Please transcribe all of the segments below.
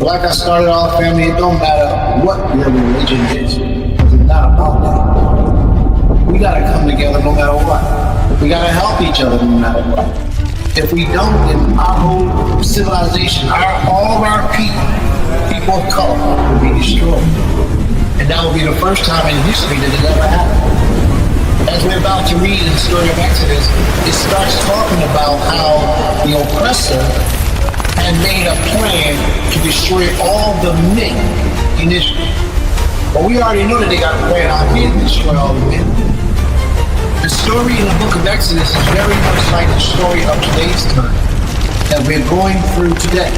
like I started off, family, it don't matter what your religion is. It's not about that. We gotta come together no matter what. We gotta help each other no matter what. If we don't, then our whole civilization, all of our people of color, will be destroyed. And that will be the first time in history that it ever happened. As we're about to read in the story of Exodus, it starts talking about how the oppressor had made a plan to destroy all the men in Israel. But we already know that they got a plan out here to destroy all the men. The story in the book of Exodus is very much like the story of today's time that we're going through today.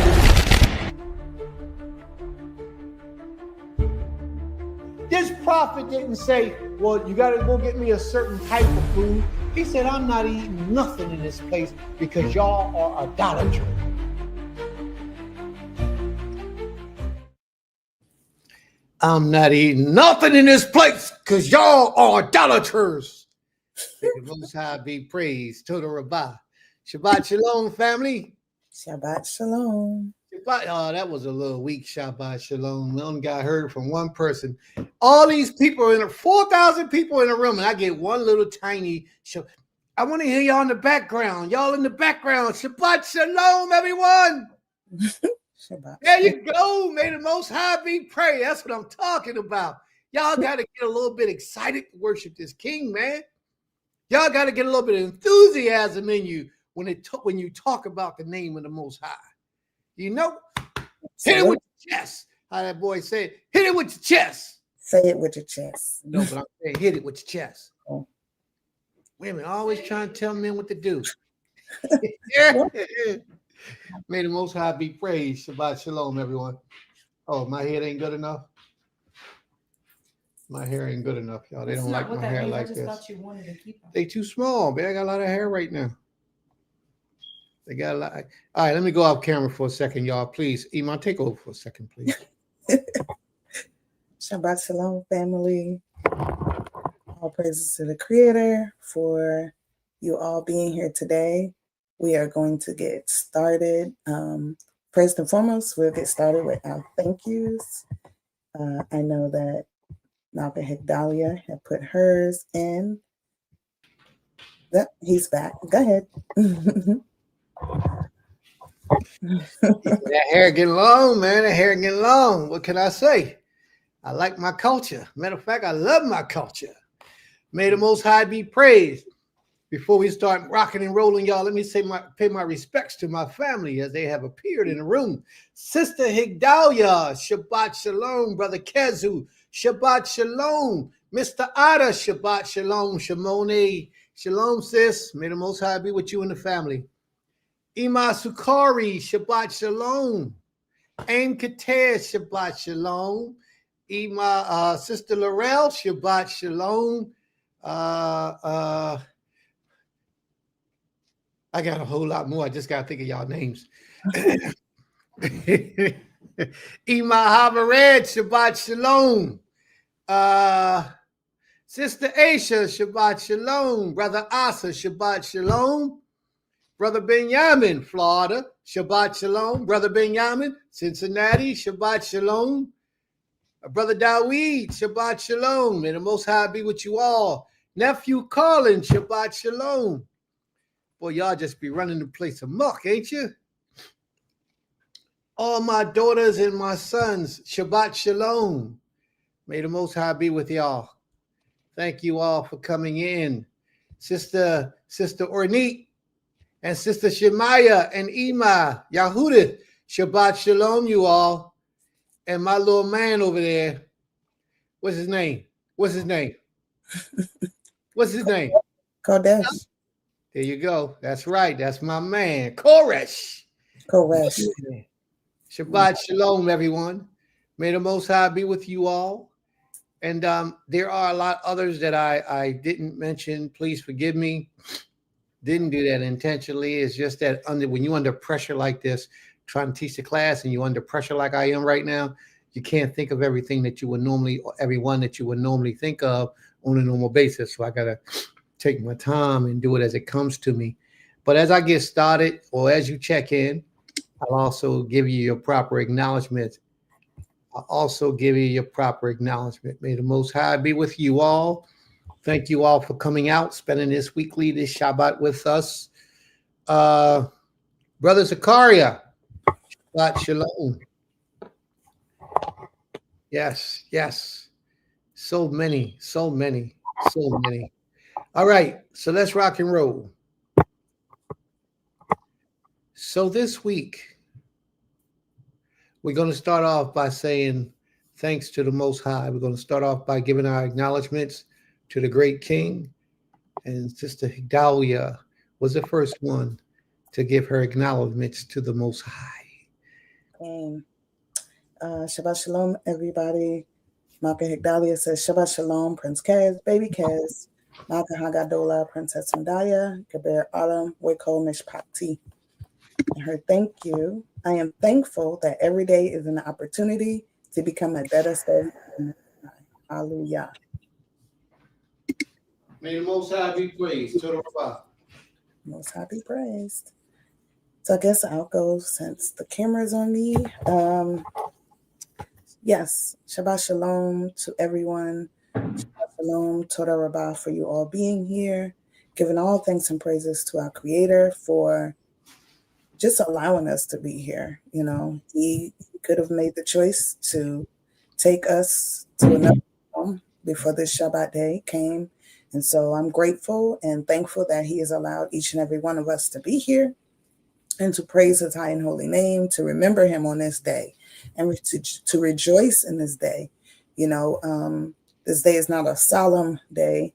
This prophet didn't say, well, you got to go get me a certain type of food. He said, I'm not eating nothing in this place because y'all are idolaters. I'm not eating nothing in this place because y'all are idolaters. May the Most High be praised. Total Rabbah. Shabbat Shalom, family. Shabbat Shalom. Oh, that was a little weak Shabbat Shalom. We only got heard from one person. All these people in 4,000 people in a room, and I get one little tiny show. I want to hear y'all in the background. Y'all in the background. Shabbat Shalom, everyone. Shabbat. There you go. May the Most High be praised. That's what I'm talking about. Y'all got to get a little bit excited to worship this King, man. Y'all got to get a little bit of enthusiasm in you when you talk about the name of the Most High. You know, hit it with your chest. How that boy said, hit it with your chest. Say it with your chest. No, but I'm saying hit it with your chest. Oh. Women always trying to tell men what to do. Yeah. May the Most High be praised. Shabbat Shalom, everyone. Oh, my hair ain't good enough. My hair ain't good enough, y'all. They don't like my hair like this. I just thought you wanted to keep them. They too small, man. I got a lot of hair right now. They got a lot. All right, let me go off camera for a second, y'all. Please, Iman, take over for a second, please. Shabbat Shalom, family. All praises to the Creator for you all being here today. We are going to get started. First and foremost, we'll get started with our thank yous. I know that Malcolm Higdalia had put hers in. He's back. Go ahead. That hair getting long, man. That hair getting long. What can I say? I like my culture. Matter of fact, I love my culture. May the Most High be praised. Before we start rocking and rolling, y'all, let me pay my respects to my family as they have appeared in the room. Sister Higdalia, Shabbat Shalom. Brother Kezu, Shabbat Shalom. Mr. Ada, Shabbat Shalom. Shimone, Shalom, sis. May the Most High be with you and the family. Ima Sukari, Shabbat Shalom. Aim Kater, Shabbat Shalom. Ima, Sister Laurel, Shabbat Shalom. I got a whole lot more. I just got to think of y'all names. Ima Havared, Shabbat Shalom. Sister Aisha, Shabbat Shalom. Brother Asa, Shabbat Shalom. Brother Benjamin, Florida, Shabbat Shalom. Brother Benjamin, Cincinnati, Shabbat Shalom. Brother Dawid, Shabbat Shalom. May the Most High be with you all. Nephew Colin, Shabbat Shalom. Boy, y'all just be running the place amok, ain't you? All my daughters and my sons, Shabbat Shalom. May the Most High be with y'all. Thank you all for coming in. Sister Ornit and Sister Shemaya and Ima, Yahudith, Shabbat Shalom, you all. And my little man over there, what's his name? Kodesh. There you go. That's right. That's my man, Koresh. Shabbat Shalom, everyone. May the Most High be with you all. And there are a lot others that I didn't mention. Please forgive me. Didn't do that intentionally. It's just that when you're under pressure like this, trying to teach the class and you're under pressure like I am right now, you can't think of everyone that you would normally think of on a normal basis. So I got to take my time and do it as it comes to me. But as I get started, or as you check in, I'll also give you your proper acknowledgement. I'll also give you your proper acknowledgement. May the Most High be with you all. Thank you all for coming out, spending this Shabbat with us. Brother Zakaria, Shabbat Shalom. Yes, yes. So many, so many, so many. All right, so let's rock and roll. So this week, we're going to start off by saying thanks to the Most High. We're going to start off by giving our acknowledgments to the great King. And Sister Higdalia was the first one to give her acknowledgments to the Most High. And Shabbat Shalom, everybody. Malka Higdalia says, Shabbat Shalom, Prince Kaz, Baby Kaz, Malka Hagadola, Princess Mendaya, Kabir Autumn, Wiko Mishpati. And her thank you. I am thankful that every day is an opportunity to become a better servant. Hallelujah. May the Most High be praised. Most High be praised. So I guess I'll go since the camera's on me. Yes, Shabbat Shalom to everyone. Shabbat Shalom, Toda Rabbah for you all being here. Giving all thanks and praises to our Creator for just allowing us to be here. You know, He could have made the choice to take us to another home before this Shabbat day came. And so I'm grateful and thankful that He has allowed each and every one of us to be here and to praise His high and holy name, to remember Him on this day, and to rejoice in this day. You know, this day is not a solemn day.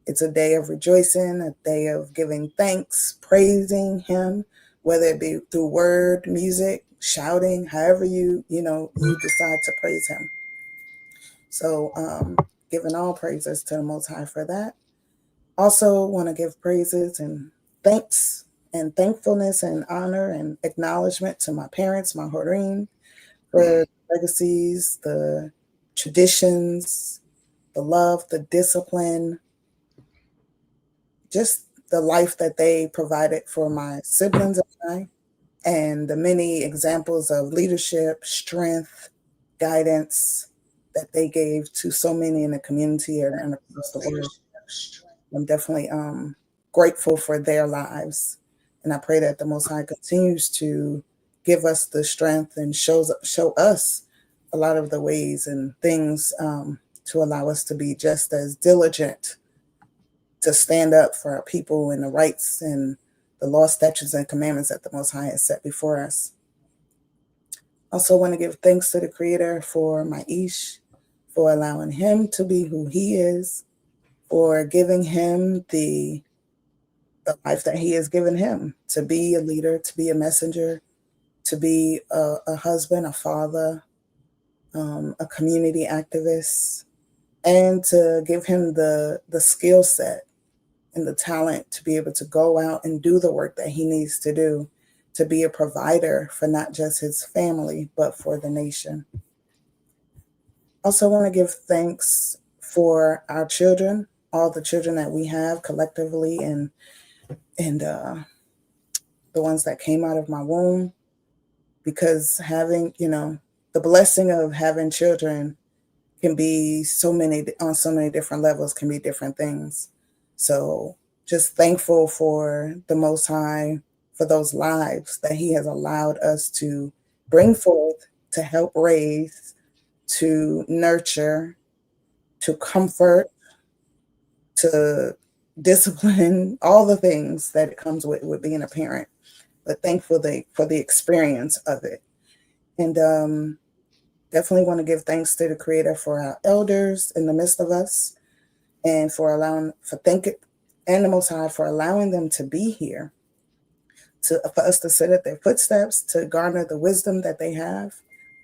It's a day of rejoicing, a day of giving thanks, praising Him, whether it be through word, music, shouting, however you decide to praise Him. So giving all praises to the Most High for that. Also want to give praises and thanks and thankfulness and honor and acknowledgement to my parents, my Horim, for the legacies, the traditions, the love, the discipline, just the life that they provided for my siblings and I, and the many examples of leadership, strength, guidance that they gave to so many in the community and across the world. I'm definitely grateful for their lives. And I pray that the Most High continues to give us the strength and show us a lot of the ways and things to allow us to be just as diligent to stand up for our people and the rights and the law, statutes, and commandments that the Most High has set before us. Also want to give thanks to the Creator for my Ish, for allowing him to be who he is, for giving him the life that he has given him, to be a leader, to be a messenger, to be a husband, a father, a community activist, and to give him the skill set and the talent to be able to go out and do the work that he needs to do, to be a provider for not just his family, but for the nation. Also want to give thanks for our children, all the children that we have collectively, and the ones that came out of my womb, because having, the blessing of having children can be on so many different levels, can be different things. So just thankful for the Most High, for those lives that he has allowed us to bring forth, to help raise, to nurture, to comfort, to discipline, all the things that it comes with being a parent, but thankful for the experience of it. And definitely want to give thanks to the Creator for our elders in the midst of us, and and the Most High for allowing them to be here, for us to sit at their footsteps, to garner the wisdom that they have,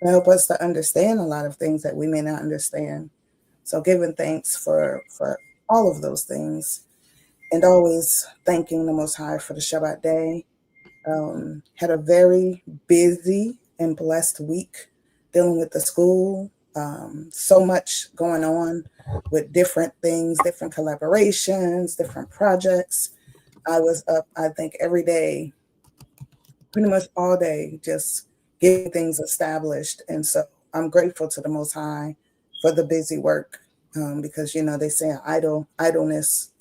to help us to understand a lot of things that we may not understand. So giving thanks for all of those things, and always thanking the Most High for the Shabbat day. Had a very busy and blessed week dealing with the school. So much going on with different things, different collaborations, different projects. I was up, I think, every day pretty much all day, just getting things established. And so I'm grateful to the Most High for the busy work, because, they say idleness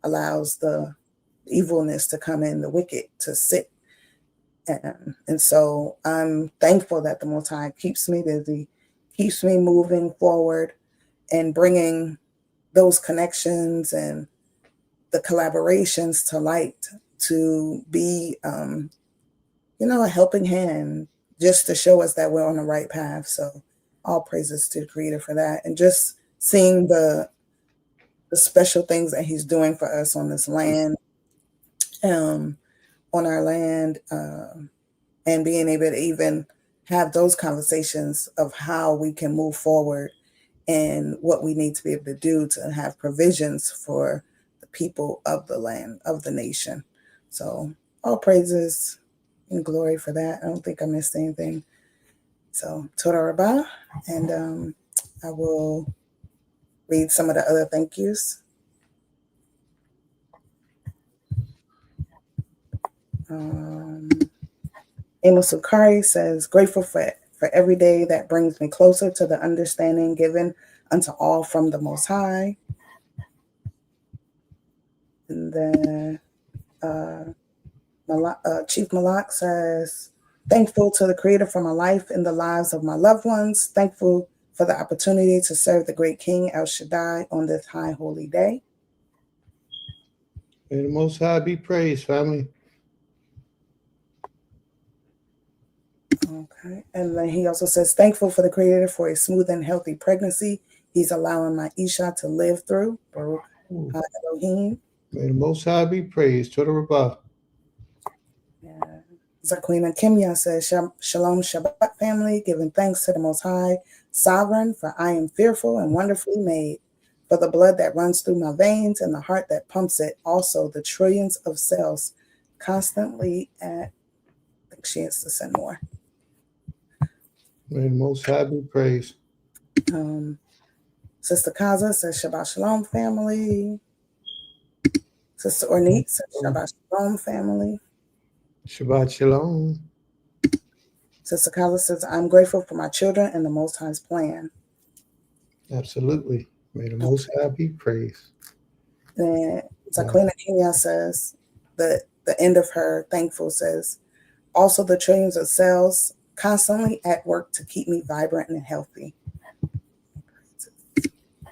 allows the evilness to come in, the wicked to sit. And so I'm thankful that the Most High keeps me busy, keeps me moving forward, and bringing those connections and the collaborations to light to be, a helping hand, just to show us that we're on the right path. So all praises to the Creator for that. And just seeing the special things that He's doing for us on this land, on our land, and being able to even have those conversations of how we can move forward and what we need to be able to do to have provisions for the people of the land, of the nation. So all praises and glory for that. I don't think I missed anything. So Toda Rabah, and I will read some of the other thank yous. Amos Sukari says, grateful for every day that brings me closer to the understanding given unto all from the Most High. And then Chief Malak says, thankful to the Creator for my life and the lives of my loved ones. Thankful for the opportunity to serve the great King El Shaddai on this high holy day. May the Most High be praised, family. Okay. And then he also says, thankful for the Creator for a smooth and healthy pregnancy He's allowing my Isha to live through. Baruch Elohim. May the Most High be praised. Toda Rabah. Zaquina Kimya says, Shalom Shabbat family, giving thanks to the Most High Sovereign, for I am fearful and wonderfully made, for the blood that runs through my veins and the heart that pumps it, also the trillions of cells constantly at, I think she has to send more. May the Most High be praised. Sister Kaza says, Shabbat Shalom family. Sister Ornette says, Shabbat Shalom family. Shabbat Shalom. Sister Kaza says, I'm grateful for my children and the Most High's plan. Absolutely. May the Most High be praised. And Zaquina Kenya says, the end of her thankful says, also the trillions of cells constantly at work to keep me vibrant and healthy.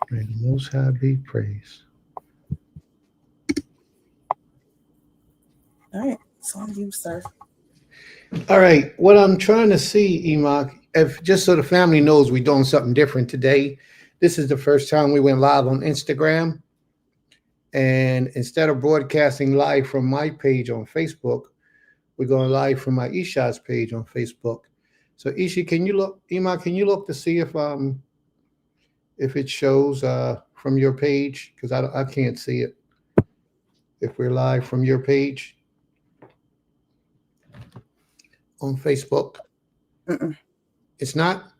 May the Most High be praised. All right. It's on you, sir. All right. What I'm trying to see, Enoch, if just so the family knows we're doing something different today. This is the first time we went live on Instagram. And instead of broadcasting live from my page on Facebook, we're going live from my Isha's page on Facebook. So Isha, can you look, Enoch, can you look to see if it shows from your page? Because I can't see it. If we're live from your page on Facebook. Mm-mm. It's not?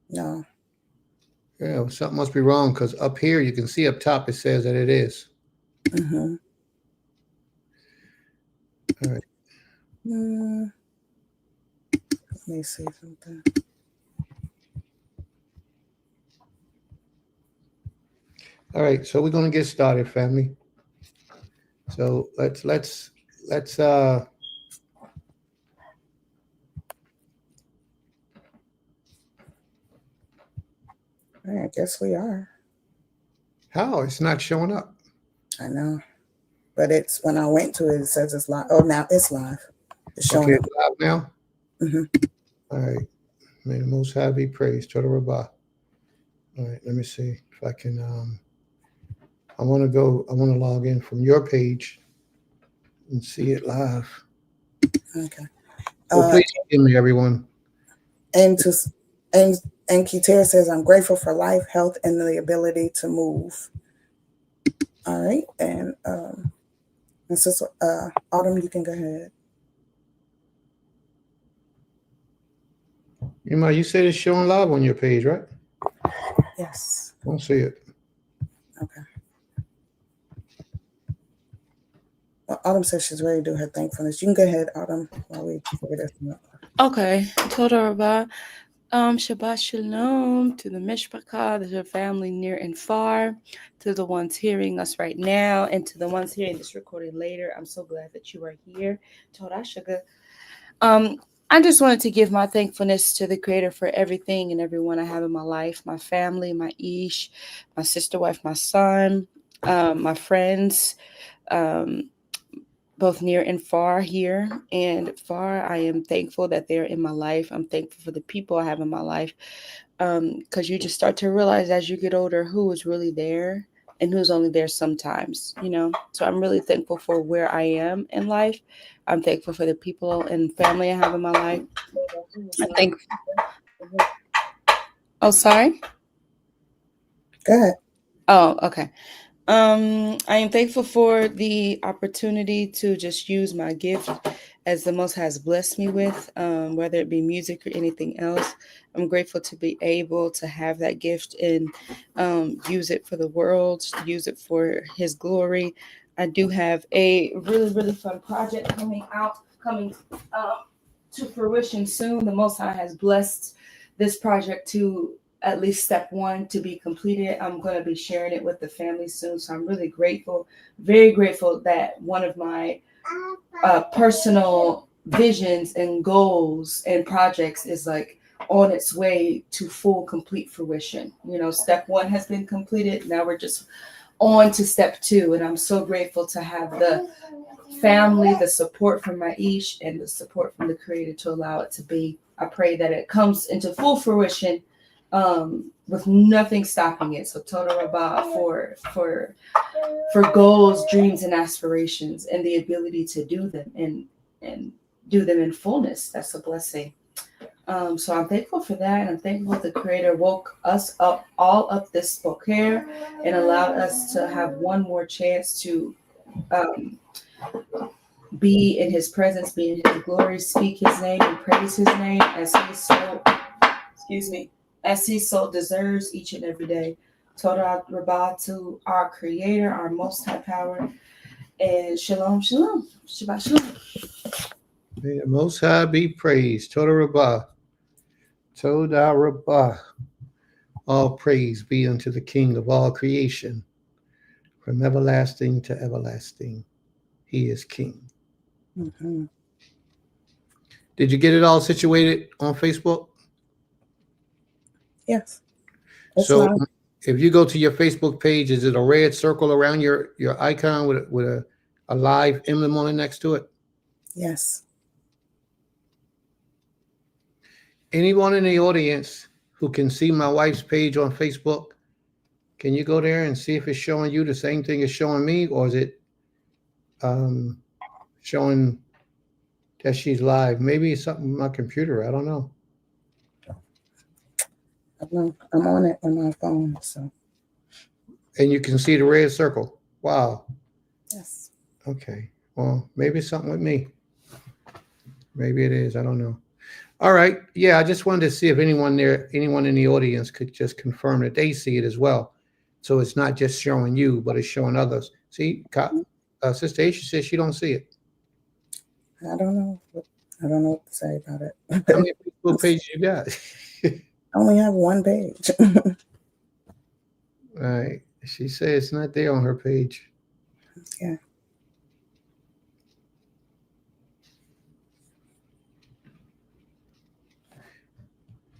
No. Yeah, something must be wrong, because up here you can see up top it says that it is. Mm-hmm. All right. Let me see something. All right, so we're gonna get started, family. So let's All right, I guess we are. how? It's not showing up. I know. But it's when I went to it, it says it's live. Oh, now it's live. It's showing Okay, up. it's live now. Mm-hmm. All right. May the Most High be praised. Toda Rabah. All right, let me see if I can I want to log in from your page and see it live. Okay. Well, please forgive me, everyone. And Keter says, I'm grateful for life, health, and the ability to move. All right. And Sister Autumn, you can go ahead. You said it's showing live on your page, right? Yes. I don't see it. Okay. Autumn says she's ready to do her thankfulness. You can go ahead, Autumn, while we figure this out. Okay. Toda Rabah. Shabbat Shalom to the Mishpachah, to the family near and far, to the ones hearing us right now, and to the ones hearing this recording later. I'm so glad that you are here. Toda Shagah. I just wanted to give my thankfulness to the Creator for everything and everyone I have in my life, my family, my Ish, my sister, wife, my son, my friends, both near and far, here and far. I am thankful that they're in my life. I'm thankful for the people I have in my life, because you just start to realize as you get older who is really there and who's only there sometimes, So I'm really thankful for where I am in life. I'm thankful for the people and family I have in my life. I think. Oh, sorry. Go ahead. Oh, okay. I am thankful for the opportunity to just use my gift as the Most has blessed me with, whether it be music or anything else. I'm grateful to be able to have that gift and use it for the world, use it for His glory. I do have a really, really fun project coming to fruition soon. The Most High has blessed this project to at least step one to be completed. I'm going to be sharing it with the family soon. So I'm really grateful, very grateful that one of my personal visions and goals and projects is like on its way to full complete fruition. Step one has been completed. Now we're just on to step two. And I'm so grateful to have the family, the support from my Ish, and the support from the Creator to allow it to be. I pray that it comes into full fruition with nothing stopping it. So Toda Rabah for goals, dreams, and aspirations, and the ability to do them and do them in fullness. That's a blessing. So I'm thankful for that. And I'm thankful the Creator woke us up all up this book here and allowed us to have one more chance to be in His presence, be in His glory, speak His name, and praise His name as He so deserves each and every day. Toda Rabah to our Creator, our Most High Power, and Shalom, Shalom, Shabbat Shalom. May the Most High be praised. Toda Rabah. Toda Rabah. All praise be unto the King of all creation. From everlasting to everlasting, He is King. Mm-hmm. Did you get it all situated on Facebook? Yes. So if you go to your Facebook page, is it a red circle around your icon with a live emblem on it next to it? Yes. Anyone in the audience who can see my wife's page on Facebook, can you go there and see if it's showing you the same thing as showing me, or is it showing that she's live? Maybe it's something with my computer. I don't know. I'm on it on my phone. So. And you can see the red circle. Wow. Yes. Okay. Well, maybe it's something with me. Maybe it is. I don't know. All right. Yeah, I just wanted to see if anyone in the audience could just confirm that they see it as well. So it's not just showing you, but it's showing others. See, Sister Aisha says she don't see it. I don't know what to say about it. How many Facebook pages you got? I only have one page. All right. She says it's not there on her page. Yeah.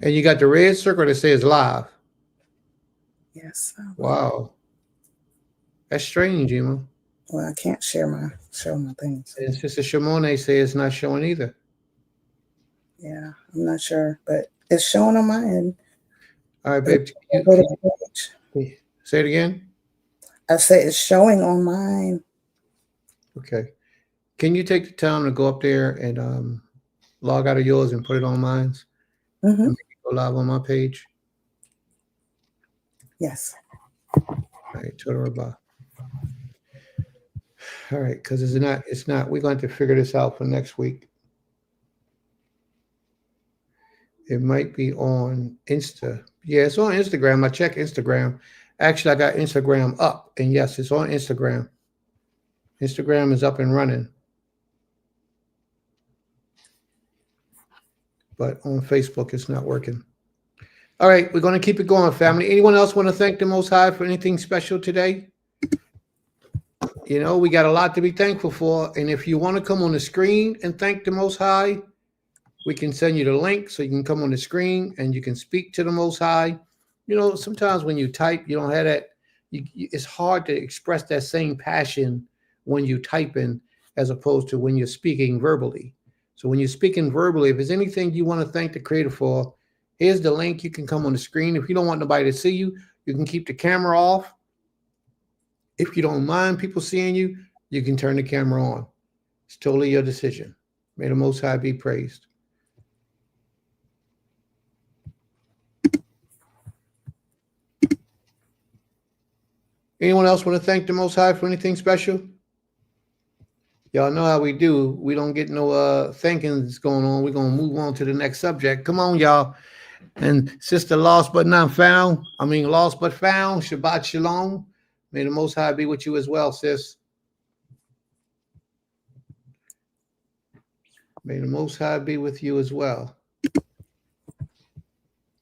And you got the red circle that says live. Yes. Wow. That's strange, Emma. Well, I can't show my things. And Sister Shimone says it's not showing either. Yeah, I'm not sure, but it's showing on my end. All right, babe. Say it again. I say it's showing on mine. Okay. Can you take the time to go up there and log out of yours and put it on mine? Mm-hmm. And make it go live on my page? Yes. All right, Toda Rabah. All right, because it's not, we're going to figure this out for next week. It might be on Insta. Yeah, it's on Instagram. I checked Instagram. Actually, I got Instagram up, and yes, it's on Instagram. Instagram is up and running, but on Facebook it's not working. All right, we're going to keep it going, family. Anyone else want to thank the Most High for anything special today? You know, we got a lot to be thankful for. And if you want to come on the screen and thank the Most High, we can send you the link so you can come on the screen and you can speak to the Most High. You know, sometimes when you type, you don't have that. It's hard to express that same passion when you type in as opposed to when you're speaking verbally. So when you're speaking verbally, if there's anything you want to thank the Creator for, here's the link. You can come on the screen. If you don't want nobody to see you, you can keep the camera off. If you don't mind people seeing you, you can turn the camera on. It's totally your decision. May the Most High be praised. Anyone else want to thank the Most High for anything special? Y'all know how we do. We don't get no thinkings going on. We're going to move on to the next subject. Come on, y'all. And Sister Lost But Not Found. Lost But Found. Shabbat Shalom. May the Most High be with you as well, sis. May the Most High be with you as well.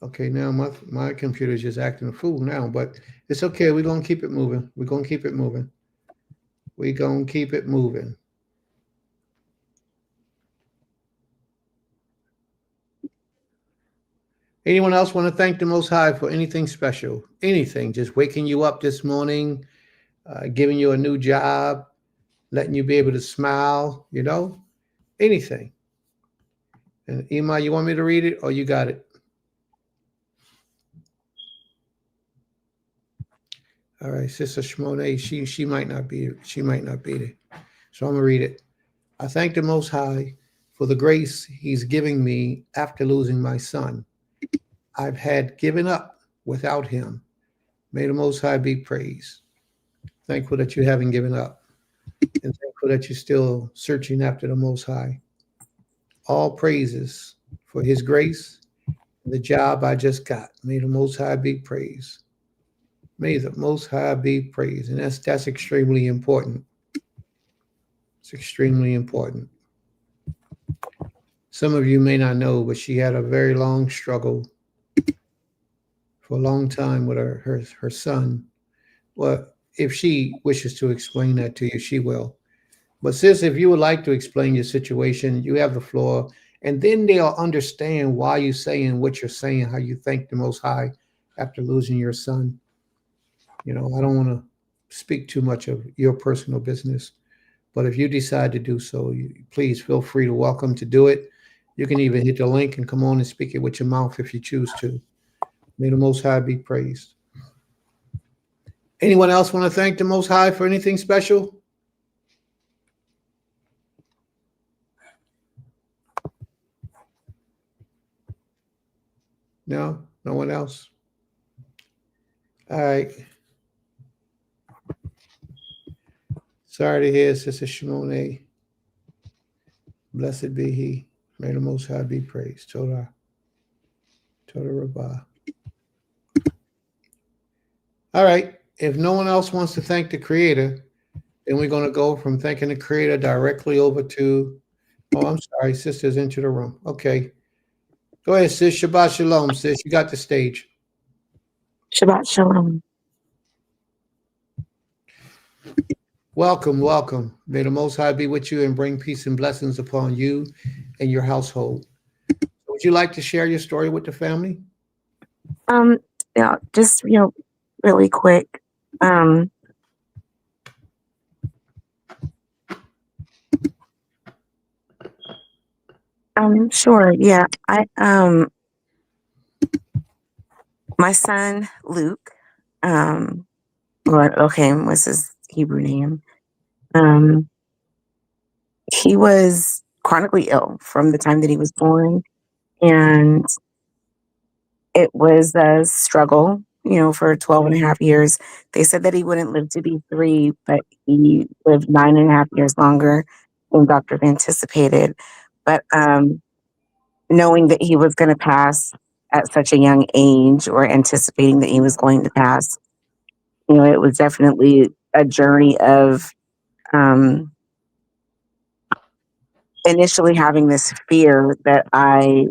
Okay, now my computer is just acting a fool now, but it's okay. We're going to keep it moving. We're going to keep it moving. We're going to keep it moving. Anyone else want to thank the Most High for anything special? Anything, just waking you up this morning, giving you a new job, letting you be able to smile, you know, anything. And Ima, you want me to read it or you got it? All right, Sister Shimone, she might not be there. So I'm gonna read it. I thank the Most High for the grace He's giving me after losing my son. I've had given up without him. May the Most High be praised. Thankful that you haven't given up, and thankful that you're still searching after the Most High. All praises for His grace and the job I just got. May the Most High be praised. May the Most High be praised. And that's extremely important. It's extremely important. Some of you may not know, but she had a very long struggle for a long time with her son. Well, if she wishes to explain that to you, she will. But sis, if you would like to explain your situation, you have the floor. And then they'll understand why you're saying what you're saying, how you thank the Most High after losing your son. You know, I don't want to speak too much of your personal business, but if you decide to do so, please feel free to welcome to do it. You can even hit the link and come on and speak it with your mouth if you choose to. May the Most High be praised. Anyone else want to thank the Most High for anything special? No? No one else? All right. Sorry to hear, Sister Shimone. Blessed be He. May the Most High be praised. Torah Rabbah. All right. If no one else wants to thank the Creator, then we're going to go from thanking the Creator directly over to, oh, I'm sorry, Sister's into the room. Okay. Go ahead, sis. Shabbat Shalom, sis. You got the stage. Shabbat Shalom. Welcome, welcome. May the Most High be with you and bring peace and blessings upon you and your household. Would you like to share your story with the family? Yeah, just really quick. Sure. Yeah. My son Luke. What's his Hebrew name? He was chronically ill from the time that he was born, and it was a struggle, for 12 and a half years. They said that he wouldn't live to be 3, but he lived 9.5 years longer than doctors anticipated. But knowing that he was going to pass at such a young age, or anticipating that he was going to pass, it was definitely a journey of um, initially having this fear that I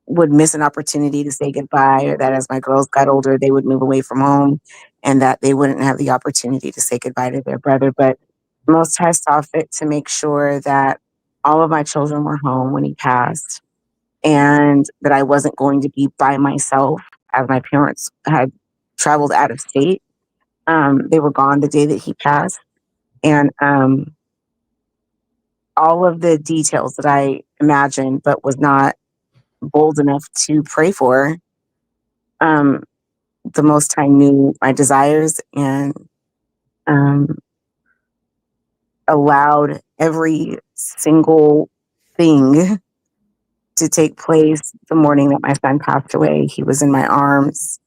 would miss an opportunity to say goodbye, or that as my girls got older, they would move away from home and that they wouldn't have the opportunity to say goodbye to their brother. But Most High saw fit to make sure that all of my children were home when he passed, and that I wasn't going to be by myself as my parents had traveled out of state. They were gone the day that he passed. And all of the details that I imagined but was not bold enough to pray for, um, the Most High knew my desires and um, allowed every single thing to take place the morning that my son passed away. He was in my arms.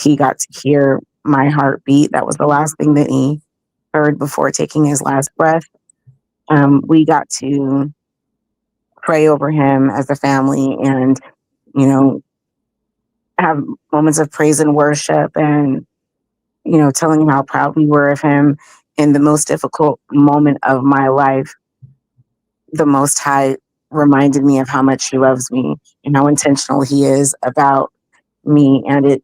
He got to hear my heartbeat. That was the last thing that he heard before taking his last breath. We got to pray over him as a family and, you know, have moments of praise and worship and, you know, telling him how proud we were of him in the most difficult moment of my life. The Most High reminded me of how much he loves me and how intentional he is about me. And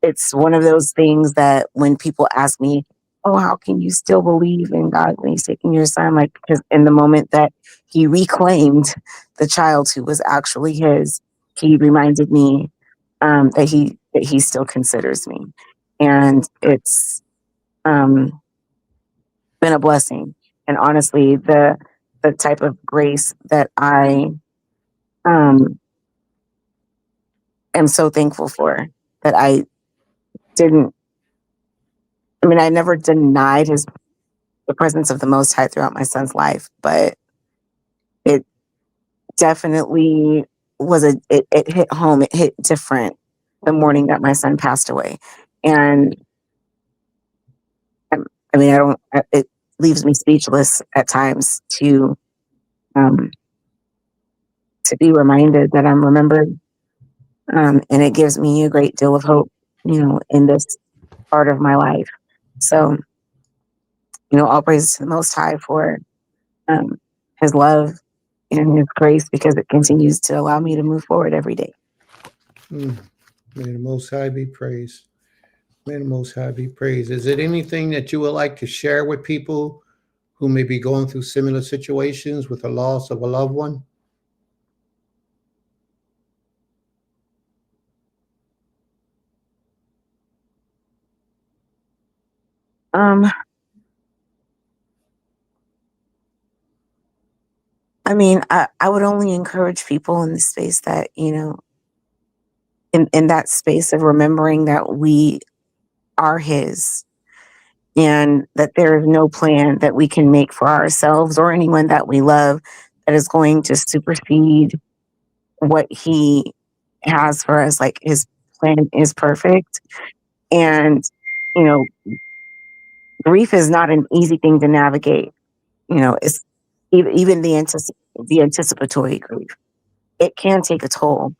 it's one of those things that when people ask me, oh, how can you still believe in God when he's taking your son? Like, because in the moment that he reclaimed the child who was actually his, he reminded me that he still considers me. And it's been a blessing. And honestly, the type of grace that I am so thankful for, that didn't, I never denied the presence of the Most High throughout my son's life, but it definitely it hit home. It hit different the morning that my son passed away. And it leaves me speechless at times um, to be reminded that I'm remembered. And it gives me a great deal of hope, you know, in this part of my life. So, you know, all praise to the Most High for his love and his grace, because it continues to allow me to move forward every day. May the Most High be praised. May the Most High be praised. Is it anything that you would like to share with people who may be going through similar situations with the loss of a loved one? I would only encourage people in the space that, you know, in that space of remembering that we are his, and that there is no plan that we can make for ourselves or anyone that we love that is going to supersede what he has for us. Like, his plan is perfect. And, you know, grief is not an easy thing to navigate. You know, it's even the anticipatory grief. It can take a toll,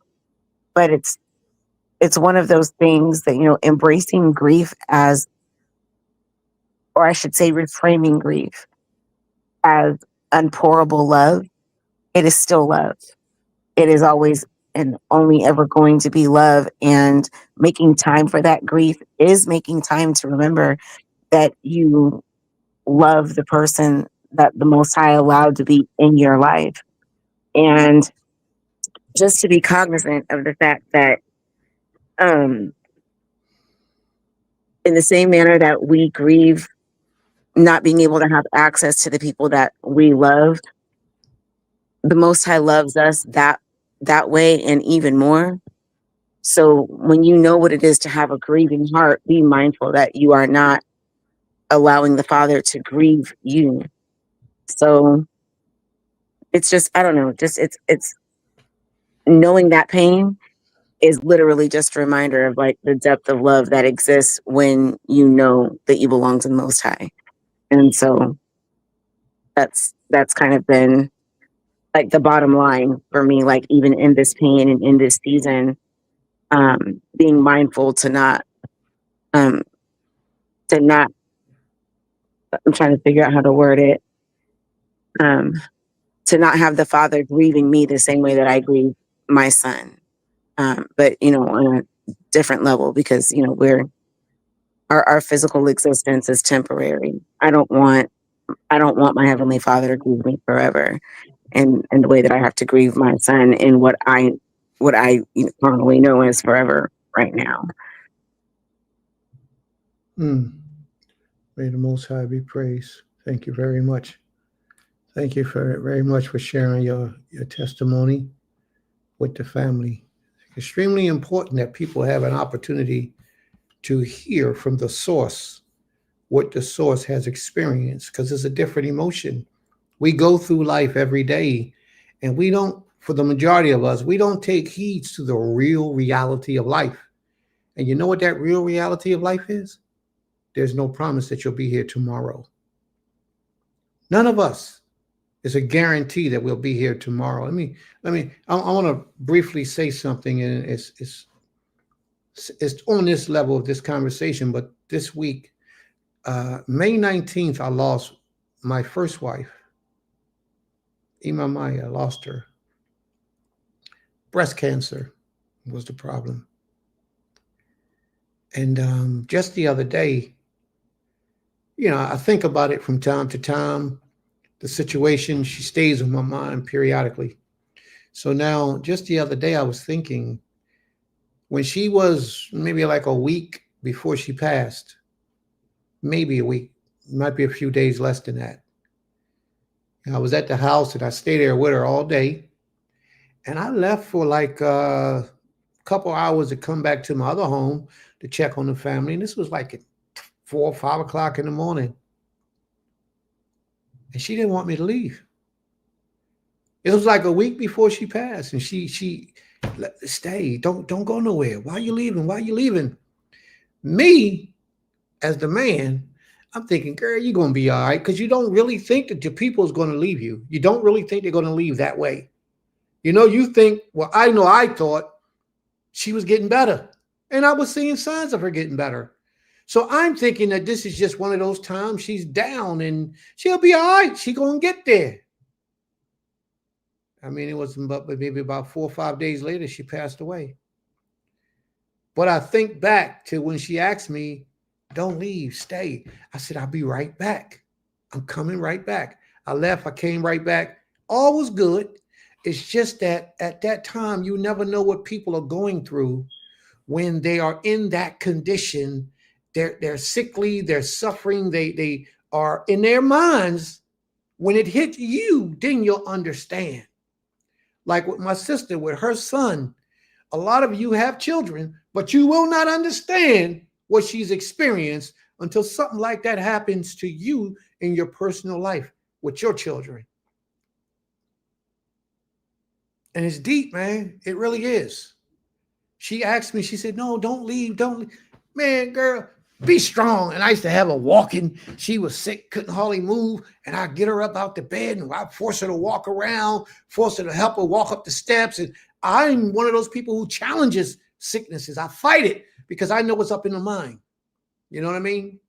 but it's one of those things that, you know, embracing grief as, or I should say, reframing grief as unpourable love. It is still love. It is always and only ever going to be love. And making time for that grief is making time to remember that you love the person that the Most High allowed to be in your life. And just to be cognizant of the fact that, in the same manner that we grieve not being able to have access to the people that we love, the Most High loves us that way and even more. So when you know what it is to have a grieving heart, be mindful that you are not allowing the Father to grieve you. So it's just, I don't know, just it's knowing that pain is literally just a reminder of like the depth of love that exists when you know that you belong to the Most High. And so that's kind of been like the bottom line for me, like even in this pain and in this season, being mindful to not I'm trying to figure out how to word it. To not have the father grieving me the same way that I grieve my son. But on a different level, because our physical existence is temporary. I don't want my heavenly father to grieve me forever, and the way that I have to grieve my son in what I currently know as forever right now. Hmm. May the Most High be praised. Thank you very much. Thank you very much for sharing your testimony with the family. It's extremely important that people have an opportunity to hear from the source what the source has experienced, because it's a different emotion. We go through life every day, and we don't, for the majority of us, we don't take heed to the real reality of life. And you know what that real reality of life is? There's no promise that you'll be here tomorrow. None of us. It's a guarantee that we'll be here tomorrow. I want to briefly say something, and it's on this level of this conversation, but this week, May 19th, I lost my first wife, Ima Maya. I lost her. Breast cancer was the problem. And just the other day, I think about it from time to time. The situation, she stays in my mind periodically. So now, just the other day, I was thinking, when she was maybe like a week before she passed, maybe a week, might be a few days less than that. I was at the house and I stayed there with her all day. And I left for like a couple hours to come back to my other home to check on the family. And this was like at 4 or 5 o'clock in the morning. And she didn't want me to leave. It was like a week before she passed. And she stay, don't go nowhere. Why are you leaving? Why are you leaving? Me, as the man, I'm thinking, girl, you're going to be all right, because you don't really think that your people is going to leave you. You don't really think they're going to leave that way. You think, well, I thought she was getting better, and I was seeing signs of her getting better. So I'm thinking that this is just one of those times she's down and she'll be all right. She's going to get there. I mean, it was maybe about 4 or 5 days later, she passed away. But I think back to when she asked me, don't leave, stay. I said, I'll be right back. I'm coming right back. I left, I came right back. All was good. It's just that at that time, you never know what people are going through when they are in that condition. They're sickly, they're suffering, they are in their minds. When it hits you, then you'll understand. Like with my sister, with her son, a lot of you have children, but you will not understand what she's experienced until something like that happens to you in your personal life with your children. And it's deep, man. It really is. She asked me, she said, no, don't leave. Don't leave. Man, girl, be strong. And I used to have her walking. She was sick, couldn't hardly move. And I'd get her up out the bed and I'd force her to walk around, force her to help her walk up the steps. And I'm one of those people who challenges sicknesses. I fight it because I know what's up in the mind. You know what I mean?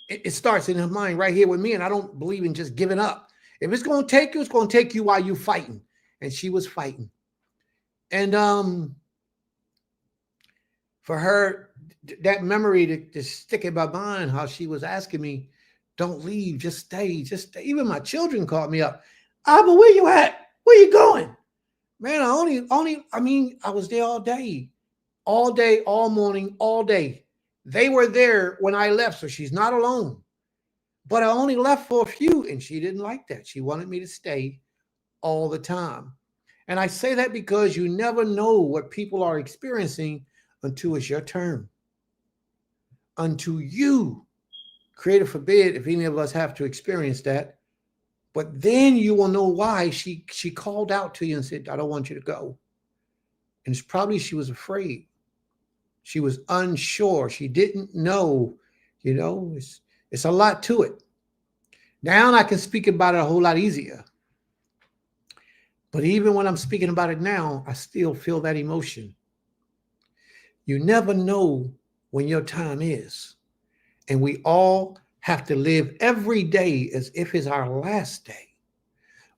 It starts in her mind right here with me. And I don't believe in just giving up. If it's going to take you, it's going to take you while you're fighting. And she was fighting. And for her, that memory to stick in my mind, how she was asking me, don't leave, just stay, just stay. Even my children called me up. Abba, where you at? Where you going? Man, I was there all day, all morning, all day. They were there when I left, so she's not alone. But I only left for a few, and she didn't like that. She wanted me to stay all the time. And I say that because you never know what people are experiencing until it's your turn. Until you, creator forbid, if any of us have to experience that, but then you will know why she called out to you and said, I don't want you to go. And it's probably she was afraid. She was unsure. She didn't know, it's a lot to it. Now I can speak about it a whole lot easier. But even when I'm speaking about it now, I still feel that emotion. You never know when your time is. And we all have to live every day as if it's our last day.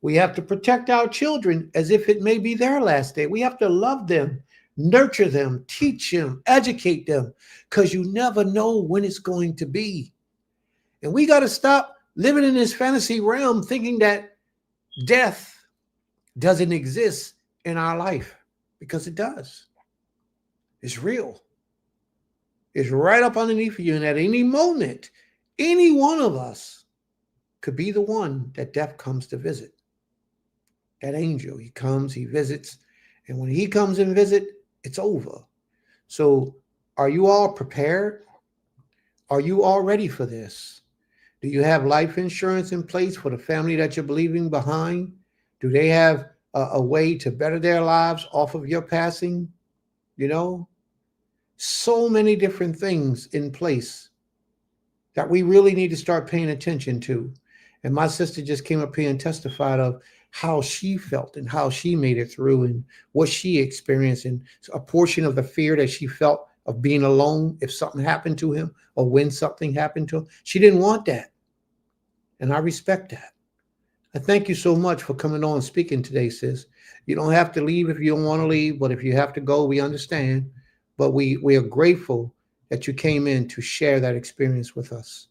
We have to protect our children as if it may be their last day. We have to love them, nurture them, teach them, educate them, because you never know when it's going to be. And we got to stop living in this fantasy realm thinking that death doesn't exist in our life, because it does. It's real. It's right up underneath you. And at any moment, any one of us could be the one that death comes to visit. That angel, he comes, he visits. And when he comes and visit, it's over. So are you all prepared? Are you all ready for this? Do you have life insurance in place for the family that you're leaving behind? Do they have a way to better their lives off of your passing? You know, so many different things in place that we really need to start paying attention to. And my sister just came up here and testified of how she felt and how she made it through and what she experienced, and a portion of the fear that she felt of being alone if something happened to him or when something happened to him. She didn't want that. And I respect that. I thank you so much for coming on and speaking today, sis. You don't have to leave if you don't want to leave, but if you have to go, we understand. But we are grateful that you came in to share that experience with us.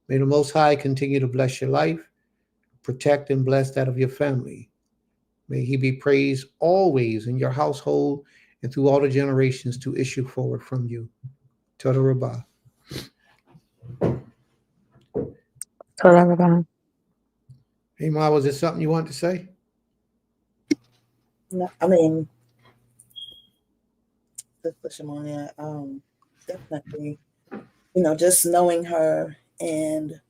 May the Most High continue to bless your life, protect and bless that of your family. May he be praised always in your household and through all the generations to issue forward from you. Toda Rabbah. Toda Rabban. Hey, Ma, was there something you wanted to say? No, I mean, Sister Shimonia, definitely, just knowing her, and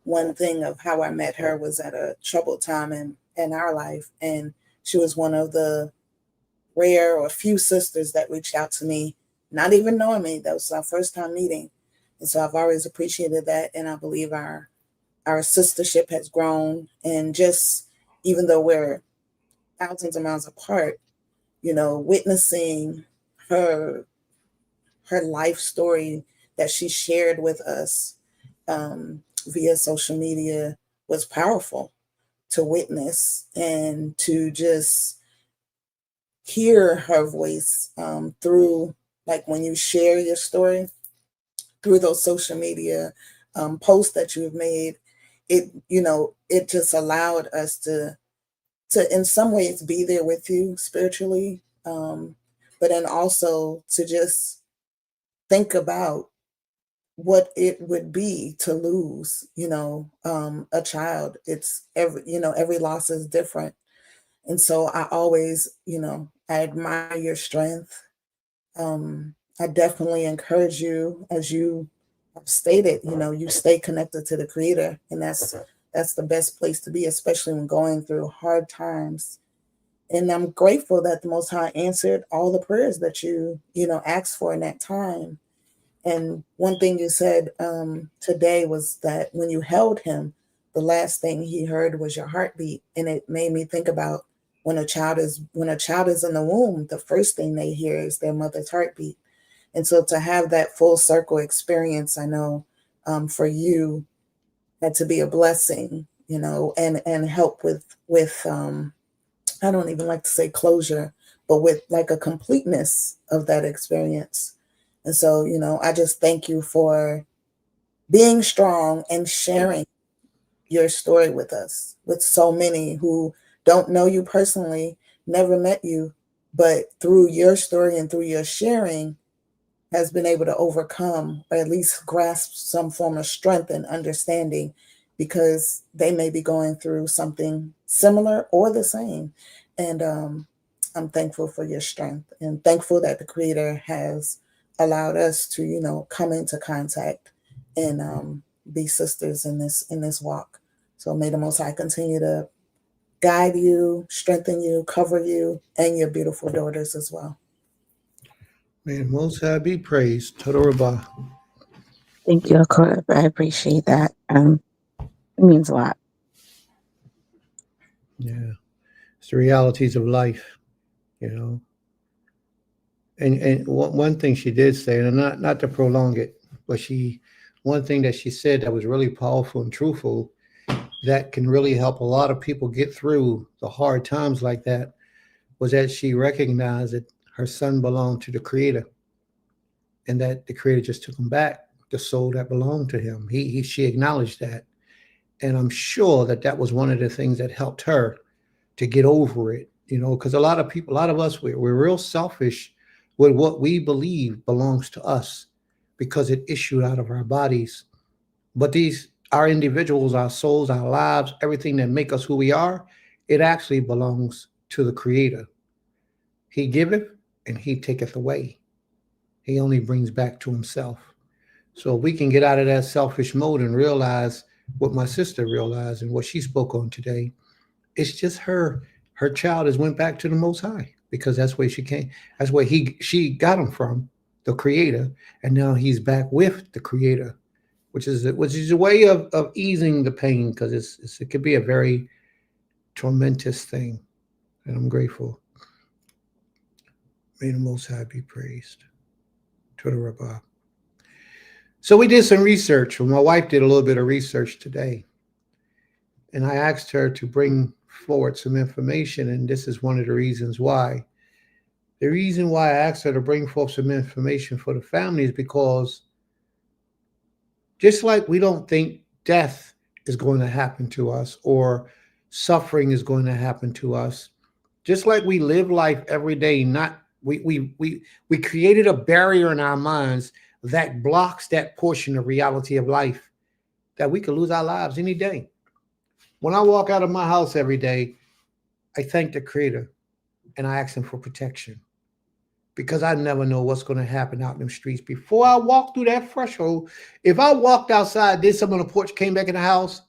one thing of how I met her was at a troubled time in our life. And she was one of the rare or few sisters that reached out to me, not even knowing me. That was our first time meeting. And so I've always appreciated that. And I believe our sistership has grown. And just, even though we're thousands of miles apart, witnessing her life story that she shared with us via social media was powerful to witness, and to just hear her voice through, like when you share your story through those social media posts that you've made. It just allowed us to in some ways be there with you spiritually, but then also to just think about what it would be to lose, a child. It's every loss is different. And so I always, I admire your strength. I definitely encourage you, as you have stated, you stay connected to the Creator, and that's the best place to be, especially when going through hard times. And I'm grateful that the Most High answered all the prayers that you asked for in that time. And one thing you said today was that when you held him, the last thing he heard was your heartbeat. And it made me think about when a child is in the womb, the first thing they hear is their mother's heartbeat. And so to have that full circle experience, I know for you had to be a blessing, and help with I don't even like to say closure, but with like a completeness of that experience. And so, I just thank you for being strong and sharing your story with us, with so many who don't know you personally, never met you, but through your story and through your sharing has been able to overcome, or at least grasp some form of strength and understanding, because they may be going through something similar or the same. And I'm thankful for your strength, and thankful that the Creator has allowed us to, come into contact and be sisters in this walk. So may the Most High continue to guide you, strengthen you, cover you, and your beautiful daughters as well. May the Most High be praised. Toda Rabbah. Thank you, Akora. I appreciate that. It means a lot. Yeah. It's the realities of life, And one thing she did say, and not to prolong it, but one thing that she said that was really powerful and truthful that can really help a lot of people get through the hard times like that was that she recognized that her son belonged to the Creator, and that the Creator just took him back, the soul that belonged to him. She acknowledged that. And I'm sure that that was one of the things that helped her to get over it, because a lot of people, a lot of us, we're real selfish with what we believe belongs to us because it issued out of our bodies. But our individuals, our souls, our lives, everything that make us who we are, it actually belongs to the Creator. He giveth and he taketh away. He only brings back to himself. So if we can get out of that selfish mode and realize what my sister realized and what she spoke on today, it's just her child has went back to the Most High, because that's where she came. That's where she got him from, the Creator, and now he's back with the Creator, which is a way of easing the pain, because it could be a very tormentous thing. And I'm grateful. May the Most High be praised. To the Rabbah. So we did some research. Well, my wife did a little bit of research today, and I asked her to bring forward some information, and this is one of the reasons why. The reason why I asked her to bring forth some information for the family is because just like we don't think death is going to happen to us or suffering is going to happen to us, just like we live life every day, we created a barrier in our minds that blocks that portion of reality of life, that we could lose our lives any day. When I walk out of my house every day, I thank the Creator and I ask him for protection, because I never know what's going to happen out in the streets. Before I walk through that threshold, if I walked outside, did something on the porch, came back in the house,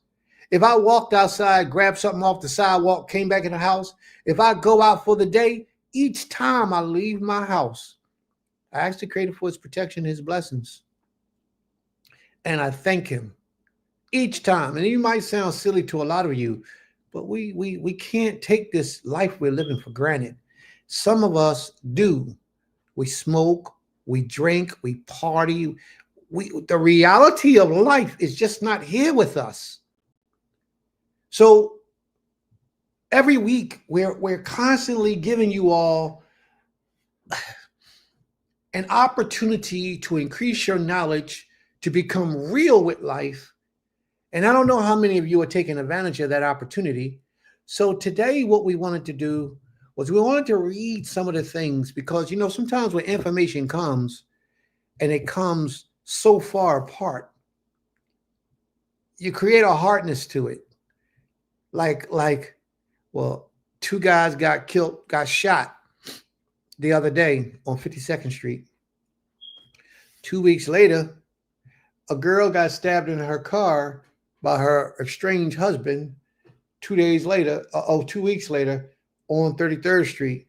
if I walked outside, grabbed something off the sidewalk, came back in the house, if I go out for the day, each time I leave my house, I ask the Creator for his protection, his blessings. And I thank him each time. And it might sound silly to a lot of you, but we can't take this life we're living for granted. Some of us do. We smoke, we drink, we party. The reality of life is just not here with us. So every week we're constantly giving you all an opportunity to increase your knowledge, to become real with life. And I don't know how many of you are taking advantage of that opportunity. So today what we wanted to do was we wanted to read some of the things, because sometimes when information comes and it comes so far apart, you create a hardness to it. Well, two guys got shot the other day on 52nd Street. 2 weeks later, a girl got stabbed in her car by her estranged husband 2 weeks later on 33rd Street.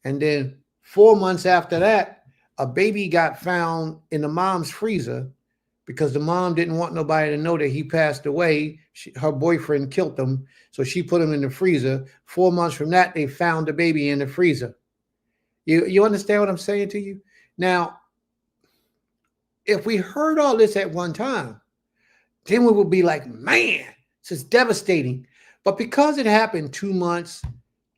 And then 4 months after that, a baby got found in the mom's freezer because the mom didn't want nobody to know that he passed away. Her boyfriend killed him, so she put him in the freezer. 4 months from that, they found the baby in the freezer. You understand what I'm saying to you? Now, if we heard all this at one time, then we would be like, man, this is devastating. But because it happened 2 months,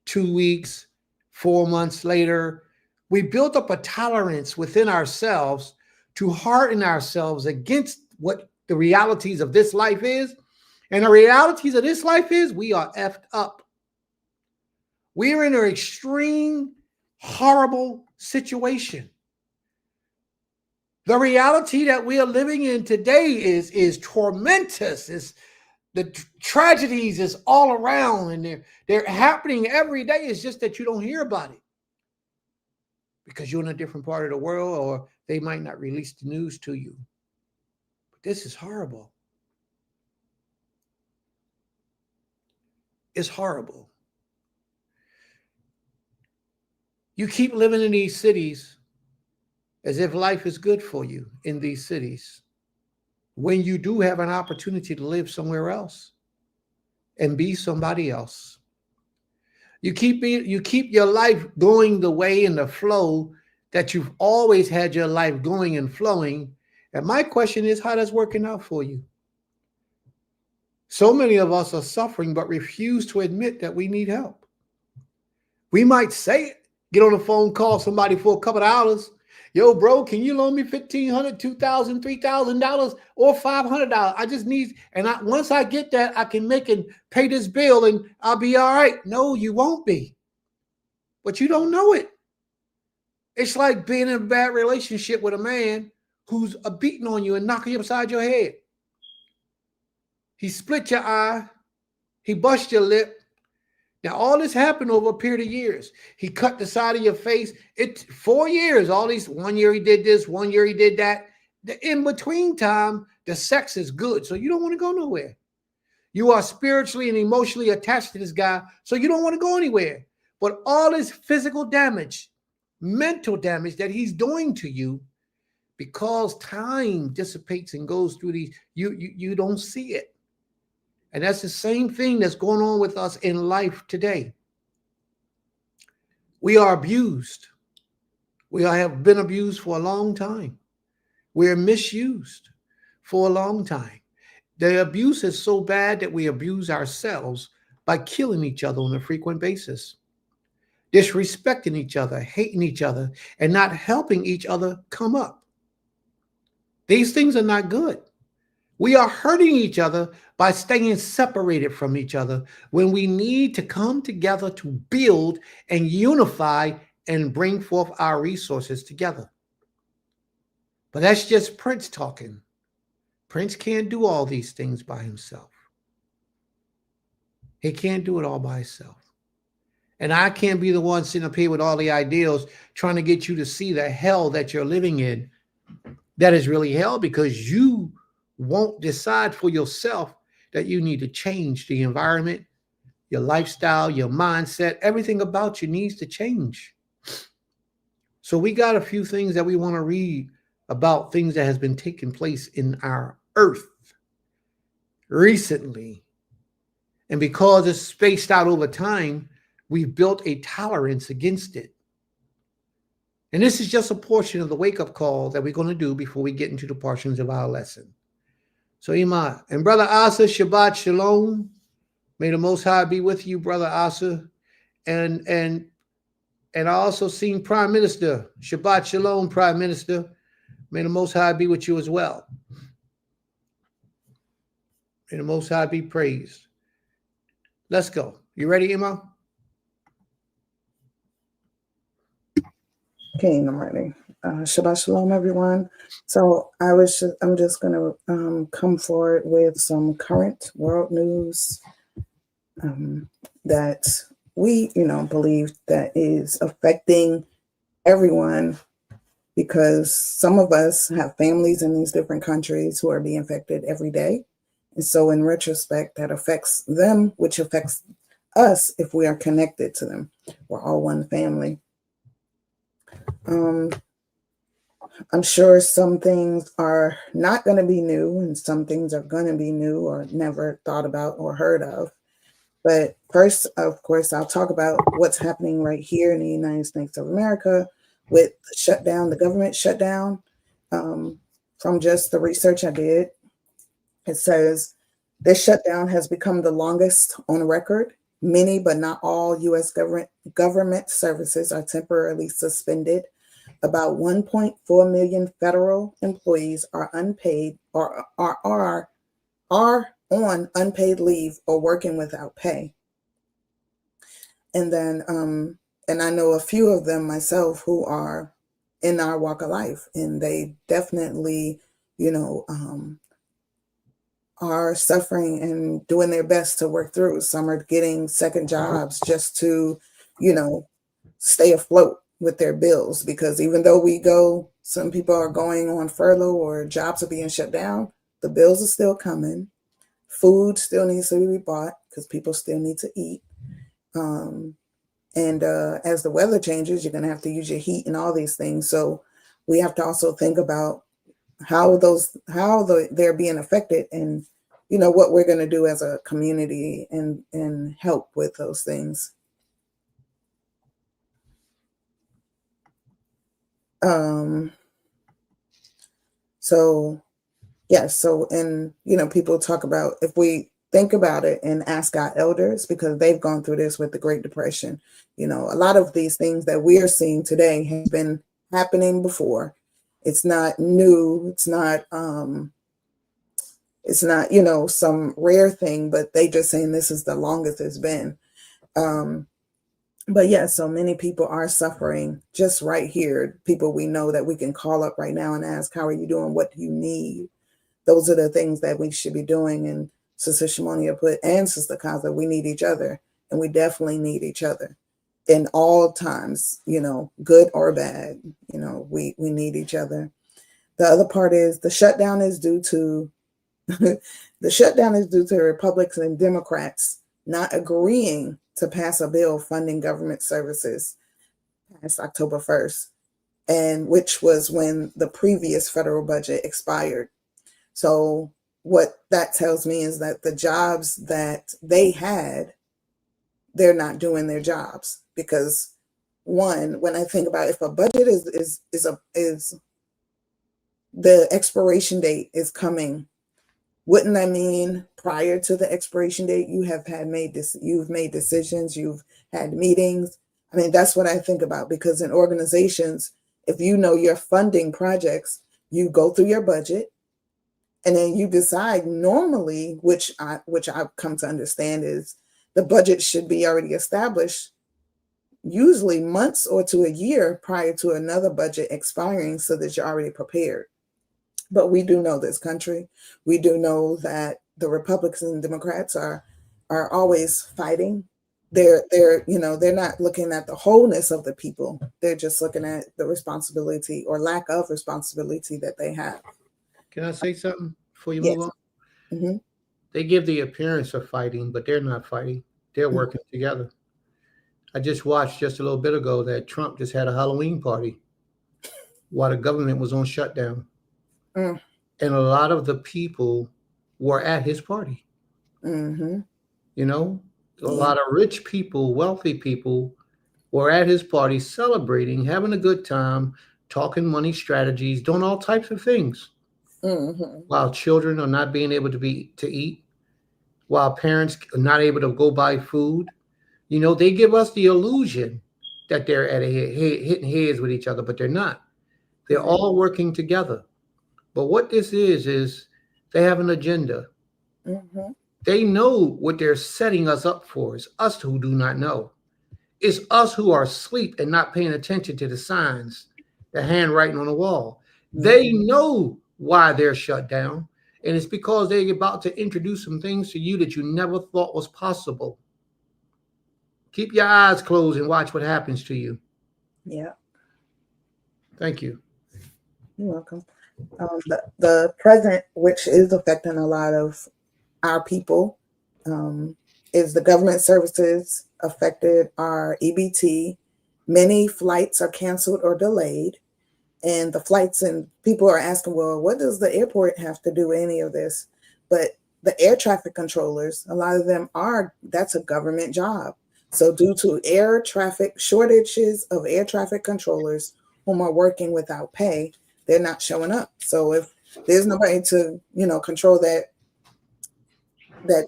2 weeks, 4 months later, we built up a tolerance within ourselves to harden ourselves against what the realities of this life is. And the realities of this life is we are effed up. We are in an extreme, horrible situation. The reality that we are living in today is tormentous. The tragedies is all around, and they're happening every day. It's just that you don't hear about it because you're in a different part of the world, or they might not release the news to you. But this is horrible. It's horrible. You keep living in these cities as if life is good for you in these cities, when you do have an opportunity to live somewhere else and be somebody else. You keep your life going the way and the flow that you've always had your life going and flowing, And my question is, how that's working out for you? So many of us are suffering but refuse to admit that we need help. We might say it, get on a phone call somebody for a couple of hours. Yo, bro, can you loan me $1,500, $2,000, $3,000, or $500? I just need, and once I get that, I can make and pay this bill and I'll be all right. No, you won't be. But you don't know it. It's like being in a bad relationship with a man who's beating on you and knocking you upside your head. He split your eye. He bust your lip. Now, all this happened over a period of years. He cut the side of your face. 4 years, all these, 1 year he did this, 1 year he did that. The in-between time, the sex is good, so you don't want to go nowhere. You are spiritually and emotionally attached to this guy, so you don't want to go anywhere. But all this physical damage, mental damage that he's doing to you, because time dissipates and goes through these, you don't see it. And that's the same thing that's going on with us in life today. We are abused. We have been abused for a long time. We're misused for a long time. The abuse is so bad that we abuse ourselves by killing each other on a frequent basis, disrespecting each other, hating each other, and not helping each other come up. These things are not good. We are hurting each other by staying separated from each other when we need to come together to build and unify and bring forth our resources together. But that's just Prince talking. Prince can't do all these things by himself. He can't do it all by himself. And I can't be the one sitting up here with all the ideals trying to get you to see the hell that you're living in. That is really hell, because you won't decide for yourself that you need to change the environment, your lifestyle, your mindset, everything about you needs to change. So we got a few things that we want to read about things that has been taking place in our earth recently. And because it's spaced out over time, we've built a tolerance against it. And this is just a portion of the wake-up call that we're going to do before we get into the portions of our lesson. So, Iman and Brother Asa, Shabbat Shalom. May the Most High be with you, Brother Asa. And I also seen Prime Minister, Shabbat Shalom, Prime Minister. May the Most High be with you as well. May the Most High be praised. Let's go. You ready, Iman? Okay, I'm ready. Shabbat Shalom, everyone. So I'm just going to come forward with some current world news that we, believe that is affecting everyone, because some of us have families in these different countries who are being affected every day. And so in retrospect, that affects them, which affects us if we are connected to them. We're all one family. I'm sure some things are not going to be new and some things are going to be new or never thought about or heard of. But first, of course, I'll talk about what's happening right here in the United States of America with the shutdown, the government shutdown. From just the research I did, it says this shutdown has become the longest on record. Many, but not all, U.S. government services are temporarily suspended. About 1.4 million federal employees are unpaid or are on unpaid leave or working without pay. And then, and I know a few of them myself who are in our walk of life, and they definitely, are suffering and doing their best to work through. Some are getting second jobs just to, stay afloat with their bills, because even though some people are going on furlough or jobs are being shut down, the bills are still coming. Food still needs to be bought because people still need to eat. And as the weather changes, you're going to have to use your heat and all these things. So we have to also think about how they're being affected, and what we're going to do as a community and help with those things. So yes, so and people talk about, if we think about it and ask our elders, because they've gone through this with the Great Depression. A lot of these things that we are seeing today have been happening before. It's not new. It's not some rare thing, but they just saying this is the longest it's been. But yeah, so many people are suffering just right here. People we know that we can call up right now and ask, how are you doing? What do you need? Those are the things that we should be doing. And Sister Shimonia put, and Sister Kaza, we need each other. And we definitely need each other in all times, good or bad. We need each other. The other part is the shutdown is due to Republicans and Democrats not agreeing to pass a bill funding government services past October 1st, and which was when the previous federal budget expired. So what that tells me is that the jobs that they had, they're not doing their jobs, because one, when I think about if a budget is the expiration date is coming, wouldn't that mean prior to the expiration date you've made decisions, you've had meetings? I mean, that's what I think about, because in organizations, if you're funding projects, you go through your budget and then you decide normally, which I've come to understand is the budget should be already established, usually months or to a year prior to another budget expiring, so that you're already prepared. But we do know this country. We do know that the Republicans and Democrats are always fighting. They're not looking at the wholeness of the people. They're just looking at the responsibility or lack of responsibility that they have. Can I say something before you Yes. move on? Mm-hmm. They give the appearance of fighting, but they're not fighting. They're working together. I just watched just a little bit ago that Trump just had a Halloween party while the government was on shutdown. And a lot of the people were at his party. Mm-hmm. A lot of rich people, wealthy people were at his party celebrating, having a good time, talking money strategies, doing all types of things. Mm-hmm. While children are not being able to eat, while parents are not able to go buy food. They give us the illusion that they're hitting heads with each other, but they're not. They're all working together. But what this is they have an agenda. Mm-hmm. They know what they're setting us up for. It's us who do not know. It's us who are asleep and not paying attention to the signs, the handwriting on the wall. They know why they're shut down, and it's because they're about to introduce some things to you that you never thought was possible. Keep your eyes closed and watch what happens to you. Yeah. Thank you. You're welcome. The present, which is affecting a lot of our people, is the government services affected our EBT. Many flights are canceled or delayed. And the flights, and people are asking, well, what does the airport have to do with any of this? But the air traffic controllers, a lot of them that's a government job. So due to air traffic shortages of air traffic controllers whom are working without pay, they're not showing up. So if there's nobody to, control that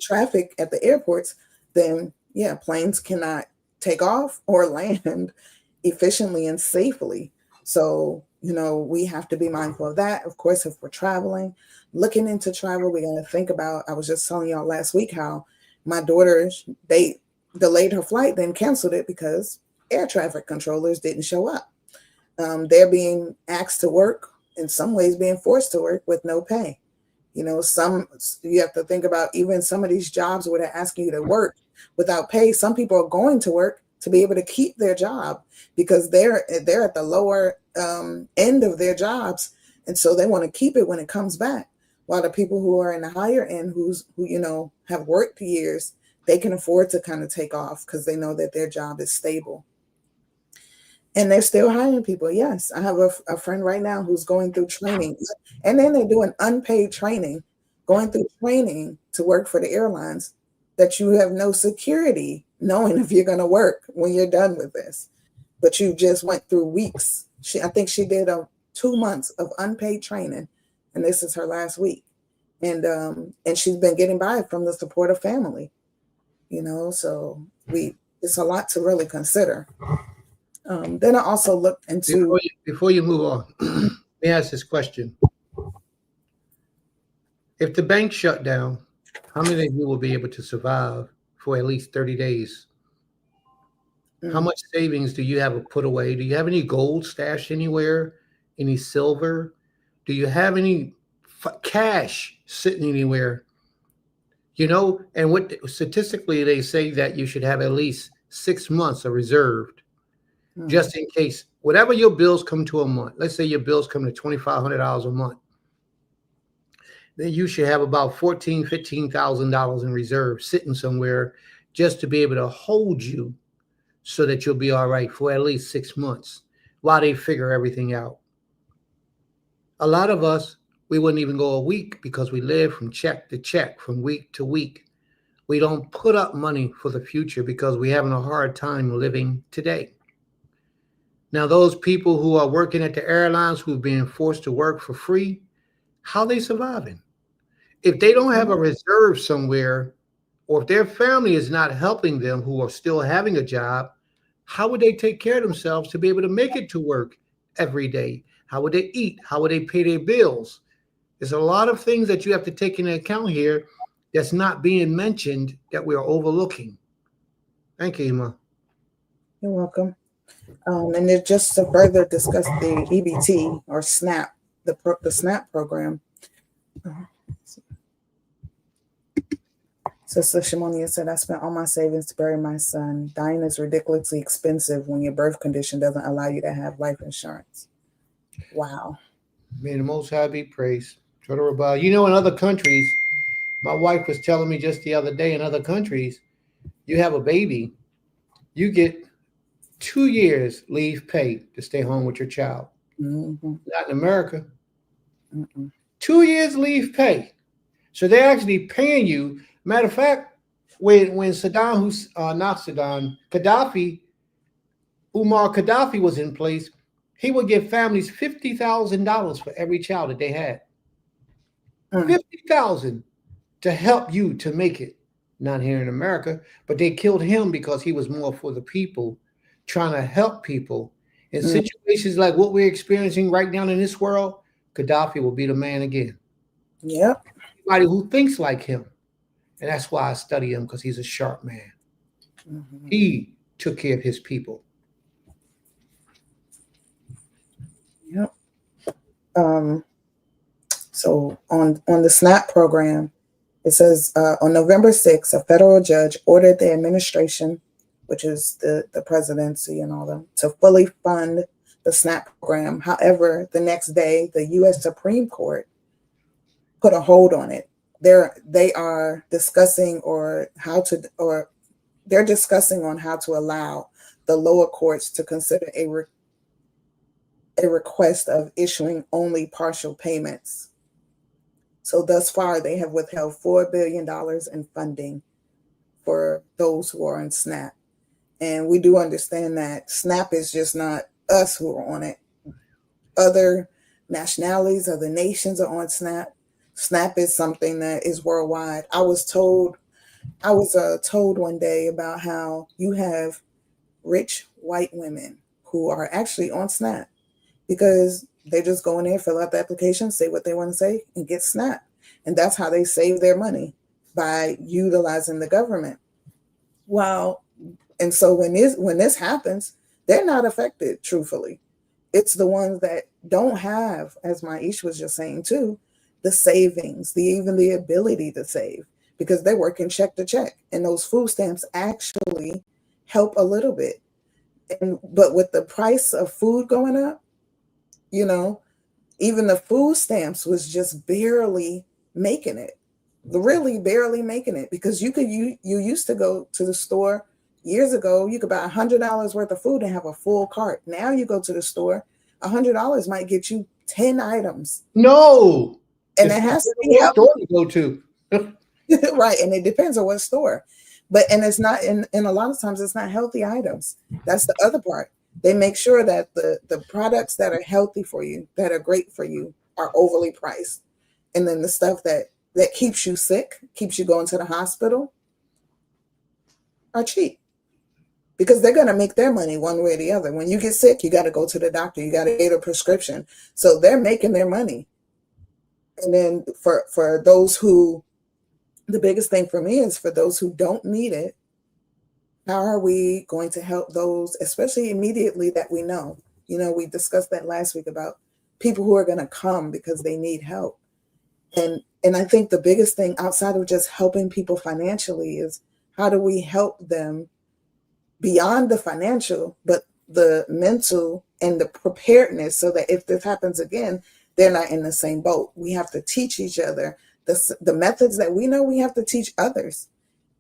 traffic at the airports, then planes cannot take off or land efficiently and safely. So, we have to be mindful of that. Of course, if we're looking into travel, we got to think about, I was just telling y'all last week how my daughter, they delayed her flight, then canceled it because air traffic controllers didn't show up. They're being asked to work, in some ways being forced to work with no pay. You have to think about even some of these jobs where they're asking you to work without pay. Some people are going to work to be able to keep their job because they're at the lower end of their jobs. And so they want to keep it when it comes back. While the people who are in the higher end, who have worked years, they can afford to kind of take off because they know that their job is stable. And they're still hiring people. Yes, I have a friend right now who's going through training. And then they're doing unpaid training, going through training to work for the airlines, that you have no security knowing if you're going to work when you're done with this. But you just went through weeks. I think she did 2 months of unpaid training. and this is her last week. And she's been getting by from the support of family, so it's a lot to really consider. Then I also looked into before you move on, let me ask this question. If the bank shut down, how many of you will be able to survive for at least 30 days? How much savings do you have put away? Do you have any gold stashed anywhere? Any silver? Do you have any cash sitting anywhere? And what statistically they say that you should have at least 6 months of reserved, just in case whatever your bills come to a month. Let's say your bills come to $2,500 a month. Then you should have about $15,000 in reserve sitting somewhere just to be able to hold you so that you'll be all right for at least 6 months while they figure everything out. A lot of us, we wouldn't even go a week because we live from check to check, from week to week. We don't put up money for the future because we're having a hard time living today. Now, those people who are working at the airlines who've been forced to work for free, how are they surviving? If they don't have a reserve somewhere, or if their family is not helping them who are still having a job, how would they take care of themselves to be able to make it to work every day? How would they eat? How would they pay their bills? There's a lot of things that you have to take into account here that's not being mentioned that we are overlooking. Thank you, Emma. You're welcome. And then just to further discuss the EBT or SNAP, the SNAP program. Sister Shimonia said, I spent all my savings to bury my son. Dying is ridiculously expensive when your birth condition doesn't allow you to have life insurance. Wow. May the Most High be praised. In other countries, my wife was telling me just the other day, in other countries, you have a baby, you get 2 years leave pay to stay home with your child. Not in America. 2 years leave pay. So they're actually paying you. Matter of fact, when Umar Gaddafi was in place, he would give families $50,000 for every child that they had. $50,000 to help you to make it. Not here in America, but they killed him because he was more for the people, trying to help people. In situations like what we're experiencing right now in this world, Gaddafi will be the man again. Yep. Anybody who thinks like him. And that's why I study him, because he's a sharp man. He took care of his people. Yep. So on the SNAP program, it says on November 6th, a federal judge ordered the administration, which is the presidency and all them, to fully fund the SNAP program. However, the next day, the U.S. Supreme Court put a hold on it. They are discussing they're discussing on how to allow the lower courts to consider a request of issuing only partial payments. So thus far, they have withheld $4 billion in funding for those who are on SNAP. And we do understand that SNAP is just not us who are on it. Other nationalities, other nations are on SNAP. SNAP is something that is worldwide. I was told one day about how you have rich white women who are actually on SNAP because they just go in there, fill out the application, say what they want to say, and get SNAP. And that's how they save their money, by utilizing the government. And so when this happens, they're not affected, truthfully. It's the ones that don't have, as Maish was just saying too, the savings, even the ability to save, because they're working check to check. And those food stamps actually help a little bit. But with the price of food going up, even the food stamps was just barely making it, really barely making it, because you used to go to the store years ago, you could buy $100 worth of food and have a full cart. Now you go to the store, $100 might get you 10 items. No. And it has to be what store to go to. Right. And it depends on what store. And it's not, and a lot of times it's not healthy items. That's the other part. They make sure that the products that are healthy for you, that are great for you, are overly priced. And then the stuff that keeps you sick, keeps you going to the hospital, are cheap, because they're going to make their money one way or the other. When you get sick, you got to go to the doctor. You got to get a prescription. So they're making their money. And then for those who, the biggest thing for me is for those who don't need it, how are we going to help those, especially immediately, that we know? You know, we discussed that last week about people who are going to come because they need help. And I think the biggest thing outside of just helping people financially is how do we help them beyond the financial, but the mental and the preparedness, so that if this happens again, they're not in the same boat. We have to teach each other the methods that we know. We have to teach others.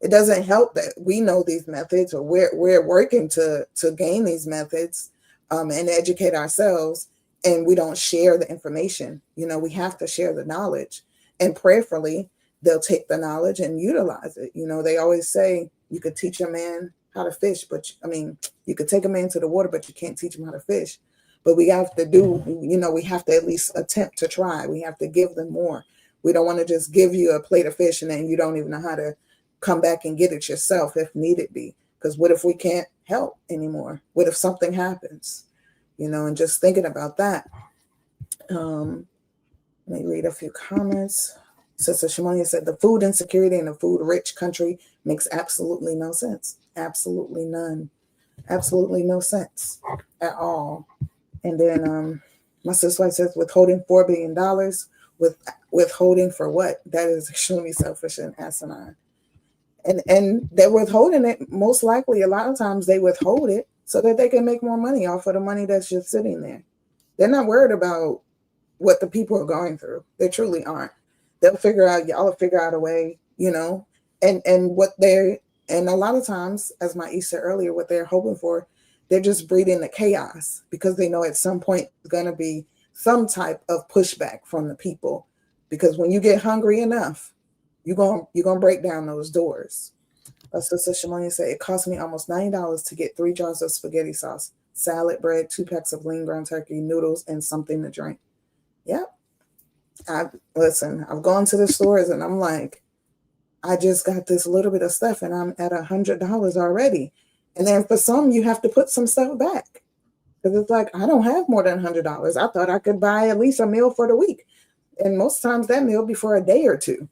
It doesn't help that we know these methods, or we're working to gain these methods and educate ourselves, and we don't share the information. You know, we have to share the knowledge, and prayerfully they'll take the knowledge and utilize it. You know, they always say you could teach a man how to fish, but you could take a man to the water, but you can't teach him how to fish. But we have to we have to at least attempt to try. We have to give them more. We don't want to just give you a plate of fish and then you don't even know how to come back and get it yourself if needed be. Because what if we can't help anymore? What if something happens? You know, and just thinking about that. Let me read a few comments. Sister Shimonia said, the food insecurity in a food-rich country makes absolutely no sense. Absolutely none. Absolutely no sense at all. And then my sister wife says, withholding $4 billion, withholding for what? That is extremely selfish and asinine. And they're withholding it. Most likely, a lot of times they withhold it so that they can make more money off of the money that's just sitting there. They're not worried about what the people are going through. They truly aren't. Y'all will figure out a way, you know, and a lot of times, as my said earlier, what they're hoping for, they're just breeding the chaos, because they know at some point there's going to be some type of pushback from the people, because when you get hungry enough, you're going to break down those doors. Sister Shimonia said, it cost me almost $90 to get 3 jars of spaghetti sauce, salad, bread, 2 packs of lean ground turkey, noodles, and something to drink. Yep. I've gone to the stores and I'm like, I just got this little bit of stuff and I'm at $100 already. And then for some, you have to put some stuff back, because it's like, I don't have more than $100. I thought I could buy at least a meal for the week. And most times that meal be for a day or two.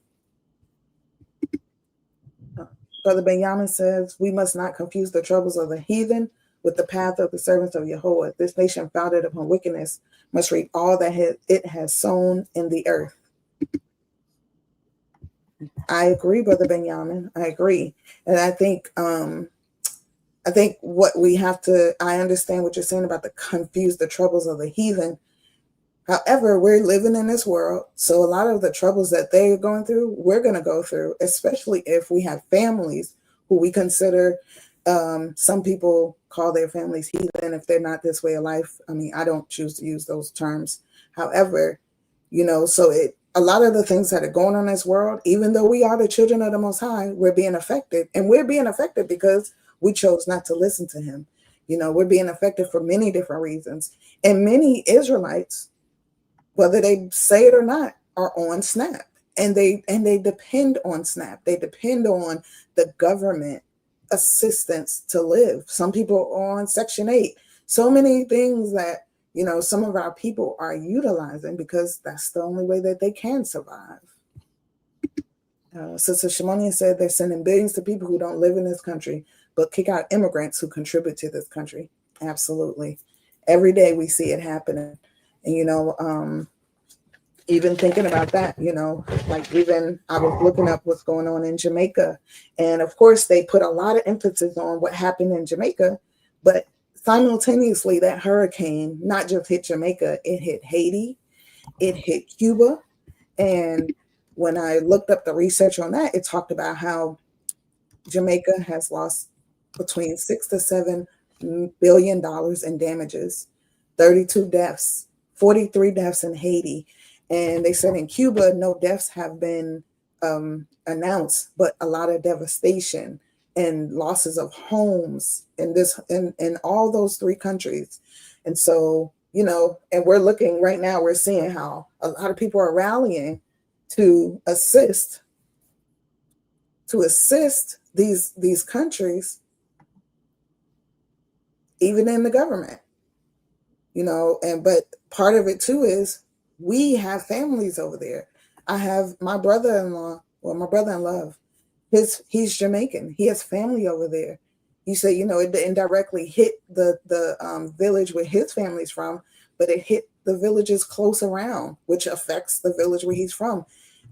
Brother Benjamin says, we must not confuse the troubles of the heathen with the path of the servants of Jehovah. This nation founded upon wickedness must reap all that it has sown in the earth. I agree, Brother Benjamin. I agree. And I think what we have to, I understand what you're saying about the troubles of the heathen. However, we're living in this world, so a lot of the troubles that they're going through, we're going to go through, especially if we have families who we consider, some people call their families heathen if they're not this way of life. I mean, I don't choose to use those terms. However, you know, a lot of the things that are going on in this world, even though we are the children of the Most High, we're being affected. And we're being affected because we chose not to listen to him. You know, we're being affected for many different reasons. And many Israelites, whether they say it or not, are on SNAP. And they depend on SNAP. They depend on the government assistance to live. Some people are on Section 8. So many things that, you know, some of our people are utilizing because that's the only way that they can survive. Sister Shimonia said they're sending billions to people who don't live in this country, but kick out immigrants who contribute to this country. Absolutely. Every day we see it happening. And, you know, even thinking about that, you know, like even I was looking up what's going on in Jamaica. And of course, they put a lot of emphasis on what happened in Jamaica, but simultaneously that hurricane not just hit Jamaica, it hit Haiti, it hit Cuba. And when I looked up the research on that, it talked about how Jamaica has lost between $6 to $7 billion in damages, 32 deaths, 43 deaths in Haiti. And they said in Cuba, no deaths have been announced, but a lot of devastation and losses of homes in all those 3 countries. And so, you know, and we're looking right now, we're seeing how a lot of people are rallying to assist these countries, even in the government, but part of it too is we have families over there. I have my brother-in-law, my brother-in-law, he's Jamaican. He has family over there. You say, it indirectly hit the village where his family's from, but it hit the villages close around, which affects the village where he's from.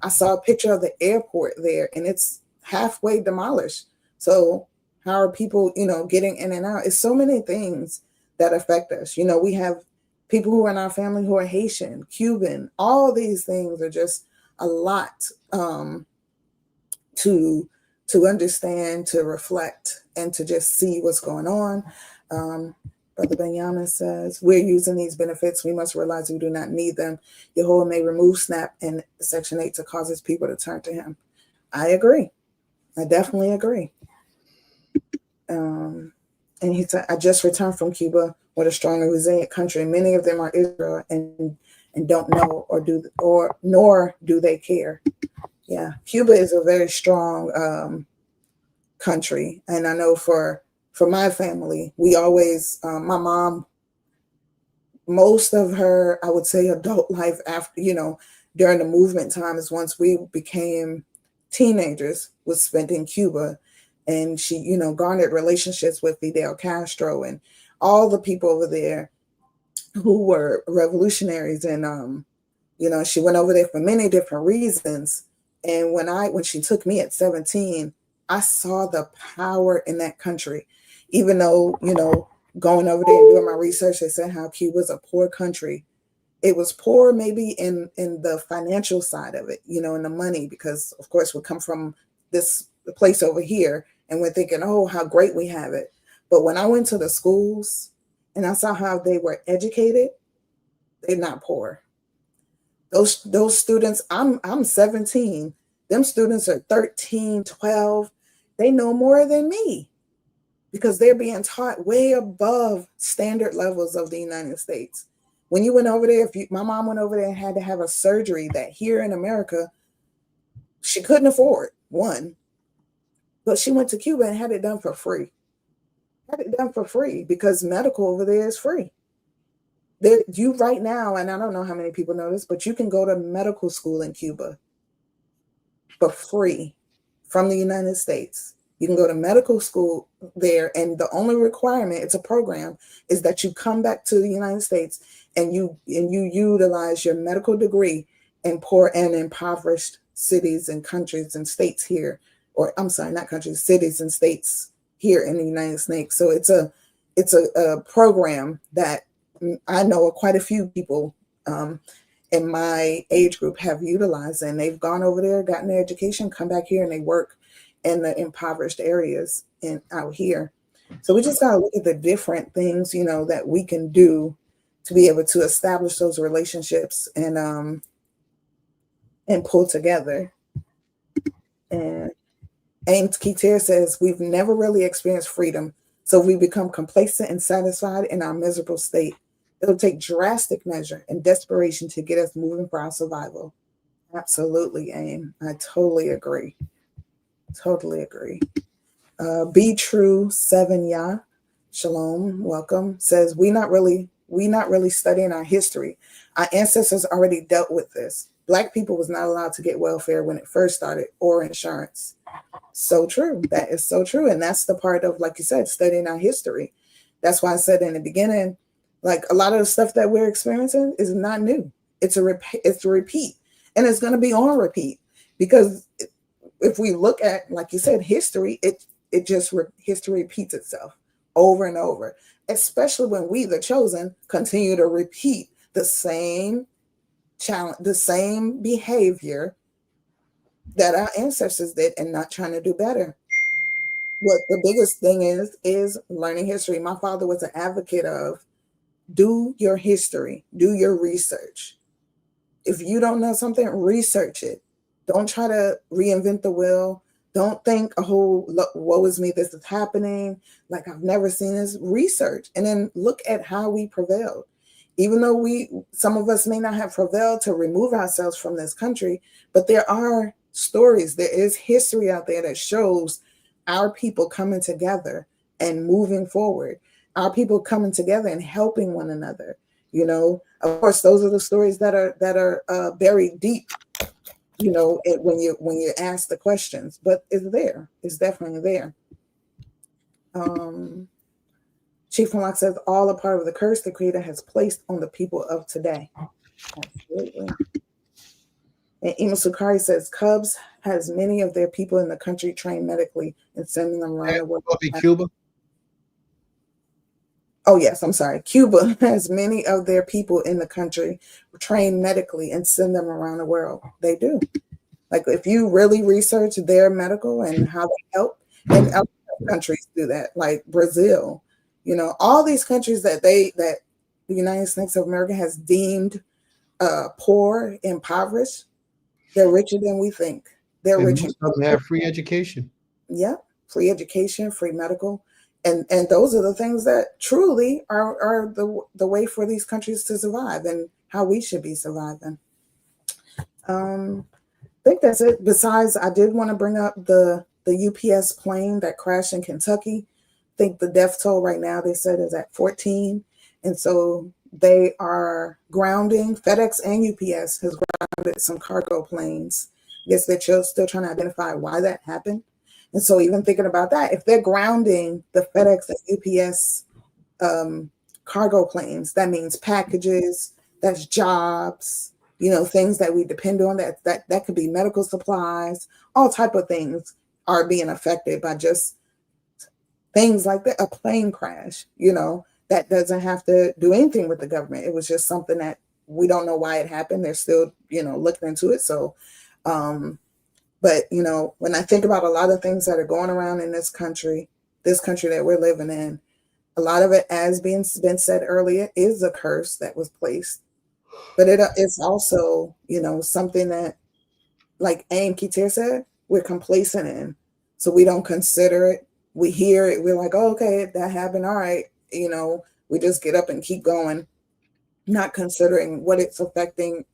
I saw a picture of the airport there, and it's halfway demolished. So how are people, getting in and out? It's so many things that affect us. We have people who are in our family who are Haitian, Cuban. All these things are just a lot to understand, to reflect, and to just see what's going on. Brother Benyamin says, we're using these benefits. We must realize we do not need them. Yehovah may remove SNAP and Section 8 to cause his people to turn to him. I agree. I definitely agree. And he said, I just returned from Cuba with a strong and resilient country. Many of them are Israel and don't know nor do they care. Yeah, Cuba is a very strong country. And I know for my family, we always, my mom, most of her, I would say, adult life after, during the movement times, once we became teenagers, was spent in Cuba. And she, garnered relationships with Fidel Castro and all the people over there who were revolutionaries. And, she went over there for many different reasons. And when she took me at 17, I saw the power in that country. Even though, going over there and doing my research, they said how Cuba's a poor country. It was poor maybe in the financial side of it, in the money, because of course we come from this place over here and we're thinking, oh, how great we have it. But when I went to the schools and I saw how they were educated, they're not poor. Those students, I'm 17. Them students are 13, 12. They know more than me because they're being taught way above standard levels of the United States. When you went over there, my mom went over there and had to have a surgery that here in America, she couldn't afford, one. But she went to Cuba and had it done for free. Had it done for free because medical over there is free. You right now, and I don't know how many people know this, but you can go to medical school in Cuba for free from the United States. You can go to medical school there, and the only requirement, it's a program, is that you come back to the United States and you utilize your medical degree in poor and impoverished cities and countries and states here, or I'm sorry, not countries, cities and states here in the United States. So it's a program that I know quite a few people in my age group have utilized, and they've gone over there, gotten their education, come back here, and they work in the impoverished areas out here. So we just got to look at the different things, that we can do to be able to establish those relationships and pull together. And Ames Keter says, we've never really experienced freedom, so we become complacent and satisfied in our miserable state. It'll take drastic measure and desperation to get us moving for our survival. Absolutely, Aim. I totally agree. Totally agree. Be True 7 Ya, Shalom, welcome, says, we not really studying our history. Our ancestors already dealt with this. Black people was not allowed to get welfare when it first started, or insurance. So true. That is so true. And that's the part of, like you said, studying our history. That's why I said in the beginning, like a lot of the stuff that we're experiencing is not new. It's a repeat, and it's going to be on repeat, because if we look at, like you said, history, history repeats itself over and over, especially when we, the chosen, continue to repeat the same challenge, the same behavior that our ancestors did, and not trying to do better. What the biggest thing is learning history. My father was an advocate of, do your history, do your research. If you don't know something, research it. Don't try to reinvent the wheel. Don't think, oh, woe is me, this is happening, like I've never seen this. Research, and then look at how we prevailed. even though some of us may not have prevailed to remove ourselves from this country, but there are stories, there is history out there that shows our people coming together and moving forward, our people coming together and helping one another. Of course, those are the stories that are buried deep, when you ask the questions, but it's definitely there. Chief Hemlock says, all a part of the curse the Creator has placed on the people of today. Absolutely. And Ima Sukari says, Cubs has many of their people in the country trained medically and sending them around the world. Cuba? Oh, yes, I'm sorry. Cuba has many of their people in the country trained medically and send them around the world. They do. Like, if you really research their medical and how they help, and other countries do that, like Brazil, all these countries that the United States of America has deemed poor, impoverished, they're richer than we think. They're richer. They have free education. Yeah, free education, free medical. And those are the things that truly are the way for these countries to survive and how we should be surviving. I think that's it. Besides, I did want to bring up the UPS plane that crashed in Kentucky. I think the death toll right now, they said, is at 14. And so they are grounding, FedEx and UPS has grounded some cargo planes. I guess they're still trying to identify why that happened. And so even thinking about that, if they're grounding the FedEx and UPS cargo planes, that means packages, that's jobs, things that we depend on, that could be medical supplies, all type of things are being affected by just things like that. A plane crash, that doesn't have to do anything with the government. It was just something that we don't know why it happened. They're still, looking into it. So, but, when I think about a lot of things that are going around in this country that we're living in, a lot of it, as been said earlier, is a curse that was placed. But it's also, something that, like Aim Kitir said, we're complacent in. So we don't consider it. We hear it. We're like, oh, okay, that happened. All right. We just get up and keep going, not considering what it's affecting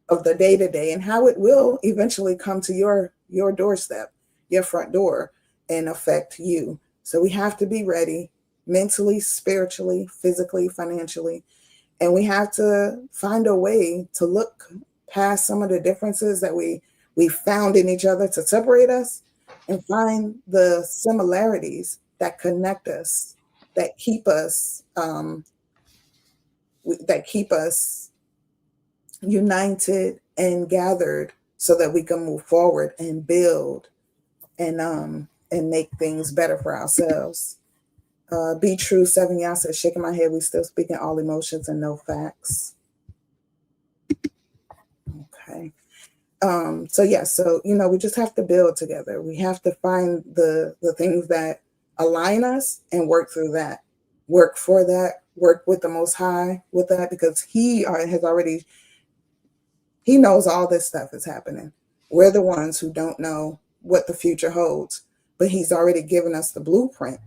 of the day-to-day and how it will eventually come to your doorstep, your front door, and affect you. So we have to be ready mentally, spiritually, physically, financially, and we have to find a way to look past some of the differences that we found in each other to separate us and find the similarities that connect us, that keep us united and gathered so that we can move forward and build and make things better for ourselves. Be True 7 Y'all says, shaking my head, we still speaking all emotions and no facts. Okay. So we just have to build together. We have to find the things that align us and work through that, work for that, work with the Most High with that, because He knows all this stuff is happening. We're the ones who don't know what the future holds, but He's already given us the blueprint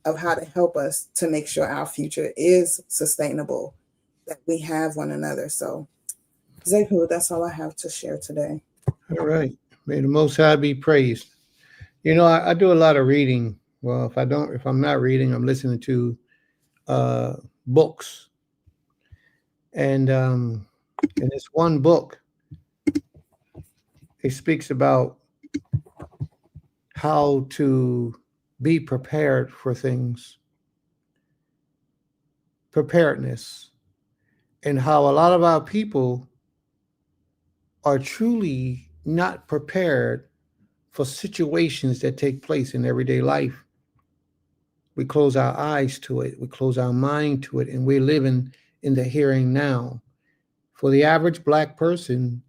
of how to help us to make sure our future is sustainable, that we have one another. So, Zehu, that's all I have to share today. All right. May the Most High be praised. I do a lot of reading. Well, if I'm not reading, I'm listening to books. And in this one book, it speaks about how to be prepared for things, preparedness, and how a lot of our people are truly not prepared for situations that take place in everyday life. We close our eyes to it, we close our mind to it, and we're living in the here and now. For the average Black person,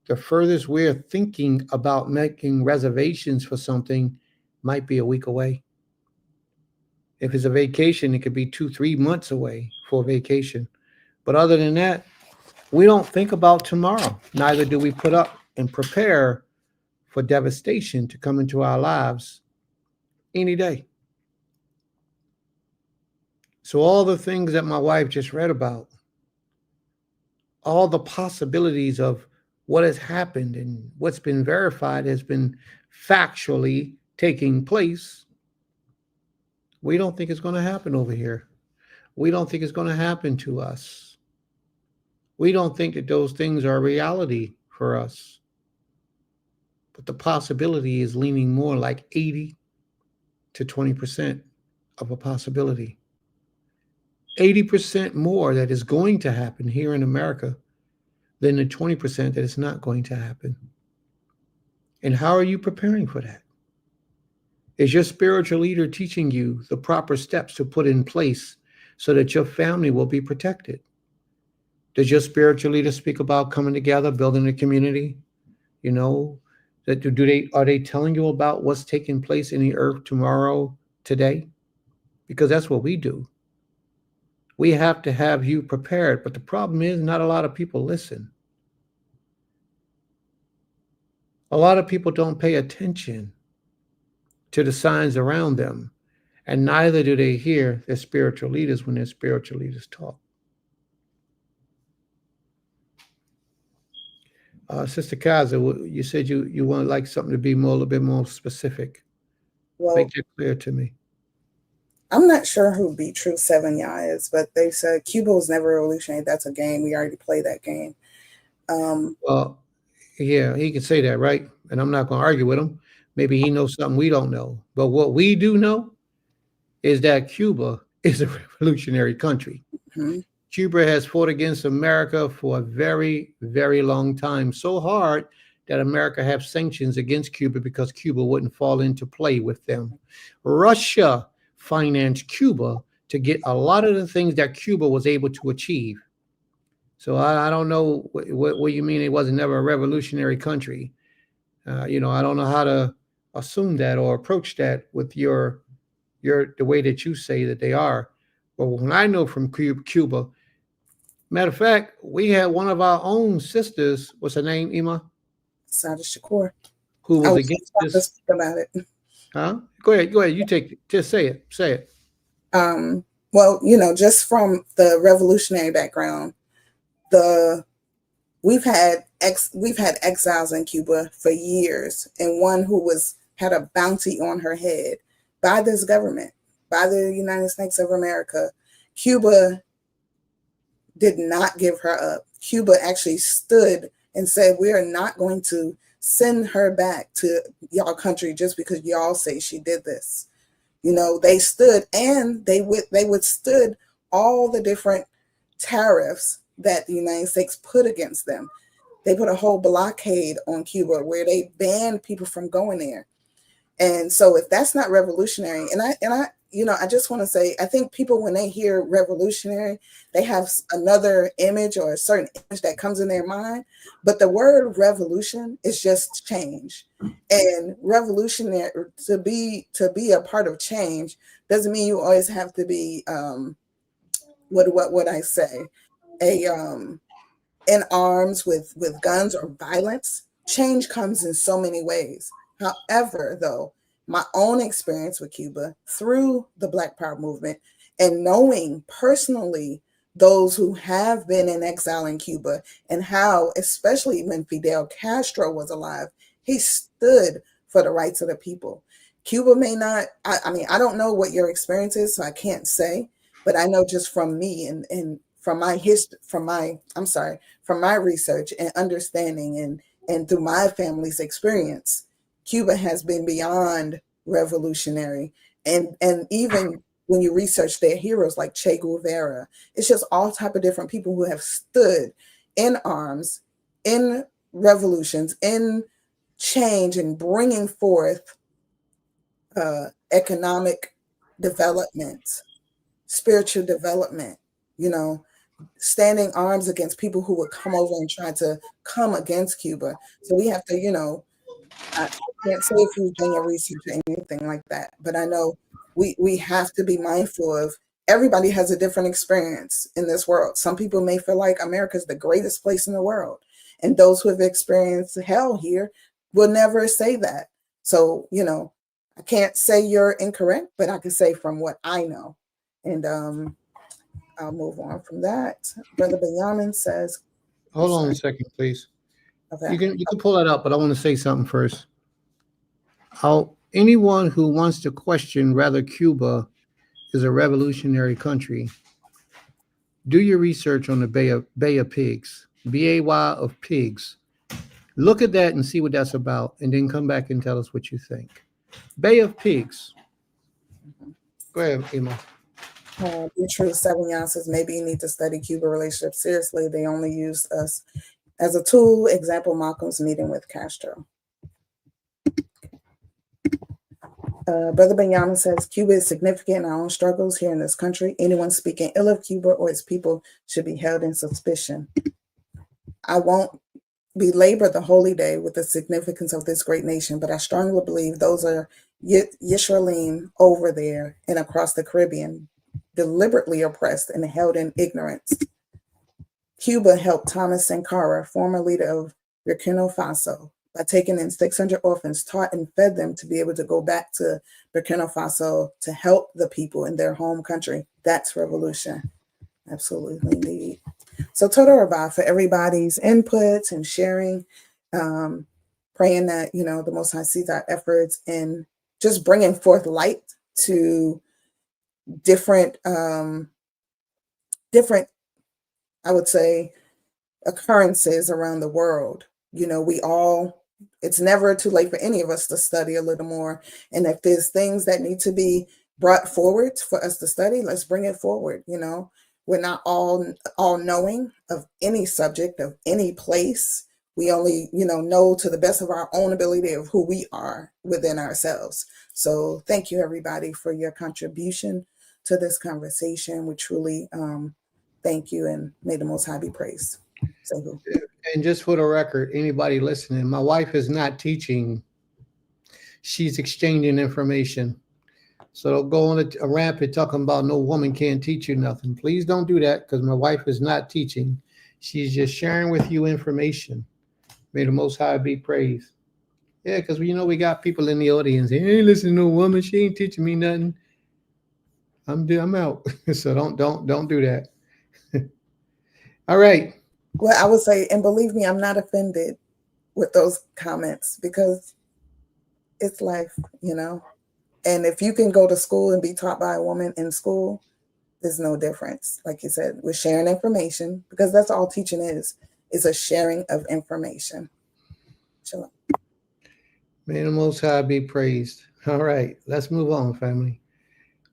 the furthest we're thinking about making reservations for something might be a week away. If it's a vacation, it could be 2-3 months away for a vacation. But other than that, we don't think about tomorrow. Neither do we put up and prepare for devastation to come into our lives any day. So all the things that my wife just read about, all the possibilities of what has happened and what's been verified has been factually taking place, we don't think it's going to happen over here. We don't think it's going to happen to us. We don't think that those things are reality for us. But the possibility is leaning more like 80 to 20% of a possibility. 80% more that is going to happen here in America than the 20% that is not going to happen. And how are you preparing for that? Is your spiritual leader teaching you the proper steps to put in place so that your family will be protected? Does your spiritual leader speak about coming together, building a community? You know, that are they telling you about what's taking place in the earth tomorrow, today? Because that's what we do. We have to have you prepared, but the problem is not a lot of people listen. A lot of people don't pay attention to the signs around them, and neither do they hear their spiritual leaders when their spiritual leaders talk. Sister Kaza, you said you want like something to be a little bit more specific. Well, Make that clear to me. I'm not sure who Be True 7 Y'all is, but they said Cuba was never revolutionary. That's a game. We already played that game. Well, yeah, he can say that, right? And I'm not going to argue with him. Maybe he knows something we don't know. But what we do know is that Cuba is a revolutionary country. Mm-hmm. Cuba has fought against America for a very, very long time. So hard that America have sanctions against Cuba because Cuba wouldn't fall into play with them. Russia financed Cuba to get a lot of the things that Cuba was able to achieve. So I don't know what you mean it wasn't never a revolutionary country. I don't know how to assume that or approach that with the way that you say that they are. But when I know from Cuba, matter of fact, we had one of our own sisters, what's her name, Ima? Sada Shakur. Who was against this. Speak about it. Huh? Go ahead. You take it. Just say it. Say it. Well, just from the revolutionary background, we've had exiles in Cuba for years, and one who had a bounty on her head by this government, by the United States of America. Cuba did not give her up. Cuba actually stood and said, we are not going to send her back to y'all country just because y'all say she did this. They stood and they withstood all the different tariffs that the United States put against them. They put a whole blockade on Cuba where they banned people from going there. And so if that's not revolutionary, and I just want to say, I think people, when they hear revolutionary, they have another image or a certain image that comes in their mind. But the word revolution is just change. And revolutionary, to be a part of change doesn't mean you always have to be, what would I say, in arms with guns or violence. Change comes in so many ways. However, though, my own experience with Cuba through the Black Power movement and knowing personally those who have been in exile in Cuba and how, especially when Fidel Castro was alive, he stood for the rights of the people. Cuba may not, I don't know what your experience is, so I can't say, but I know just from me and from my history, from my research and understanding and through my family's experience, Cuba has been beyond revolutionary. And even when you research their heroes like Che Guevara, it's just all type of different people who have stood in arms, in revolutions, in change, and bringing forth economic development, spiritual development, standing arms against people who would come over and try to come against Cuba. So we have to, I can't say if you've done your research or anything like that, but I know we have to be mindful of everybody has a different experience in this world. Some people may feel like America is the greatest place in the world, and those who have experienced hell here will never say that. So, I can't say you're incorrect, but I can say from what I know. And I'll move on from that. Brother Benjamin says, Hold on a second, please. Okay. You can pull that up, but I want to say something first. Anyone who wants to question whether Cuba is a revolutionary country, do your research on the Bay of Pigs, BAY of pigs. Look at that and see what that's about, and then come back and tell us what you think. Bay of Pigs. Go ahead, Emma. Be True 7 says maybe you need to study Cuba relationships seriously. They only used us as a tool. Example: Malcolm's meeting with Castro. Brother Benyamin says Cuba is significant in our own struggles here in this country. Anyone speaking ill of Cuba or its people should be held in suspicion. I won't belabor the holy day with the significance of this great nation, but I strongly believe those are Yisraelim over there and across the Caribbean, deliberately oppressed and held in ignorance. Cuba helped Thomas Sankara, former leader of Burkina Faso, by taking in 600 orphans, taught and fed them to be able to go back to Burkina Faso to help the people in their home country. That's revolution. Absolutely indeed. So Toda Rabah for everybody's inputs and sharing, praying that, the Most High sees our efforts in just bringing forth light to different, I would say, occurrences around the world. It's never too late for any of us to study a little more. And if there's things that need to be brought forward for us to study, let's bring it forward. We're not all knowing of any subject, of any place. We only, know to the best of our own ability of who we are within ourselves. So thank you, everybody, for your contribution to this conversation. We truly thank you, and may the Most High be praised. And just for the record, anybody listening, my wife is not teaching. She's exchanging information. So don't go on a rampant talking about no woman can't teach you nothing. Please don't do that, because my wife is not teaching. She's just sharing with you information. May the Most High be praised. Yeah, because we got people in the audience. They ain't listening to no woman. She ain't teaching me nothing. I'm out. So don't do that. All right. Well, I would say, and believe me, I'm not offended with those comments, because it's life, And if you can go to school and be taught by a woman in school, there's no difference. Like you said, we're sharing information, because that's all teaching is a sharing of information. Shalom. May the Most High be praised. All right, let's move on, family.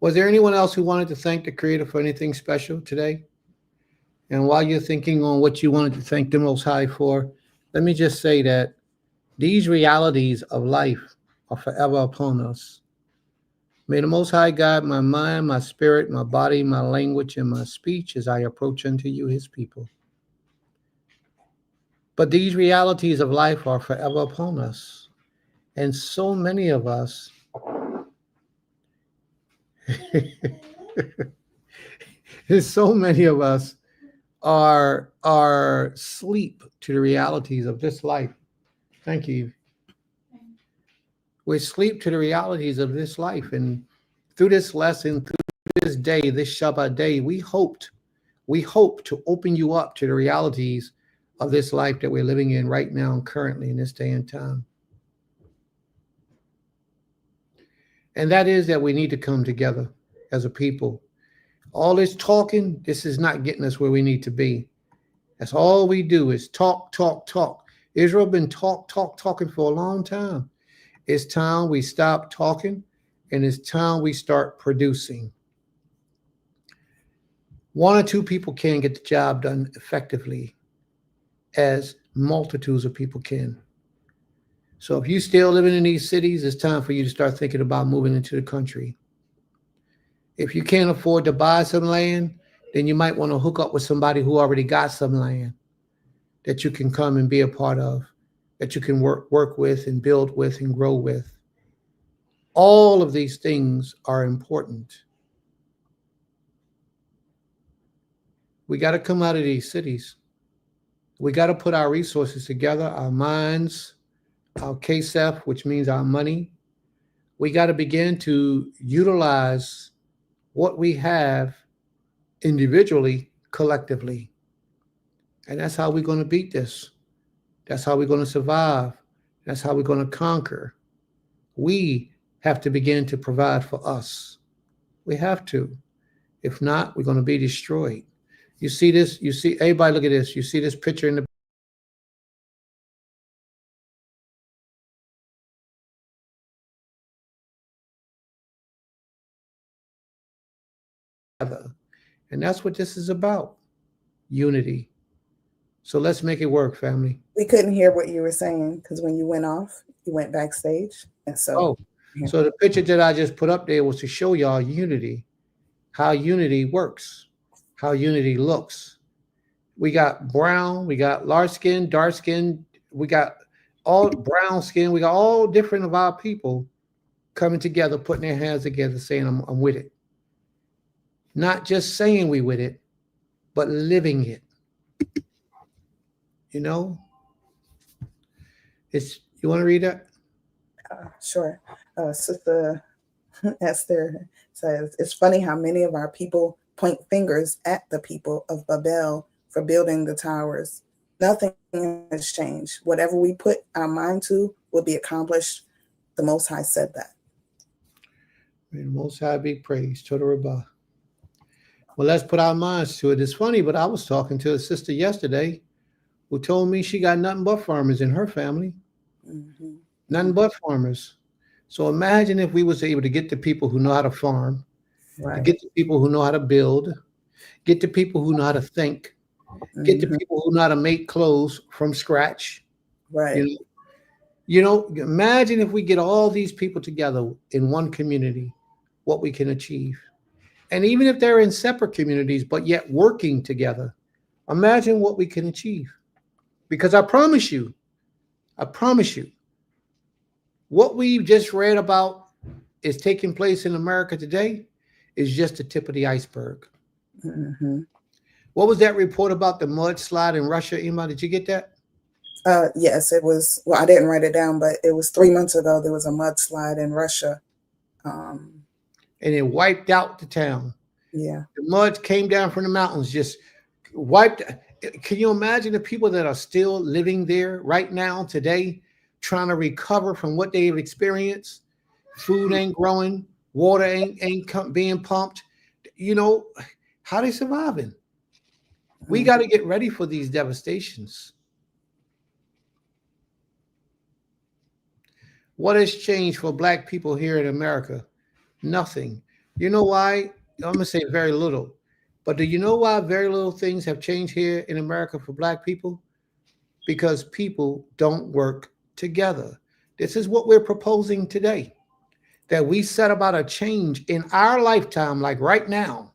Was there anyone else who wanted to thank the Creator for anything special today? And while you're thinking on what you wanted to thank the Most High for, let me just say that these realities of life are forever upon us. May the Most High guide my mind, my spirit, my body, my language, and my speech as I approach unto you, his people. But these realities of life are forever upon us. And so many of us are asleep to the realities of this life. Thank you. We asleep to the realities of this life. And through this lesson, through this day, this Shabbat day, we hope to open you up to the realities of this life that we're living in right now and currently in this day and time. And that is that we need to come together as a people. All this talking, this is not getting us where we need to be. That's all we do is talk, talk, talk. Israel been talking for a long time. It's time we stop talking, and it's time we start producing. One or two people can't get the job done effectively as multitudes of people can. So if you're still living in these cities, it's time for you to start thinking about moving into the country. If you can't afford to buy some land, then you might want to hook up with somebody who already got some land that you can come and be a part of, that you can work with and build with and grow with. All of these things are important. We got to come out of these cities. We got to put our resources together, our minds, our KSEF, which means our money. We got to begin to utilize what we have individually, collectively. And that's how we're going to beat this. That's how we're going to survive. That's how we're going to conquer. We have to begin to provide for us. We have to. If not, we're going to be destroyed. You see this? You see, everybody look at this. You see this picture in the other. And that's what this is about. Unity. So let's make it work, family. We couldn't hear what you were saying because when you went off, you went backstage. And so, Oh, so the picture that I just put up there was to show y'all unity, how unity works, how unity looks. We got brown, we got large skin, dark skin, we got all brown skin, we got all different of our people coming together, putting their hands together, saying, I'm with it. Not just saying we with it, but living it. You know? You want to read that? Sure. Sister Esther says, it's funny how many of our people point fingers at the people of Babel for building the towers. Nothing has changed. Whatever we put our mind to will be accomplished. The Most High said that. May the Most High be praised. Toda Rabbah. Well, let's put our minds to it. It's funny, but I was talking to a sister yesterday who told me she got nothing but farmers in her family. Mm-hmm. Nothing but farmers. So imagine if we was able to get the people who know how to farm, Right. get the people who know how to build, get the people who know how to think, get the people who know how to make clothes from scratch. Right. Imagine if we get all these people together in one community, what we can achieve. And even if they're in separate communities, but yet working together, imagine what we can achieve. Because I promise you, what we just read about is taking place in America today is just the tip of the iceberg. Mm-hmm. What was that report about the mudslide in Russia, Ima? Did you get that? Yes, it was. Well, I didn't write it down, but it was 3 months ago. There was a mudslide in Russia. And it wiped out the town. Yeah. The mud came down from the mountains, just wiped. Can you imagine the people that are still living there right now, today, trying to recover from what they've experienced? Food ain't growing, water ain't being pumped. How they surviving? We got to get ready for these devastations. What has changed for Black people here in America? Nothing. You know why? I'm going to say very little. But do you know why very little things have changed here in America for Black people? Because people don't work together. This is what we're proposing today, that we set about a change in our lifetime, like right now.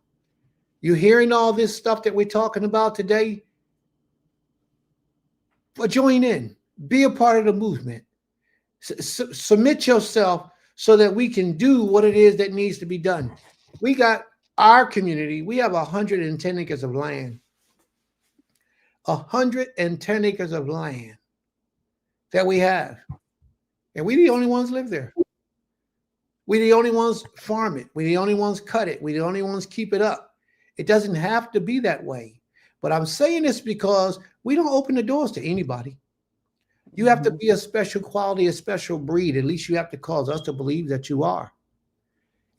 You hearing all this stuff that we're talking about today? But join in. Be a part of the movement. Submit yourself so that we can do what it is that needs to be done. We got our community. We have 110 acres of land. 110 acres of land that we have. And we the only ones live there. We the only ones farm it. We the only ones cut it. We the only ones keep it up. It doesn't have to be that way. But I'm saying this because we don't open the doors to anybody. You have to be a special quality, a special breed. At least you have to cause us to believe that you are.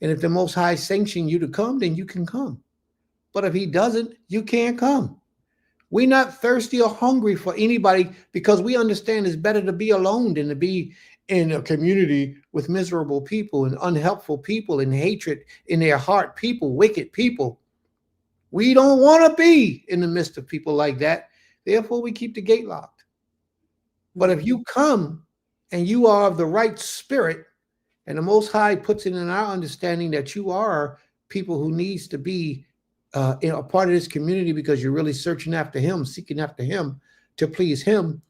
And if the Most High sanctions you to come, then you can come. But if he doesn't, you can't come. We're not thirsty or hungry for anybody because we understand it's better to be alone than to be in a community with miserable people and unhelpful people and hatred in their heart, people, wicked people. We don't want to be in the midst of people like that. Therefore, we keep the gate locked. But if you come and you are of the right spirit, and the Most High puts it in our understanding that you are people who needs to be a part of this community because you're really searching after him, seeking after him to please him,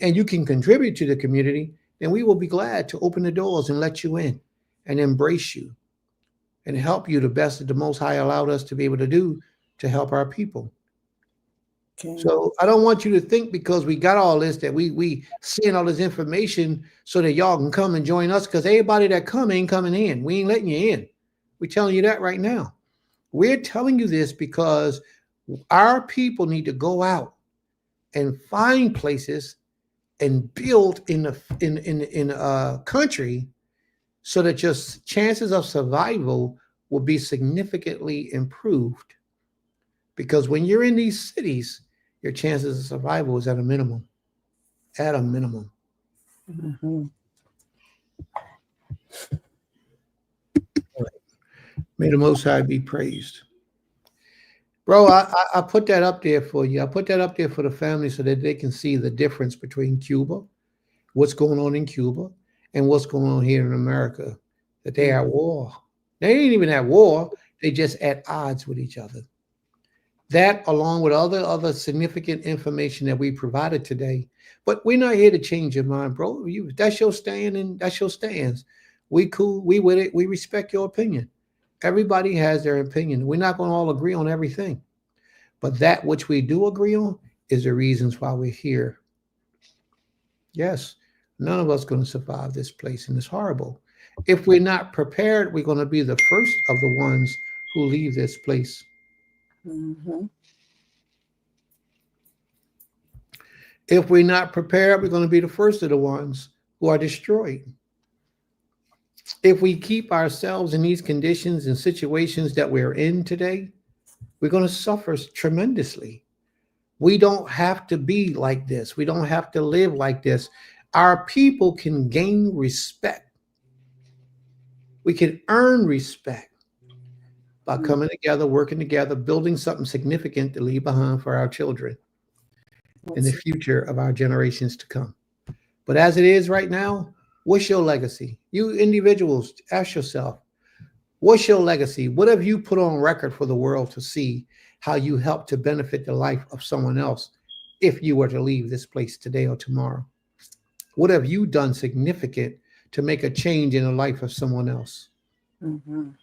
and you can contribute to the community, then we will be glad to open the doors and let you in and embrace you and help you the best that the Most High allowed us to be able to do to help our people. Okay. So I don't want you to think because we got all this that we seeing all this information so that y'all can come and join us, because everybody that come ain't coming in. We ain't letting you in. We're telling you that right now. We're telling you this because our people need to go out and find places and build in a country so that your chances of survival will be significantly improved. Because when you're in these cities, your chances of survival is at a minimum. At a minimum. Mhm. May the Most High be praised. Bro, I put that up there for you. I put that up there for the family so that they can see the difference between Cuba, what's going on in Cuba, and what's going on here in America. That they are at war. They ain't even at war. They just at odds with each other. That, along with other significant information that we provided today. But we're not here to change your mind, bro. That's your stand and that's your stands. We cool. We with it. We respect your opinion. Everybody has their opinion. We're not going to all agree on everything. But that which we do agree on is the reasons why we're here. Yes, none of us going to survive this place, and it's horrible. If we're not prepared, we're going to be the first of the ones who leave this place. Mhm. If we're not prepared, we're going to be the first of the ones who are destroyed. If we keep ourselves in these conditions and situations that we're in today, we're going to suffer tremendously. We don't have to be like this. We don't have to live like this. Our people can gain respect. We can earn respect by coming together, working together, building something significant to leave behind for our children and the future of our generations to come. But as it is right now, what's your legacy? You individuals, ask yourself, what's your legacy? What have you put on record for the world to see how you help to benefit the life of someone else if you were to leave this place today or tomorrow? What have you done significant to make a change in the life of someone else? Mhm.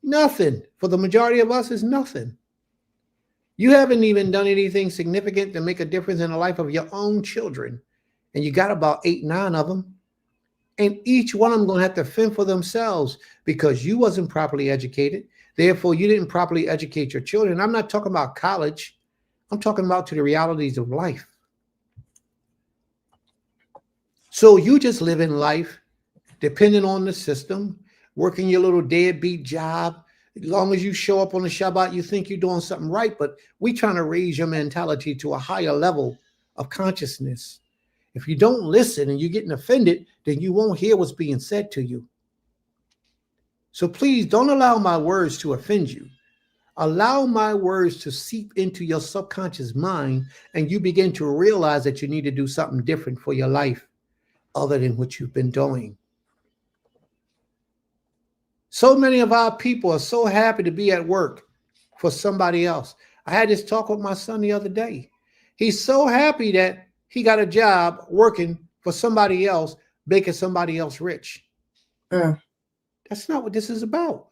Nothing. For the majority of us, is nothing. You haven't even done anything significant to make a difference in the life of your own children. And you got about 8, 9 of them. And each one of them going to have to fend for themselves because you wasn't properly educated. Therefore, you didn't properly educate your children. I'm not talking about college. I'm talking about to the realities of life. So you just live in life depending on the system, working your little deadbeat job. As long as you show up on the Shabbat, you think you're doing something right. But we trying to raise your mentality to a higher level of consciousness. If you don't listen and you're getting offended, then you won't hear what's being said to you. So please don't allow my words to offend you. Allow my words to seep into your subconscious mind and you begin to realize that you need to do something different for your life other than what you've been doing. So many of our people are so happy to be at work for somebody else. I had this talk with my son the other day. He's so happy that he got a job working for somebody else, making somebody else rich. That's not what this is about.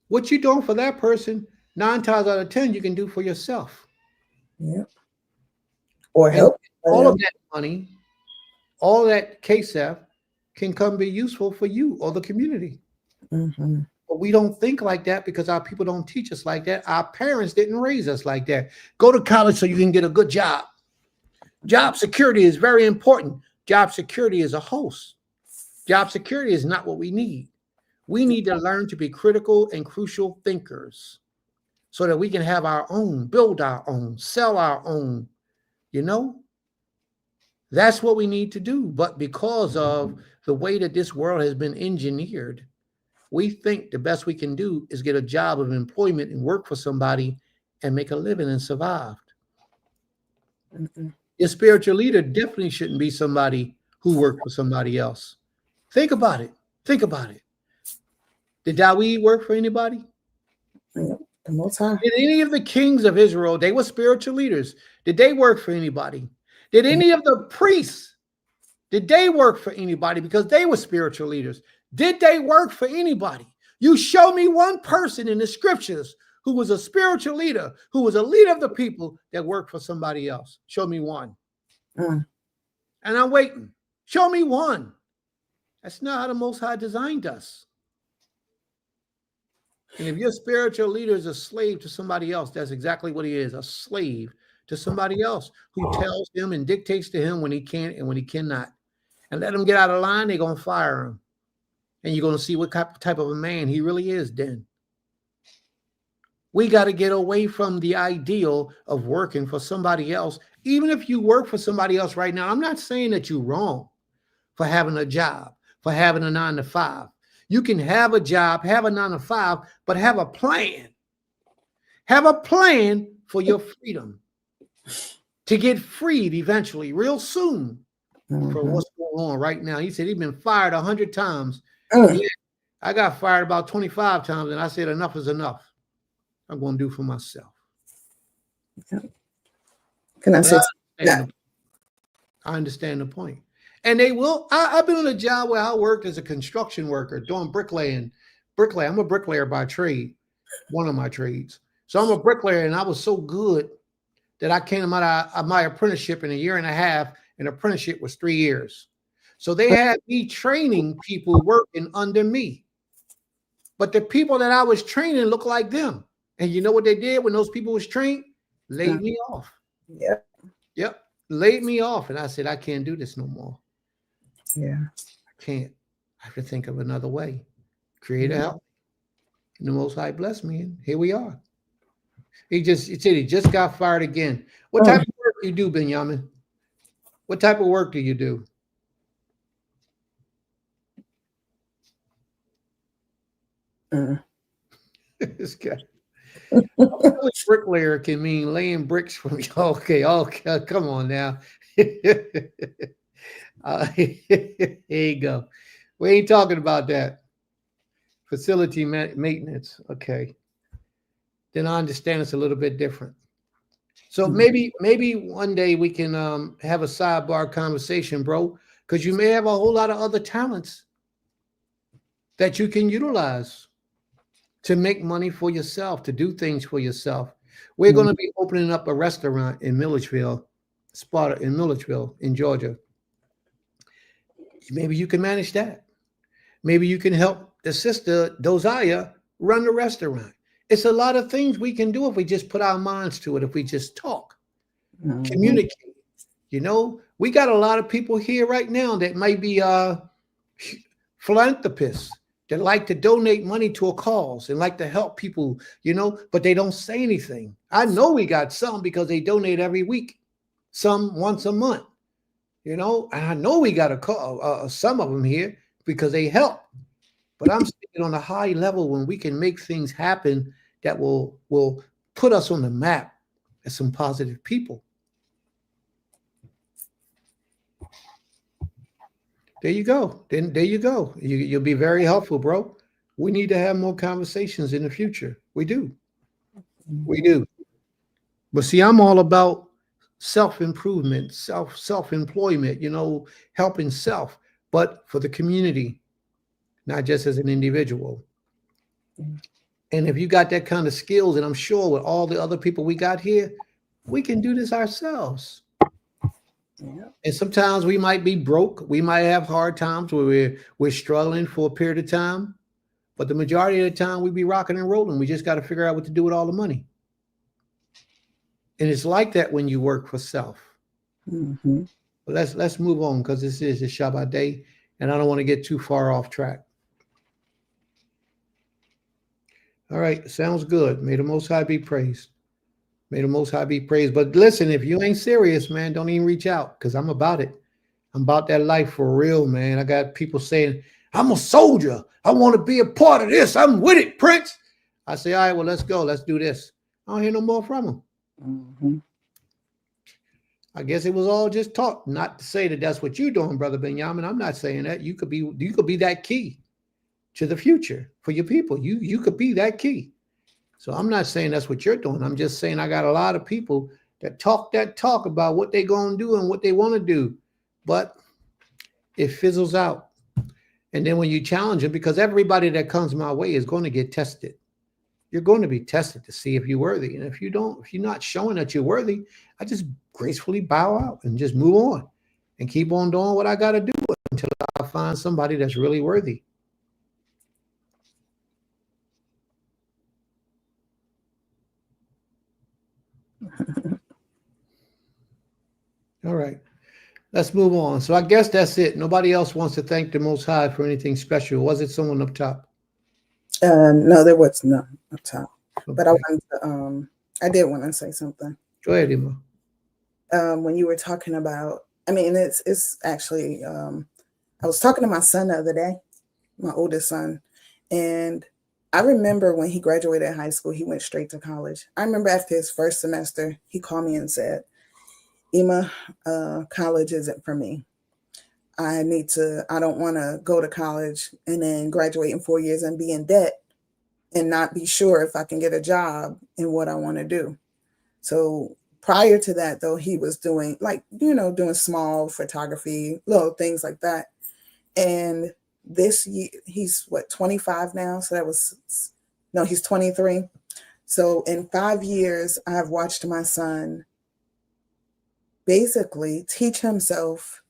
What you're doing for that person, 9 times out of 10, you can do for yourself. Yep. Or And help. all of that money, all that KSF can come be useful for you or the community. Mhm. But we don't think like that because our people don't teach us like that. Our parents didn't raise us like that. Go to college so you can get a good job. Job security is very important. Job security is a host. Job security is not what we need. We need to learn to be critical and crucial thinkers so that we can have our own, build our own, sell our own, you know? That's what we need to do. But because of the way that this world has been engineered, we think the best we can do is get a job of employment and work for somebody and make a living and survive. Your spiritual leader definitely shouldn't be somebody who worked for somebody else. Think about it. Think about it. Did Dawid work for anybody? Yep. The Most High. Did any of the kings of Israel, they were spiritual leaders, did they work for anybody? Did any of the priests, did they work for anybody because they were spiritual leaders? Did they work for anybody? You show me one person in the scriptures who was a spiritual leader, who was a leader of the people that worked for somebody else. Show me one. And I'm waiting. Show me one. That's not how the Most High designed us. And if your spiritual leader is a slave to somebody else, that's exactly what he is, a slave to somebody else who tells him and dictates to him when he can and when he cannot. And let him get out of line, they're going to fire him. And you're going to see what type of a man he really is then. We got to get away from the ideal of working for somebody else. Even if you work for somebody else right now, I'm not saying that you're wrong for having a job, for having a 9 to 5. You can have a job, have a 9 to 5, but have a plan. Have a plan for your freedom to get freed eventually, real soon, for what's going on right now. He said he's been fired 100 times. Yeah, I got fired about 25 times, and I said enough is enough. I'm going to do for myself. Can I say that? I understand the point. And they will. I've been on a job where I worked as a construction worker doing bricklaying. I'm a bricklayer by trade, one of my trades. So I'm a bricklayer, and I was so good that I came out of my apprenticeship in a year and a half. An apprenticeship was 3 years. So they had me training people working under me. But the people that I was training looked like them. And you know what they did when those people was trained? Laid me off. Yep. Laid me off. And I said, I can't do this no more. Yeah. I can't. I have to think of another way. Creator help. And the Most High bless me. And here we are. He just got fired again. What type of work do you do, Benjamin? What type of work do you do? This guy. Bricklayer can mean laying bricks from you. Okay, come on now. Here you go. We ain't talking about that. Facility maintenance. Okay. Then I understand it's a little bit different. So maybe one day we can have a sidebar conversation, bro, because you may have a whole lot of other talents that you can utilize to make money for yourself, to do things for yourself. We're going to be opening up a restaurant in Milledgeville, in Georgia. Maybe you can manage that. Maybe you can help the sister, Dosiah, run the restaurant. It's a lot of things we can do if we just put our minds to it, if we just talk, communicate. You know, we got a lot of people here right now that might be philanthropists that like to donate money to a cause and like to help people, you know, but they don't say anything. I know we got some because they donate every week, some once a month, you know, and I know we got a call, some of them here because they help. But I'm speaking on a high level when we can make things happen that will put us on the map as some positive people. There you go. Then there you go. You'll be very helpful, bro. We need to have more conversations in the future. We do. We do. But see, I'm all about self-improvement, self-employment, you know, helping self, but for the community, not just as an individual. And if you got that kind of skills, and I'm sure with all the other people we got here, we can do this ourselves. Yeah. And sometimes we might be broke. We might have hard times where we're struggling for a period of time. But the majority of the time we be rocking and rolling. We just got to figure out what to do with all the money. And it's like that when you work for self. But let's move on because this is a Shabbat day, and I don't want to get too far off track. All right, sounds good. May the Most High be praised. May the Most High be praised. But listen, if you ain't serious, man, don't even reach out because I'm about it. I'm about that life for real, man. I got people saying, I'm a soldier. I want to be a part of this. I'm with it, Prince. I say, all right, well, let's go. Let's do this. I don't hear no more from them. I guess it was all just talk. Not to say that that's what you're doing, Brother Benjamin. I'm not saying that. You could be that key to the future for your people. You could be that key. So I'm not saying that's what you're doing. I'm just saying I got a lot of people that talk about what they're going to do and what they want to do. But it fizzles out. And then when you challenge them, because everybody that comes my way is going to get tested. You're going to be tested to see if you're worthy. And if you're not showing that you're worthy, I just gracefully bow out and just move on and keep on doing what I got to do until I find somebody that's really worthy. All right. Let's move on. So I guess that's it. Nobody else wants to thank the Most High for anything special. Was it someone up top? No, there was none up top. But Okay. I did want to say something. Go ahead, Emma. When you were talking about, I mean, it's actually, I was talking to my son the other day, my oldest son, and I remember when he graduated high school, he went straight to college. I remember after his first semester, he called me and said, Emma, college isn't for me. I don't want to go to college and then graduate in 4 years and be in debt and not be sure if I can get a job in what I want to do. So prior to that, though, he was doing doing small photography, little things like that. And this year, he's 25 now. So he's 23. So in 5 years, I've watched my son basically teach himself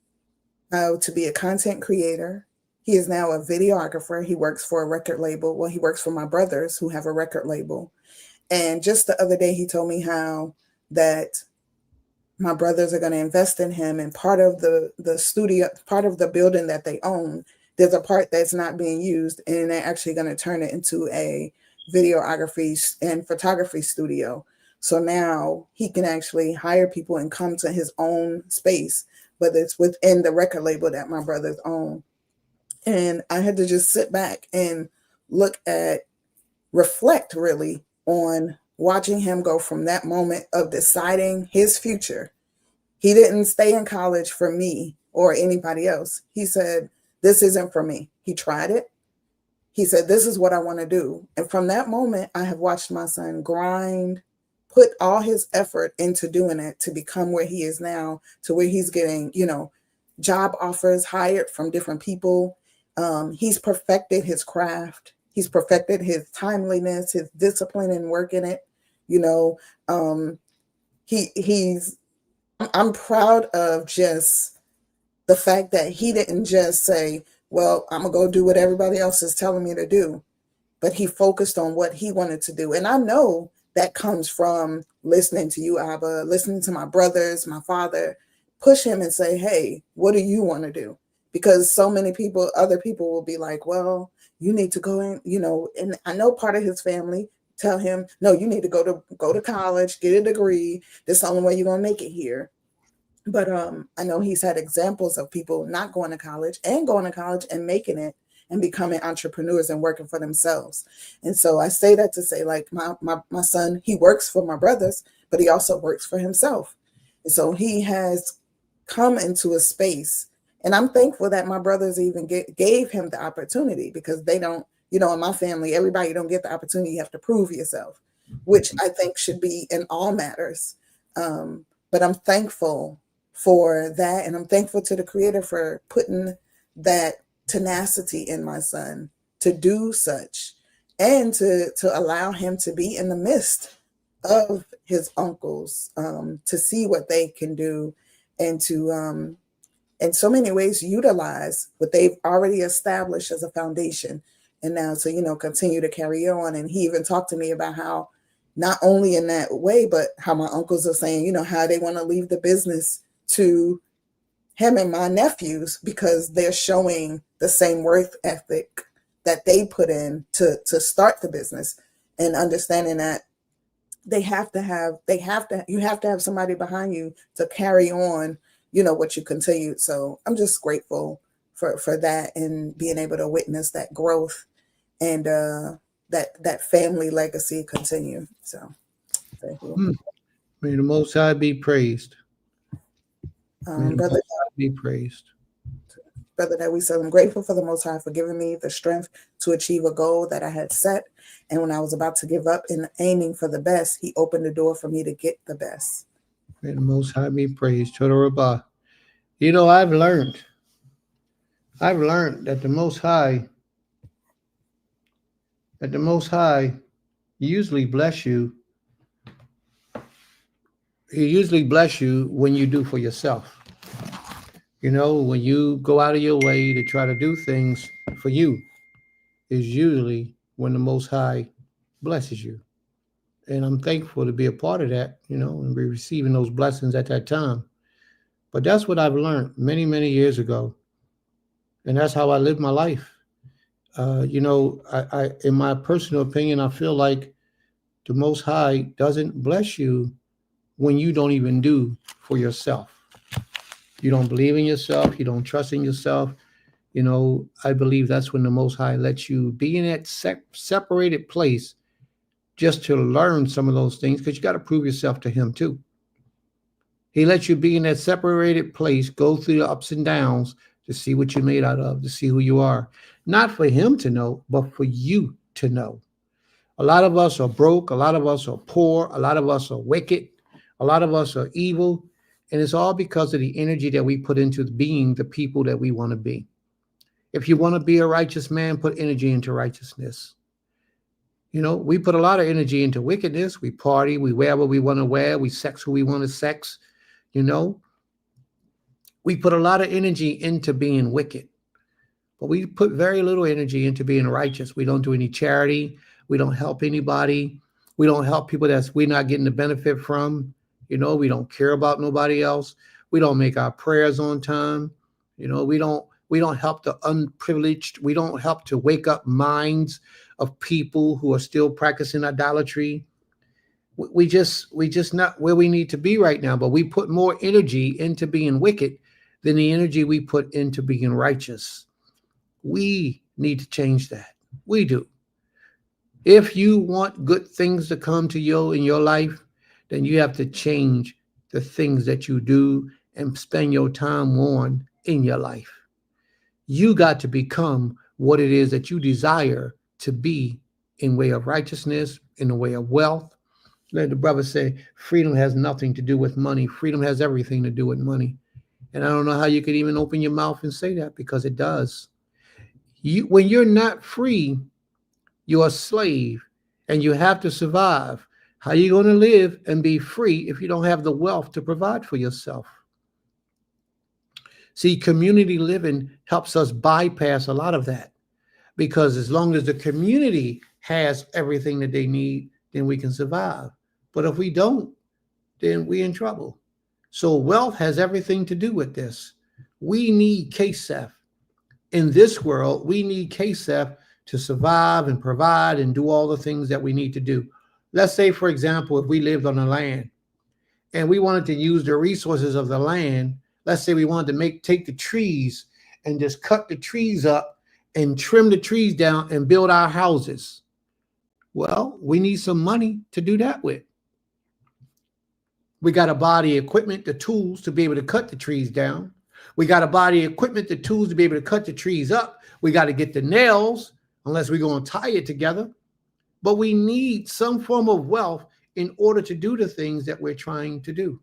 how to be a content creator. He is now a videographer. He works for a record label. Well, he works for my brothers who have a record label. And just the other day, he told me how that my brothers are going to invest in him. And part of the studio, part of the building that they own, there's a part that's not being used. And they're actually going to turn it into a videography and photography studio. So now he can actually hire people and come to his own space, but it's within the record label that my brothers own. And I had to just sit back and reflect really on watching him go from that moment of deciding his future. He didn't stay in college for me or anybody else. He said, this isn't for me. He tried it. He said, this is what I want to do. And from that moment, I have watched my son grind, put all his effort into doing it to become where he is now, to where he's getting, job offers, hired from different people. He's perfected his craft. He's perfected his timeliness, his discipline in working it. I'm proud of just the fact that he didn't just say, well, I'm gonna go do what everybody else is telling me to do, but he focused on what he wanted to do. And I know that comes from listening to you, Abba, listening to my brothers, my father, push him and say, hey, what do you want to do? Because so many other people will be like, well, you need to go in, and I know part of his family tell him, no, you need to go to college, get a degree. That's the only way you're going to make it here. But I know he's had examples of people not going to college and making it and becoming entrepreneurs and working for themselves. And so I say that to say, like, my son, he works for my brothers, but he also works for himself. And so he has come into a space, and I'm thankful that my brothers even gave him the opportunity, because they don't, in my family, everybody don't get the opportunity. You have to prove yourself, which I think should be in all matters. But I'm thankful for that. And I'm thankful to the Creator for putting that tenacity in my son to do such, and to allow him to be in the midst of his uncles, to see what they can do, and to in so many ways utilize what they've already established as a foundation, and now to continue to carry on. And he even talked to me about how not only in that way, but how my uncles are saying, how they want to leave the business to him and my nephews, because they're showing the same work ethic that they put in to start the business, and understanding that you have to have somebody behind you to carry on, what you continue. So I'm just grateful for that, and being able to witness that growth, and that family legacy continue. So thank you. May the Most High be praised. May the Brother, Most High be praised. Brother that we said, I'm grateful for the Most High for giving me the strength to achieve a goal that I had set. And when I was about to give up in aiming for the best, he opened the door for me to get the best. May the Most High be praised. Chodorabah. I've learned that the Most High usually bless you. He usually bless you when you do for yourself. When you go out of your way to try to do things for you, is usually when the Most High blesses you. And I'm thankful to be a part of that, and be receiving those blessings at that time. But that's what I've learned many, many years ago. And that's how I live my life. In my personal opinion, I feel like the Most High doesn't bless you when you don't even do for yourself. You don't believe in yourself. You don't trust in yourself. I believe that's when the Most High lets you be in that separated place just to learn some of those things, because you got to prove yourself to Him too. He lets you be in that separated place, go through the ups and downs to see what you're made out of, to see who you are. Not for Him to know, but for you to know. A lot of us are broke. A lot of us are poor. A lot of us are wicked. A lot of us are evil. And it's all because of the energy that we put into being the people that we want to be. If you want to be a righteous man, put energy into righteousness. We put a lot of energy into wickedness. We party, we wear what we want to wear, we sex who we want to sex. We put a lot of energy into being wicked, but we put very little energy into being righteous. We don't do any charity. We don't help anybody. We don't help people that we're not getting the benefit from. We don't care about nobody else. We don't make our prayers on time. We don't help the unprivileged. We don't help to wake up minds of people who are still practicing idolatry. We just not where we need to be right now, but we put more energy into being wicked than the energy we put into being righteous. We need to change that. We do. If you want good things to come to you in your life, then you have to change the things that you do and spend your time on in your life. You got to become what it is that you desire to be in way of righteousness, in the way of wealth. Let the brother say, freedom has nothing to do with money. Freedom has everything to do with money. And I don't know how you could even open your mouth and say that, because it does. When you're not free, you're a slave and you have to survive. How are you going to live and be free if you don't have the wealth to provide for yourself? See, community living helps us bypass a lot of that, because as long as the community has everything that they need, then we can survive. But if we don't, then we're in trouble. So wealth has everything to do with this. We need KSEF. In this world, we need KSEF to survive and provide and do all the things that we need to do. Let's say, for example, if we lived on the land and we wanted to use the resources of the land, let's say we wanted to take the trees and just cut the trees up and trim the trees down and build our houses. Well, we need some money to do that with. We got to buy the equipment, the tools to be able to cut the trees down. We got to buy the equipment, the tools to be able to cut the trees up. We got to get the nails, unless we're going to tie it together. But we need some form of wealth in order to do the things that we're trying to do.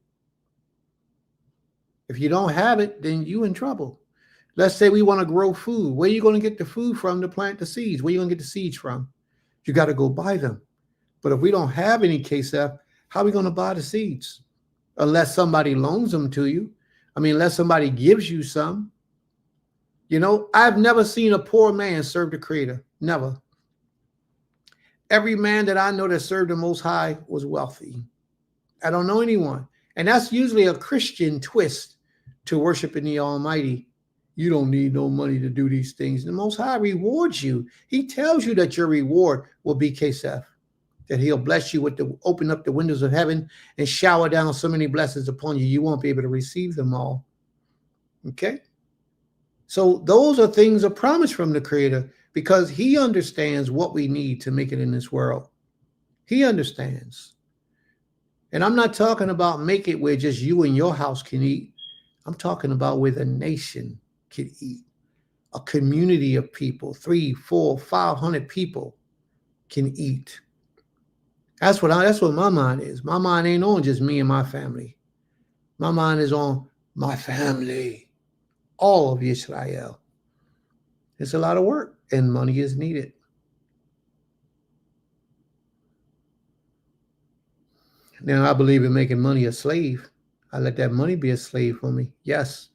If you don't have it, then you're in trouble. Let's say we want to grow food. Where are you going to get the food from to plant the seeds? Where are you going to get the seeds from? You got to go buy them. But if we don't have any KSF, how are we going to buy the seeds? Unless somebody loans them to you. Unless somebody gives you some. I've never seen a poor man serve the Creator. Never. Every man that I know that served the Most High was wealthy. I don't know anyone. And that's usually a Christian twist to worshiping the Almighty. You don't need no money to do these things. The Most High rewards you. He tells you that your reward will be KSF, that He'll bless you open up the windows of heaven and shower down so many blessings upon you, you won't be able to receive them all. Okay? So those are things of promise from the Creator, because He understands what we need to make it in this world. He understands. And I'm not talking about make it where just you and your house can eat. I'm talking about where the nation can eat. A community of people, 300, 400, 500 people can eat. That's what my mind is. My mind ain't on just me and my family. My mind is on my family, all of Israel. It's a lot of work and money is needed. Now, I believe in making money a slave. I let that money be a slave for me. Yes.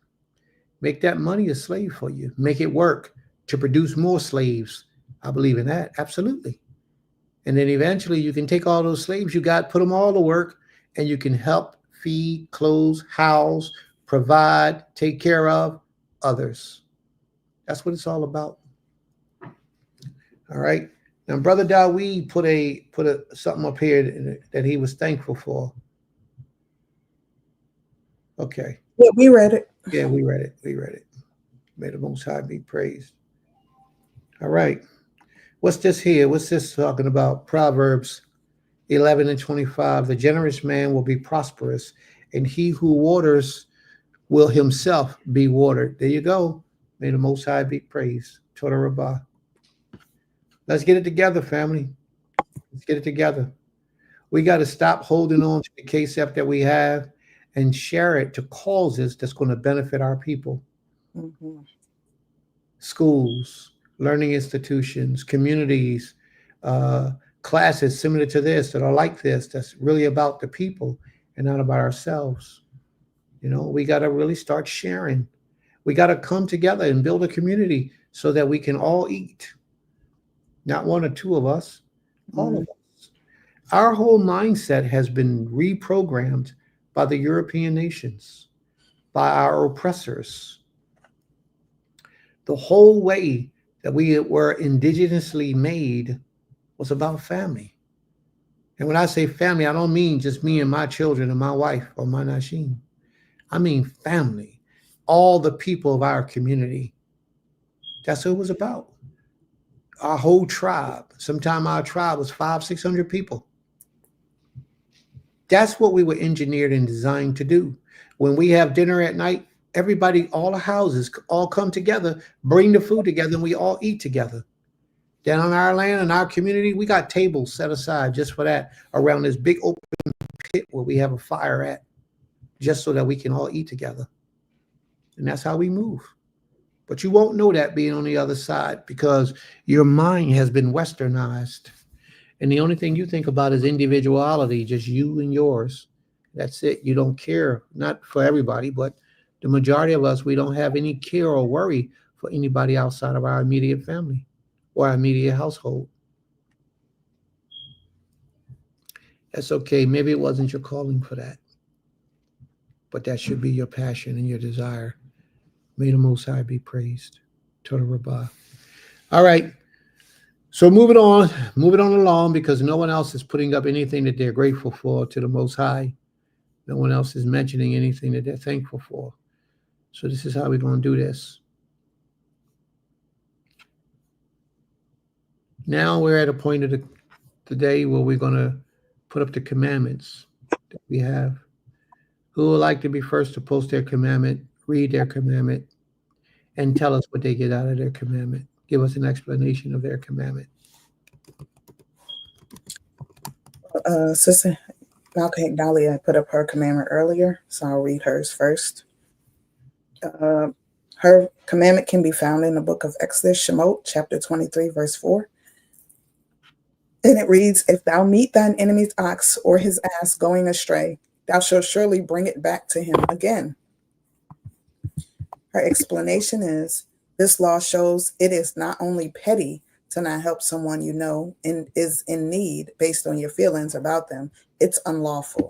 Make that money a slave for you. Make it work to produce more slaves. I believe in that. Absolutely. And then eventually you can take all those slaves you got, put them all to work, and you can help feed, clothe, house, provide, take care of others. That's what it's all about. All right. Now, Brother Dawid put a something up here that he was thankful for. Okay. Yeah, we read it. Yeah, we read it. We read it. May the Most High be praised. All right. What's this here? What's this talking about? Proverbs 11 and 25. The generous man will be prosperous, and he who waters will himself be watered. There you go. May the Most High be praised. Toda Rabbah. Let's get it together, family. Let's get it together. We got to stop holding on to the KCEP that we have and share it to causes that's going to benefit our people. Mm-hmm. Schools, learning institutions, communities, classes similar to this that are like this, that's really about the people and not about ourselves. You know, we got to really start sharing. We got to come together and build a community so that we can all eat. Not one or two of us, all of us. Our whole mindset has been reprogrammed by the European nations, by our oppressors. The whole way that we were indigenously made was about family. And when I say family, I don't mean just me and my children and my wife or my Nasheen. I mean family, all the people of our community. That's what it was about. Our whole tribe. Sometime our tribe was 500-600 people. That's what we were engineered and designed to do. When we have dinner at night, everybody, all the houses all come together, bring the food together, and we all eat together. Down on our land and our community, we got tables set aside just for that around this big open pit where we have a fire at, just so that we can all eat together. And that's how we move. But you won't know that being on the other side because your mind has been westernized. And the only thing you think about is individuality, just you and yours. That's it. You don't care, not for everybody, but the majority of us, we don't have any care or worry for anybody outside of our immediate family or our immediate household. That's okay. Maybe it wasn't your calling for that, but that should be your passion and your desire. May the Most High be praised. Toda Rabbah. All right. So moving on along, because no one else is putting up anything that they're grateful for to the Most High. No one else is mentioning anything that they're thankful for. So this is how we're going to do this. Now we're at a point of the day where we're going to put up the commandments that we have. Who would like to be first to post their commandment, read their commandment, and tell us what they get out of their commandment? Give us an explanation of their commandment. Sister Malcolm Dahlia put up her commandment earlier, so I'll read hers first. Her commandment can be found in the book of Exodus, Shemot, chapter 23, verse 4. And it reads, "If thou meet thine enemy's ox or his ass going astray, thou shalt surely bring it back to him again." Her explanation is, this law shows it is not only petty to not help someone you know and is in need based on your feelings about them, it's unlawful.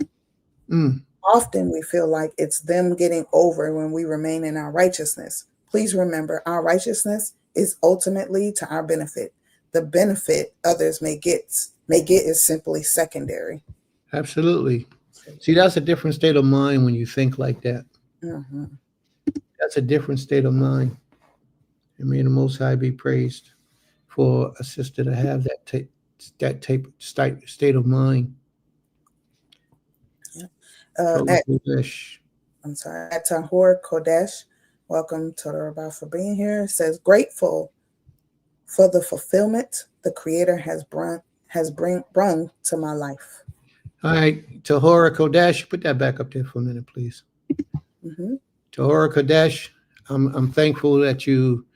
Often we feel like it's them getting over when we remain in our righteousness. Please remember, our righteousness is ultimately to our benefit. The benefit others may get is simply secondary. Absolutely. See, that's a different state of mind when you think like that. Mm-hmm. That's a different state of mind. And may the Most High be praised for a sister to have that state of mind. I'm sorry. At Tahor Kodesh, welcome to the Rabbi for being here. It says, grateful for the fulfillment the Creator has brung to my life. All right, Tahora Kodesh, put that back up there for a minute, please. Mm-hmm. Tahora Kodesh, I'm thankful that you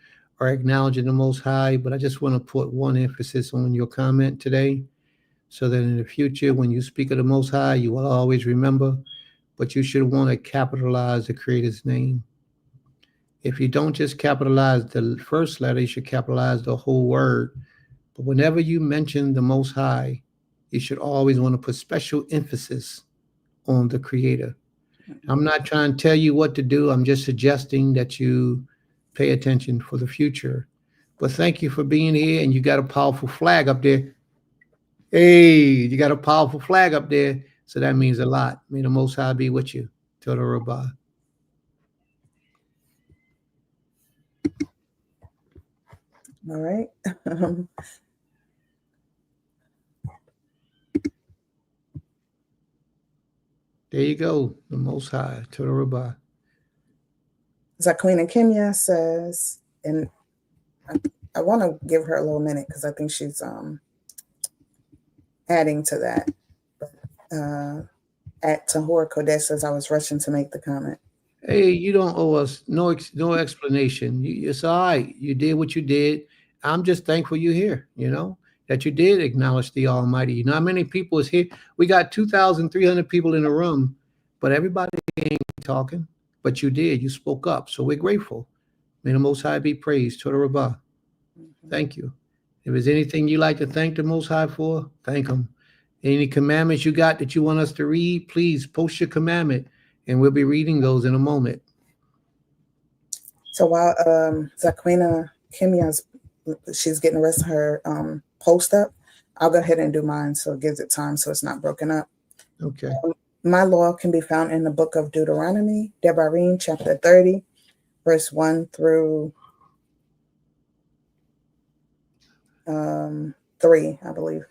are acknowledging the Most High, but I just want to put one emphasis on your comment today, so that in the future, when you speak of the Most High, you will always remember, but you should want to capitalize the Creator's name. If you don't just capitalize the first letter, you should capitalize the whole word. But whenever you mention the Most High, you should always want to put special emphasis on the Creator. I'm not trying to tell you what to do. I'm just suggesting that you pay attention for the future. But thank you for being here, and you got a powerful flag up there. Hey, you got a powerful flag up there, so that means a lot. May the Most High be with you. Total Rabah. All right. There you go. The Most High. Total Rabah. Zaquina Kenya says, and I want to give her a little minute because I think she's adding to that. At Tahor Kodesh says, I was rushing to make the comment. Hey, you don't owe us no explanation. It's all right. You did what you did. I'm just thankful you're here, that you did acknowledge the Almighty. You know how many people is here? We got 2,300 people in the room, but everybody ain't talking. But you did. You spoke up. So we're grateful. May the Most High be praised. Total Rabbah. Thank you. If there's anything you like to thank the Most High for, thank him. Any commandments you got that you want us to read, please post your commandment, and we'll be reading those in a moment. So while Zaquina Kimia's she's getting the rest of her post up, I'll go ahead and do mine so it gives it time so it's not broken up. Okay. My law can be found in the book of Deuteronomy, Devarim, chapter 30, verse 1 through 3, I believe.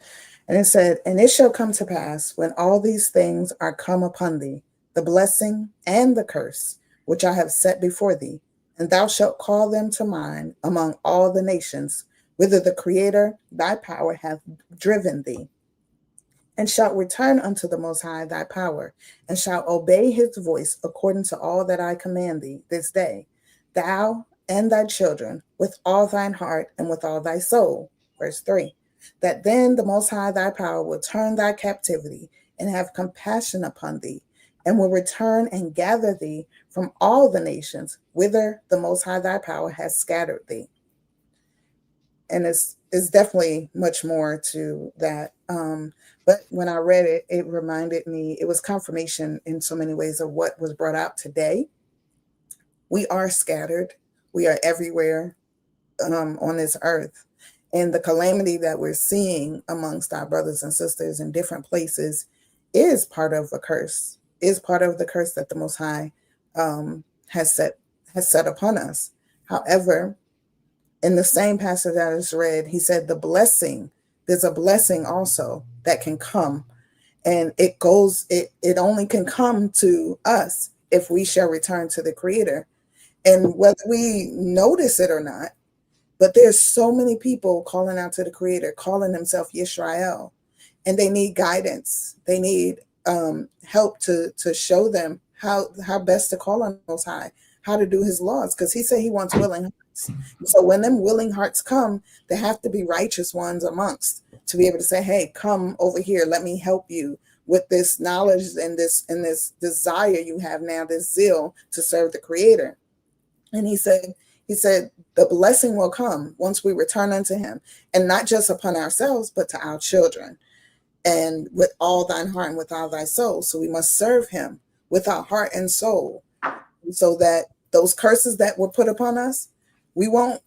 And it said, and it shall come to pass when all these things are come upon thee, the blessing and the curse, which I have set before thee, and thou shalt call them to mind among all the nations, whither the Creator, thy power, hath driven thee, and shalt return unto the Most High thy power, and shalt obey his voice according to all that I command thee this day, thou and thy children, with all thine heart and with all thy soul. Verse 3. That then the Most High thy power will turn thy captivity and have compassion upon thee, and will return and gather thee from all the nations whither the Most High thy power has scattered thee. And it's definitely much more to that. But when I read it, it reminded me, it was confirmation in so many ways of what was brought out today. We are scattered. We are everywhere on this earth. And the calamity that we're seeing amongst our brothers and sisters in different places is part of a curse, is part of the curse that the Most High has set upon us. However, in the same passage that is read, he said there's a blessing also that can come. And it only can come to us if we shall return to the Creator. And whether we notice it or not, but there's so many people calling out to the Creator, calling themselves Yisrael, and they need guidance. They need help to show them how best to call on the Most High, how to do his laws, because he said he wants willing hearts. So when them willing hearts come, there have to be righteous ones amongst to be able to say, hey, come over here, let me help you with this knowledge and this desire you have now, this zeal to serve the Creator. And he said, the blessing will come once we return unto him, and not just upon ourselves, but to our children, and with all thine heart and with all thy soul. So we must serve him with our heart and soul, so that those curses that were put upon us, we won't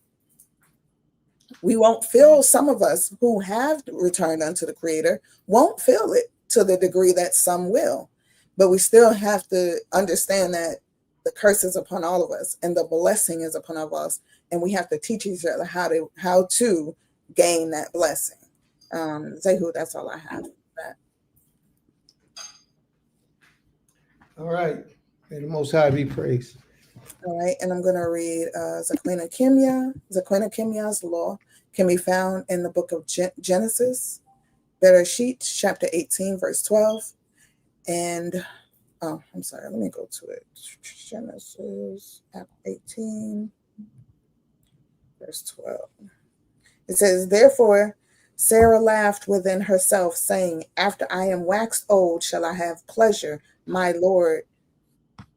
feel. Some of us who have returned unto the Creator won't feel it to the degree that some will, but we still have to understand that the curse is upon all of us and the blessing is upon all of us, and we have to teach each other how to gain that blessing. Zehu, that's all I have for that. All right. May the Most High be praised. All right, and I'm going to read Zaquina Kimia. Zaquina Kimia's law can be found in the book of Genesis, Bereshit, chapter 18, verse 12. And, I'm sorry, let me go to it. Genesis, chapter 18, verse 12. It says, therefore, Sarah laughed within herself, saying, after I am waxed old, shall I have pleasure, my Lord,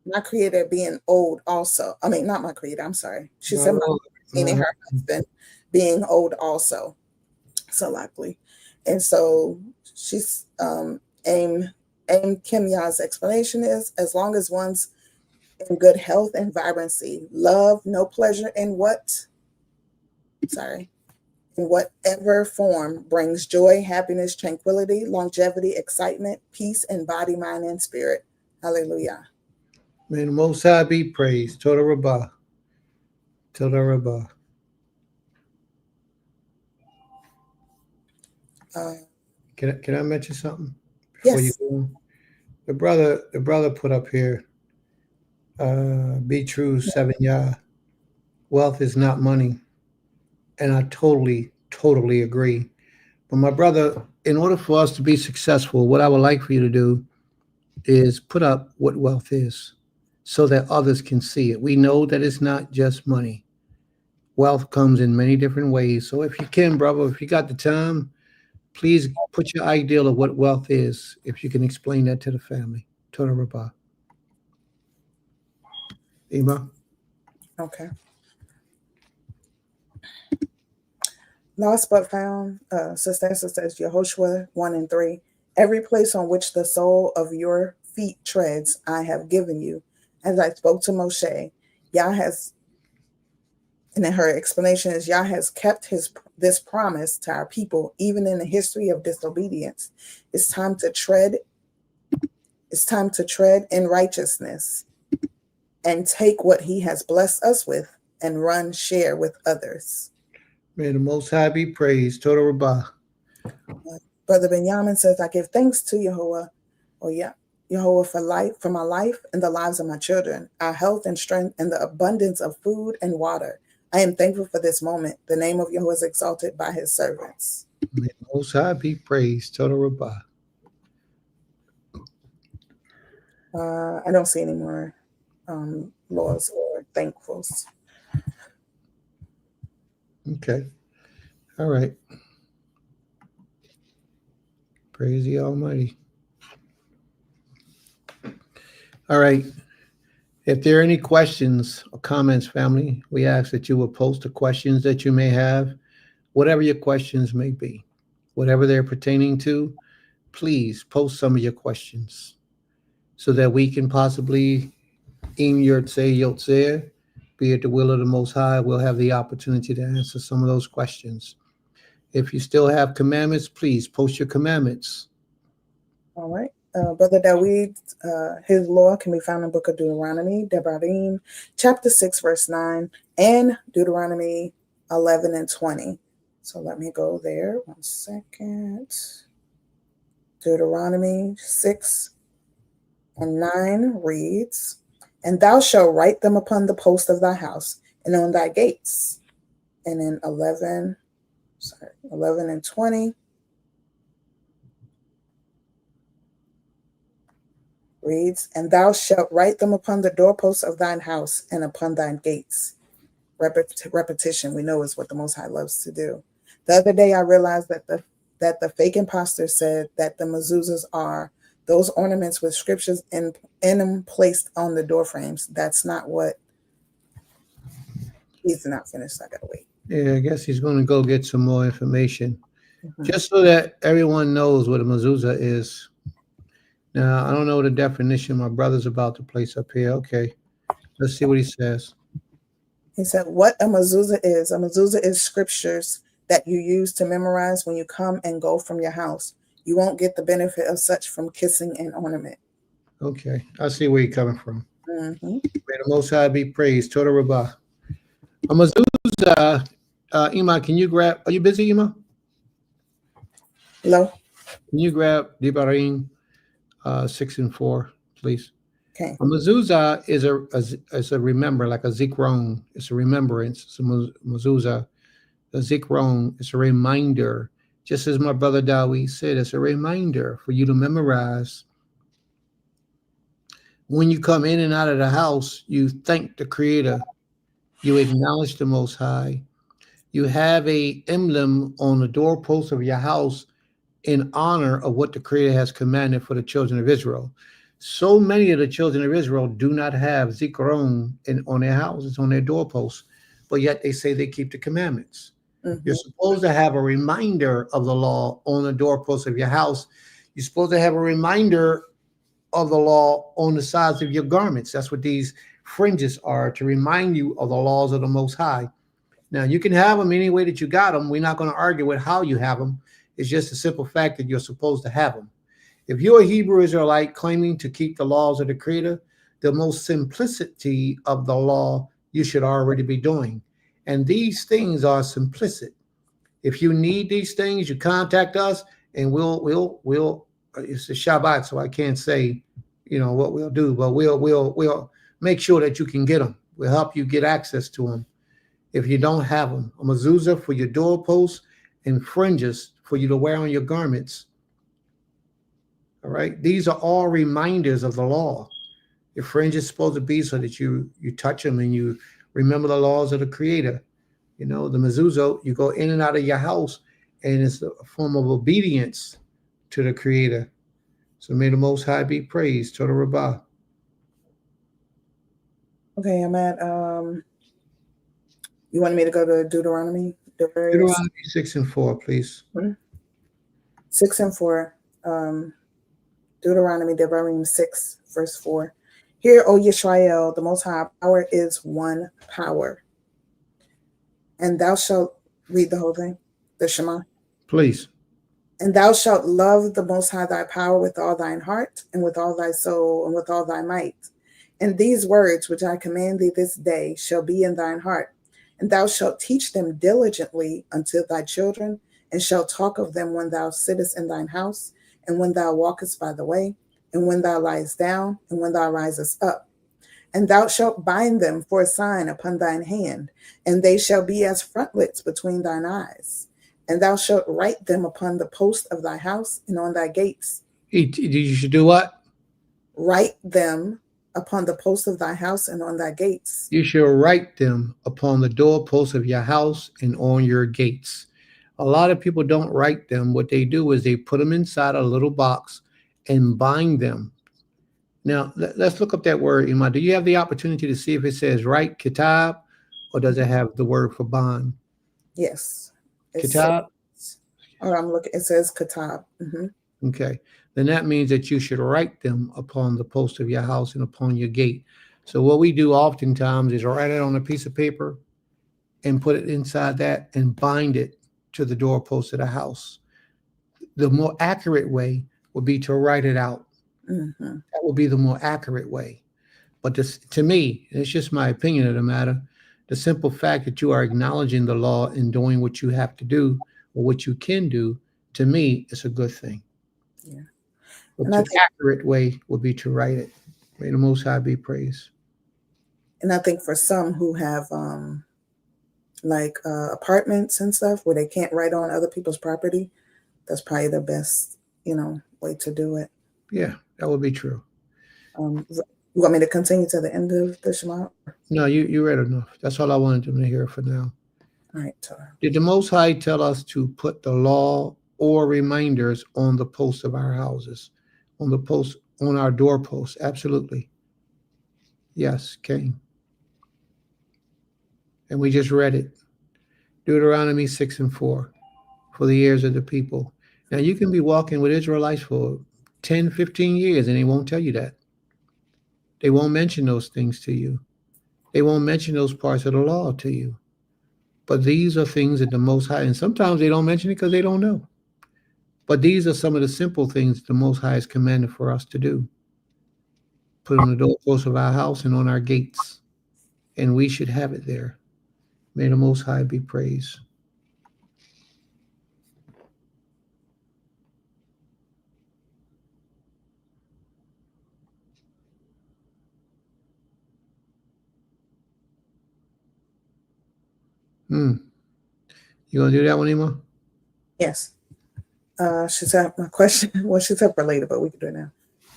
my Creator being old also. I mean, not my Creator, I'm sorry. She said, meaning her husband being old also. So likely. And so she's And Kim Ya's explanation is, as long as one's in good health and vibrancy, love, no pleasure in in whatever form brings joy, happiness, tranquility, longevity, excitement, peace in body, mind, and spirit. Hallelujah. May the Most High be praised. Toda Rabbah. Toda Rabbah. Can I mention something before Yes. you go? The brother put up here, be true 7 Yah. Wealth is not money. And I totally agree. But my brother, in order for us to be successful, what I would like for you to do is put up what wealth is so that others can see it. We know that it's not just money. Wealth comes in many different ways. So if you can, brother, if you got the time, please put your ideal of what wealth is, if you can explain that to the family. Toda Rabbah. Ima? Okay. Lost but found, Sister Esther says, Yehoshua 1 and 3. Every place on which the sole of your feet treads, I have given you. As I spoke to Moshe, Yah has, and then her explanation is, Yah has kept this promise to our people, even in the history of disobedience. It's time to tread. It's time to tread in righteousness and take what He has blessed us with and share with others. May the Most High be praised. Toda Rabbah. Brother Benjamin says, I give thanks to Yehovah, Yehovah for my life and the lives of my children, our health and strength, and the abundance of food and water. I am thankful for this moment. The name of Yehovah is exalted by His servants. May the Most High be praised. Toda Rabbah. I don't see any more laws or thankfuls. Okay. All right. Praise the Almighty. All right. If there are any questions or comments, family, we ask that you will post the questions that you may have, whatever your questions may be, whatever they're pertaining to, please post some of your questions so that we can possibly, Yotze, be it the will of the Most High, we'll have the opportunity to answer some of those questions. If you still have commandments, please post your commandments. All right. Brother David, his law can be found in the book of Deuteronomy, Devarim, chapter 6, verse 9, and Deuteronomy 11 and 20. So let me go there. 1 second. Deuteronomy 6 and 9 reads, and thou shalt write them upon the post of thy house and on thy gates. And in 11 and 20 reads, and thou shalt write them upon the doorposts of thine house and upon thine gates. Repetition, we know, is what the Most High loves to do. The other day, I realized that the fake imposter said that the mezuzahs are those ornaments with scriptures in them placed on the door frames. That's not what. He's not finished. I gotta wait. Yeah, I guess he's going to go get some more information. Just so that everyone knows what a mezuzah is. Now, I don't know the definition. My brother's about to place up here. Okay, let's see what he says. He said, what a mezuzah is. A mezuzah is scriptures that you use to memorize when you come and go from your house. You won't get the benefit of such from kissing an ornament. Okay, I see where you're coming from. Mm-hmm. May the Most High be praised. Toda Rabbah. A mezuzah, Ima, can you grab, are you busy, Ima? Hello? Can you grab Devarim 6 and 4, please? Okay. A mezuzah is a remember, like a zikron. It's a remembrance. It's a mezuzah. A zikron is a reminder. Just as my brother Dawi said, it's a reminder for you to memorize. When you come in and out of the house, you thank the Creator. You acknowledge the Most High. You have a emblem on the doorpost of your house in honor of what the Creator has commanded for the children of Israel. So many of the children of Israel do not have zikaron on their houses, on their doorposts, but yet they say they keep the commandments. Mm-hmm. You're supposed to have a reminder of the law on the doorpost of your house. You're supposed to have a reminder of the law on the sides of your garments. That's what these fringes are, to remind you of the laws of the Most High. Now, you can have them any way that you got them. We're not going to argue with how you have them. It's just a simple fact that you're supposed to have them. If you're a Hebrew Israelite claiming to keep the laws of the Creator, the most simplicity of the law you should already be doing. And these things are simplicit. If you need these things, you contact us, and we'll. It's a Shabbat, so I can't say, what we'll do, but we'll make sure that you can get them. We'll help you get access to them. If you don't have them, a mezuzah for your doorposts and fringes for you to wear on your garments. All right, these are all reminders of the law. Your fringe is supposed to be so that you touch them and you remember the laws of the Creator. The mezuzah, you go in and out of your house, and it's a form of obedience to the Creator. So may the Most High be praised. Total Rabbah. Okay, I'm at you wanted me to go to Deuteronomy? Deuteronomy 6 and 4, please. 6 and 4. Deuteronomy 6, verse 4. Hear, O Yisrael, the Most High power is one power. And thou shalt read the whole thing, the Shema. Please. And thou shalt love the Most High thy power with all thine heart, and with all thy soul, and with all thy might. And these words which I command thee this day shall be in thine heart. And thou shalt teach them diligently unto thy children, and shalt talk of them when thou sittest in thine house, and when thou walkest by the way, and when thou liest down, and when thou risest up. And thou shalt bind them for a sign upon thine hand, and they shall be as frontlets between thine eyes. And thou shalt write them upon the post of thy house and on thy gates. You should do what? Write them upon the post of thy house and on thy gates. You shall write them upon the doorposts of your house and on your gates. A lot of people don't write them. What they do is they put them inside a little box and bind them. Now, let's look up that word, Ima. Do you have the opportunity to see if it says write, kitab, or does it have the word for bond? Yes. Kitab? I'm looking. It says kitab. Mm-hmm. Okay. Then that means that you should write them upon the post of your house and upon your gate. So what we do oftentimes is write it on a piece of paper and put it inside that and bind it to the doorpost of the house. The more accurate way would be to write it out. Mm-hmm. That would be the more accurate way. But this, to me, it's just my opinion of the matter, the simple fact that you are acknowledging the law and doing what you have to do or what you can do, to me, it's a good thing. Yeah. But the accurate way would be to write it. May the Most High be praised. And I think for some who have apartments and stuff where they can't write on other people's property, that's probably the best, way to do it. Yeah, that would be true. You want me to continue to the end of the Shema? No, you read enough. That's all I wanted them to hear for now. All right, Torah. Did the Most High tell us to put the law or reminders on the posts of our houses, on our doorposts? Absolutely. Yes, Cain. And we just read it. Deuteronomy 6 and 4 for the ears of the people. Now, you can be walking with Israelites for 10, 15 years, and they won't tell you that. They won't mention those things to you. They won't mention those parts of the law to you. But these are things that the Most High, and sometimes they don't mention it because they don't know. But these are some of the simple things the Most High has commanded for us to do. Put on the doorposts of our house and on our gates. And we should have it there. May the Most High be praised. You gonna do that one, Ima? Yes. She said my question. Well, she said for later, but we can do it now.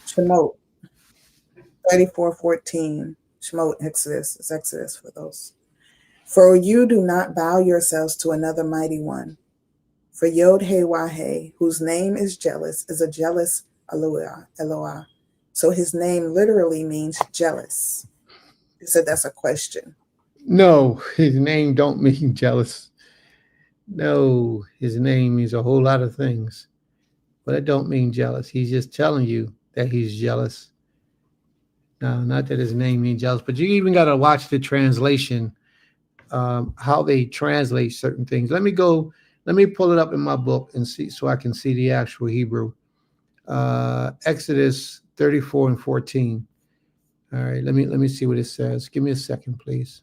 Shemot 34:14. Shemot Exodus. It's Exodus for those. For you do not bow yourselves to another mighty one. For Yod He Wahe, whose name is jealous, is a jealous Eloah. So his name literally means jealous. He said that's a question. No, his name don't mean jealous. No, his name means a whole lot of things, but it don't mean jealous. He's just telling you that he's jealous. No, not that his name means jealous, but you even got to watch the translation, how they translate certain things. Let me pull it up in my book and see so I can see the actual Hebrew. Exodus 34 and 14. All right, let me see what it says. Give me a second, please.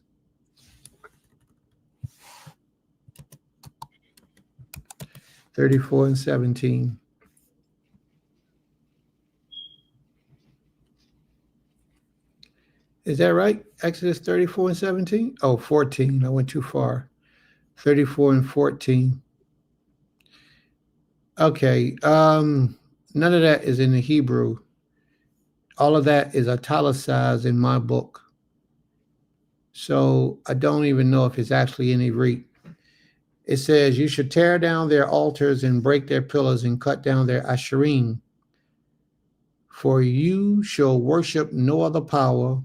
(34 and 17). Is that right? Exodus 34 and 17? Oh, 14. I went too far. 34 and 14. Okay. None of that is in the Hebrew. All of that is italicized in my book. So I don't even know if it's actually in Hebrew. It says, you should tear down their altars and break their pillars and cut down their asherim. For you shall worship no other power,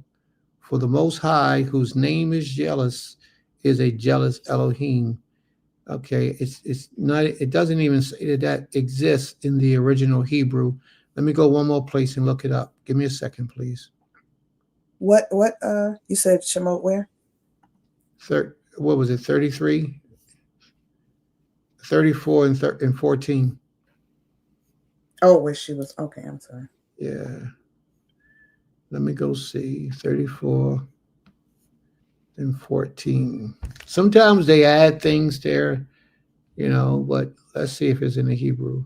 for the Most High, whose name is jealous, is a jealous Elohim. Okay, it's not. It doesn't even say that exists in the original Hebrew. Let me go one more place and look it up. Give me a second, please. What you said Shemot where? What was it? 33, 34, and 14. Oh, where she was. Okay, I'm sorry. Yeah. Let me go see 34 and 14. Sometimes they add things there, but let's see if it's in the Hebrew.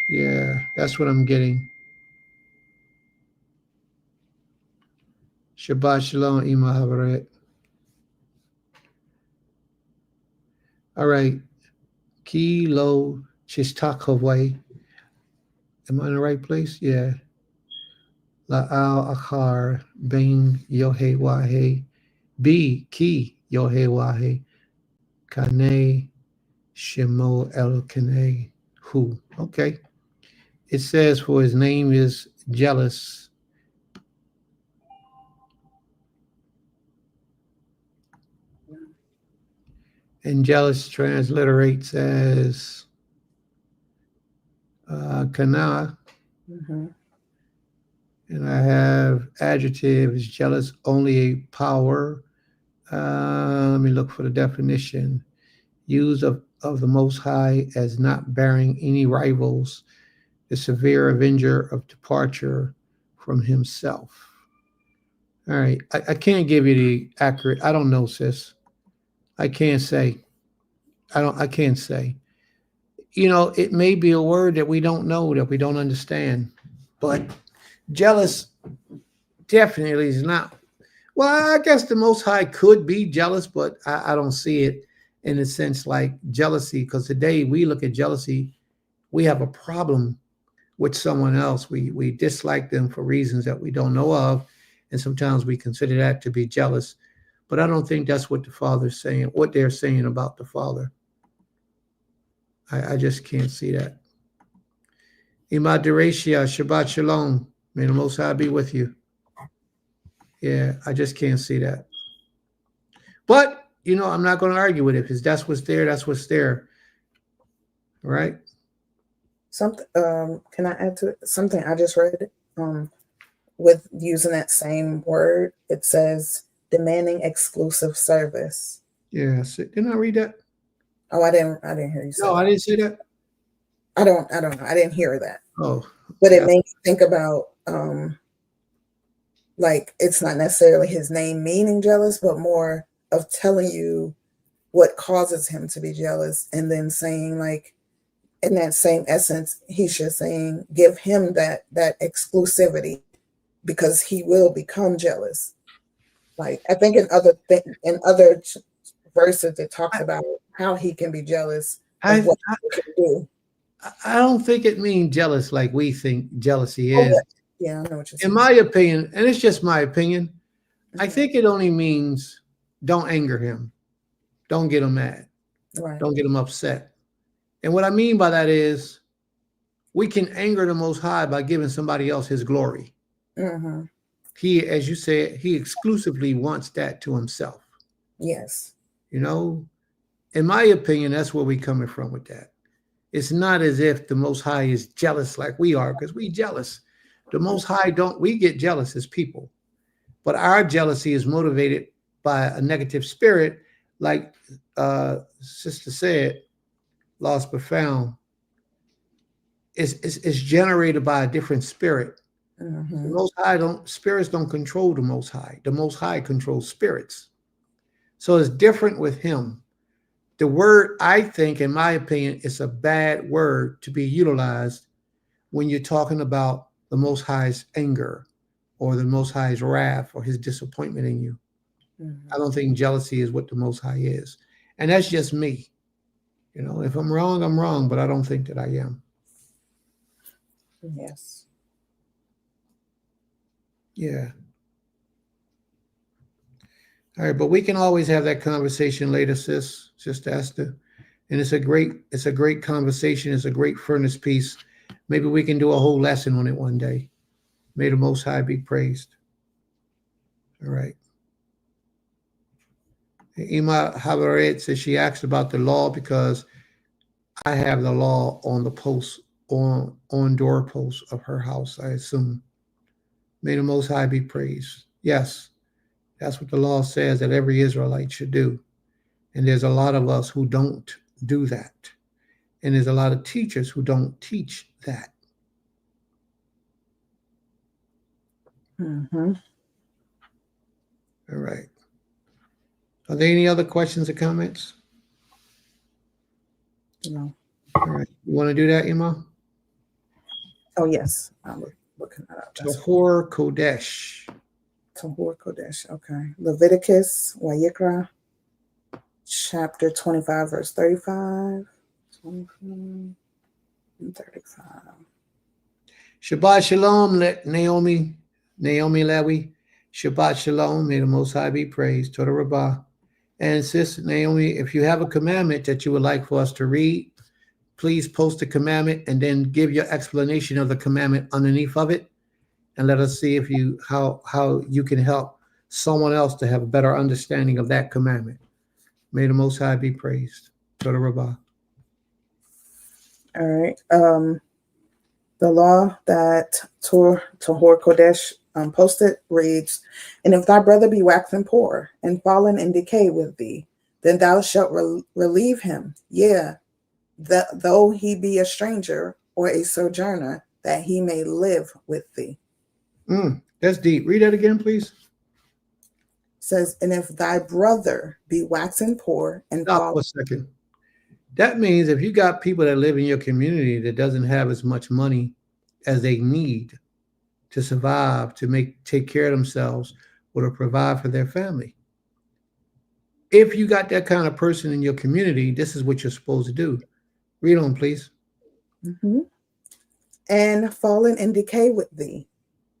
Yeah, that's what I'm getting. Shabbat Shalom, Ima Havaret. All right. Ki lo chistakavai. Am I in the right place? Yeah. La'al achar bain yohe wahe. Bi ki yohe wahe. Kane shemo el kane hu. Okay. It says, for his name is jealous. And jealous transliterates as kana. Mm-hmm. And I have adjective is jealous, only a power. Let me look for the definition. Use of the Most High as not bearing any rivals, the severe avenger of departure from himself. All right. I can't give you the accurate. I don't know, sis. I can't say. I can't say. It may be a word that we don't know, that we don't understand. But jealous definitely is not. Well, I guess the Most High could be jealous, but I don't see it in a sense like jealousy, because today we look at jealousy, we have a problem with someone else. We dislike them for reasons that we don't know of, and sometimes we consider that to be jealous. But I don't think that's what the Father's saying, what they're saying about the Father. I just can't see that. Ima Deresia, Shabbat Shalom. May the Most High be with you. Yeah, I just can't see that. But, I'm not going to argue with it, because that's what's there. That's what's there. All right? Something. Can I add to it? Something I just read. With using that same word, it says demanding exclusive service. Yeah. Didn't I read that? Oh, I didn't hear you say No, that. I didn't say that. I don't know. I didn't hear that. Oh. But it makes me think about like it's not necessarily his name meaning jealous, but more of telling you what causes him to be jealous, and then saying, like, in that same essence, he's just saying give him that exclusivity, because he will become jealous. Like, I think in other verses it talks about how he can be jealous of what he can do. I don't think it means jealous like we think jealousy is. Oh, yeah, I know what you're saying. In my opinion, and it's just my opinion, Mm-hmm. I think it only means don't anger him. Don't get him mad. Right. Don't get him upset. And what I mean by that is we can anger the Most High by giving somebody else his glory. Mm-hmm. He, as you said, he exclusively wants that to himself. Yes. In my opinion, that's where we're coming from with that. It's not as if the Most High is jealous like we are, because we jealous. The Most High don't, we get jealous as people, but our jealousy is motivated by a negative spirit, like Sister said, lost but found. It's generated by a different spirit. Mm-hmm. The Most High spirits don't control the Most High. The Most High controls spirits. So it's different with him. The word, I think, in my opinion, is a bad word to be utilized when you're talking about the Most High's anger or the Most High's wrath or his disappointment in you. Mm-hmm. I don't think jealousy is what the Most High is. And that's just me. You know, if I'm wrong, I'm wrong, but I don't think that I am. Yes. Yeah. All right, but we can always have that conversation later, Sister Esther. And it's a great conversation. It's a great furnace piece. Maybe we can do a whole lesson on it one day. May the Most High be praised. All right. Ima Havaret says she asked about the law because I have the law on the post on doorposts of her house, I assume. May the Most High be praised. Yes, that's what the law says that every Israelite should do. And there's a lot of us who don't do that. And there's a lot of teachers who don't teach that. Mm-hmm. All right. Are there any other questions or comments? No. All right. You want to do that, Ima? Oh, yes. I'm looking that up. Tahor Kodesh. Tahor Kodesh. Okay. Leviticus, Wayikra, chapter 25, verse 35. 25 and 35. Shabbat Shalom, Naomi Lewy. Shabbat Shalom. May the Most High be praised. Toda Rabbah. And Sister Naomi, if you have a commandment that you would like for us to read, please post the commandment and then give your explanation of the commandment underneath of it. And let us see if how you can help someone else to have a better understanding of that commandment. May the Most High be praised. Toda Rabbah. All right. The law that Tahor Kodesh posted reads, "And if thy brother be waxen poor and fallen in decay with thee, then thou shalt relieve him, though he be a stranger or a sojourner, that he may live with thee." That's deep. Read that again, please. Says, "And if thy brother be waxen poor and Stop fallen." for a second. That means if you got people that live in your community that doesn't have as much money as they need to survive, to take care of themselves, or to provide for their family. If you got that kind of person in your community, this is what you're supposed to do. Read on, please. Mm-hmm. "And fallen in decay with thee,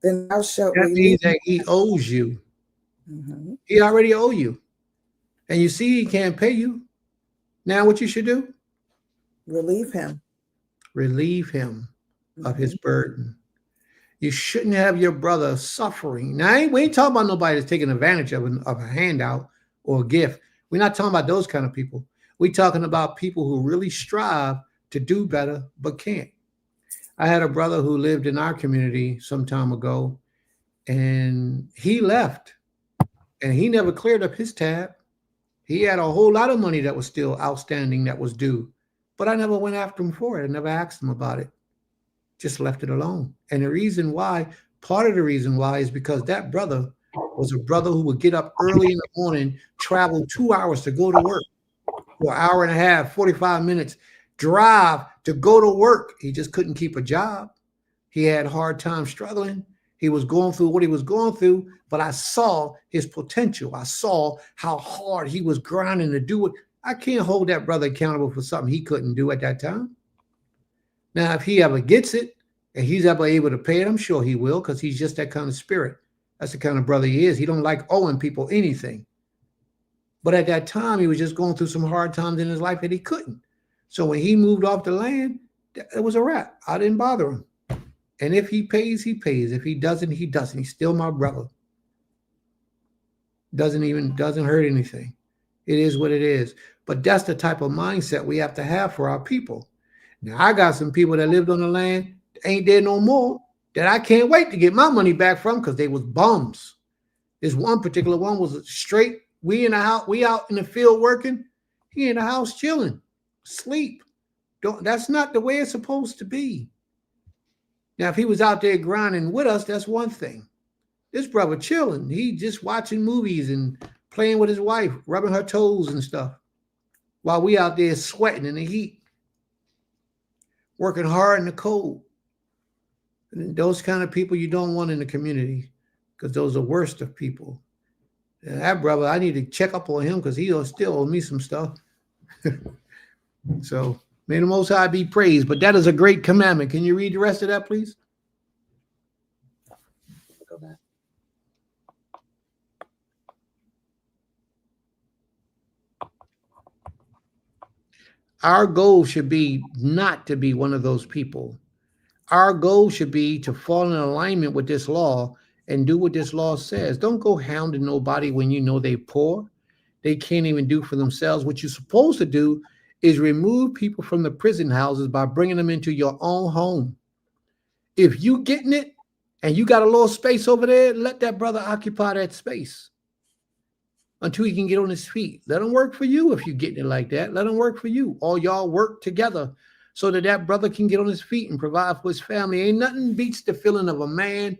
then thou shalt That relieve means that he owes you. Mm-hmm. He already owe you. And you see he can't pay you. Now what you should do? Relieve him. Relieve him of his burden. You shouldn't have your brother suffering. Now, we ain't talking about nobody that's taking advantage of a handout or a gift. We're not talking about those kind of people. We're talking about people who really strive to do better but can't. I had a brother who lived in our community some time ago, and he left, and he never cleared up his tab. He had a whole lot of money that was still outstanding that was due, but I never went after him for it. I never asked him about it. Just left it alone. And the reason why, part of the reason why, is because that brother was a brother who would get up early in the morning, travel 2 hours to go to work, or an hour and a half, 45 minutes drive to go to work. He just couldn't keep a job. He had a hard time struggling. He was going through what he was going through, but I saw his potential. I saw how hard he was grinding to do it. I can't hold that brother accountable for something he couldn't do at that time. Now, if he ever gets it and he's ever able to pay it, I'm sure he will, because he's just that kind of spirit. That's the kind of brother he is. He don't like owing people anything. But at that time, he was just going through some hard times in his life that he couldn't. So when he moved off the land, it was a wrap. I didn't bother him. And if he pays, he pays. If he doesn't, he doesn't. He's still my brother. Doesn't hurt anything. It is what it is. But that's the type of mindset we have to have for our people. Now I got some people that lived on the land, ain't there no more, that I can't wait to get my money back from because they was bums. This one particular one was straight. We in the house, we out in the field working. He in the house chilling, sleep. That's not the way it's supposed to be. Now, if he was out there grinding with us, that's one thing. This brother chilling. He just watching movies and playing with his wife, rubbing her toes and stuff, while we out there sweating in the heat, working hard in the cold. And those kind of people you don't want in the community, because those are worst of people. And that brother, I need to check up on him because he'll still owe me some stuff. So may the Most High be praised. But that is a great commandment. Can you read the rest of that, please? Go back. Our goal should be not to be one of those people. Our goal should be to fall in alignment with this law and do what this law says. Don't go hounding nobody when you know they're poor. They can't even do for themselves. What you're supposed to do is remove people from the prison houses by bringing them into your own home. If you getting it and you got a little space over there, let that brother occupy that space until he can get on his feet. Let him work for you if you're getting it like that. Let him work for you. All y'all work together so that that brother can get on his feet and provide for his family. Ain't nothing beats the feeling of a man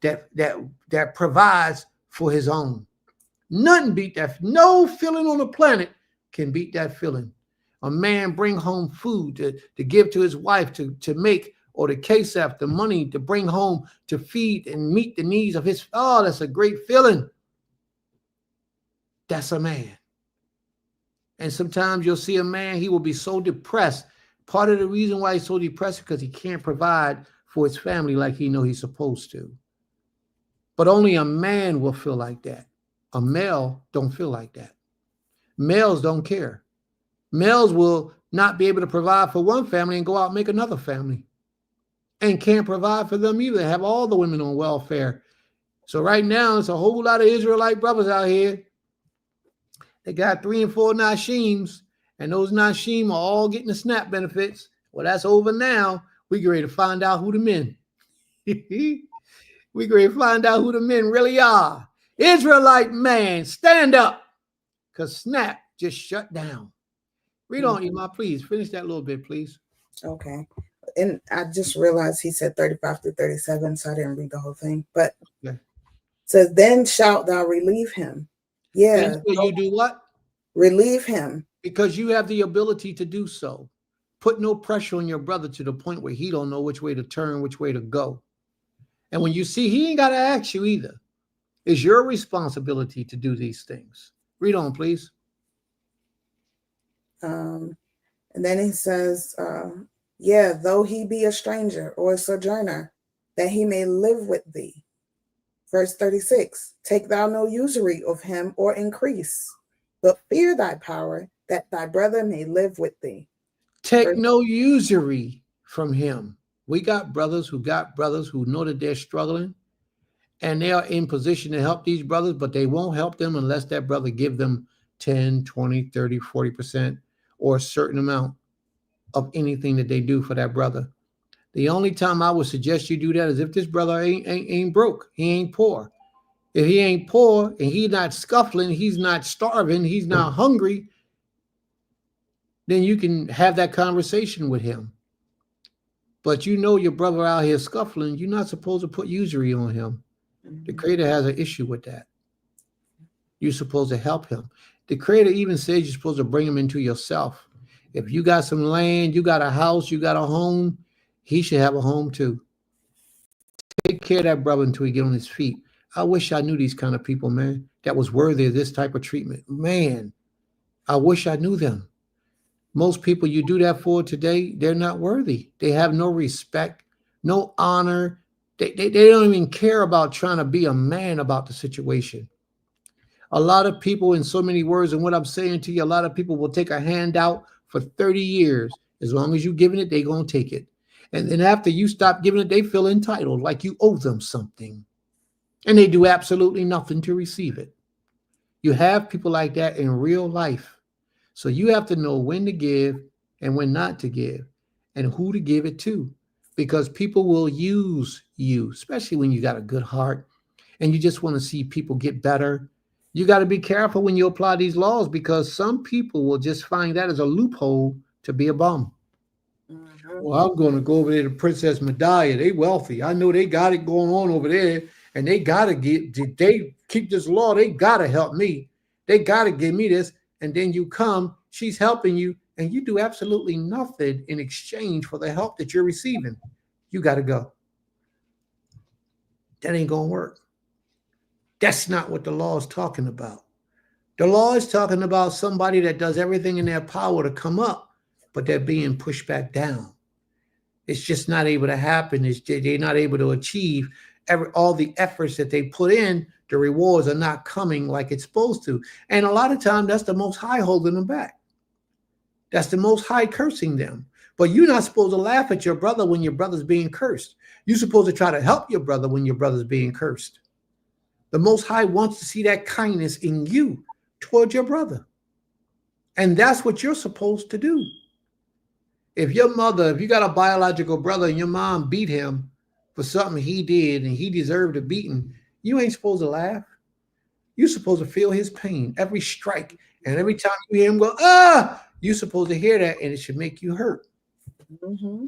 that provides for his own. Nothing beat that. No feeling on the planet can beat that feeling. A man bring home food to give to his wife to make, or the KSAF, the money to bring home to feed and meet the needs of his. Oh, that's a great feeling. That's a man. And sometimes you'll see a man, he will be so depressed. Part of the reason why he's so depressed is because he can't provide for his family like he know he's supposed to. But only a man will feel like that. A male don't feel like that. Males don't care. Males will not be able to provide for one family and go out and make another family. And can't provide for them either. Have all the women on welfare. So right now, it's a whole lot of Israelite brothers out here. They got 3 and 4 Nashims, and those Nashim are all getting the SNAP benefits. Well, that's over now. We get ready to find out who the men. We get ready to find out who the men really are. Israelite man, stand up, because SNAP just shut down. Read on, Imam, please. Finish that little bit, please. Okay. And I just realized he said 35 through 37, so I didn't read the whole thing. But Okay. says, then shalt thou relieve him. Yeah. And so you do what? Relieve him. Because you have the ability to do so. Put no pressure on your brother to the point where he don't know which way to turn, which way to go. And when you see, he ain't got to ask you either. It's your responsibility to do these things. Read on, please. And then he says, yeah, though he be a stranger or a sojourner, that he may live with thee. Verse 36, take thou no usury of him or increase, but fear thy power, that thy brother may live with thee. Take no usury from him. We got brothers who know that they're struggling, and they are in position to help these brothers, but they won't help them unless that brother give them 10, 20, 30, 40%, or a certain amount of anything that they do for that brother. The only time I would suggest you do that is if this brother ain't broke, he ain't poor. If he ain't poor and he's not scuffling, he's not starving, he's not hungry, then you can have that conversation with him. But you know your brother out here scuffling, you're not supposed to put usury on him. The Creator has an issue with that. You're supposed to help him. The Creator even says you're supposed to bring him into yourself. If you got some land, you got a house, you got a home, he should have a home too. Take care of that brother until he get on his feet. I wish I knew these kind of people, man, that was worthy of this type of treatment. Man, I wish I knew them. Most people you do that for today, they're not worthy. They have no respect, no honor. They don't even care about trying to be a man about the situation. A lot of people, in so many words, and what I'm saying to you, a lot of people will take a handout for 30 years. As long as you're giving it, they're going to take it. And then after you stop giving it, they feel entitled, like you owe them something. And they do absolutely nothing to receive it. You have people like that in real life. So you have to know when to give and when not to give. and who to give it to, because people will use you, especially when you got a good heart and you just want to see people get better. You got to be careful when you apply these laws, because some people will just find that as a loophole to be a bum. Well, I'm going to go over there to Princess Medallia. They wealthy. I know they got it going on over there, and they got to they keep this law. They got to help me. They got to give me this. And then you come, she's helping you, and you do absolutely nothing in exchange for the help that you're receiving. You got to go. That ain't going to work. That's not what the law is talking about. The law is talking about somebody that does everything in their power to come up, but they're being pushed back down. It's just not able to happen. They're not able to achieve all the efforts that they put in. The rewards are not coming like it's supposed to. And a lot of times that's the Most High holding them back. That's the Most High cursing them. But you're not supposed to laugh at your brother when your brother's being cursed. You're supposed to try to help your brother when your brother's being cursed. The Most High wants to see that kindness in you toward your brother. And that's what you're supposed to do. If you got a biological brother and your mom beat him for something he did and he deserved a beating, you ain't supposed to laugh. You're supposed to feel his pain, every strike. And every time you hear him go, you're supposed to hear that, and it should make you hurt. Mm-hmm.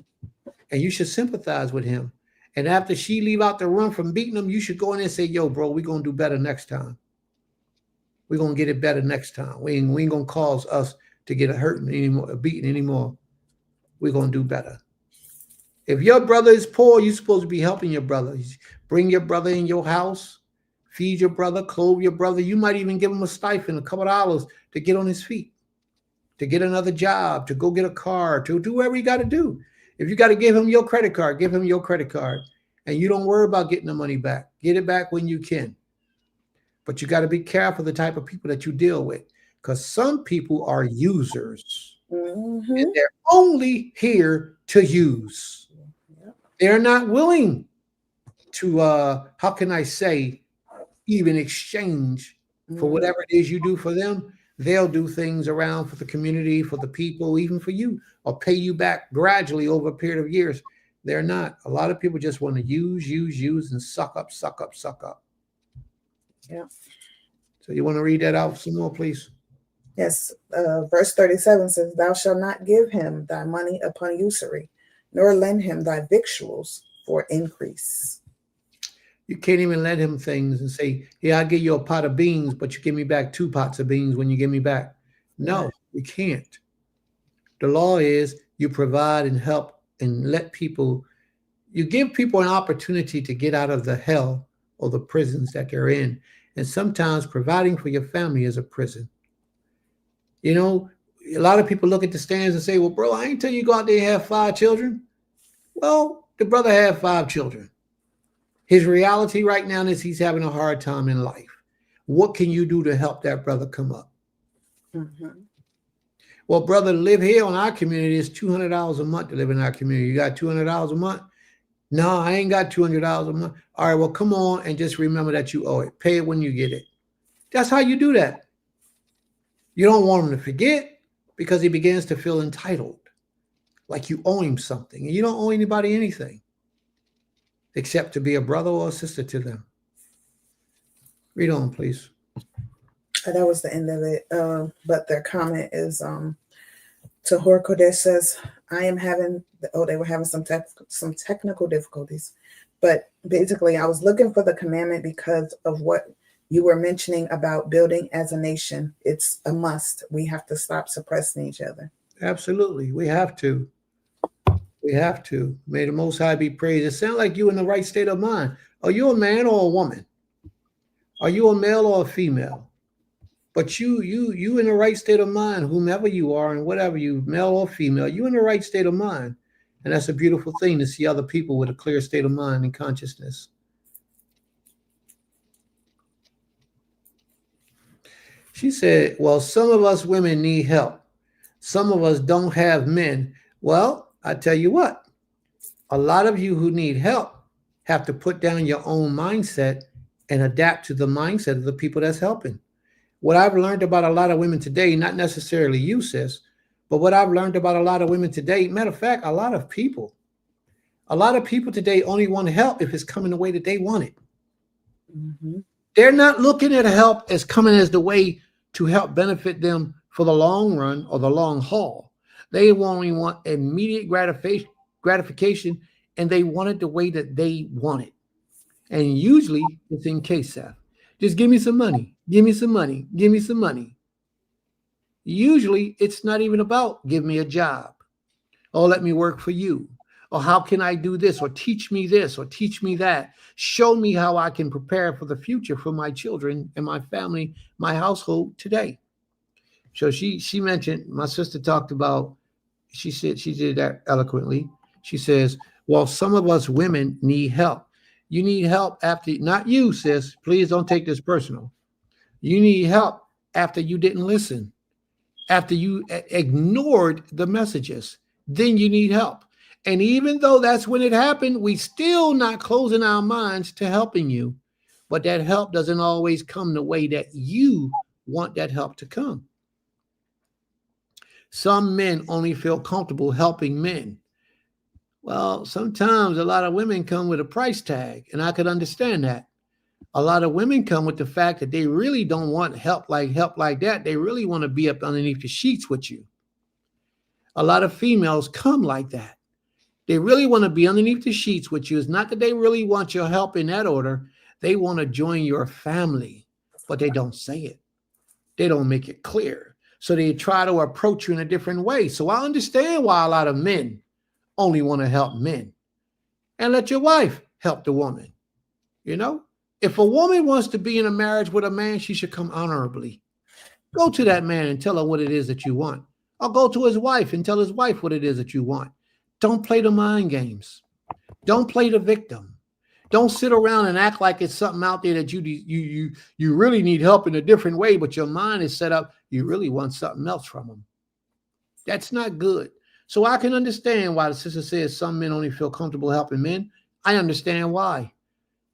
And you should sympathize with him. And after she leave out the room from beating him, you should go in there and say, yo, bro, we're going to do better next time. We're going to get it better next time. We ain't going to cause us to get hurting anymore, beaten anymore. We're going to do better. If your brother is poor, you're supposed to be helping your brother. Bring your brother in your house, feed your brother, clothe your brother. You might even give him a stipend, a couple of dollars to get on his feet, to get another job, to go get a car, to do whatever you got to do. If you got to give him your credit card, give him your credit card. And you don't worry about getting the money back. Get it back when you can. But you got to be careful the type of people that you deal with, because some people are users. Mm-hmm. And they're only here to use. They're not willing to, how can I say, even exchange for whatever it is you do for them. They'll do things around for the community, for the people, even for you, or pay you back gradually over a period of years. They're not. A lot of people just want to use, and suck up. Yeah. So you want to read that out some more, please? Yes. Verse 37 says, thou shalt not give him thy money upon usury, nor lend him thy victuals for increase. You can't even lend him things and say, yeah, I'll give you a pot of beans, but you give me back 2 pots of beans when you give me back. No, you can't. The law is you provide and help and let people, you give people an opportunity to get out of the hell or the prisons that they're in. And sometimes providing for your family is a prison. You know, a lot of people look at the stands and say, well, bro, I ain't tell you go out there and have 5 children. Well, the brother had 5 children. His reality right now is he's having a hard time in life. What can you do to help that brother come up? Mm-hmm. Well, brother, live here on our community is $200 a month to live in our community. You got $200 a month? No, I ain't got $200 a month. All right, well, come on and just remember that you owe it. Pay it when you get it. That's how you do that. You don't want him to forget, because he begins to feel entitled, like you owe him something. And you don't owe anybody anything except to be a brother or a sister to them. Read on, please. That was the end of it. But their comment is Tahor Kodesh says, I am having, they were having some technical difficulties. But basically, I was looking for the commandment because of what you were mentioning about building as a nation. It's a must. We have to stop suppressing each other. Absolutely. We have to. We have to. May the Most High be praised. It sounds like you're in the right state of mind. Are you a man or a woman? Are you a male or a female? But you in the right state of mind, whomever you are and whatever you, male or female, you in the right state of mind. And that's a beautiful thing, to see other people with a clear state of mind and consciousness. She said, well, some of us women need help. Some of us don't have men. Well, I tell you what, a lot of you who need help have to put down your own mindset and adapt to the mindset of the people that's helping. What I've learned about a lot of women today, not necessarily you, sis, But what I've learned about a lot of women today, matter of fact, a lot of people today only want help if it's coming the way that they want it. Mm-hmm. They're not looking at help as coming as the way to help benefit them for the long run or the long haul. They only want immediate gratification, and they want it the way that they want it. And usually it's in KSAF. Just give me some money. Give me some money. Give me some money. Usually it's not even about give me a job or let me work for you or how can I do this or teach me this or teach me that. Show me how I can prepare for the future for my children and my family, my household today. So she mentioned, my sister talked about, she said, she did that eloquently. She says, well, some of us women need help. You need help after, not you, sis, please don't take this personal. You need help after you didn't listen, after you ignored the messages. Then you need help. And even though that's when it happened, we still not closing our minds to helping you. But that help doesn't always come the way that you want that help to come. Some men only feel comfortable helping men. Well, sometimes a lot of women come with a price tag, and I could understand that. A lot of women come with the fact that they really don't want help like that. They really want to be up underneath the sheets with you. A lot of females come like that. They really want to be underneath the sheets with you. It's not that they really want your help in that order. They want to join your family, but they don't say it. They don't make it clear. So they try to approach you in a different way. So I understand why a lot of men only want to help men. And let your wife help the woman. You know, if a woman wants to be in a marriage with a man, she should come honorably. Go to that man and tell her what it is that you want. Or go to his wife and tell his wife what it is that you want. Don't play the mind games. Don't play the victim. Don't sit around and act like it's something out there that you really need help in a different way, but your mind is set up. You really want something else from them. That's not good. So I can understand why the sister says some men only feel comfortable helping men. I understand why.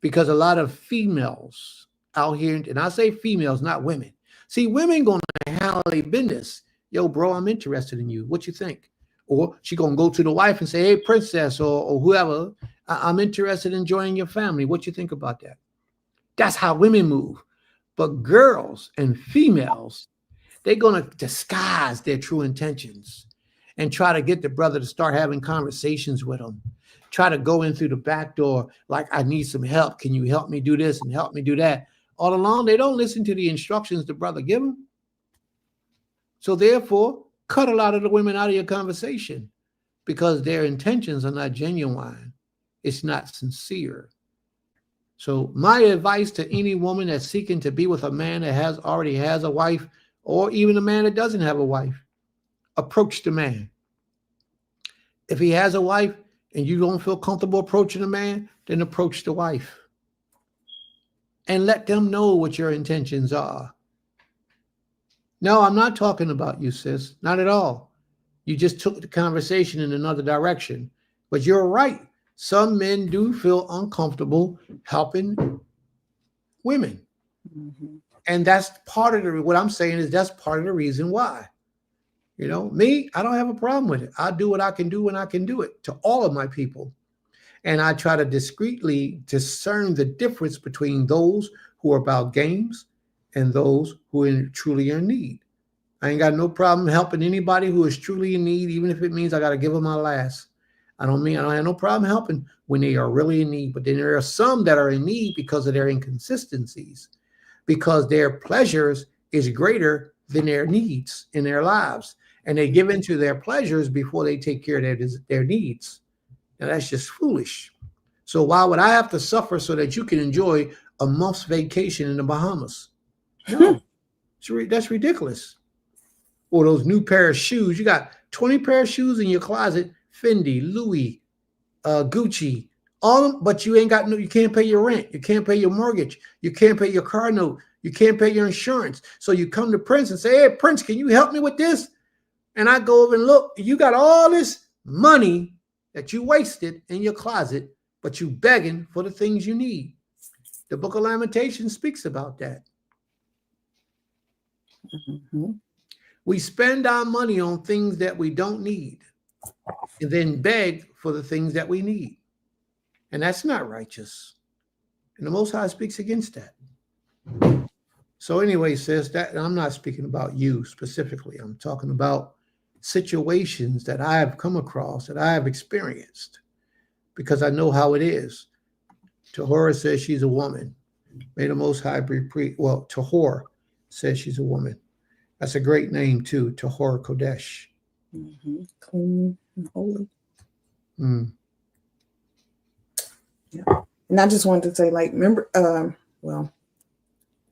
Because a lot of females out here, and I say females, not women. See, women going to handle their business. Yo, bro, I'm interested in you. What you think? Or she going to go to the wife and say, hey, princess, or whoever, I'm interested in joining your family. What you think about that? That's how women move. But girls and females, they're going to disguise their true intentions and try to get the brother to start having conversations with them. Try to go in through the back door like, I need some help. Can you help me do this and help me do that? All along, they don't listen to the instructions the brother give them. So therefore, cut a lot of the women out of your conversation because their intentions are not genuine. It's not sincere. So my advice to any woman that's seeking to be with a man that already has a wife, or even a man that doesn't have a wife, approach the man. If he has a wife and you don't feel comfortable approaching a man, then approach the wife. And let them know what your intentions are. No, I'm not talking about you, sis. Not at all. You just took the conversation in another direction. But you're right. Some men do feel uncomfortable helping women. Mm-hmm. And that's part of what I'm saying is that's part of the reason why. You know, me, I don't have a problem with it. I do what I can do when I can do it to all of my people. And I try to discreetly discern the difference between those who are about games and those who are truly in need. I ain't got no problem helping anybody who is truly in need, even if it means I got to give them my last. I don't have no problem helping when they are really in need. But then there are some that are in need because of their inconsistencies, because their pleasures is greater than their needs in their lives. And they give into their pleasures before they take care of their needs. And that's just foolish. So why would I have to suffer so that you can enjoy a month's vacation in the Bahamas? No, that's ridiculous. Or those new pair of shoes. You got 20 pair of shoes in your closet, Fendi, Louis, Gucci, all of them, but you can't pay your rent. You can't pay your mortgage. You can't pay your car note. You can't pay your insurance. So you come to Prince and say, hey, Prince, can you help me with this? And I go over and look, you got all this money that you wasted in your closet, but you begging for the things you need. The Book of Lamentations speaks about that. Mm-hmm. We spend our money on things that we don't need and then beg for the things that we need. And that's not righteous. And the Most High speaks against that. So, anyway, sis, that I'm not speaking about you specifically. I'm talking about situations that I have come across, that I have experienced, because I know how it is. Tahora says she's a woman. May the Most High be well, Tahor says she's a woman. That's a great name too, Tahor Kodesh. Mm-hmm. Clean and holy. Mm. Yeah. And I just wanted to say, like, remember, well,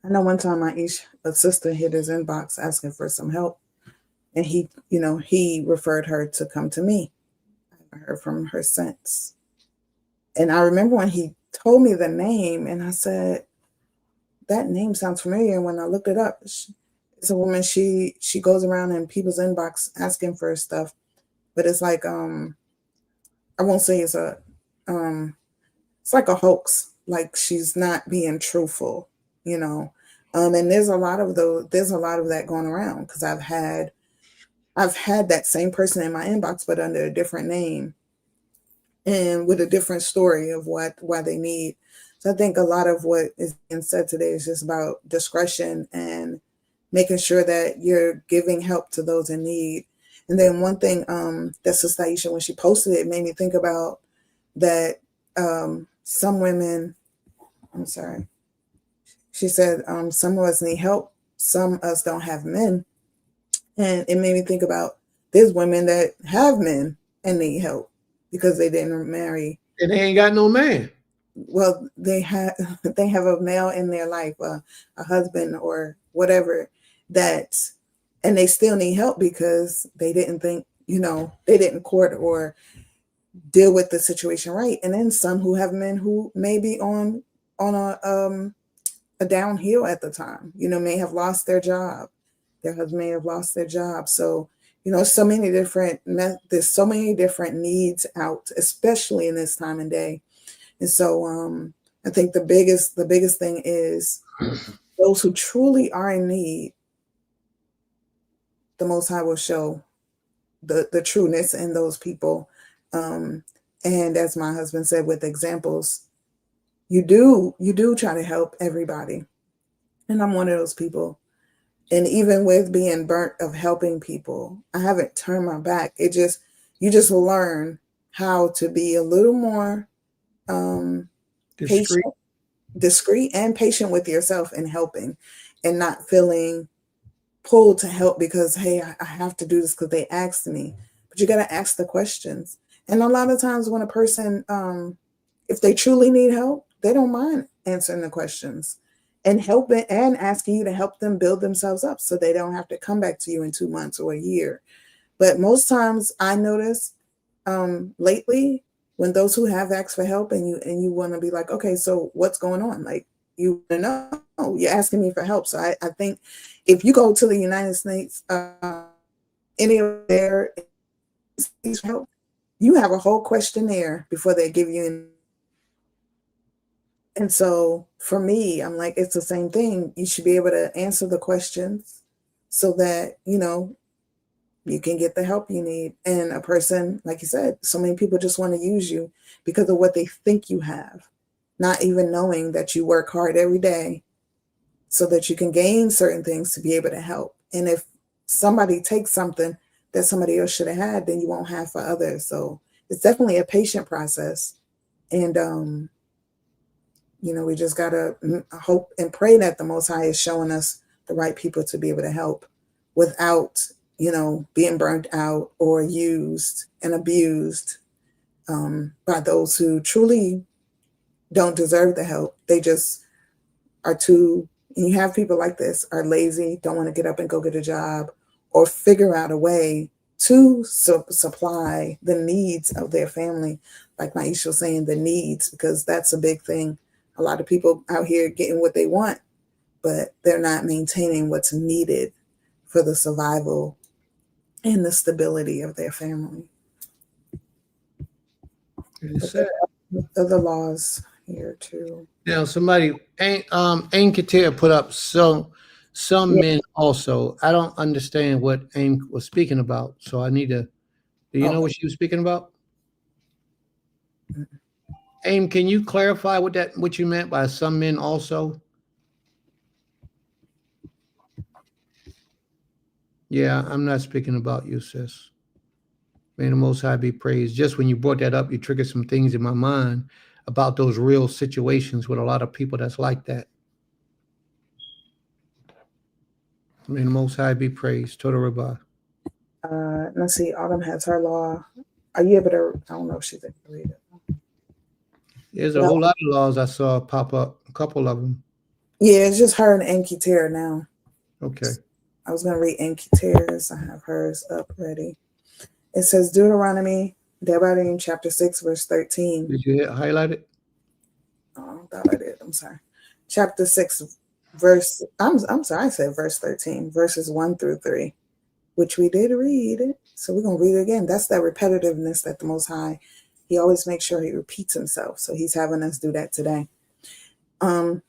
I know one time a sister hit his inbox asking for some help. And he, he referred her to come to me. I haven't heard from her since. And I remember when he told me the name, and I said, that name sounds familiar. And when I looked it up, it's a woman. She goes around in people's inbox asking for stuff, but it's like I won't say it's like a hoax. Like she's not being truthful, and there's a lot of that going around, because I've had that same person in my inbox, but under a different name and with a different story of why they need. So I think a lot of what is being said today is just about discretion and making sure that you're giving help to those in need. And then one thing that Sister Aisha, when she posted it, made me think about that some women, I'm sorry, she said some of us need help, some of us don't have men. And it made me think about there's women that have men and need help because they didn't marry. And they ain't got no man. Well, they have a male in their life, a husband or whatever, and they still need help because they didn't think, they didn't court or deal with the situation right. And then some who have men who may be on a downhill at the time, may have lost their job. Their husband may have lost their job. So, there's so many different needs out, especially in this time and day. And so I think the biggest thing is those who truly are in need, the Most High will show the trueness in those people. And as my husband said, with examples, you do try to help everybody. And I'm one of those people. And even with being burnt of helping people, I haven't turned my back. You just learn how to be a little more discreet and patient with yourself in helping, and not feeling pulled to help because, hey, I have to do this because they asked me. But you got to ask the questions. And a lot of times when a person, if they truly need help, they don't mind answering the questions and helping and asking you to help them build themselves up so they don't have to come back to you in 2 months or a year. But most times I notice lately, when those who have asked for help and you want to be like, okay, so what's going on? Like, you know, you're asking me for help. So I think if you go to the United States, anywhere help, you have a whole questionnaire before they give you. And so for me, I'm like, it's the same thing. You should be able to answer the questions so that, you can get the help you need. And a person, like you said, so many people just want to use you because of what they think you have, not even knowing that you work hard every day so that you can gain certain things to be able to help. And if somebody takes something that somebody else should have had, then you won't have for others. So it's definitely a patient process. And, we just got to hope and pray that the Most High is showing us the right people to be able to help without, being burnt out or used and abused by those who truly don't deserve the help. They just are too, and you have people like this, are lazy, don't want to get up and go get a job or figure out a way to supply the needs of their family. Like Maisha was saying, the needs, because that's a big thing. A lot of people out here getting what they want, but they're not maintaining what's needed for the survival and the stability of their family. There are other laws here too. Now, somebody, Ain Katir put up, so Some Yeah. men also. I don't understand what AIM was speaking about, so I need to. Do you know Okay. what she was speaking about? AIM, can you clarify what you meant by some men also? Yeah, I'm not speaking about you, sis. May the Most High be praised. Just when you brought that up, you triggered some things in my mind about those real situations with a lot of people that's like that. May the Most High be praised. Total Rabbah. Let's see. Autumn has her law. Are you able to? I don't know if she's able to read it. There's a No. whole lot of laws I saw pop up, a couple of them. Yeah, it's just her and Enki Tara now. Okay. I was going to read Enki Tara's. I have hers up ready. It says Deuteronomy, Devarim, chapter 6, verse 13. Did you highlight it? Oh, I thought I did. I'm sorry. Chapter 6, verse, I'm sorry, I said verse 13, verses 1 through 3, which we did read. So we're going to read it again. That's that repetitiveness that the Most High, he always makes sure he repeats himself. So he's having us do that today. 1.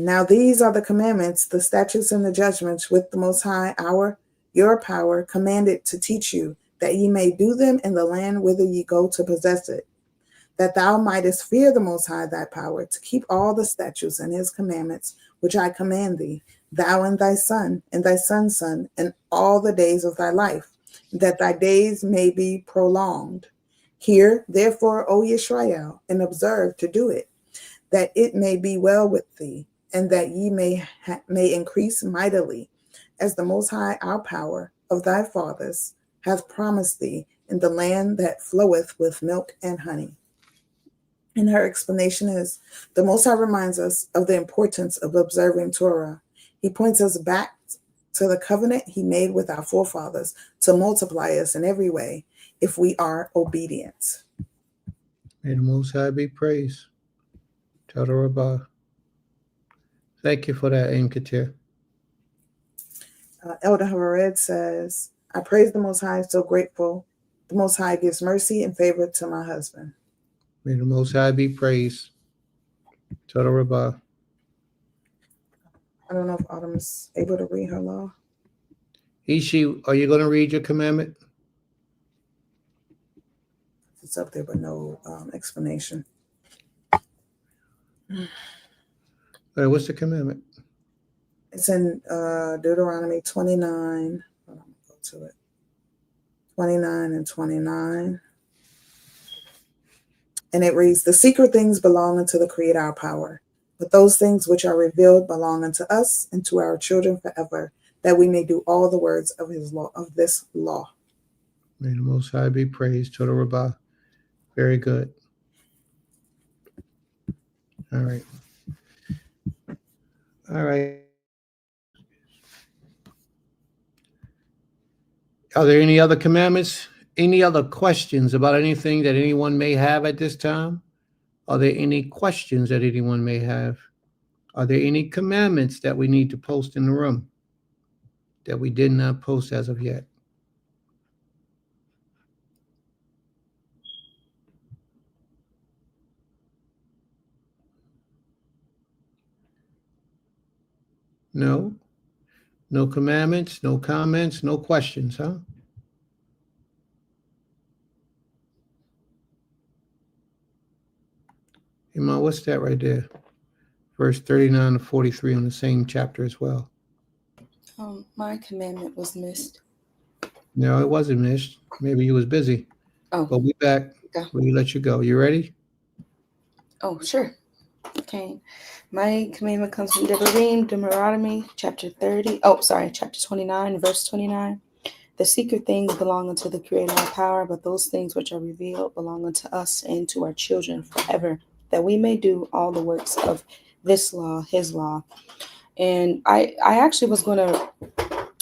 Now these are the commandments, the statutes, and the judgments with the Most High, your power, commanded to teach you, that ye may do them in the land whither ye go to possess it, that thou mightest fear the Most High thy power, to keep all the statutes and his commandments, which I command thee, thou and thy son, and thy son's son, and all the days of thy life, that thy days may be prolonged. Hear, therefore, O Yisrael, and observe to do it, that it may be well with thee, and that ye may increase mightily, as the Most High our power of thy fathers hath promised thee, in the land that floweth with milk and honey. And her explanation is, the Most High reminds us of the importance of observing Torah. He points us back to the covenant he made with our forefathers to multiply us in every way if we are obedient. May the Most High be praised. Total Rabbah. Thank you for that, Aim Katir. Elder Hared says, I praise the Most High, so grateful. The Most High gives mercy and favor to my husband. May the Most High be praised. Total Rabbah. I don't know if Autumn is able to read her law. Ishi, are you going to read your commandment? It's up there, but no explanation. What's the commandment? It's in Deuteronomy 29. Hold on, go to it. 29 and 29. And it reads, the secret things belong unto the Creator, our power. But those things which are revealed belong unto us and to our children forever, that we may do all the words of his law, of this law. May the Most High be praised. Total Rabbah. Very good. All right. All right. Are there any other commandments? Any other questions about anything that anyone may have at this time? Are there any questions that anyone may have? Are there any commandments that we need to post in the room that we did not post as of yet? No? No commandments, no comments, no questions, huh? Iman, what's that right there? Verse 39 to 43 on the same chapter as well. My commandment was missed. No, it wasn't missed. Maybe you was busy. Oh. But we back. Okay. We'll let you go. You ready? Oh, sure. Okay. My commandment comes from Deuteronomy, chapter 29, verse 29. The secret things belong unto the Creator our power, but those things which are revealed belong unto us and to our children forever, that we may do all the works of this law, his law. And I actually was going to,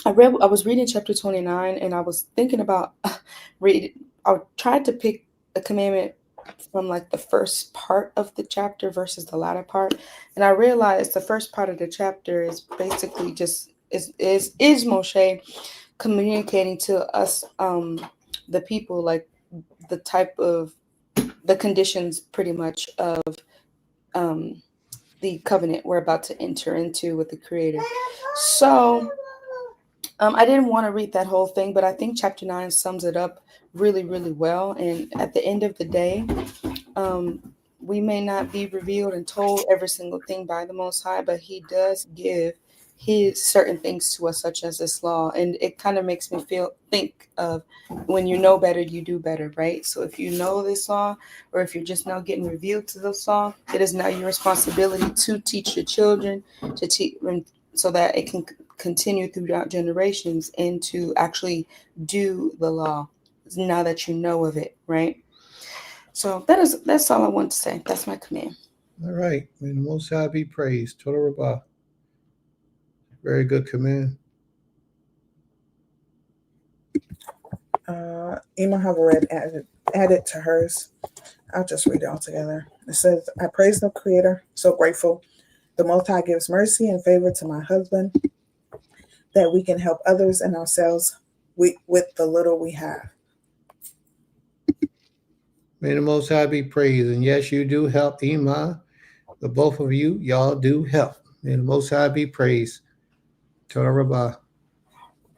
I was reading chapter 29 and I was thinking about I tried to pick a commandment from like the first part of the chapter versus the latter part. And I realized the first part of the chapter is basically just is Moshe communicating to us, the people, like the type of the conditions pretty much of the covenant we're about to enter into with the Creator. So I didn't want to read that whole thing, but I think chapter 9 sums it up really, really well. And at the end of the day, we may not be revealed and told every single thing by the Most High, but He does give His certain things to us, such as this law. And it kind of makes me think of when you know better, you do better, right? So if you know this law, or if you're just now getting revealed to this law, it is now your responsibility to teach your children, to teach, so that it can continue throughout generations, and to actually do the law now that you know of it, right? So that's all I want to say. That's my command. All right. May the Most High be praised. Total Rabbah. Very good command. Emma have already added to hers. I'll just read it all together. It says, I praise the Creator, so grateful. The Most High gives mercy and favor to my husband, that we can help others and ourselves with the little we have. May the Most High be praised. And yes, you do help, Emma. The both of you, y'all do help. May the Most High be praised. Total Rabbah.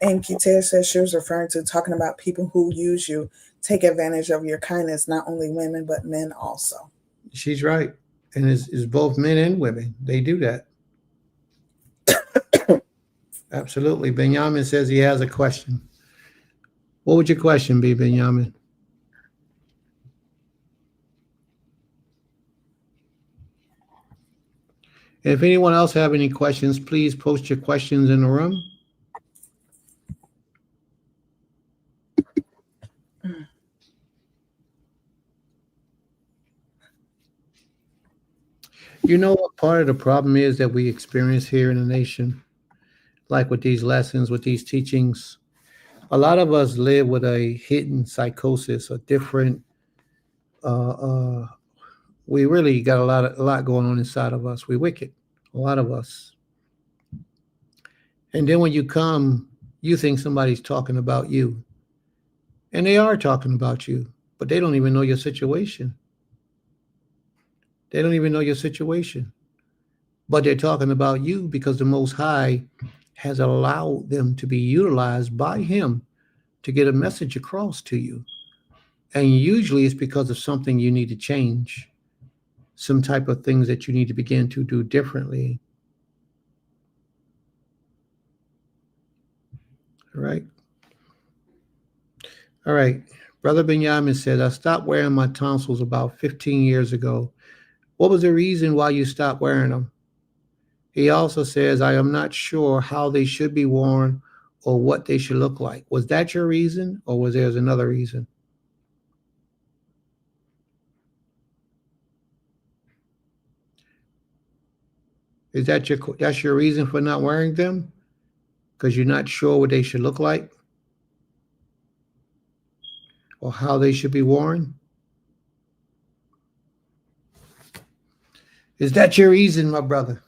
And Kitea says she was referring to talking about people who use you, take advantage of your kindness, not only women, but men also. She's right. And it's both men and women. They do that. Absolutely. Benjamin says he has a question. What would your question be, Benjamin? If anyone else have any questions, please post your questions in the room. You know what part of the problem is that we experience here in the nation? Like with these lessons, with these teachings, a lot of us live with a hidden psychosis, a different, we really got a lot going on inside of us. We're wicked, a lot of us. And then when you come, you think somebody's talking about you. And they are talking about you, but they don't even know your situation. They don't even know your situation. But they're talking about you because the Most High has allowed them to be utilized by Him to get a message across to you. And usually it's because of something you need to change, some type of things that you need to begin to do differently. All right. All right. Brother Benjamin says, I stopped wearing my tonsils about 15 years ago. What was the reason why you stopped wearing them? He also says, I am not sure how they should be worn or what they should look like. Was that your reason, or was there another reason? Is that that's your reason for not wearing them? Because you're not sure what they should look like or how they should be worn? Is that your reason, my brother?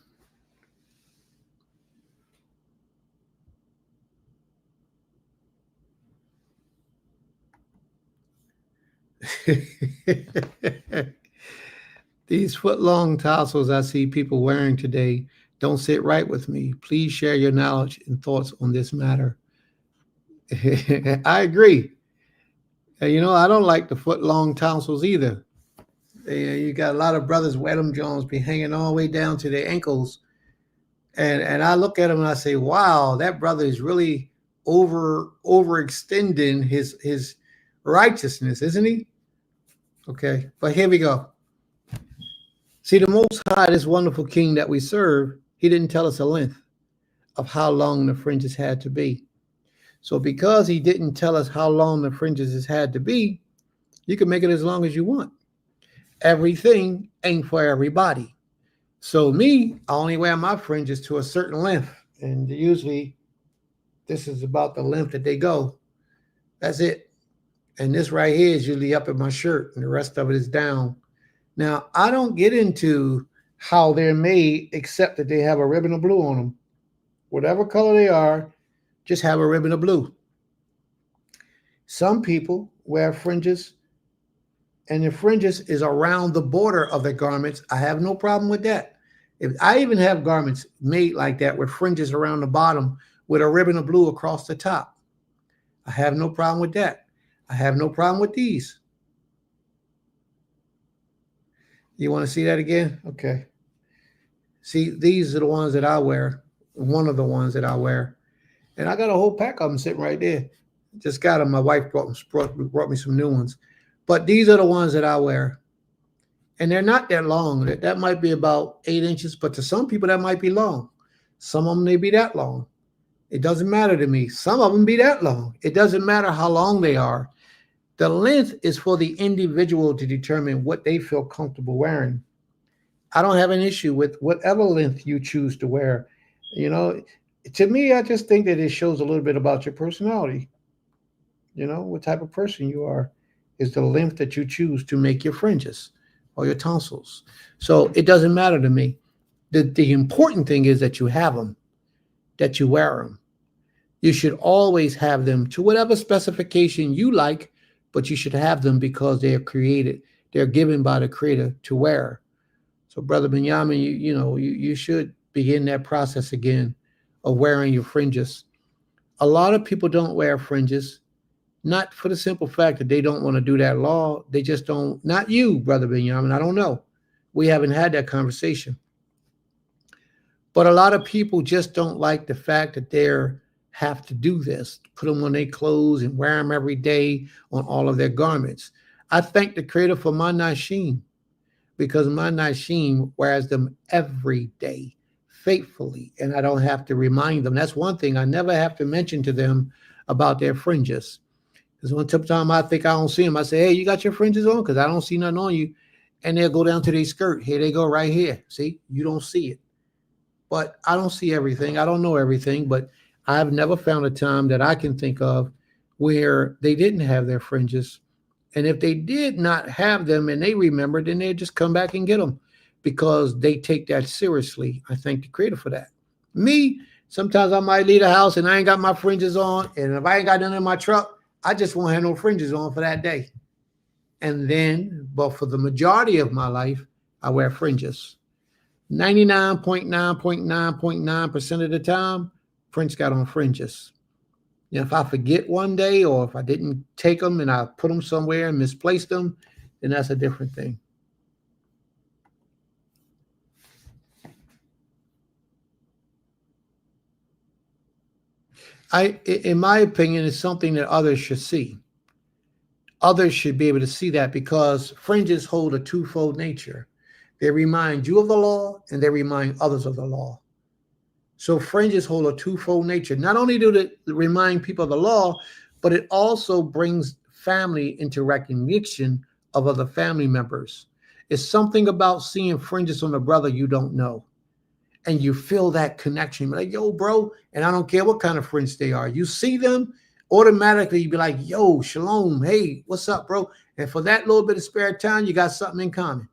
These foot-long tassels I see people wearing today don't sit right with me. Please share your knowledge and thoughts on this matter. I agree. You know, I don't like the foot-long tassels either. You got a lot of brothers, wear them Jones, be hanging all the way down to their ankles. And I look at him and I say, wow, that brother is really overextending his righteousness, isn't he? Okay, but here we go. See, the Most High, this wonderful King that we serve, He didn't tell us a length of how long the fringes had to be. So because He didn't tell us how long the fringes had to be, you can make it as long as you want. Everything ain't for everybody. So me, I only wear my fringes to a certain length. And usually this is about the length that they go. That's it. And this right here is usually up in my shirt and the rest of it is down. Now, I don't get into how they're made except that they have a ribbon of blue on them. Whatever color they are, just have a ribbon of blue. Some people wear fringes and the fringes is around the border of their garments. I have no problem with that. If I even have garments made like that with fringes around the bottom with a ribbon of blue across the top. I have no problem with that. I have no problem with these. You want to see that again? Okay. See, these are the ones that I wear. One of the ones that I wear. And I got a whole pack of them sitting right there. Just got them. My wife brought me some new ones. But these are the ones that I wear. And they're not that long. That might be about 8 inches, but to some people that might be long. Some of them may be that long. It doesn't matter to me. Some of them be that long. It doesn't matter how long they are. The length is for the individual to determine what they feel comfortable wearing. I don't have an issue with whatever length you choose to wear. You know, to me, I just think that it shows a little bit about your personality. You know, what type of person you are is the length that you choose to make your fringes or your tonsils. So it doesn't matter to me. The important thing is that you have them, that you wear them. You should always have them to whatever specification you like, but you should have them because they are created. They're given by the Creator to wear. So, Brother Benjamin, you should begin that process again of wearing your fringes. A lot of people don't wear fringes, not for the simple fact that they don't want to do that law. They just don't. Not you, Brother Benjamin. I don't know. We haven't had that conversation. But a lot of people just don't like the fact that they're have to do this, put them on their clothes and wear them every day on all of their garments. I thank the Creator for my Nashim, because my Nashim wears them every day faithfully, and I don't have to remind them. That's one thing I never have to mention to them about their fringes. Because one time I think I don't see them, I say, hey, you got your fringes on? Because I don't see nothing on you. And they'll go down to their skirt. Here they go right here. See, you don't see it. But I don't see everything. I don't know everything, but I've never found a time that I can think of where they didn't have their fringes. And if they did not have them and they remember, then they'd just come back and get them because they take that seriously. I thank the Creator for that. Me, sometimes I might leave the house and I ain't got my fringes on. And if I ain't got none in my truck, I just won't have no fringes on for that day. And then, but for the majority of my life, I wear fringes. 99.9.9.9% of the time, Prince got on fringes. Now, if I forget one day or if I didn't take them and I put them somewhere and misplaced them, then that's a different thing. In my opinion, it's something that others should see. Others should be able to see that because fringes hold a twofold nature. They remind you of the law and they remind others of the law. So fringes hold a twofold nature. Not only do they remind people of the law, but it also brings family into recognition of other family members. It's something about seeing fringes on a brother you don't know. And you feel that connection. You're like, yo, bro, and I don't care what kind of fringe they are. You see them, automatically you be like, yo, shalom, hey, what's up, bro? And for that little bit of spare time, you got something in common.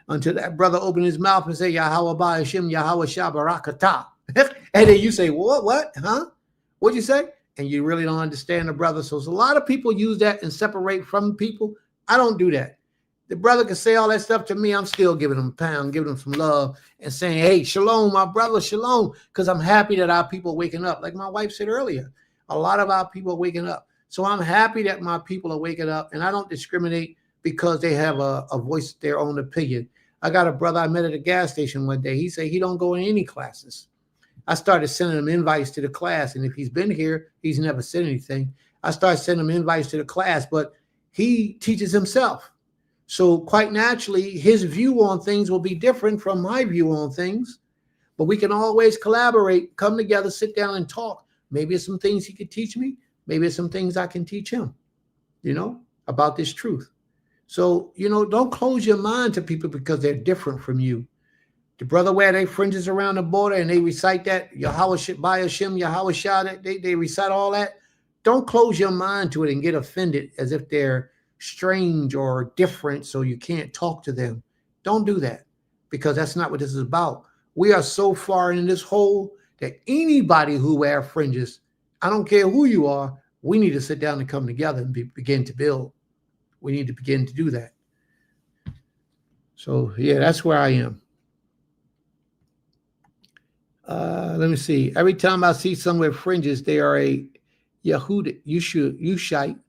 Until that brother open his mouth and say, Yahweh Ba'ashim, Yahweh Shabarakatah. And then you say, what? Huh? What'd you say? And you really don't understand the brother. So a lot of people use that and separate from people. I don't do that. The brother can say all that stuff to me. I'm still giving him a pound, giving him some love and saying, hey, shalom, my brother, shalom. Because I'm happy that our people are waking up. Like my wife said earlier, a lot of our people are waking up. So I'm happy that my people are waking up. And I don't discriminate because they have a voice, their own opinion. I got a brother I met at a gas station one day. He said he don't go in any classes. I started sending him invites to the class. And if he's been here, he's never said anything. I started sending him invites to the class, but he teaches himself. So quite naturally, his view on things will be different from my view on things. But we can always collaborate, come together, sit down and talk. Maybe it's some things he could teach me. Maybe it's some things I can teach him, about this truth. So, don't close your mind to people because they're different from you. The brother wear their fringes around the border and they recite that, Yahweh Ba'ashim, Yahweh Shah, they recite all that. Don't close your mind to it and get offended as if they're strange or different so you can't talk to them. Don't do that because that's not what this is about. We are so far in this hole that anybody who wear fringes, I don't care who you are, we need to sit down and come together and begin to build. We need to begin to do that. So, yeah, that's where I am. Let me see. Every time I see someone with fringes, they are a Yehud, Yushite,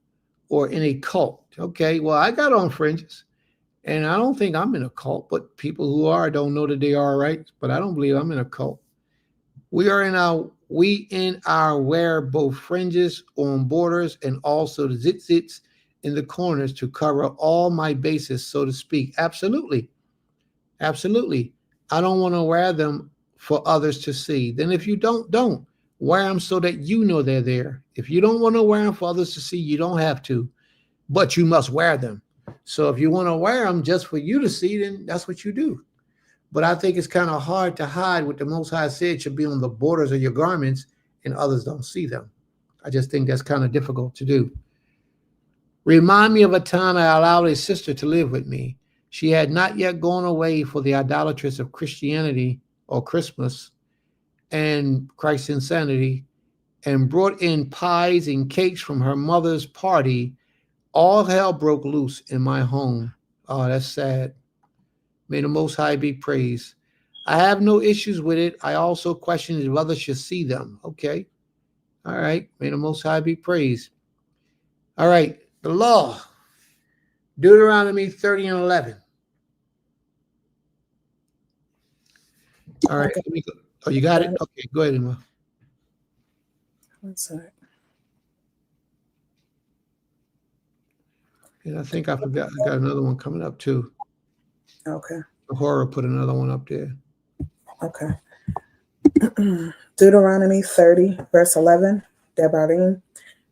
or in a cult. Okay, well, I got on fringes, and I don't think I'm in a cult, but people who are don't know that they are, right? But I don't believe I'm in a cult. We wear both fringes on borders and also the zitzits in the corners to cover all my bases, so to speak. Absolutely. Absolutely. I don't want to wear them for others to see. Then if you don't. Wear them so that you know they're there. If you don't want to wear them for others to see, you don't have to, but you must wear them. So if you want to wear them just for you to see, then that's what you do. But I think it's kind of hard to hide what the Most High said should be on the borders of your garments and others don't see them. I just think that's kind of difficult to do. Remind me of a time I allowed a sister to live with me. She had not yet gone away for the idolatrous of Christianity or Christmas and Christ's insanity, and brought in pies and cakes from her mother's party. All hell broke loose in my home. Oh, that's sad. May the Most High be praised. I have no issues with it. I also question if others should see them. Okay. All right. May the Most High be praised. All right. The law. Deuteronomy 30 and 11. All right. Okay. Oh, you got it? Okay. Go ahead, Emma. One sec. And I think I forgot. I got another one coming up too. Okay. The horror put another one up there. Okay. Deuteronomy 30, verse 11. Debarim.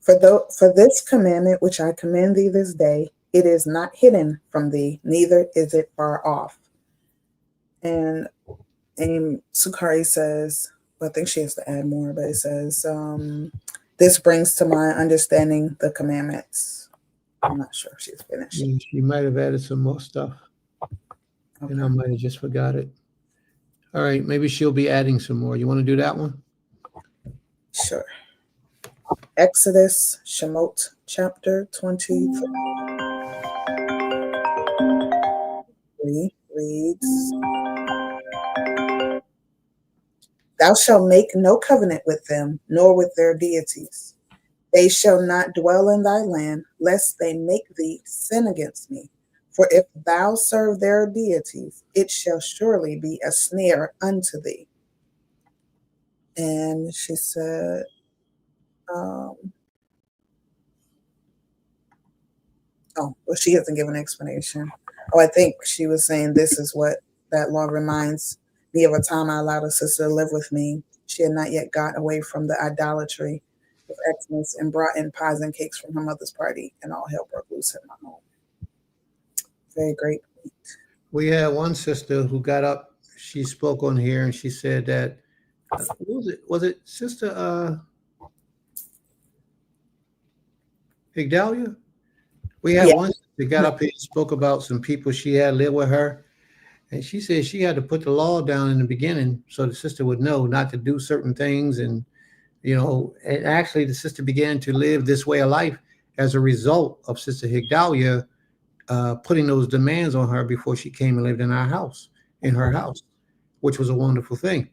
For this commandment which I command thee this day, it is not hidden from thee, neither is it far off. And Sukari says, well, I think she has to add more, but it says, this brings to my understanding the commandments. I'm not sure if she's finished. Yeah, she might have added some more stuff. Okay. And I might have just forgot it. All right, maybe she'll be adding some more. You want to do that one? Sure. Exodus, Shemot, chapter 23 reads, Thou shalt make no covenant with them, nor with their deities. They shall not dwell in thy land, lest they make thee sin against me. For if thou serve their deities, it shall surely be a snare unto thee. And she said, she hasn't given an explanation. I think she was saying this is what that law reminds me of a time I allowed a sister to live with me. She had not yet got away from the idolatry of Xmas and brought in pies and cakes from her mother's party, and all hell broke loose in my home. Very great. We had one sister who got up. She spoke on here and she said that, was it Sister Higdalia? We had one that got up here and spoke about some people she had lived with her. And she said she had to put the law down in the beginning so the sister would know not to do certain things. And, and actually the sister began to live this way of life as a result of Sister Higdalia putting those demands on her before she came and lived in her house, which was a wonderful thing.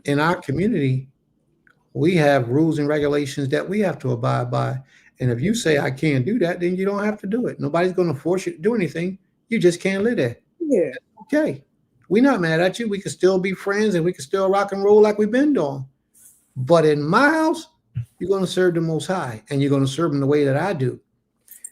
In our community, we have rules and regulations that we have to abide by. And if you say I can't do that, then you don't have to do it. Nobody's going to force you to do anything. You just can't live there. Yeah. Okay. We're not mad at you. We can still be friends and we can still rock and roll like we've been doing. But in my house, you're going to serve the Most High and you're going to serve him the way that I do.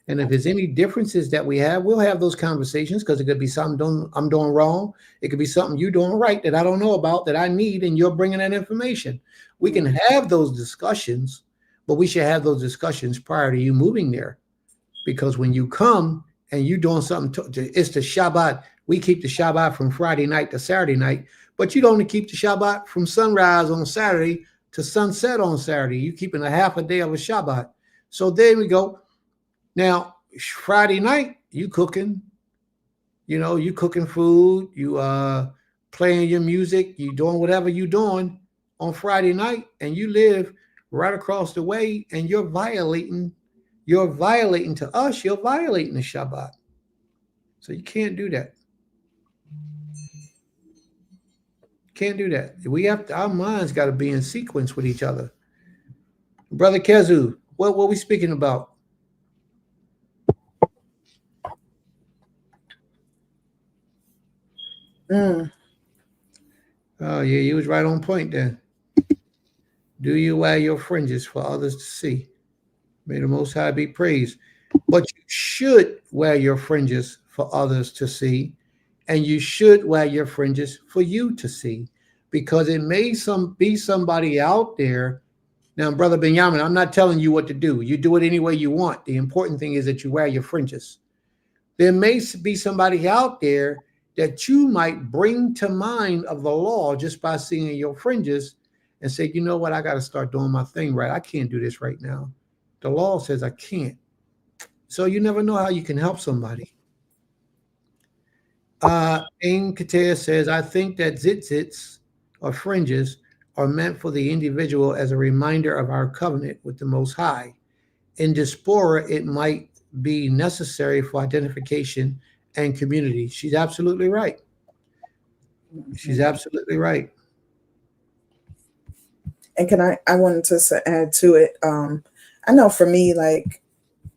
And if there's any differences that we have, we'll have those conversations because it could be something I'm doing wrong. It could be something you're doing right that I don't know about that I need, and you're bringing that information. We can have those discussions, but we should have those discussions prior to you moving there. Because when you come and you're doing something, it's the Shabbat. We keep the Shabbat from Friday night to Saturday night, but you don't keep the Shabbat from sunrise on Saturday to sunset on Saturday. You're keeping a half a day of a Shabbat. So there we go. Now, Friday night, you cooking, you cooking food, you playing your music, you doing whatever you doing on Friday night, and you live right across the way, and you're violating to us, you're violating the Shabbat. So you can't do that. Can't do that. We have to, our minds got to be in sequence with each other. Brother Kezu, what we speaking about? Mm. Oh yeah, you was right on point then. Do you wear your fringes for others to see? May the Most High be praised. But you should wear your fringes for others to see, and you should wear your fringes for you to see, because it may be somebody out there. Now, Brother Benjamin, I'm not telling you what to do. You do it any way you want. The important thing is that you wear your fringes. There may be somebody out there that you might bring to mind of the law just by seeing your fringes and say, you know what, I got to start doing my thing right. I can't do this right now. The law says I can't. So you never know how you can help somebody. Ain Katea says, I think that zitzits or fringes are meant for the individual as a reminder of our covenant with the Most High. In diaspora, it might be necessary for identification and community. She's absolutely right. She's absolutely right. And I wanted to add to it. I know for me, like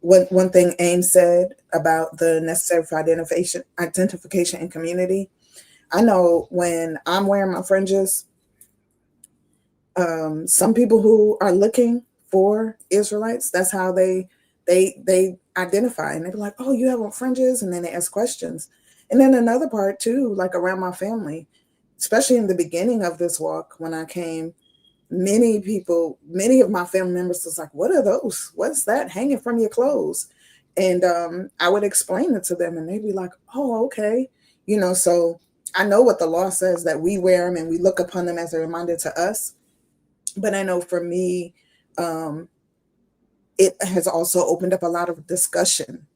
one thing AIM said about the necessary for identification and community. I know when I'm wearing my fringes, some people who are looking for Israelites, that's how they identify, and they're like, oh, you have on fringes, and then they ask questions. And then another part too, like around my family, especially in the beginning of this walk when I came, many of my family members was like, what are those? What's that hanging from your clothes? And I would explain it to them, and they'd be like, oh, okay. So I know what the law says, that we wear them and we look upon them as a reminder to us. But I know for me, it has also opened up a lot of discussion.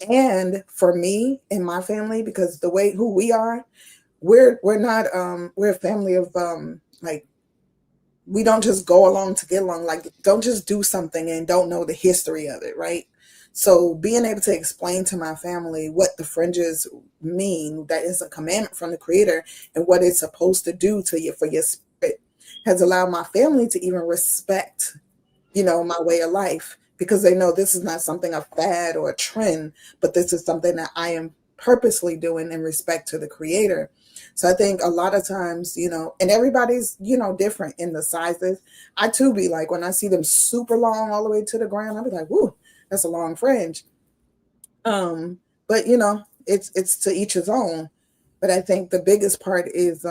And for me and my family, because the way who we are, we're not we're a family of like, we don't just go along to get along. Like, don't just do something and don't know the history of it, right? So being able to explain to my family what the fringes mean, that is a commandment from the Creator, and what it's supposed to do to you for your spirit, has allowed my family to even respect, my way of life, because they know this is not something a fad or a trend, but this is something that I am purposely doing in respect to the Creator. So I think a lot of times, and everybody's, different in the sizes. I too be like, when I see them super long all the way to the ground, I'll be like, whoo, that's a long fringe. But it's to each his own. But I think the biggest part is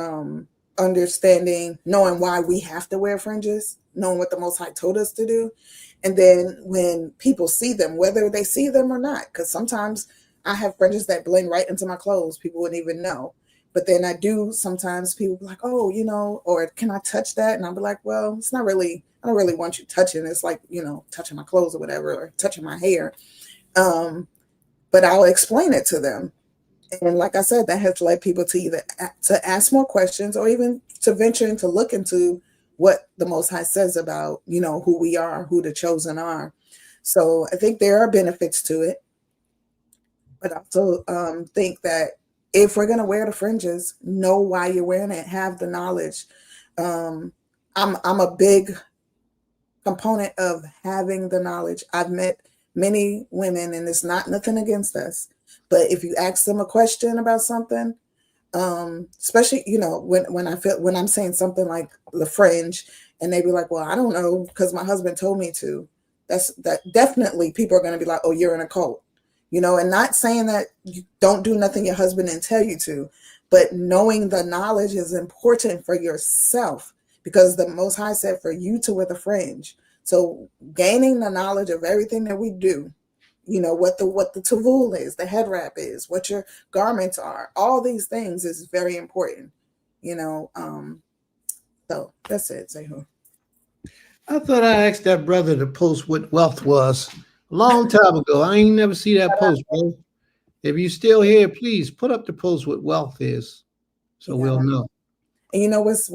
understanding, knowing why we have to wear fringes, knowing what the Most High told us to do. And then when people see them, whether they see them or not, because sometimes I have fringes that blend right into my clothes. People wouldn't even know. But then I do, sometimes people be like, oh, or can I touch that? And I'll be like, well, it's not really, I don't really want you touching. It's like, touching my clothes or whatever, or touching my hair. But I'll explain it to them. And like I said, that has led people to either to ask more questions, or even to venture into look into what the Most High says about, who we are, who the chosen are. So I think there are benefits to it. But I also think that if we're going to wear the fringes, know why you're wearing it, have the knowledge. I'm a big component of having the knowledge. I've met many women, and it's not nothing against us, but if you ask them a question about something, especially, when I'm saying something like the fringe, and they be like, well, I don't know, because my husband told me to, that definitely people are going to be like, oh, you're in a cult. And not saying that you don't do nothing your husband didn't tell you to, but knowing the knowledge is important for yourself, because the Most High said for you to wear the fringe. So gaining the knowledge of everything that we do, what the tavul is, the head wrap is, what your garments are, all these things is very important, so that's it, Zehu. I thought I asked that brother to post what wealth was a long time ago. I ain't never see that post, bro. If you still here, please put up the post what wealth is, so we'll know. And what's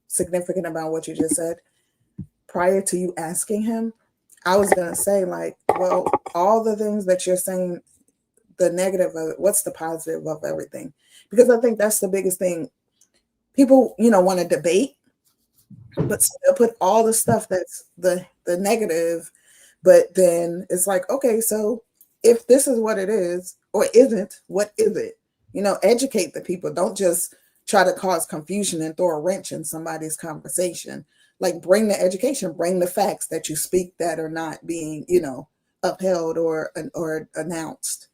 significant about what you just said? Prior to you asking him, I was gonna say, like, well, all the things that you're saying, the negative of it, what's the positive of everything? Because I think that's the biggest thing. people, want to debate, but still put all the stuff that's the negative. But then it's like, okay, so if this is what it is or isn't, what is it? Educate the people. Don't just try to cause confusion and throw a wrench in somebody's conversation. Like, bring the education, bring the facts that you speak that are not being, upheld or announced.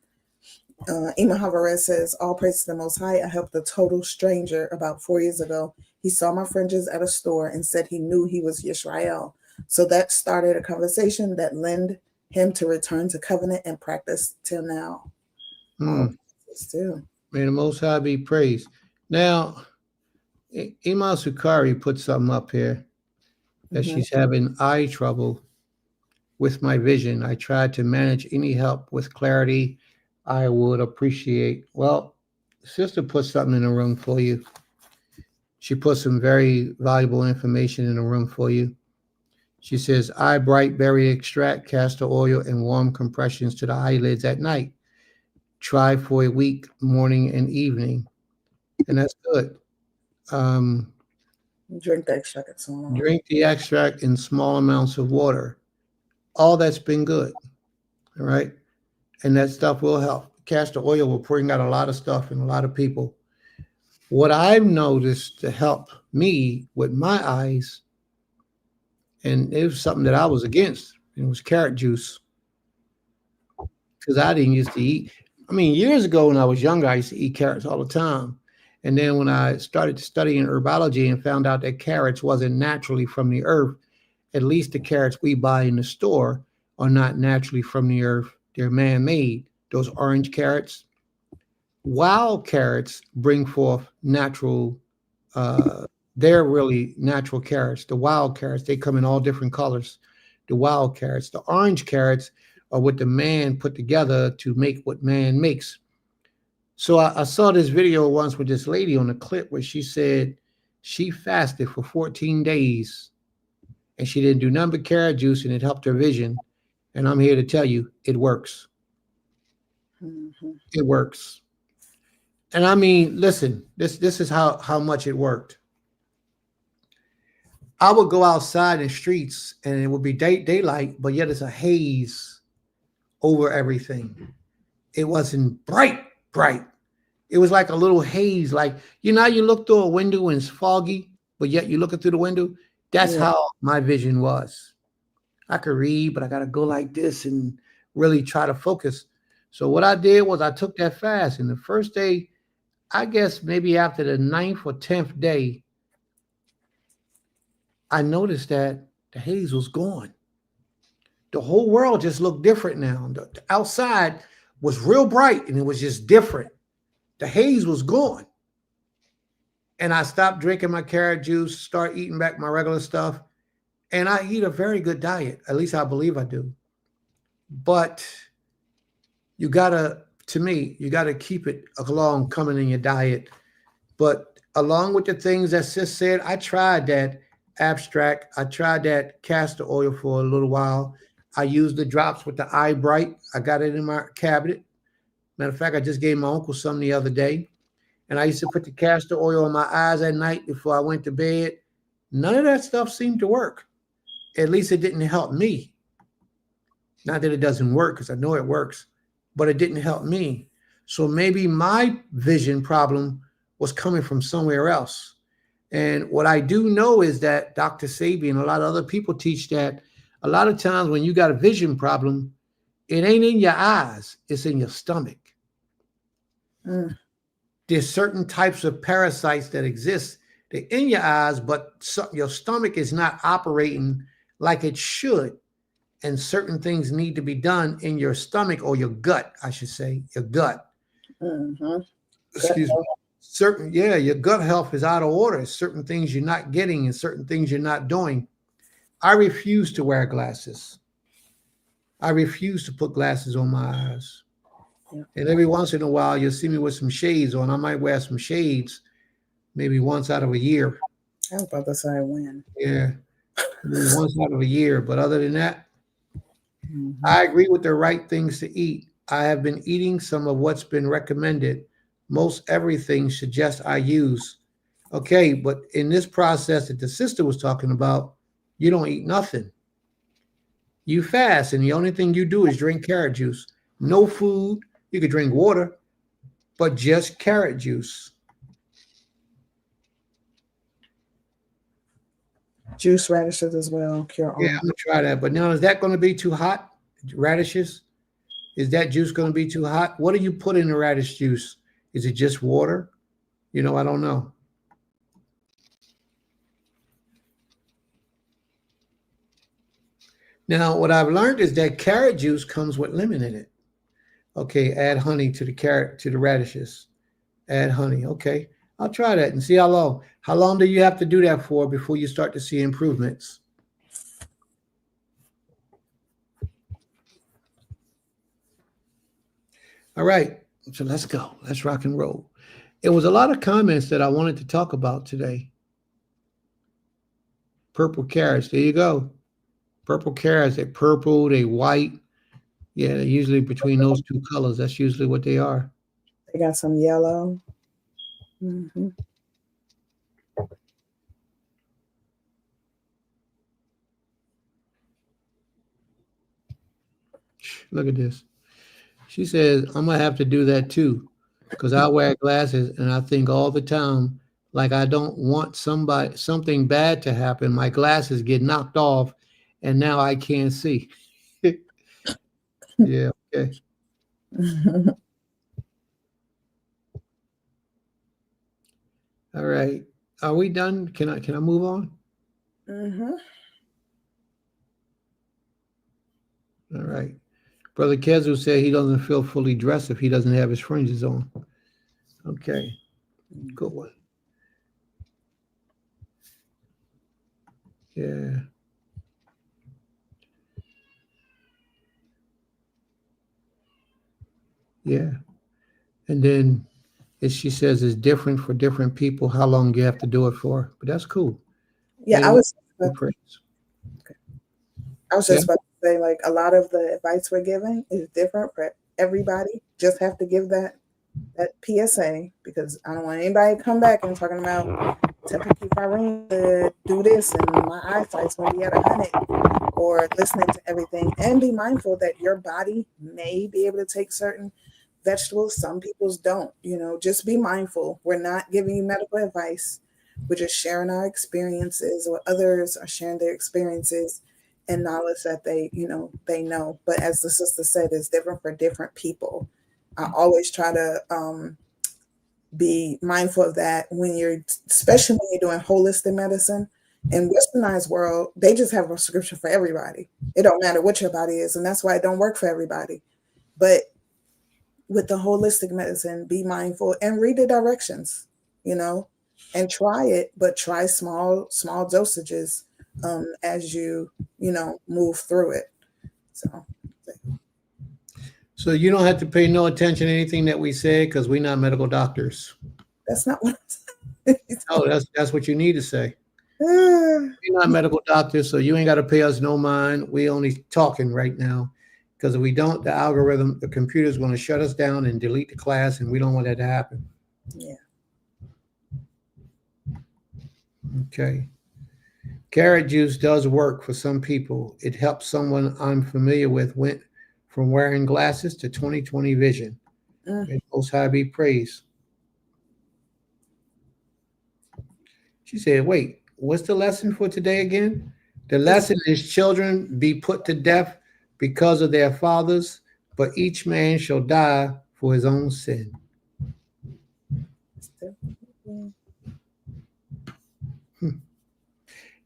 Ima Havarez says, all praise to the Most High. I helped a total stranger about 4 years ago. He saw my fringes at a store and said he knew he was Yisrael. So that started a conversation that led him to return to covenant and practice till now. May the Most High be praised. Now, Ima Sukari put something up here that she's having eye trouble with my vision. I tried to manage any help with clarity I would appreciate. Well, sister put something in the room for you. She put some very valuable information in the room for you. She says, eye bright berry extract, castor oil, and warm compressions to the eyelids at night. Try for a week, morning and evening. And that's good. Drink the extract. Drink the extract in small amounts of water. All that's been good. All right. And that stuff will help. Castor oil will bring out a lot of stuff in a lot of people. What I've noticed to help me with my eyes, and it was something that I was against, it was carrot juice. Because I didn't used to eat. I mean, years ago when I was younger, I used to eat carrots all the time. And then when I started studying herbology and found out that carrots wasn't naturally from the earth, at least the carrots we buy in the store are not naturally from the earth. They're man-made. Those orange carrots. Wild carrots bring forth natural, they're really natural carrots. The wild carrots, they come in all different colors. The wild carrots. The orange carrots are what the man put together to make what man makes. So I saw this video once with this lady on a clip where she said she fasted for 14 days and she didn't do nothing but carrot juice, and it helped her vision. And I'm here to tell you, it works. It works. And I mean, listen, this is how much it worked. I would go outside in streets and it would be daylight, but yet it's a haze over everything. It wasn't bright. It was like a little haze. Like, you look through a window and it's foggy, but yet you're looking through the window. That's how my vision was. I could read, but I got to go like this and really try to focus. So what I did was I took that fast. And the first day, I guess maybe after the 9th or 10th day, I noticed that the haze was gone. The whole world just looked different now. The outside was real bright and it was just different. The haze was gone. And I stopped drinking my carrot juice, start eating back my regular stuff. And I eat a very good diet. At least I believe I do. But you gotta keep it along coming in your diet. But along with the things that Sis said, I tried that abstract. I tried that castor oil for a little while. I used the drops with the eye bright. I got it in my cabinet. Matter of fact, I just gave my uncle some the other day. And I used to put the castor oil on my eyes at night before I went to bed. None of that stuff seemed to work. At least it didn't help me. Not that it doesn't work, because I know it works, but it didn't help me. So maybe my vision problem was coming from somewhere else. And what I do know is that Dr. Sabi and a lot of other people teach that a lot of times when you got a vision problem, it ain't in your eyes, it's in your stomach. There's certain types of parasites that exist. They're in your eyes, but your stomach is not operating like it should. And certain things need to be done in your stomach, or your gut, I should say, your gut. Excuse me. Your gut health is out of order. Certain things you're not getting and certain things you're not doing. I refuse to wear glasses. I refuse to put glasses on my eyes. And every once in a while, you'll see me with some shades on. I might wear some shades maybe once out of a year. I was about to say when. Yeah, once out of a year. But other than that, I agree with the right things to eat. I have been eating some of what's been recommended. Most everything suggests I use Okay, but in this process that the sister was talking about, you don't eat nothing. You fast, and the only thing you do is drink carrot juice. No food. You could drink water, but just carrot juice. Juice radishes as well, cure Yeah, all. I'm gonna try that. But now, is that going to be too hot? Radishes? Is that juice going to be too hot? What do you put in the radish juice? Is it just water? I don't know. Now, what I've learned is that carrot juice comes with lemon in it. Okay, add honey to the radishes. Add honey. Okay, I'll try that and see how long. How long do you have to do that for before you start to see improvements? All right, so let's go. Let's rock and roll. It was a lot of comments that I wanted to talk about today. Purple carrots. There you go. Purple carrots. They're purple. They white. Yeah, they're usually between those two colors. That's usually what they are. They got some yellow. Mm-hmm. Look at this. She says, I'm going to have to do that too because I wear glasses and I think all the time, like I don't want something bad to happen. My glasses get knocked off and now I can't see. Yeah, okay. All right. Are we done? Can I move on? Mm-hmm. All right. Brother Kezu said he doesn't feel fully dressed if he doesn't have his fringes on. Okay. Good one. Yeah. Yeah. And then she says it's different for different people how long you have to do it for. But that's cool. Yeah, Maybe I was just about to say, like, a lot of the advice we're giving is different for everybody. Just have to give that PSA because I don't want anybody to come back and talking about typically Irene to do this and my eyesight's going to be at 100 or listening to everything. And be mindful that your body may be able to take certain vegetables. Some people's don't. Just be mindful. We're not giving you medical advice. We're just sharing our experiences, or others are sharing their experiences and knowledge that they know. But as the sister said, it's different for different people. I always try to be mindful of that especially when you're doing holistic medicine. In westernized world, they just have a prescription for everybody. It don't matter what your body is, and that's why it don't work for everybody. But with the holistic medicine, be mindful and read the directions, and try it, but try small dosages as you move through it. So you don't have to pay no attention to anything that we say because we're not medical doctors. That's not what Oh, that's what you need to say. We're not medical doctors, so you ain't got to pay us no mind. We only talking right now because if we don't, the computer is going to shut us down and delete the class, and we don't want that to happen. Yeah. Okay. Carrot juice does work for some people. It helps someone I'm familiar with went from wearing glasses to 20/20 vision. May Most High be praised. She said, wait, what's the lesson for today again? The lesson is children be put to death because of their fathers, but each man shall die for his own sin.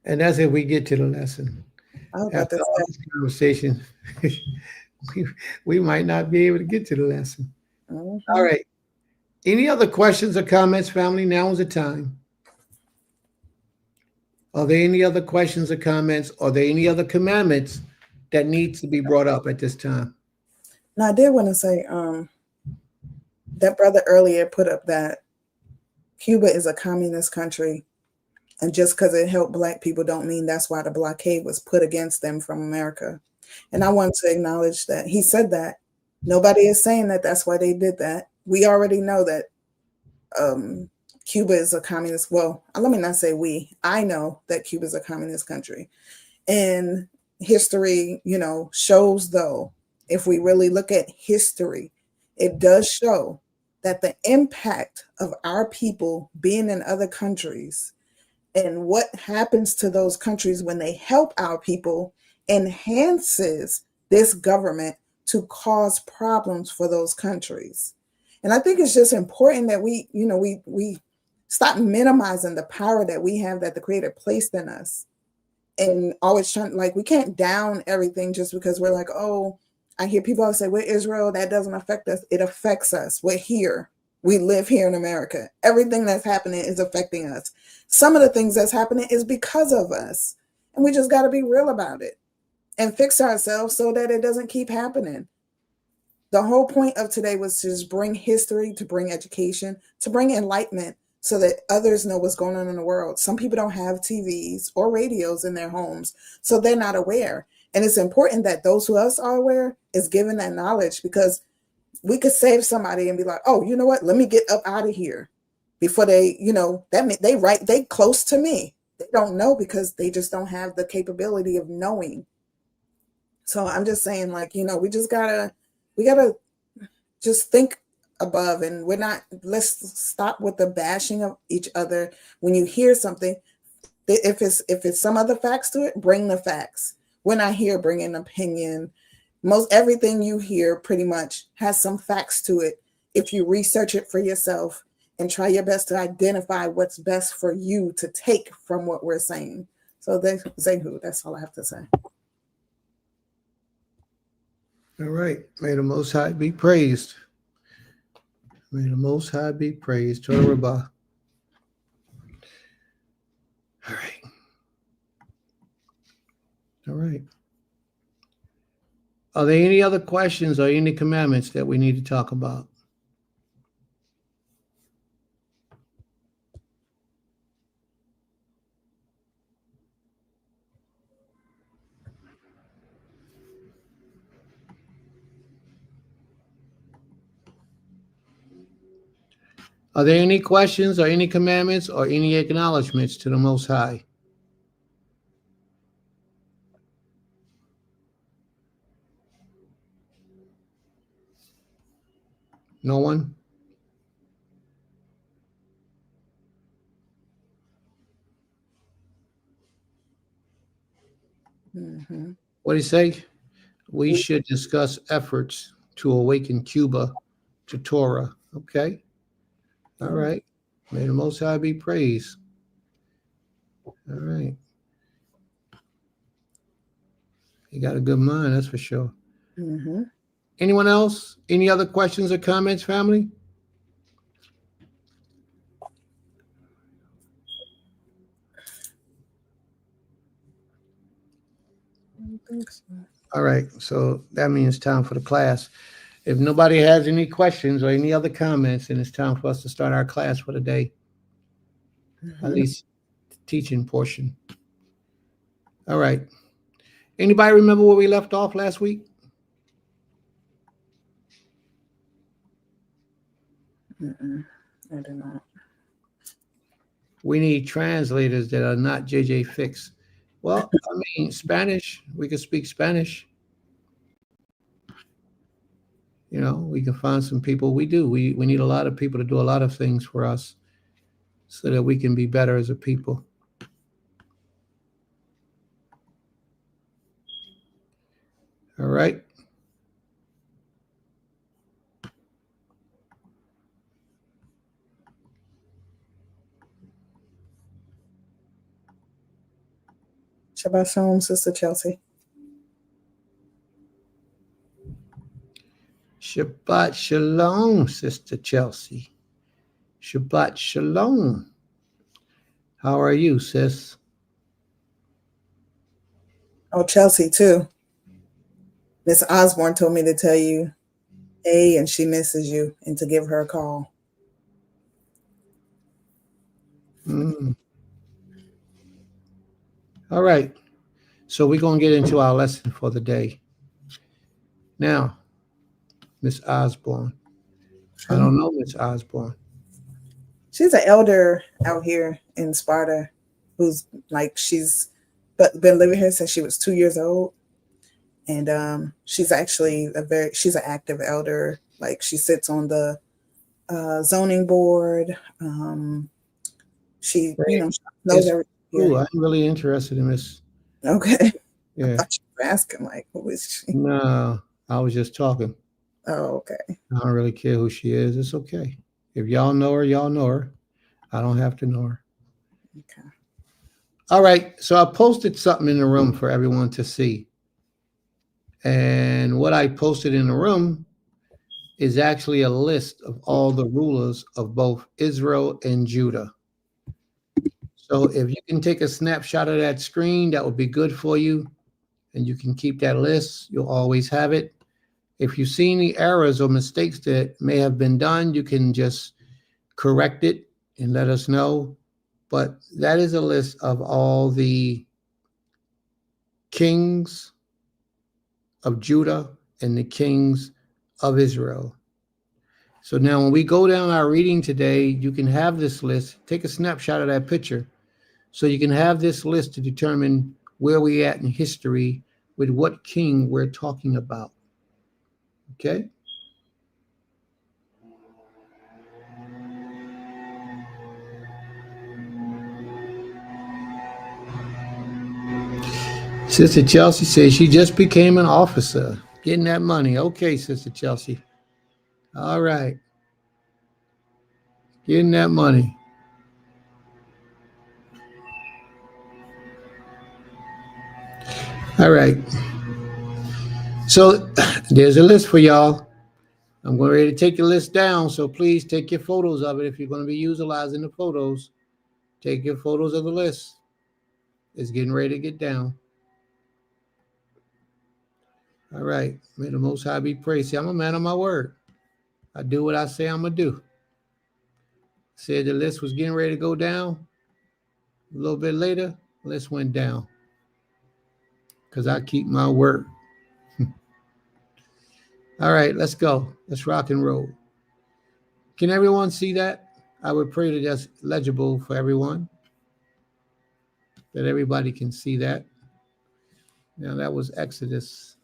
And that's if we get to the lesson. After all this conversation, we might not be able to get to the lesson. All right. Any other questions or comments, family? Now is the time. Are there any other questions or comments? Are there any other commandments that needs to be brought up at this time? Now, I did want to say that brother earlier put up that Cuba is a communist country. And just because it helped Black people don't mean that's why the blockade was put against them from America. And I want to acknowledge that he said that. Nobody is saying that that's why they did that. We already know that Cuba is a communist. Well, let me not say we. I know that Cuba is a communist country. And history, shows, though, if we really look at history, it does show that the impact of our people being in other countries and what happens to those countries when they help our people enhances this government to cause problems for those countries. And I think it's just important that we stop minimizing the power that we have, that the Creator placed in us, and always trying, like, we can't down everything just because we're like, oh, I hear people always say, we're Israel, that doesn't affect us. It affects us. We're here. We live here in America. Everything that's happening is affecting us. Some of the things that's happening is because of us. And we just got to be real about it and fix ourselves so that it doesn't keep happening. The whole point of today was to just bring history, to bring education, to bring enlightenment so that others know what's going on in the world. Some people don't have TVs or radios in their homes, so they're not aware. And it's important that those who else are aware is given that knowledge, because we could save somebody and be like, oh, you know what? Let me get up out of here before they, they close to me. They don't know because they just don't have the capability of knowing. So I'm just saying, like, we gotta just think above, and let's stop with the bashing of each other. When you hear something, if it's some other facts to it, bring the facts. We're not here bringing opinion. Most everything you hear pretty much has some facts to it if you research it for yourself and try your best to identify what's best for you to take from what we're saying. So Zehu, that's all I have to say. All right. May the Most High be praised. May the Most High be praised. Torah Rabbah. All right. All right. Are there any other questions or any commandments that we need to talk about? Are there any questions or any commandments or any acknowledgments to the Most High? No one? Mm-hmm. What do you say? We should discuss efforts to awaken Cuba to Torah. Okay. All right. May the Most High be praised. All right. You got a good mind, that's for sure. Mm-hmm. Anyone else? Any other questions or comments, family? I don't think so. All right. So that means time for the class. If nobody has any questions or any other comments, then it's time for us to start our class for the day. Mm-hmm. At least the teaching portion. All right. Anybody remember where we left off last week? Mm-mm. I do not. We need translators that are not JJ Fix. Well, I mean, Spanish, we can speak Spanish. We can find some people. We do. We need a lot of people to do a lot of things for us so that we can be better as a people. All right. Shabbat Shalom, Sister Chelsea. Shabbat Shalom, Sister Chelsea. Shabbat Shalom. How are you, sis? Oh, Chelsea, too. Miss Osborne told me to tell you, hey, and she misses you, and to give her a call. All right. So we're going to get into our lesson for the day. Now, Miss Osborne. I don't know Miss Osborne. she's an elder out here in Sparta, who's like been living here since she was 2 years old, and she's actually she's an active elder. Like she sits on the zoning board. She she knows everything. Ooh, I'm really interested in this. Okay. Yeah. I thought you were asking, like, who is she? No, I was just talking. Oh, okay. I don't really care who she is. It's okay. If y'all know her, y'all know her. I don't have to know her. Okay. All right. So I posted something in the room for everyone to see. And what I posted in the room is actually a list of all the rulers of both Israel and Judah. So if you can take a snapshot of that screen, that would be good for you. And you can keep that list. You'll always have it. If you see any errors or mistakes that may have been done, you can just correct it and let us know. But that is a list of all the kings of Judah and the kings of Israel. So now when we go down our reading today, you can have this list. Take a snapshot of that picture so you can have this list to determine where we at in history with what king we're talking about. Okay? Sister Chelsea says she just became an officer, getting that money. Okay, Sister Chelsea. All right. Getting that money. All right. So there's a list for y'all. I'm going ready to take the list down, so please take your photos of it. If you're going to be utilizing the photos, take your photos of the list. It's getting ready to get down. All right. May the Most High be praised. See, I'm a man of my word. I do what I say I'm going to do. Said the list was getting ready to go down. A little bit later, the list went down. Because I keep my word. All right, let's go. Let's rock and roll. Can everyone see that? I would pray that that's legible for everyone, that everybody can see that. Now, that was Exodus.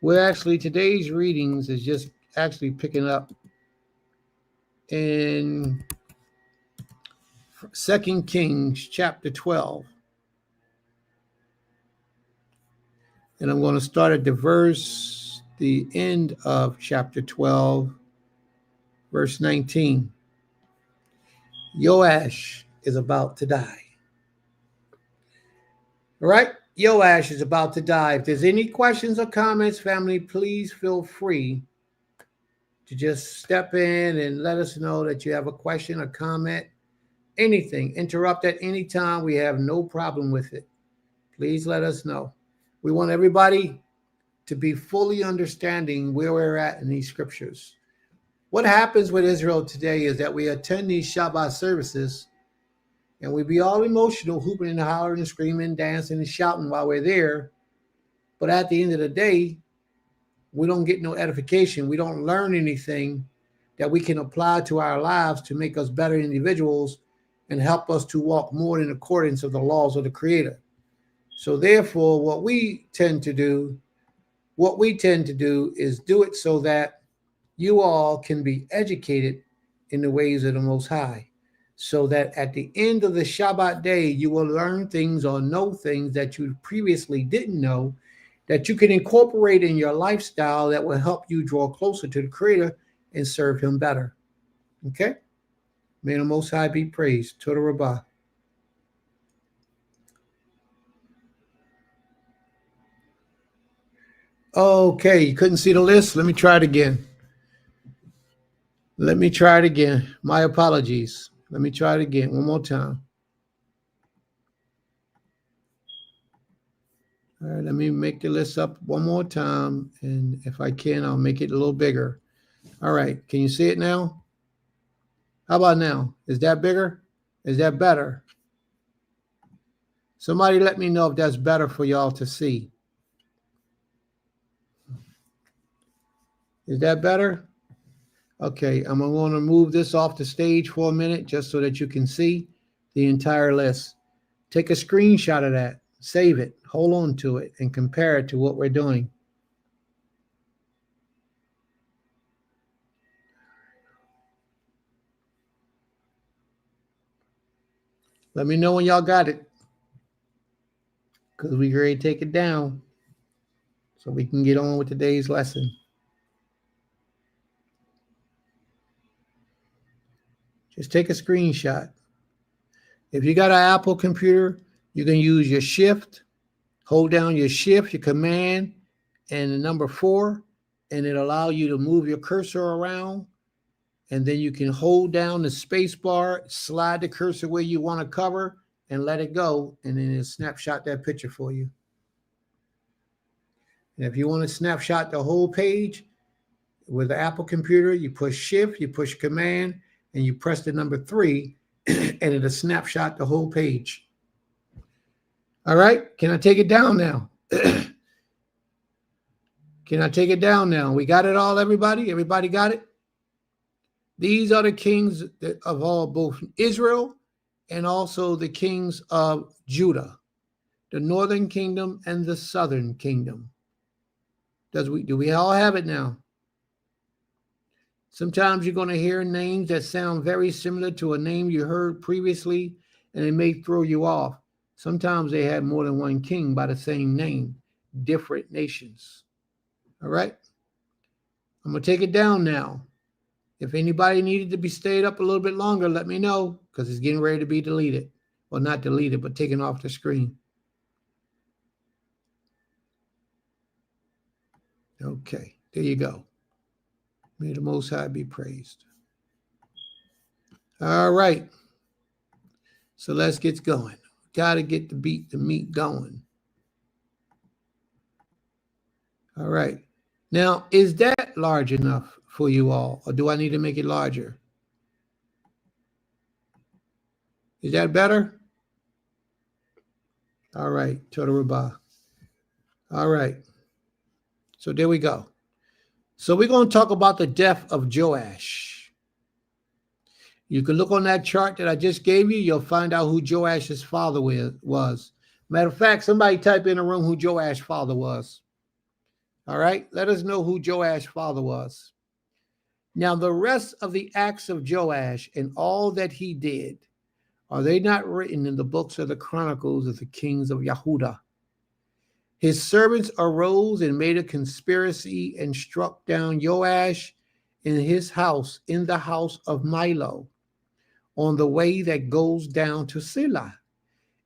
Well, actually, today's readings is just actually picking up in 2 Kings chapter 12. And I'm going to start at the end of chapter 12, verse 19. Joash is about to die. All right? Joash is about to die. If there's any questions or comments, family, please feel free to just step in and let us know that you have a question or comment. Anything. Interrupt at any time. We have no problem with it. Please let us know. We want everybody to be fully understanding where we're at in these scriptures. What happens with Israel today is that we attend these Shabbat services and we be all emotional, hooping and hollering and screaming, dancing and shouting while we're there. But at the end of the day, we don't get no edification. We don't learn anything that we can apply to our lives to make us better individuals and help us to walk more in accordance of the laws of the Creator. So therefore, what we tend to do is do it so that you all can be educated in the ways of the Most High, so that at the end of the Shabbat day, you will learn things or know things that you previously didn't know, that you can incorporate in your lifestyle that will help you draw closer to the Creator and serve Him better. Okay? May the Most High be praised. Toda Rabbah. Okay, you couldn't see the list? Let me try it again. My apologies. Let me try it again one more time. All right, let me make the list up one more time. And if I can, I'll make it a little bigger. All right, can you see it now? How about now? Is that bigger? Is that better? Somebody let me know if that's better for y'all to see. Is that better? Okay, I'm going to move this off the stage for a minute just so that you can see the entire list. Take a screenshot of that, save it, hold on to it, and compare it to what we're doing. Let me know when y'all got it, because we ready to take it down so we can get on with today's lesson. Just take a screenshot. If you got an Apple computer, you can use your shift, hold down your shift, your command, and the number 4, and it'll allow you to move your cursor around. And then you can hold down the space bar, slide the cursor where you want to cover, and let it go. And then it'll snapshot that picture for you. And if you want to snapshot the whole page with the Apple computer, you push shift, you push command, and you press the number 3, and it'll snapshot the whole page. All right, can I take it down now? Can I take it down now? We got it all, everybody? Everybody got it? These are the kings of all, both Israel and also the kings of Judah, the northern kingdom and the southern kingdom. Do we all have it now? Sometimes you're going to hear names that sound very similar to a name you heard previously, and it may throw you off. Sometimes they have more than one king by the same name, different nations. All right? I'm going to take it down now. If anybody needed to be stayed up a little bit longer, let me know, because it's getting ready to be deleted. Well, not deleted, but taken off the screen. Okay, there you go. May the Most High be praised. All right. So let's get going. Got to get the meat going. All right. Now, is that large enough for you all, or do I need to make it larger? Is that better? All right, Total Rabbah. All right. So there we go. So we're going to talk about the death of Joash. You can look on that chart that I just gave you. You'll find out who Joash's father was. Matter of fact, somebody type in the room who Joash's father was. All right, let us know who Joash's father was. Now, the rest of the acts of Joash and all that he did, are they not written in the books of the Chronicles of the kings of Yehudah? His servants arose and made a conspiracy and struck down Joash in his house, in the house of Milo, on the way that goes down to Silla.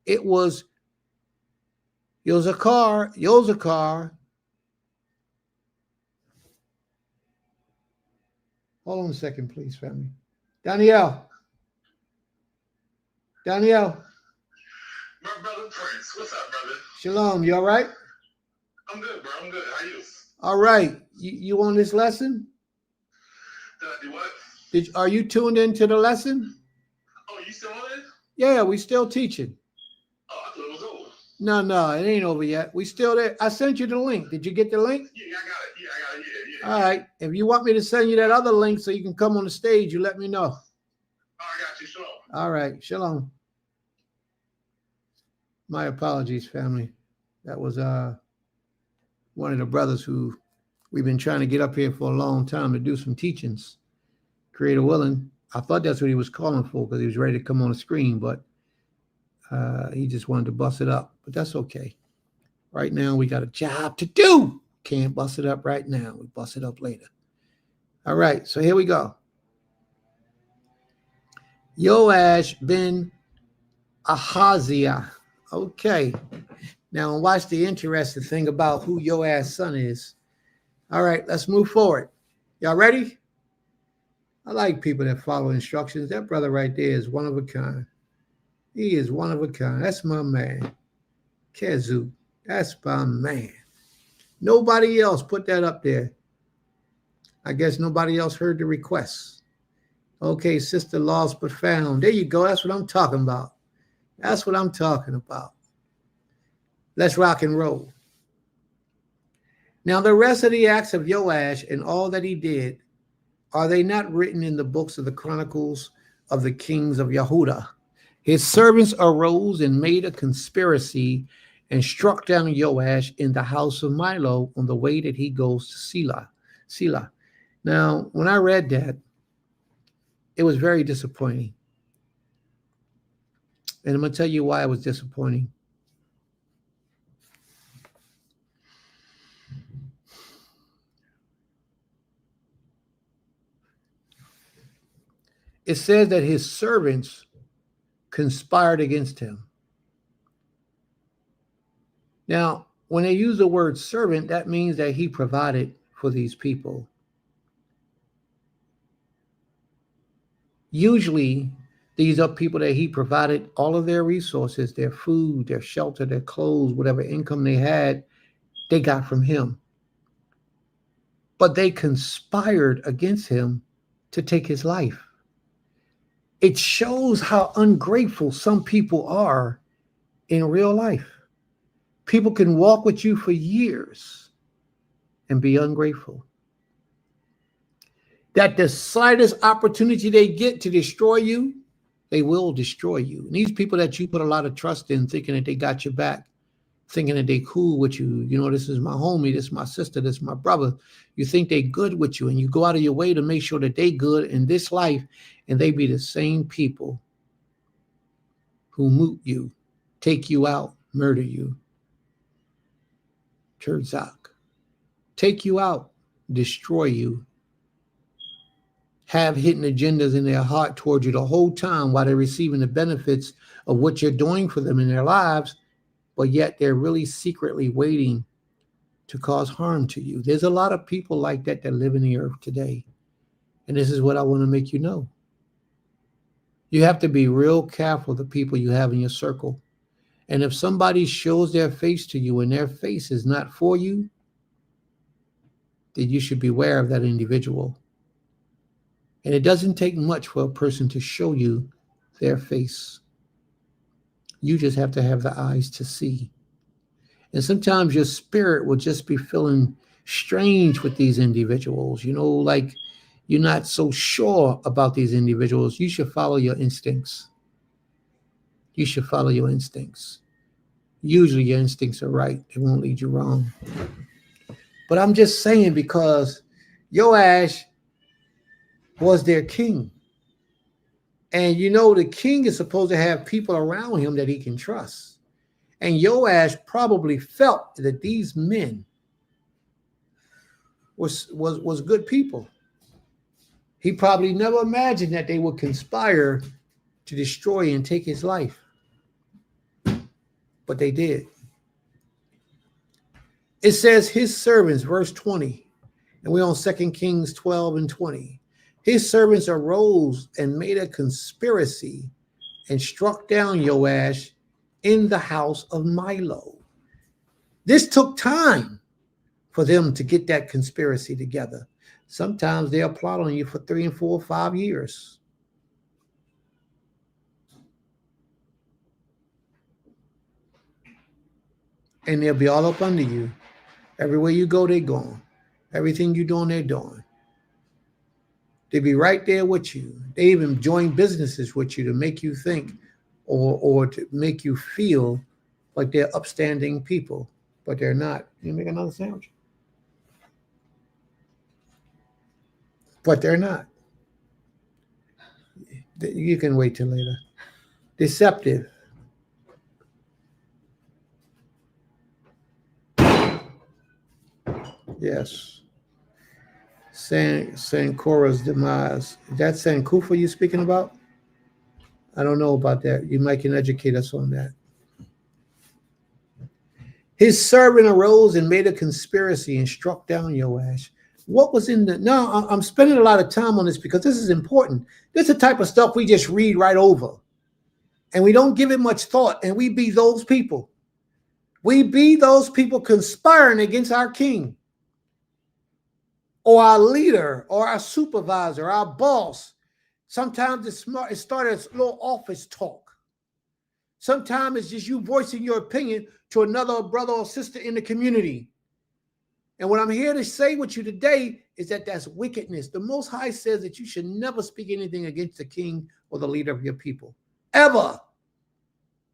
It was Yozakar. Hold on a second, please, family. Danielle. My brother Prince. What's up, brother? Shalom. You all right? I'm good, bro. I'm good. How you? All right. You on this lesson? Did I do what? Are you tuned into the lesson? Oh, you still on it? Yeah, we still teaching. Oh, I thought it was over. No, it ain't over yet. We still there. I sent you the link. Did you get the link? Yeah, I got it. Yeah. All right. If you want me to send you that other link so you can come on the stage, you let me know. Oh, I got you. Shalom. All right. Shalom. My apologies, family. That was one of the brothers who we've been trying to get up here for a long time to do some teachings. Creator willing. I thought that's what he was calling for because he was ready to come on the screen, but he just wanted to bust it up. But that's okay. Right now, we got a job to do. Can't bust it up right now. We bust it up later. All right, so here we go. Joash ben Ahaziah. Okay. Now, watch the interesting thing about who Joash's son is. All right, let's move forward. Y'all ready? I like people that follow instructions. That brother right there is one of a kind. He is one of a kind. That's my man. Kezu. That's my man. Nobody else put that up there. I guess nobody else heard the request. Okay, sister lost but found. There you go. That's what I'm talking about. That's what I'm talking about. Let's rock and roll. Now, the rest of the acts of Joash and all that he did, Are they not written in the books of the chronicles of the kings of Yehuda? His servants arose and made a conspiracy and struck down Joash in the house of Milo on the way that he goes to Selah. Now, when I read that, it was very disappointing. And I'm going to tell you why it was disappointing. It says that his servants conspired against him. Now, when they use the word servant, that means that he provided for these people. Usually, these are people that he provided all of their resources, their food, their shelter, their clothes, whatever income they had, they got from him. But they conspired against him to take his life. It shows how ungrateful some people are in real life. People can walk with you for years and be ungrateful. That the slightest opportunity they get to destroy you, they will destroy you. And these people that you put a lot of trust in, thinking that they got your back, thinking that they cool with you, you know, this is my homie, this is my sister, this is my brother. You think they good with you, and you go out of your way to make sure that they good in this life, and they be the same people who moot you, take you out, murder you. Terzak. Take you out, destroy you, have hidden agendas in their heart towards you the whole time while they're receiving the benefits of what you're doing for them in their lives, but yet they're really secretly waiting to cause harm to you. There's a lot of people like that that live in the earth today. And this is what I want to make you know. You have to be real careful the people you have in your circle. And if somebody shows their face to you and their face is not for you, then you should beware of that individual. And it doesn't take much for a person to show you their face. You just have to have the eyes to see. And sometimes your spirit will just be feeling strange with these individuals. You know, like you're not so sure about these individuals. You should follow your instincts. You should follow your instincts. Usually your instincts are right. They won't lead you wrong. But I'm just saying, because Joash was their king. And you know, the king is supposed to have people around him that he can trust. And Joash probably felt that these men was good people. He probably never imagined that they would conspire to destroy and take his life. But they did. It says his servants, verse 20, and we're on 2 Kings 12 and 20. His servants arose and made a conspiracy and struck down Joash in the house of Milo. This took time for them to get that conspiracy together. Sometimes they'll plot on you for 3 and 4 or 5 years. And they'll be all up under you. Everywhere you go, they're going. Everything you're doing, they're doing. They'll be right there with you. They even join businesses with you to make you think or to make you feel like they're upstanding people, but they're not. You make another sandwich? But they're not. You can wait till later. Deceptive. Yes. Sankora's demise. Is that Sankufa you're speaking about? I don't know about that. You might can educate us on that. His servant arose and made a conspiracy and struck down Joash. What was in the... No, I'm spending a lot of time on this because this is important. This is the type of stuff we just read right over. And we don't give it much thought. And we be those people. We be those people conspiring against our king, or our leader, or our supervisor, our boss. Sometimes it started as a little office talk. Sometimes it's just you voicing your opinion to another brother or sister in the community. And what I'm here to say with you today is that that's wickedness. The Most High says that you should never speak anything against the king or the leader of your people, ever.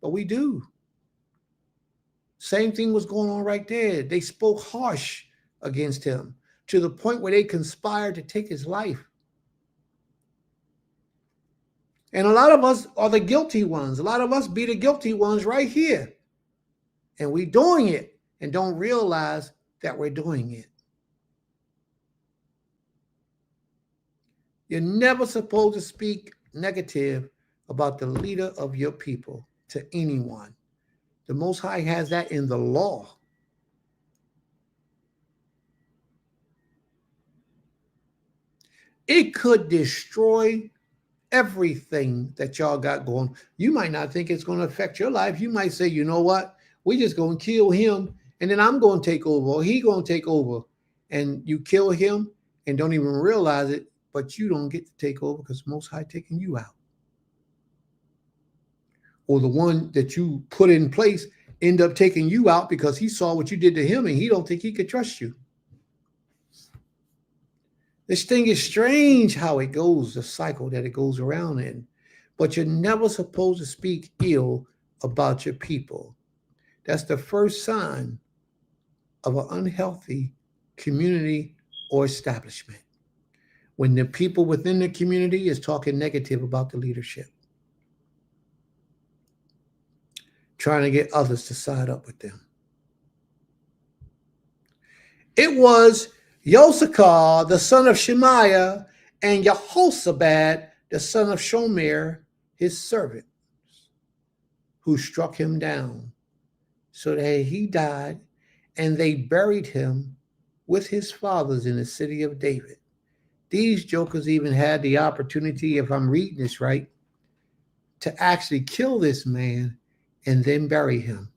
But we do. Same thing was going on right there. They spoke harsh against him to the point where they conspired to take his life. And a lot of us are the guilty ones. A lot of us be the guilty ones right here. And we doing it and don't realize that we're doing it. You're never supposed to speak negative about the leader of your people to anyone. The Most High has that in the law. It could destroy everything that y'all got going. You might not think it's going to affect your life. You might say, you know what? We just going to kill him and then I'm going to take over or he going to take over. And you kill him and don't even realize it, but you don't get to take over because Most High taking you out. Or the one that you put in place end up taking you out because he saw what you did to him and he don't think he could trust you. This thing is strange how it goes, the cycle that it goes around in. But you're never supposed to speak ill about your people. That's the first sign of an unhealthy community or establishment. When the people within the community is talking negative about the leadership, trying to get others to side up with them. It was Yosakar, the son of Shemaiah, and Jehoshaphat, the son of Shomer, his servant, who struck him down so that he died, and they buried him with his fathers in the city of David. These jokers even had the opportunity, if I'm reading this right, to actually kill this man and then bury him.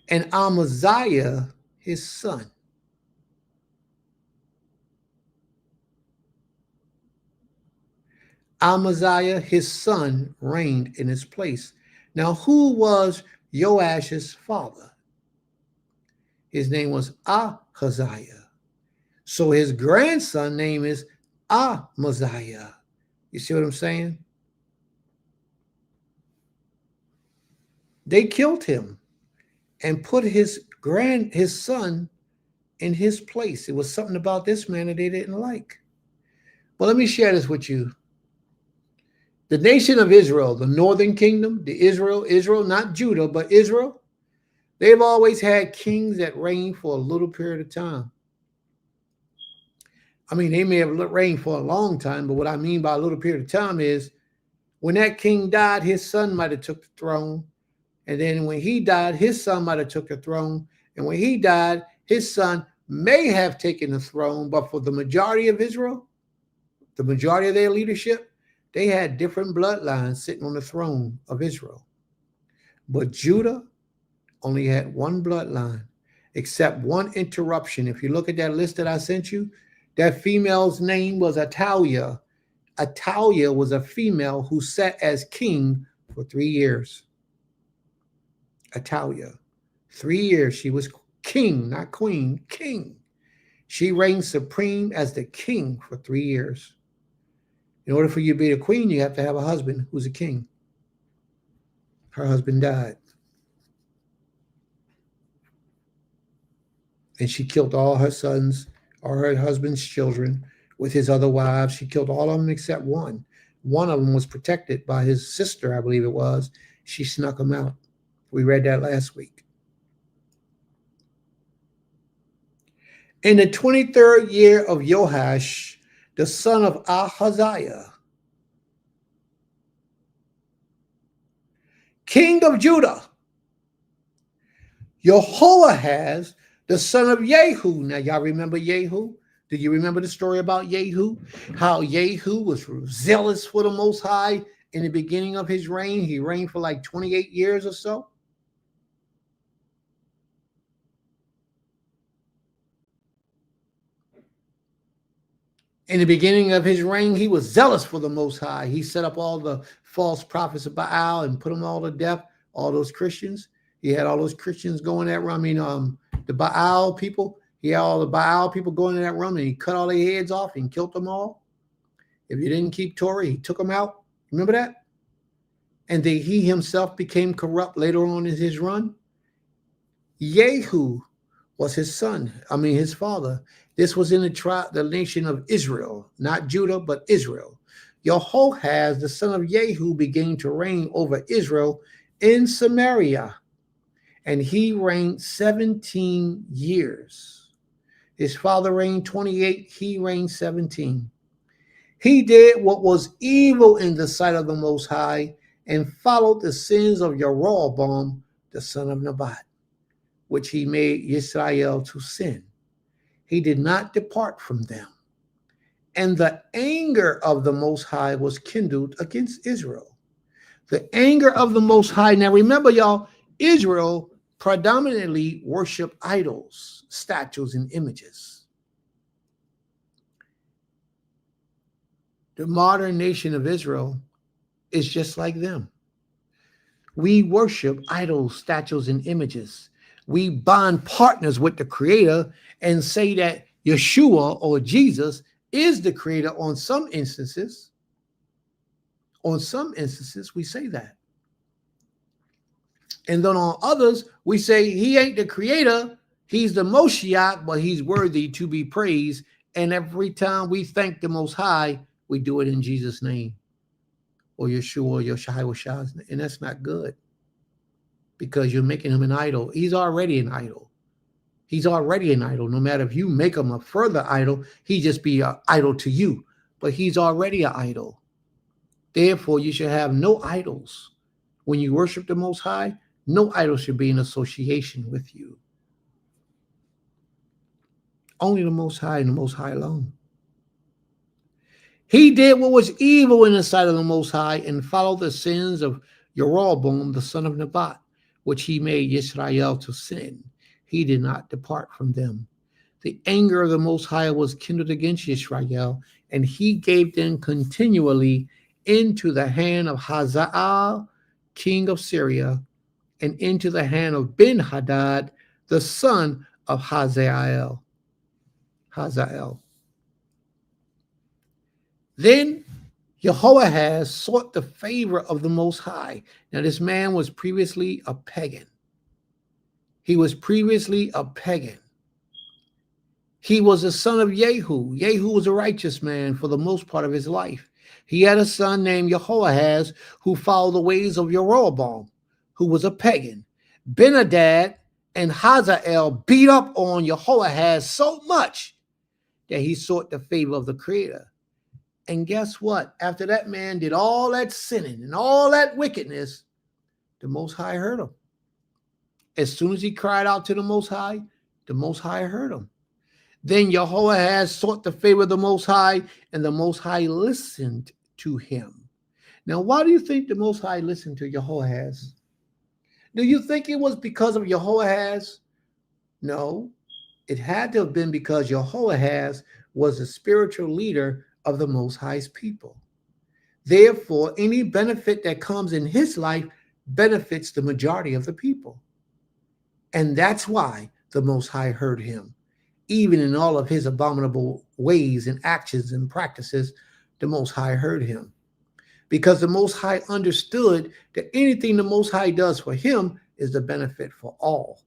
And Amaziah, his son. Amaziah, his son, reigned in his place. Now, who was Joash's father? His name was Ahaziah. So his grandson name is Amaziah. You see what I'm saying? They killed him and put his son in his place. It was something about this man that they didn't like. Well, let me share this with you. The nation of Israel, the northern kingdom, the Israel, not Judah, but Israel, they've always had kings that reigned for a little period of time. I mean, they may have reigned for a long time, but what I mean by a little period of time is when that king died, his son might have took the throne. And then when he died, his son might have took the throne. And when he died, his son may have taken the throne. But for the majority of Israel, the majority of their leadership, they had different bloodlines sitting on the throne of Israel. But Judah only had one bloodline, except one interruption. If you look at that list that I sent you, that female's name was Athaliah. Athaliah was a female who sat as king for 3 years. Athaliah. 3 years she was king, not queen, king. She reigned supreme as the king for 3 years. In order for you to be a queen, you have to have a husband who's a king. Her husband died. And she killed all her sons or her husband's children with his other wives. She killed all of them except one. One of them was protected by his sister, I believe it was. She snuck him out. We read that last week. In the 23rd year of Joash, the son of Ahaziah, king of Judah, Jehoahaz, the son of Jehu. Now, y'all remember Jehu? Do you remember the story about Jehu? How Jehu was zealous for the Most High in the beginning of his reign. He reigned for like 28 years or so. In the beginning of his reign, he was zealous for the Most High. He set up all the false prophets of Baal and put them all to death, all those Christians. He had all those Christians going that room. I mean, the Baal people. He had all the Baal people going in that room, and he cut all their heads off and killed them all. If you didn't keep Torah, he took them out. Remember that? And then he himself became corrupt later on in his run. Yehu was his son. I mean, his father. This was in the nation of Israel, not Judah, but Israel. Jehoahaz, the son of Yehu, began to reign over Israel in Samaria, and he reigned 17 years. His father reigned 28, he reigned 17. He did what was evil in the sight of the Most High and followed the sins of Jeroboam, the son of Nebat, which he made Israel to sin. He did not depart from them. And the anger of the Most High was kindled against Israel. The anger of the Most High. Now remember, y'all, Israel predominantly worship idols, statues, and images. The modern nation of Israel is just like them. We worship idols, statues, and images. We bond partners with the Creator and say that Yeshua or Jesus is the Creator on some instances. On some instances, we say that. And then on others, we say he ain't the Creator. He's the Moshiach, but he's worthy to be praised. And every time we thank the Most High, we do it in Jesus' name or Yeshua or Yeshua, and that's not good because you're making him an idol. He's already an idol. He's already an idol. No matter if you make him a further idol, he just be an idol to you, but he's already an idol. Therefore, you should have no idols. When you worship the Most High, no idol should be in association with you. Only the Most High and the Most High alone. He did what was evil in the sight of the Most High and followed the sins of Jeroboam, the son of Nebat, which he made Israel to sin. He did not depart from them. The anger of the Most High was kindled against Israel, and he gave them continually into the hand of Hazael, king of Syria, and into the hand of Ben-Hadad, the son of Hazael. Then Jehoahaz sought the favor of the Most High. Now, this man was previously a pagan. He was previously a pagan. He was the son of Yehu. Yehu was a righteous man for the most part of his life. He had a son named Jehoahaz who followed the ways of Jeroboam, who was a pagan. Ben-Hadad and Hazael beat up on Jehoahaz so much that he sought the favor of the Creator. And guess what? After that man did all that sinning and all that wickedness, the Most High heard him. As soon as he cried out to the Most High heard him. Then Jehoahaz sought the favor of the Most High, and the Most High listened to him. Now, why do you think the Most High listened to Jehoahaz? Do you think it was because of Jehoahaz? No, it had to have been because Jehoahaz was the spiritual leader of the Most High's people. Therefore, any benefit that comes in his life benefits the majority of the people. And that's why the Most High heard him. Even in all of his abominable ways and actions and practices, the Most High heard him. Because the Most High understood that anything the Most High does for him is the benefit for all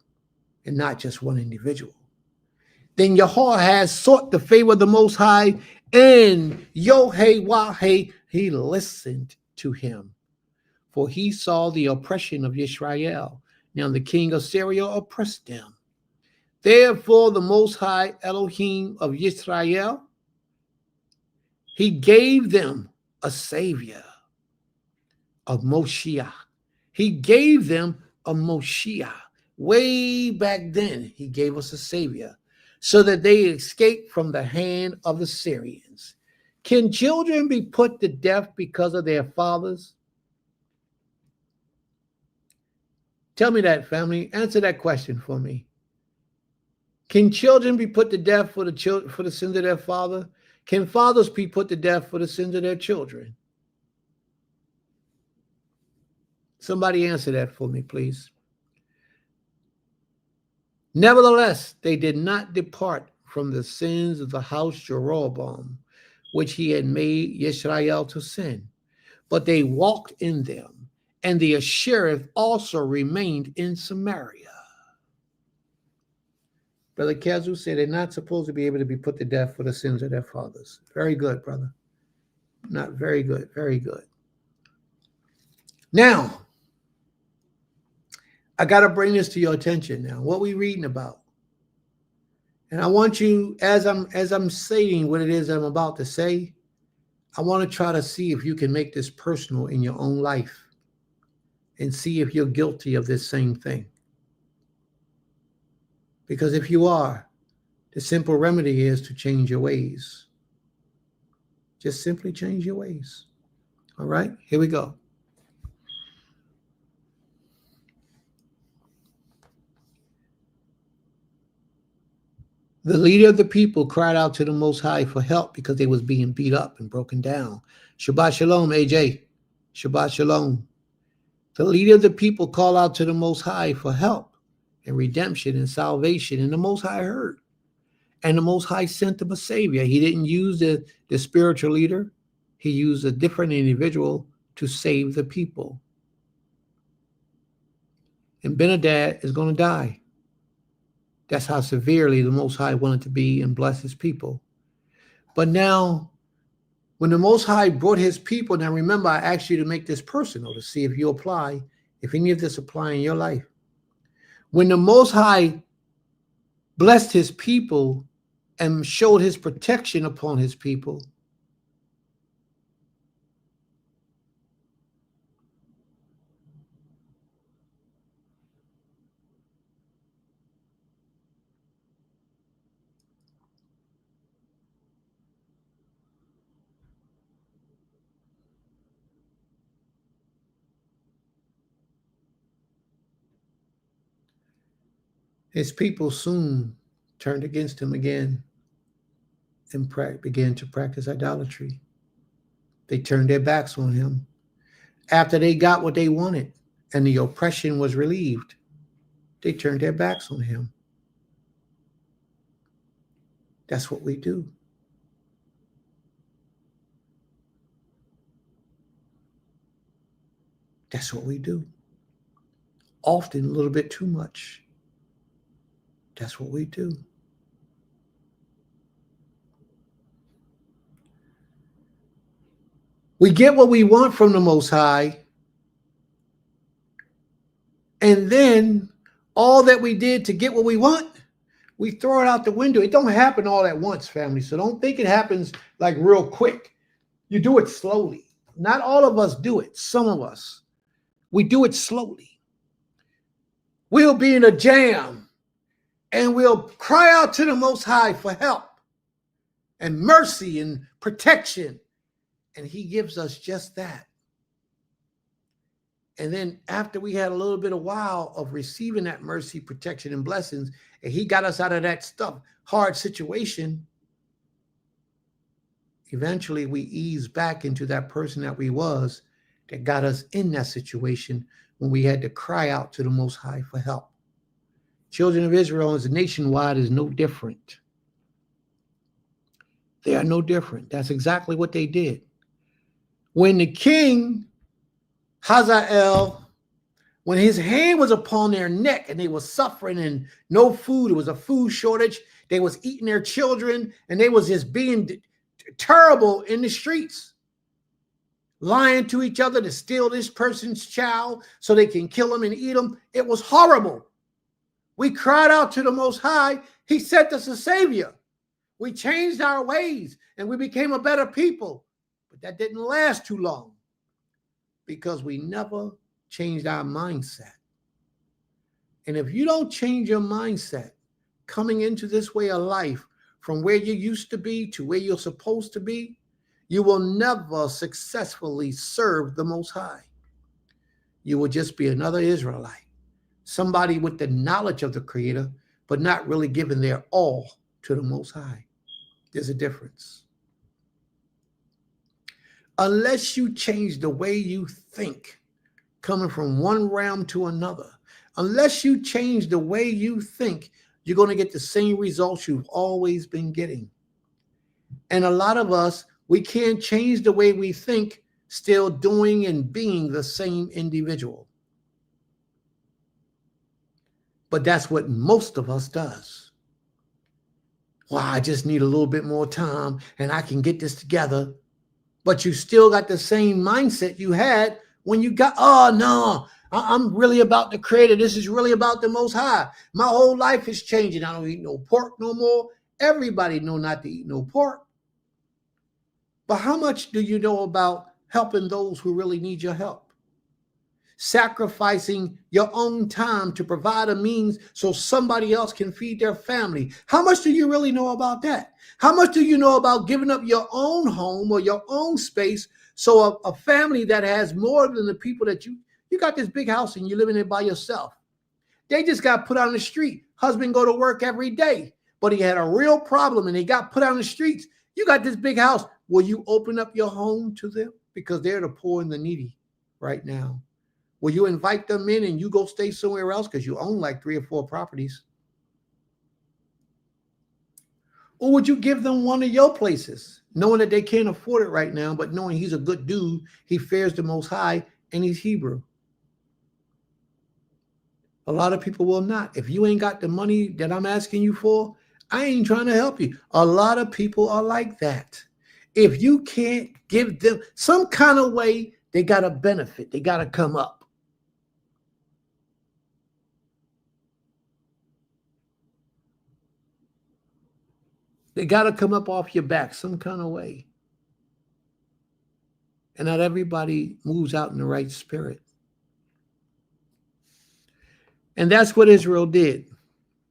and not just one individual. Then Jehoahaz sought the favor of the Most High, and Yohei, he listened to him. For he saw the oppression of Israel. Now the king of Syria oppressed them. Therefore the Most High Elohim of Israel, he gave them a savior, a Moshiach. He gave them a Moshiach. Way back then, he gave us a savior so that they escaped from the hand of the Syrians. Can children be put to death because of their fathers? Tell me that, family. Answer that question for me. Can children be put to death for the sins of their father? Can fathers be put to death for the sins of their children? Somebody answer that for me, please. Nevertheless, they did not depart from the sins of the house Jeroboam, which he had made Israel to sin, but they walked in them, and the Ashereth also remained in Samaria. Brother Kazu said they're not supposed to be able to be put to death for the sins of their fathers. Very good, brother. Not very good, very good. Now, I got to bring this to your attention now. What we reading about? And I want you, as I'm saying what it is I'm about to say, I want to try to see if you can make this personal in your own life and see if you're guilty of this same thing. Because if you are, the simple remedy is to change your ways. Just simply change your ways. All right, here we go. The leader of the people cried out to the Most High for help because they was being beat up and broken down. Shabbat Shalom, AJ. Shabbat Shalom. The leader of the people called out to the Most High for help and redemption and salvation, and the Most High heard. And the Most High sent them a savior. He didn't use the spiritual leader. He used a different individual to save the people. And Ben-Hadad is going to die. That's how severely the Most High wanted to be and bless his people. But now, when the Most High brought his people, now remember, I asked you to make this personal to see if you apply, if any of this apply in your life. When the Most High blessed his people and showed his protection upon his people, his people soon turned against him again and began to practice idolatry. They turned their backs on him. After they got what they wanted and the oppression was relieved, they turned their backs on him. That's what we do. That's what we do. Often a little bit too much. That's what we do. We get what we want from the Most High, and then all that we did to get what we want, we throw it out the window. It don't happen all at once, family, so don't think it happens like real quick. You do it slowly. Not all of us do it. Some of us, we do it slowly. We'll be in a jam, and we'll cry out to the Most High for help and mercy and protection. And he gives us just that. And then after we had a little bit of while of receiving that mercy, protection, and blessings, and he got us out of that hard situation, eventually we ease back into that person that we was that got us in that situation when we had to cry out to the Most High for help. Children of Israel as a nationwide is no different. They are no different. That's exactly what they did. When the king, Hazael, when his hand was upon their neck and they were suffering and no food, it was a food shortage, they was eating their children and they was just being terrible in the streets, lying to each other to steal this person's child so they can kill him and eat him. It was horrible. We cried out to the Most High. He sent us a savior. We changed our ways and we became a better people. But that didn't last too long because we never changed our mindset. And if you don't change your mindset coming into this way of life from where you used to be to where you're supposed to be, you will never successfully serve the Most High. You will just be another Israelite, somebody with the knowledge of the Creator, but not really giving their all to the Most High. There's a difference. Unless you change the way you think, coming from one realm to another, unless you change the way you think you're going to get the same results you've always been getting. And a lot of us, we can't change the way we think, still doing and being the same individual. But that's what most of us does. Well, I just need a little bit more time and I can get this together. But you still got the same mindset you had when you got, oh no, I'm really about the Creator. This is really about the Most High. My whole life is changing. I don't eat no pork no more. Everybody know not to eat no pork. But how much do you know about helping those who really need your help? Sacrificing your own time to provide a means so somebody else can feed their family. How much do you really know about that? How much do you know about giving up your own home or your own space so a family that has more than the people that you got this big house and you live in it by yourself. They just got put on the street. Husband go to work every day, but he had a real problem and he got put on the streets. You got this big house. Will you open up your home to them? Because they're the poor and the needy right now. Will you invite them in and you go stay somewhere else because you own like 3 or 4 properties? Or would you give them one of your places, knowing that they can't afford it right now, but knowing he's a good dude, he fears the Most High, and he's Hebrew? A lot of people will not. If you ain't got the money that I'm asking you for, I ain't trying to help you. A lot of people are like that. If you can't give them some kind of way, they got to benefit. They got to come up. They got to come up off your back some kind of way. And not everybody moves out in the right spirit. And that's what Israel did.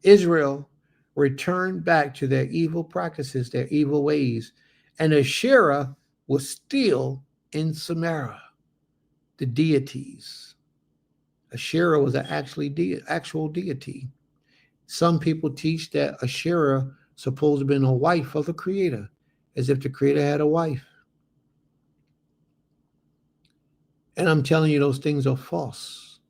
Israel returned back to their evil practices, their evil ways. And Asherah was still in Samaria, the deities. Asherah was an actual deity. Some people teach that Asherah supposed to have been a wife of the Creator, as if the Creator had a wife. And I'm telling you, those things are false.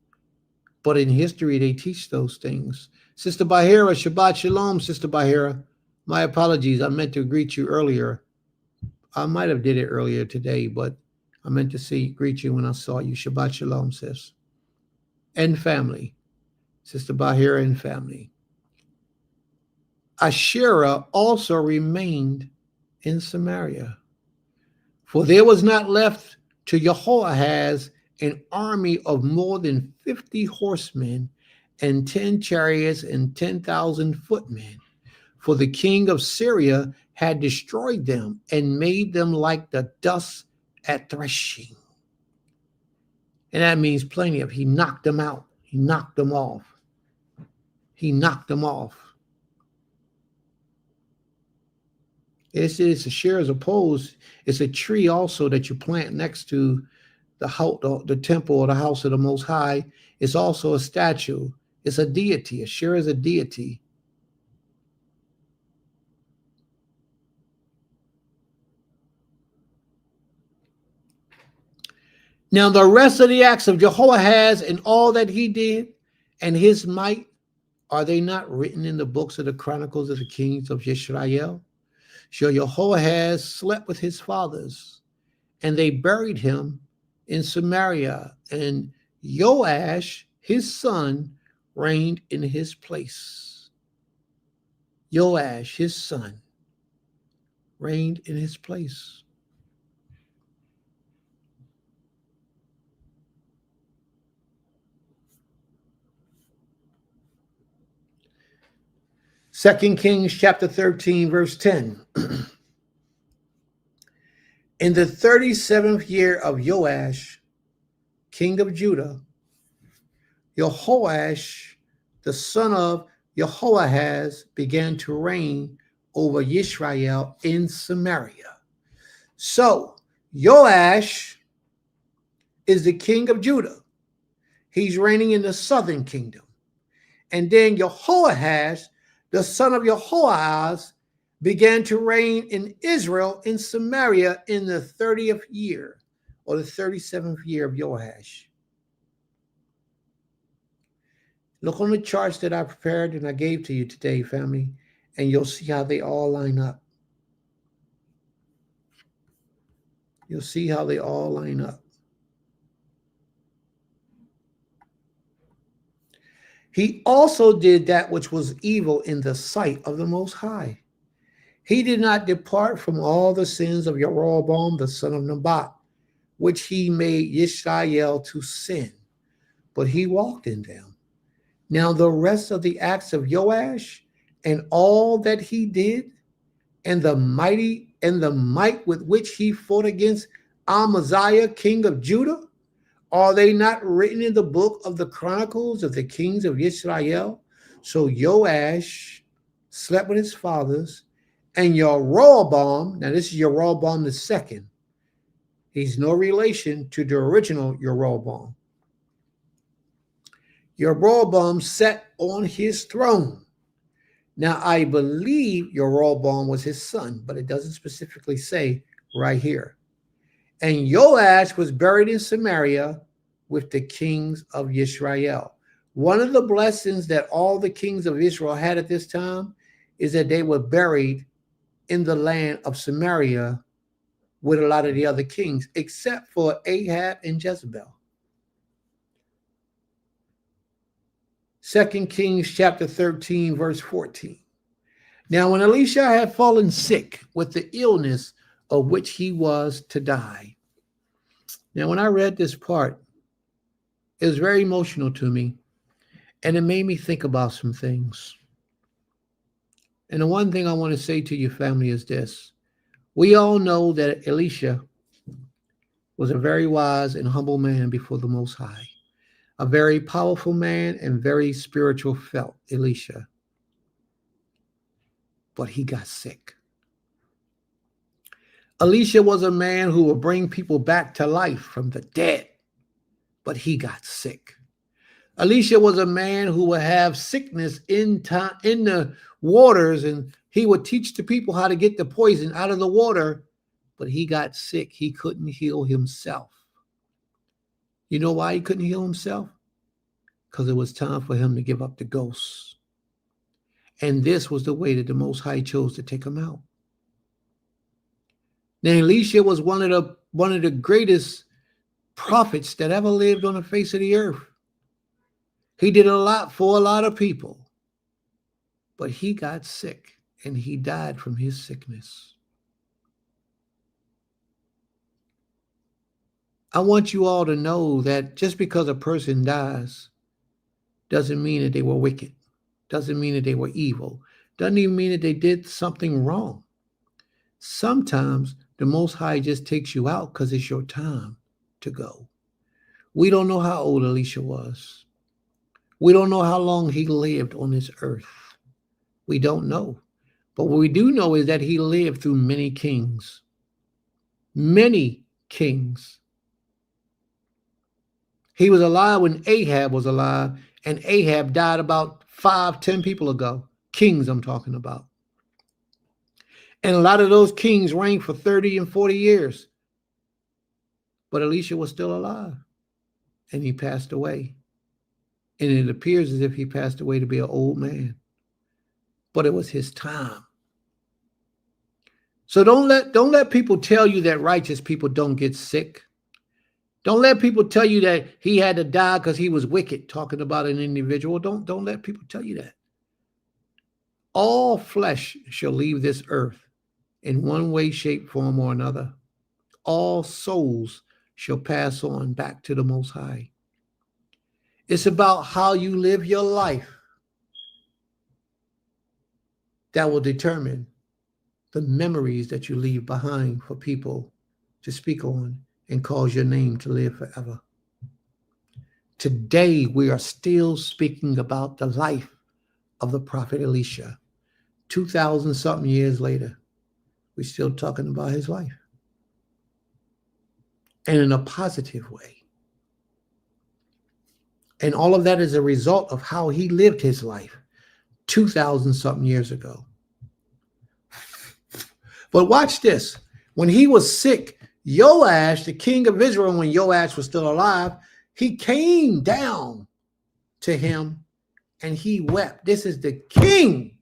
But in history, they teach those things. Sister Bahira, Shabbat Shalom, Sister Bahira. My apologies. I meant to greet you earlier. I might have did it earlier today, but I meant to greet you when I saw you. Shabbat Shalom, sis. And family. Sister Bahira and family. Asherah also remained in Samaria. For there was not left to Jehoahaz an army of more than 50 horsemen and 10 chariots and 10,000 footmen. For the king of Syria had destroyed them and made them like the dust at threshing. And that means plenty of. He knocked them out. He knocked them off. He knocked them off. It's Asherah as opposed. It's a tree also that you plant next to the temple or the house of the Most High. It's also a statue. It's a deity. Asherah is a deity. Now the rest of the acts of Jehoahaz and all that he did and his might, are they not written in the books of the Chronicles of the Kings of Israel? So Jehoahaz slept with his fathers, and they buried him in Samaria, and Joash, his son, reigned in his place. Joash, his son, reigned in his place. Second Kings chapter 13, verse 10. In the 37th year of Joash, king of Judah, Jehoash, the son of Jehoahaz, began to reign over Israel in Samaria. So Joash is the king of Judah. He's reigning in the southern kingdom. And then Jehoahaz, the son of Jehoahaz, began to reign in Israel in Samaria in the 30th year or the 37th year of Joash. Look on the charts that I prepared and I gave to you today, family, and you'll see how they all line up. You'll see how they all line up. He also did that which was evil in the sight of the Most High. He did not depart from all the sins of Jeroboam, the son of Nebat, which he made Yisrael to sin, but he walked in them. Now the rest of the acts of Joash and all that he did, and the might with which he fought against Amaziah, king of Judah, are they not written in the book of the Chronicles of the kings of Israel? So Joash slept with his fathers, and Jeroboam, now this is Jeroboam the second. He's no relation to the original Jeroboam. Jeroboam sat on his throne. Now I believe Jeroboam was his son, but it doesn't specifically say right here. And Joash was buried in Samaria with the kings of Israel. One of the blessings that all the kings of Israel had at this time is that they were buried in the land of Samaria with a lot of the other kings, except for Ahab and Jezebel. 2 Kings chapter 13, verse 14. Now, when Elisha had fallen sick with the illness of which he was to die. Now, when I read this part, it was very emotional to me, and it made me think about some things. And the one thing I want to say to your family is this. We all know that Elisha was a very wise and humble man before the Most High. A very powerful man and very spiritual felt, Elisha. But he got sick. Elisha was a man who would bring people back to life from the dead, but he got sick. Elisha was a man who would have sickness in the waters, and he would teach the people how to get the poison out of the water, but he got sick. He couldn't heal himself. You know why he couldn't heal himself? Because it was time for him to give up the ghosts. And this was the way that the Most High chose to take him out. Now, Elisha was one of the greatest prophets that ever lived on the face of the earth. He did a lot for a lot of people, but he got sick and he died from his sickness. I want you all to know that just because a person dies doesn't mean that they were wicked, doesn't mean that they were evil, doesn't even mean that they did something wrong. Sometimes the Most High just takes you out because it's your time to go. We don't know how old Elisha was. We don't know how long he lived on this earth. We don't know. But what we do know is that he lived through many kings. Many kings. He was alive when Ahab was alive, and Ahab died about 5-10 people ago. Kings I'm talking about. And a lot of those kings reigned for 30 and 40 years. But Elisha was still alive, and he passed away. And it appears as if he passed away to be an old man. But it was his time. So don't let people tell you that righteous people don't get sick. Don't let people tell you that he had to die because he was wicked, talking about an individual. Don't let people tell you that. All flesh shall leave this earth in one way, shape, form, or another. All souls shall pass on back to the Most High. It's about how you live your life that will determine the memories that you leave behind for people to speak on and cause your name to live forever. Today, we are still speaking about the life of the prophet Elisha. 2,000 something years later, we're still talking about his life. And in a positive way. And all of that is a result of how he lived his life 2,000 something years ago. But watch this. When he was sick, Joash, the king of Israel, when Joash was still alive, he came down to him and he wept. This is the king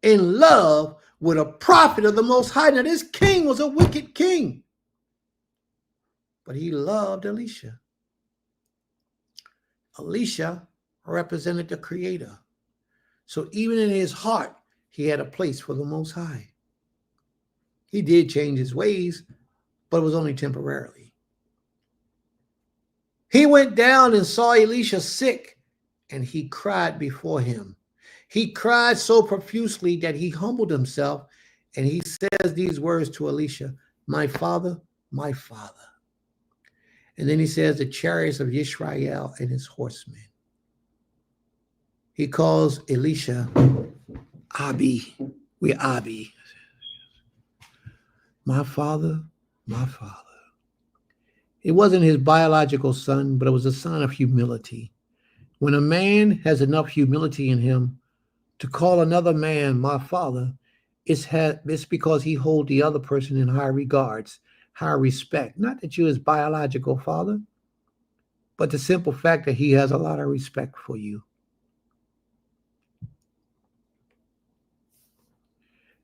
in love with a prophet of the Most High. Now, this king was a wicked king, but he loved Elisha. Elisha represented the Creator. So even in his heart, he had a place for the Most High. He did change his ways, but it was only temporarily. He went down and saw Elisha sick, and he cried before him. He cried so profusely that he humbled himself, and he says these words to Elisha, my father, my father. And then he says, the chariots of Israel and his horsemen. He calls Elisha Abi. We're Abi. My father, my father. It wasn't his biological son, but it was a sign of humility. When a man has enough humility in him to call another man my father, it's because he holds the other person in high regards, high respect. Not that you're his biological father, but the simple fact that he has a lot of respect for you.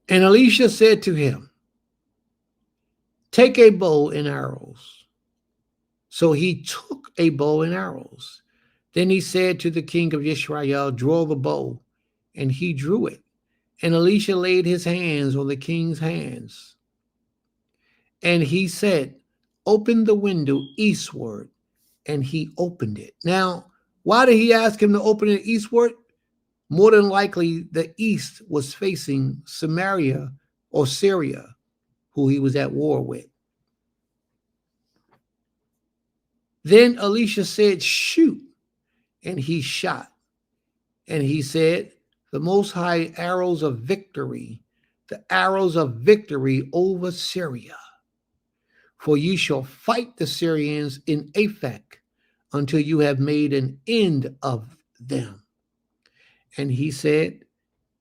And Elisha said to him, take a bow and arrows. So he took a bow and arrows. Then he said to the king of Israel, draw the bow. And he drew it. And Elisha laid his hands on the king's hands. And he said, open the window eastward. And he opened it. Now, why did he ask him to open it eastward? More than likely, the east was facing Samaria or Syria, who he was at war with. Then Elisha said, shoot. And he shot. And he said, the Most High arrows of victory, the arrows of victory over Syria. For you shall fight the Syrians in Aphek until you have made an end of them. And he said,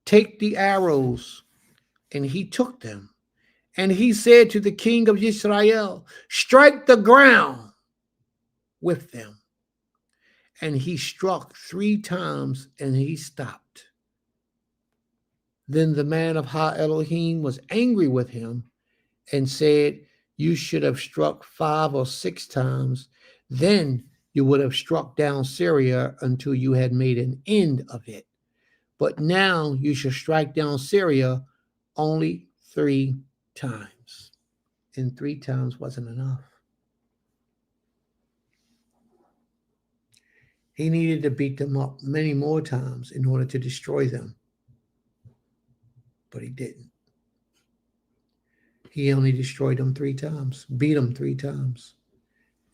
take the arrows. And he took them. And he said to the king of Israel, strike the ground with them. And he struck 3 times and he stopped. Then the man of Ha Elohim was angry with him and said, you should have struck 5 or 6 times. Then you would have struck down Syria until you had made an end of it. But now you shall strike down Syria only 3 times. And 3 times wasn't enough. He needed to beat them up many more times in order to destroy them. But he didn't. He only destroyed them 3 times, beat them 3 times,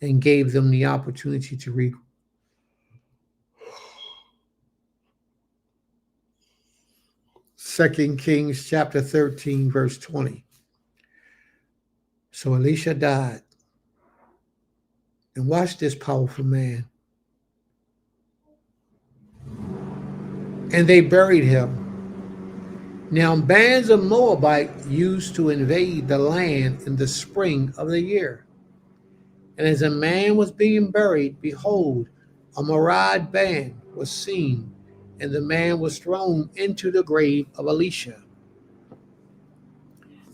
and gave them the opportunity to read. 2 Kings chapter 13, verse 20. So Elisha died. And watch this powerful man. And they buried him. Now bands of Moabite used to invade the land in the spring of the year. And as a man was being buried, behold, a Moabite band was seen, and the man was thrown into the grave of Elisha.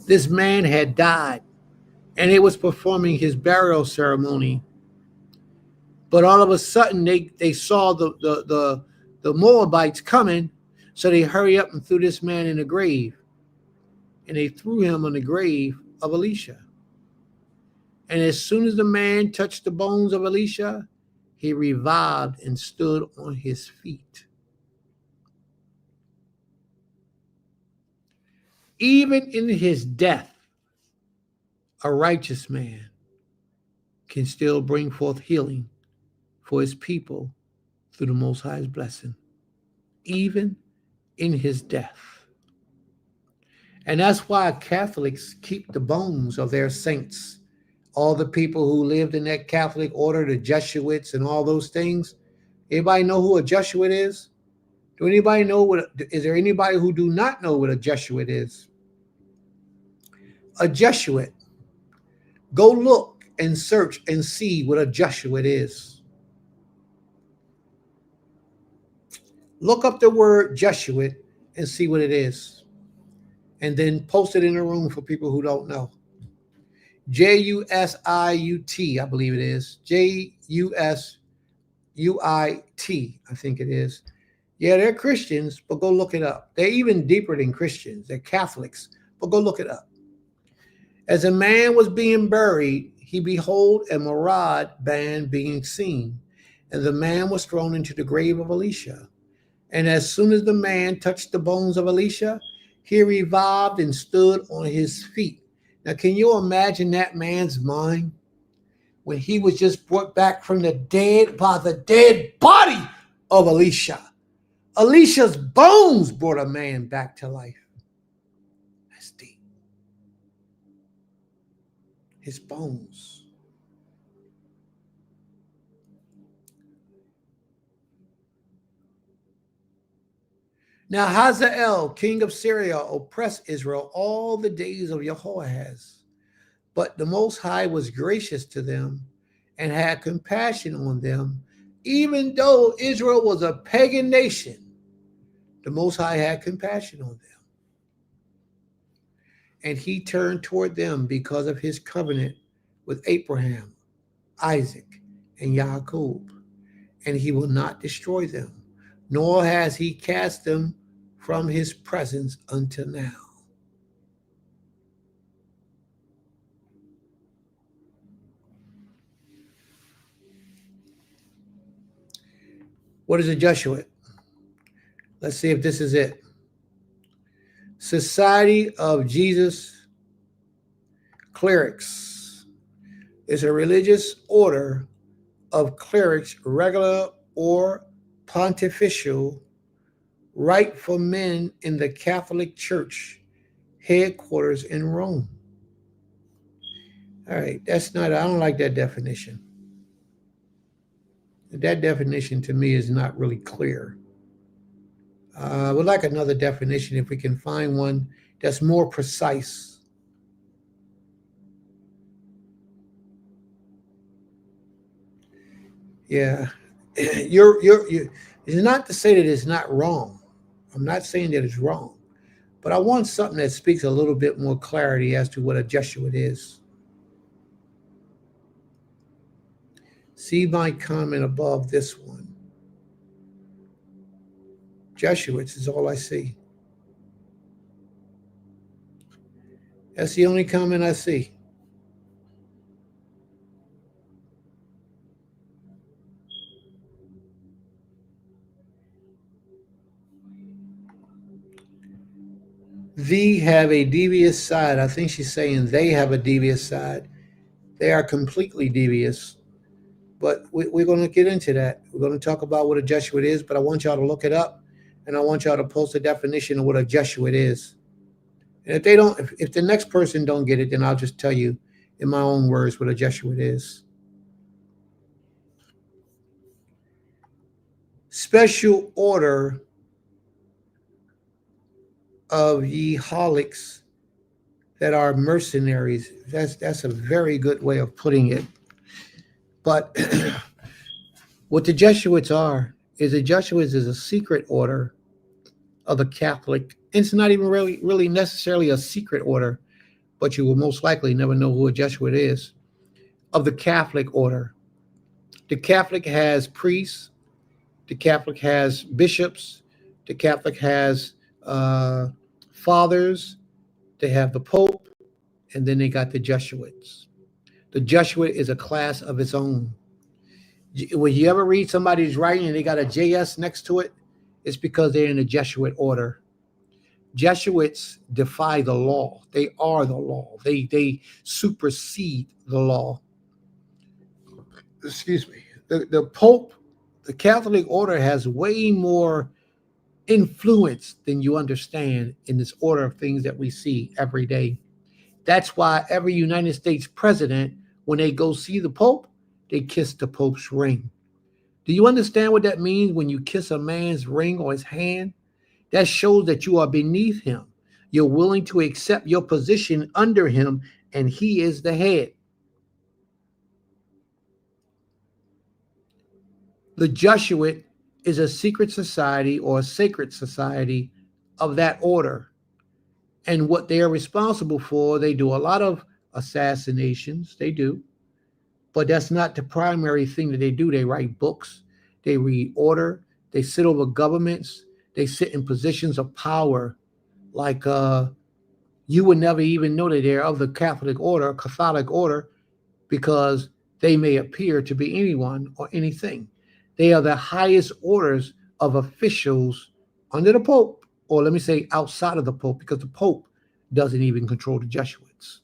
This man had died, and he was performing his burial ceremony. But all of a sudden, they saw the Moabites coming, so they hurried up and threw this man in the grave. And they threw him on the grave of Elisha. And as soon as the man touched the bones of Elisha, he revived and stood on his feet. Even in his death, a righteous man can still bring forth healing for his people through the Most High's blessing, even in his death. And that's why Catholics keep the bones of their saints. All the people who lived in that Catholic order, the Jesuits and all those things. Anybody know who a Jesuit is? Do anybody know is there anybody who do not know what a Jesuit is? A Jesuit. Go look and search and see what a Jesuit is. Look up the word Jesuit and see what it is. And then post it in the room for people who don't know. Jusiut, I believe it is. Jusuit, I think it is. Yeah, they're Christians, but go look it up. They're even deeper than Christians. They're Catholics, but go look it up. As a man was being buried, he behold a Marad band being seen, and the man was thrown into the grave of Elisha. And as soon as the man touched the bones of Elisha, he revived and stood on his feet. Now, can you imagine that man's mind when he was just brought back from the dead by the dead body of Elisha? Elisha's bones brought a man back to life. That's deep. His bones. Now Hazael, king of Syria, oppressed Israel all the days of Jehoahaz. But the Most High was gracious to them and had compassion on them. Even though Israel was a pagan nation, the Most High had compassion on them. And he turned toward them because of his covenant with Abraham, Isaac, and Jacob. And he will not destroy them, nor has he cast them from his presence until now. What is a Jesuit? Let's see if this is it. Society of Jesus Clerics is a religious order of clerics, regular or pontifical, right for men in the Catholic Church, headquarters in Rome. All right, I don't like that definition. That definition to me is not really clear. I would like another definition if we can find one that's more precise. Yeah, it's not to say that it's not wrong. I'm not saying that it's wrong, but I want something that speaks a little bit more clarity as to what a Jesuit is. See my comment above this one. Jesuits is all I see. That's the only comment I see. They have a devious side. I think she's saying they have a devious side. They are completely devious. But we're going to get into that. We're going to talk about what a Jesuit is, but I want y'all to look it up, and I want y'all to post a definition of what a Jesuit is. And if they don't, if the next person don't get it, then I'll just tell you in my own words what a Jesuit is. Special order of ye holics that are mercenaries. That's a very good way of putting it. But what the Jesuits are is the Jesuits is a secret order of the Catholic. It's not even really necessarily a secret order, but you will most likely never know who a Jesuit is, of the Catholic order. The Catholic has priests, the Catholic has bishops, the Catholic has fathers, they have the Pope, and then they got the Jesuits. The Jesuit is a class of its own. When you ever read somebody's writing and they got a JS next to it, it's because they're in the Jesuit order. Jesuits defy the law. They are the law. They supersede the law. Excuse me. The Pope, the Catholic order has way more influence than you understand in this order of things that we see every day. That's why every United States president, when they go see the Pope, they kiss the Pope's ring. Do you understand what that means when you kiss a man's ring or his hand? That shows that you are beneath him. You're willing to accept your position under him, and he is the head. The Jesuit is a secret society or a sacred society of that order. And what they are responsible for, they do a lot of assassinations, they do, but that's not the primary thing that they do. They write books, they read order, they sit over governments, they sit in positions of power. Like you would never even know that they're of the Catholic order, because they may appear to be anyone or anything. They are the highest orders of officials under the Pope, or let me say outside of the Pope, because the Pope doesn't even control the Jesuits.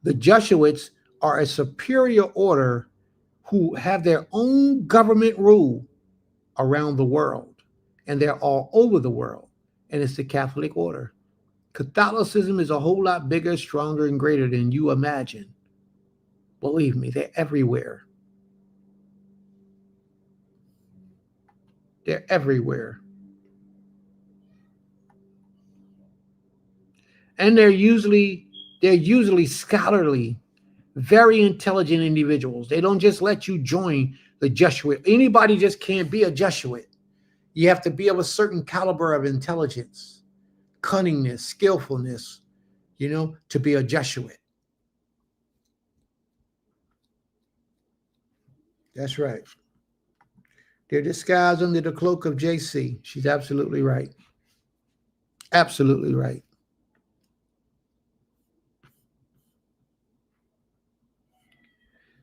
The Jesuits are a superior order who have their own government rule around the world, and they're all over the world, and it's the Catholic order. Catholicism is a whole lot bigger, stronger, and greater than you imagine. Believe me, they're everywhere. They're everywhere. And they're usually scholarly, very intelligent individuals. They don't just let you join the Jesuit. Anybody just can't be a Jesuit. You have to be of a certain caliber of intelligence, cunningness, skillfulness, to be a Jesuit. That's right. They're disguised under the cloak of JC. She's absolutely right. Absolutely right.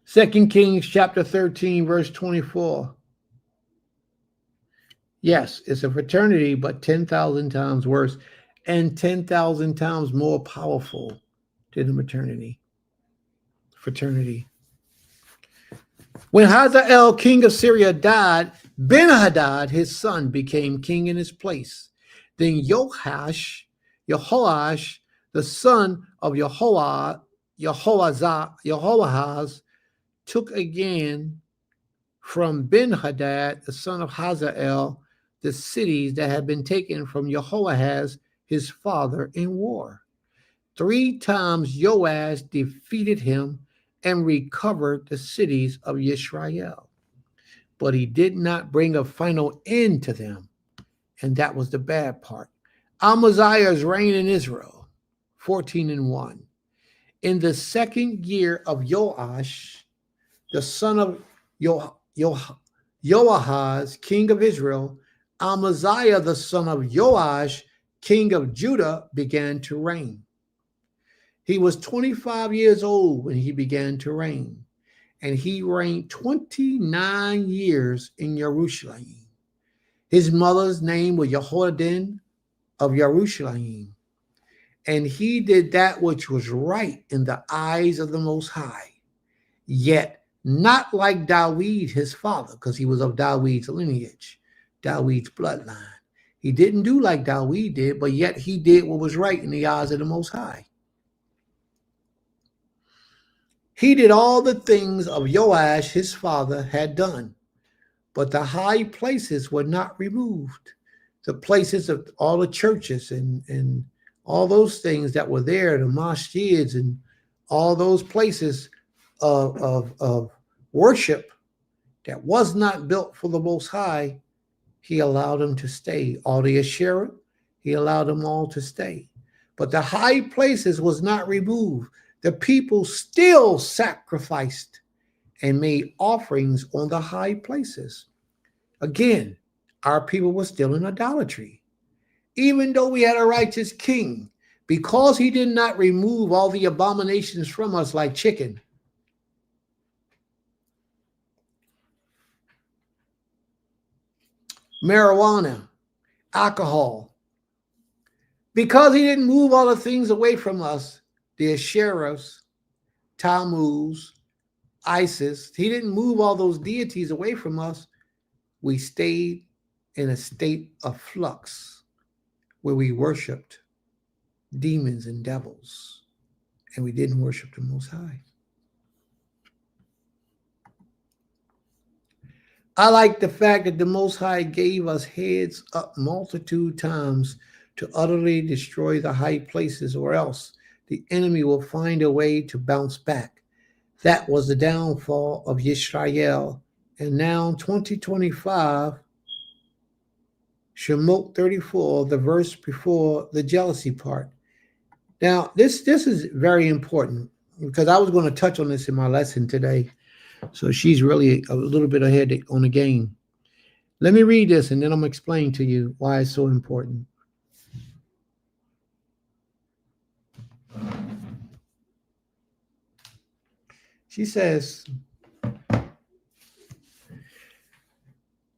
Second Kings chapter 13, verse 24. Yes, it's a fraternity, but 10,000 times worse and 10,000 times more powerful than the fraternity. When Hazael, king of Syria, died, Ben-Hadad, his son, became king in his place. Then Jehoash, the son of Jehoahaz, took again from Ben-Hadad, the son of Hazael, the cities that had been taken from Jehoahaz, his father, in war. 3 times Joash defeated him and recovered the cities of Israel. But he did not bring a final end to them. And that was the bad part. Amaziah's reign in Israel, 14:1. In the 2nd year of Joash, the son of Joahaz, king of Israel, Amaziah, the son of Joash, king of Judah, began to reign. He was 25 years old when he began to reign, and he reigned 29 years in Jerusalem. His mother's name was Jehoiadan of Jerusalem, and he did that which was right in the eyes of the Most High, yet not like David, his father, because he was of David's lineage, David's bloodline. He didn't do like David did, but yet he did what was right in the eyes of the Most High. He did all the things of Joash, his father, had done, but the high places were not removed. The places of all the churches and all those things that were there, the masjids and all those places of worship that was not built for the Most High, he allowed them to stay. All the Asherah, he allowed them all to stay. But the high places was not removed. The people still sacrificed and made offerings on the high places. Again, our people were still in idolatry. Even though we had a righteous king, because he did not remove all the abominations from us like chicken, marijuana, alcohol, because he didn't move all the things away from us, the Asherahs, Tammuz, Isis, he didn't move all those deities away from us. We stayed in a state of flux where we worshiped demons and devils, and we didn't worship the Most High. I like the fact that the Most High gave us heads up multitude times to utterly destroy the high places, or else the enemy will find a way to bounce back. That was the downfall of Yisrael. And now 2025, Shemot 34, the verse before the jealousy part. Now, this is very important because I was going to touch on this in my lesson today. So she's really a little bit ahead on the game. Let me read this and then I'm going to explain to you why it's so important. She says,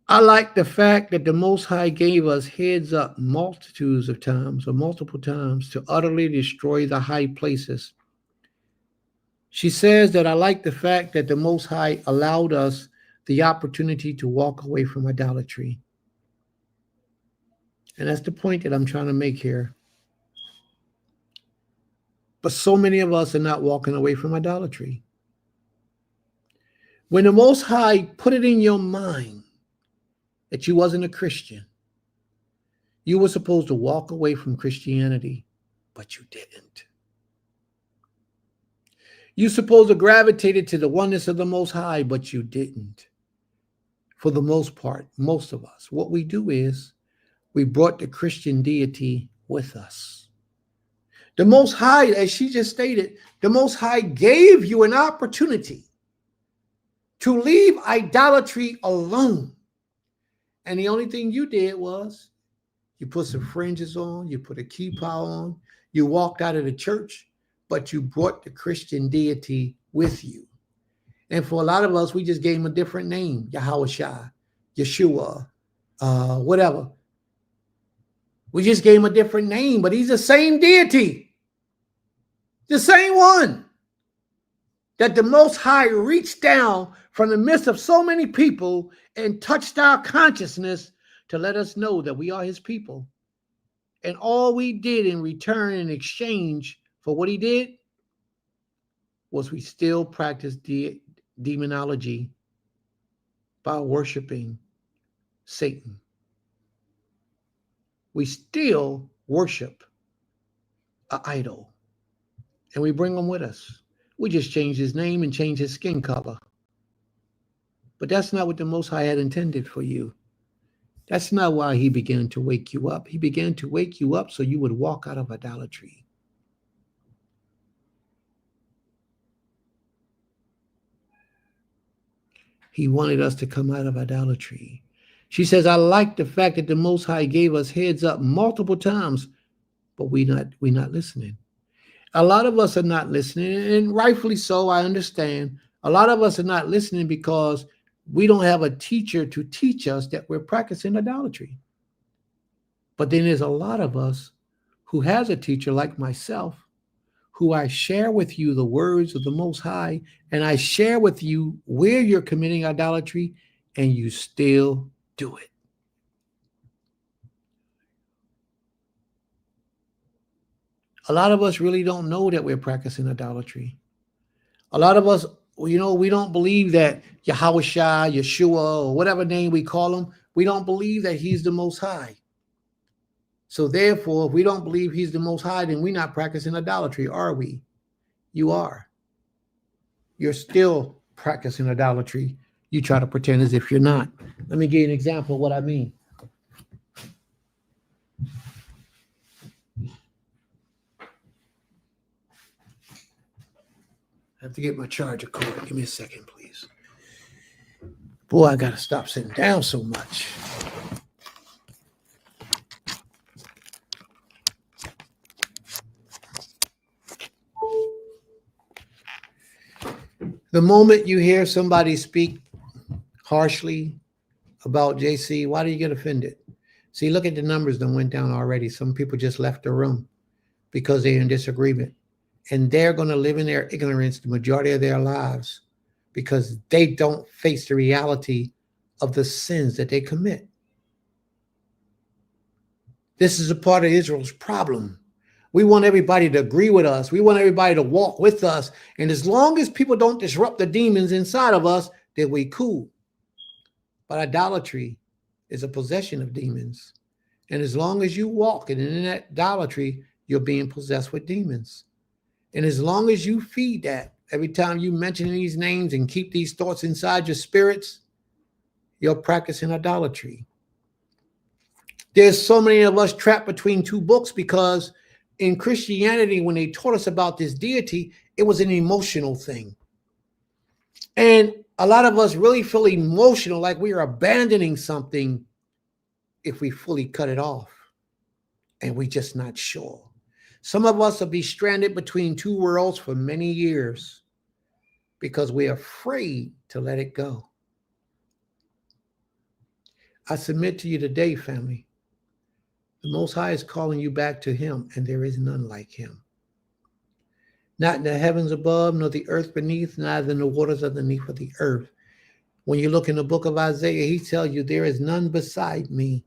I like the fact that the Most High gave us heads up multitudes of times or multiple times to utterly destroy the high places. She says that I like the fact that the Most High allowed us the opportunity to walk away from idolatry. And that's the point that I'm trying to make here. But so many of us are not walking away from idolatry. When the Most High put it in your mind that you wasn't a Christian, you were supposed to walk away from Christianity, but you didn't. You're supposed to gravitate to the oneness of the Most High, but you didn't. For the most part, most of us, what we do is we brought the Christian deity with us. The Most High, as she just stated, the Most High gave you an opportunity to leave idolatry alone. And the only thing you did was you put some fringes on, you put a kippah on, you walked out of the church, but you brought the Christian deity with you. And for a lot of us, we just gave him a different name, Yahushua, Yeshua, whatever. We just gave him a different name, but he's the same deity, the same one that the Most High reached down from the midst of so many people and touched our consciousness to let us know that we are his people. And all we did in return, in exchange for what he did, was we still practiced demonology by worshiping Satan. We still worship an idol, and we bring him with us. We just changed his name and changed his skin color. But that's not what the Most High had intended for you. That's not why he began to wake you up. He began to wake you up so you would walk out of idolatry. He wanted us to come out of idolatry. She says, I like the fact that the Most High gave us heads up multiple times, but we're not listening. A lot of us are not listening, and rightfully so, I understand. A lot of us are not listening because we don't have a teacher to teach us that we're practicing idolatry. But then there's a lot of us who has a teacher like myself, who I share with you the words of the Most High, and I share with you where you're committing idolatry, and you still do it. A lot of us really don't know that we're practicing idolatry. A lot of us, we don't believe that Yahushua, Yeshua, or whatever name we call him, we don't believe that he's the Most High. So therefore, if we don't believe he's the Most High, then we're not practicing idolatry, are we? You are. You're still practicing idolatry. You try to pretend as if you're not. Let me give you an example of what I mean. I have to get my charger cord. Give me a second, please. Boy, I got to stop sitting down so much. The moment you hear somebody speak harshly about JC, why do you get offended? See, look at the numbers that went down already. Some people just left the room because they're in disagreement. And they're going to live in their ignorance the majority of their lives because they don't face the reality of the sins that they commit. This is a part of Israel's problem. We want everybody to agree with us. We want everybody to walk with us. And as long as people don't disrupt the demons inside of us, then we cool. But idolatry is a possession of demons. And as long as you walk in that idolatry, you're being possessed with demons. And as long as you feed that, every time you mention these names and keep these thoughts inside your spirits, you're practicing idolatry. There's so many of us trapped between two books because in Christianity, when they taught us about this deity, it was an emotional thing. And a lot of us really feel emotional, like we are abandoning something if we fully cut it off. And we're just not sure. Some of us will be stranded between two worlds for many years because we're afraid to let it go. I submit to you today, family, the Most High is calling you back to him, and there is none like him. Not in the heavens above, nor the earth beneath, neither in the waters underneath of the earth. When you look in the book of Isaiah, he tells you there is none beside me,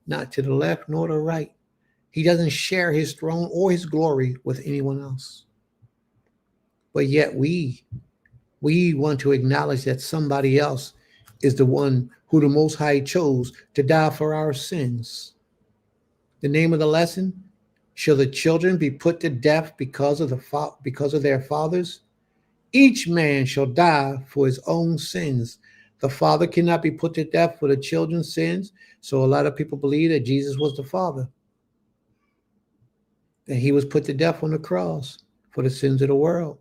not to the left nor the right. He doesn't share his throne or his glory with anyone else. But yet we want to acknowledge that somebody else is the one who the Most High chose to die for our sins. The name of the lesson: shall the children be put to death because of their fathers? Each man shall die for his own sins. The father cannot be put to death for the children's sins. So a lot of people believe that Jesus was the father, that he was put to death on the cross for the sins of the world.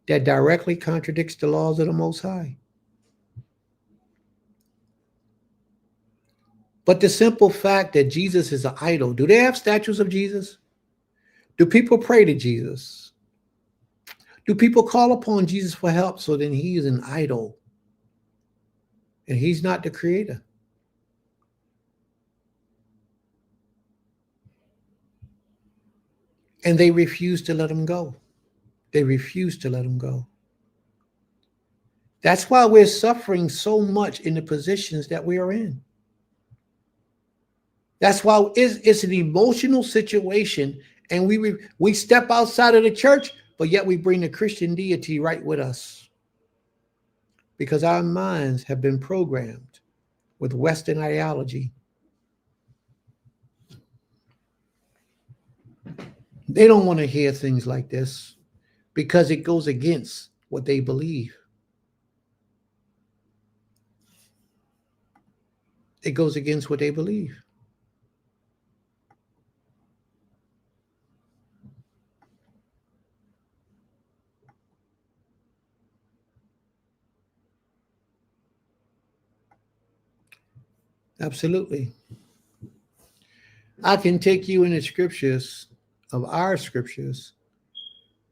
That directly contradicts the laws of the Most High. But the simple fact that Jesus is an idol, do they have statues of Jesus? Do people pray to Jesus? Do people call upon Jesus for help? So then he is an idol, and he's not the creator. And they refuse to let him go. They refuse to let him go. That's why we're suffering so much in the positions that we are in. That's why it's an emotional situation, and we step outside of the church, but yet we bring the Christian deity right with us because our minds have been programmed with Western ideology. They don't want to hear things like this because it goes against what they believe. It goes against what they believe. Absolutely. I can take you in the scriptures of our scriptures,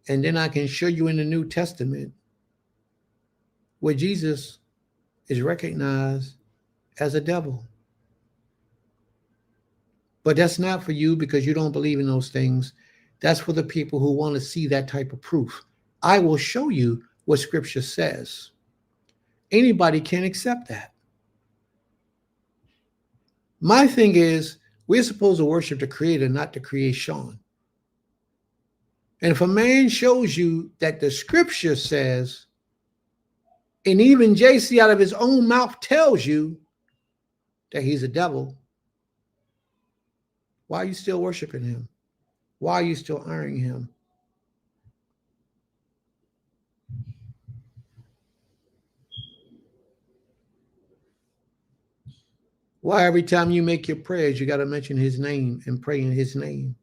and then I can show you in the New Testament where Jesus is recognized as a devil. But that's not for you because you don't believe in those things. That's for the people who want to see that type of proof. I will show you what scripture says. Anybody can accept that. My thing is, we're supposed to worship the creator, not the creation. And if a man shows you that the scripture says, and even JC out of his own mouth tells you that he's a devil, why are you still worshiping him? Why are you still honoring him? Why every time you make your prayers, you got to mention his name and pray in his name?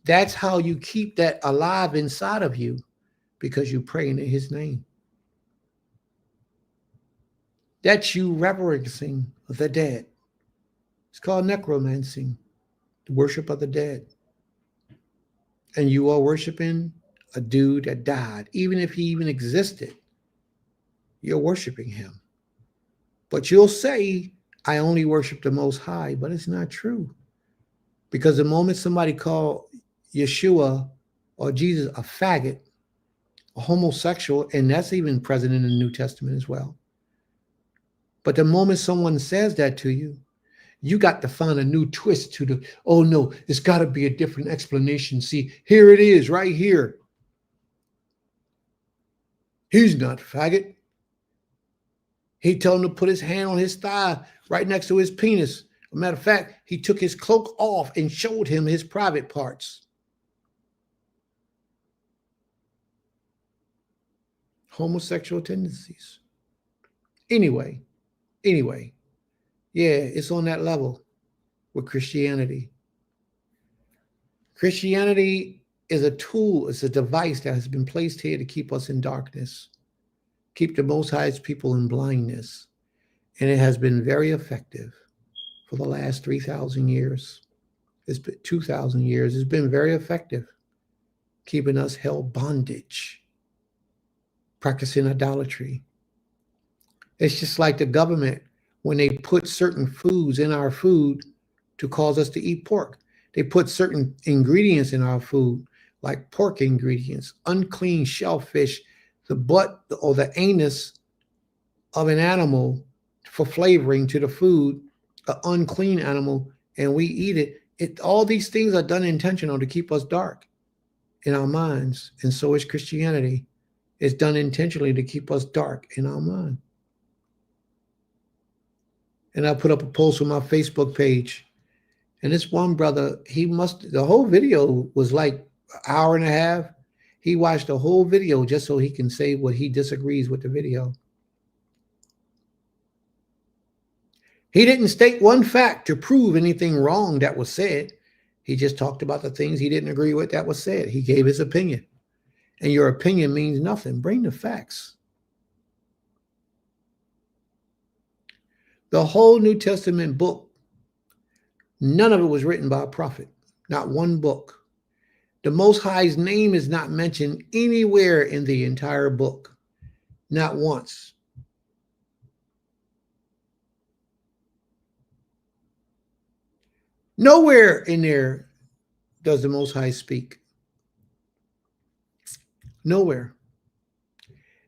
That's how you keep that alive inside of you, because you're praying in his name. That's you reverencing the dead. It's called necromancy, the worship of the dead. And you are worshiping a dude that died. Even if he even existed, you're worshiping him. But you'll say, I only worship the Most High, but it's not true. Because the moment somebody called Yeshua or Jesus a faggot, a homosexual, and that's even present in the New Testament as well. But the moment someone says that to you, you got to find a new twist to the, oh no, it's got to be a different explanation. See, here it is right here. He's not faggot. He told him to put his hand on his thigh right next to his penis. As a matter of fact, he took his cloak off and showed him his private parts. Homosexual tendencies. Anyway, yeah, it's on that level. with Christianity. Christianity is a tool, it's a device that has been placed here to keep us in darkness, keep the Most High's people in blindness. And it has been very effective for the last 3,000 years. It's been 2,000 years. It's been very effective, keeping us held bondage, practicing idolatry. It's just like the government when they put certain foods in our food to cause us to eat pork. They put certain ingredients in our food, like pork ingredients, unclean shellfish, the butt or the anus of an animal for flavoring to the food, an unclean animal, and we eat it. All these things are done intentional to keep us dark in our minds, and so is Christianity. It's done intentionally to keep us dark in our mind. And I put up a post on my Facebook page, and this one brother, the whole video was like an hour and a half. He watched the whole video just so he can say what he disagrees with the video. He didn't state one fact to prove anything wrong that was said. He just talked about the things he didn't agree with that was said. He gave his opinion. And your opinion means nothing. Bring the facts. The whole New Testament book, none of it was written by a prophet. Not one book. The Most High's name is not mentioned anywhere in the entire book. Not once. Nowhere in there does the Most High speak. Nowhere.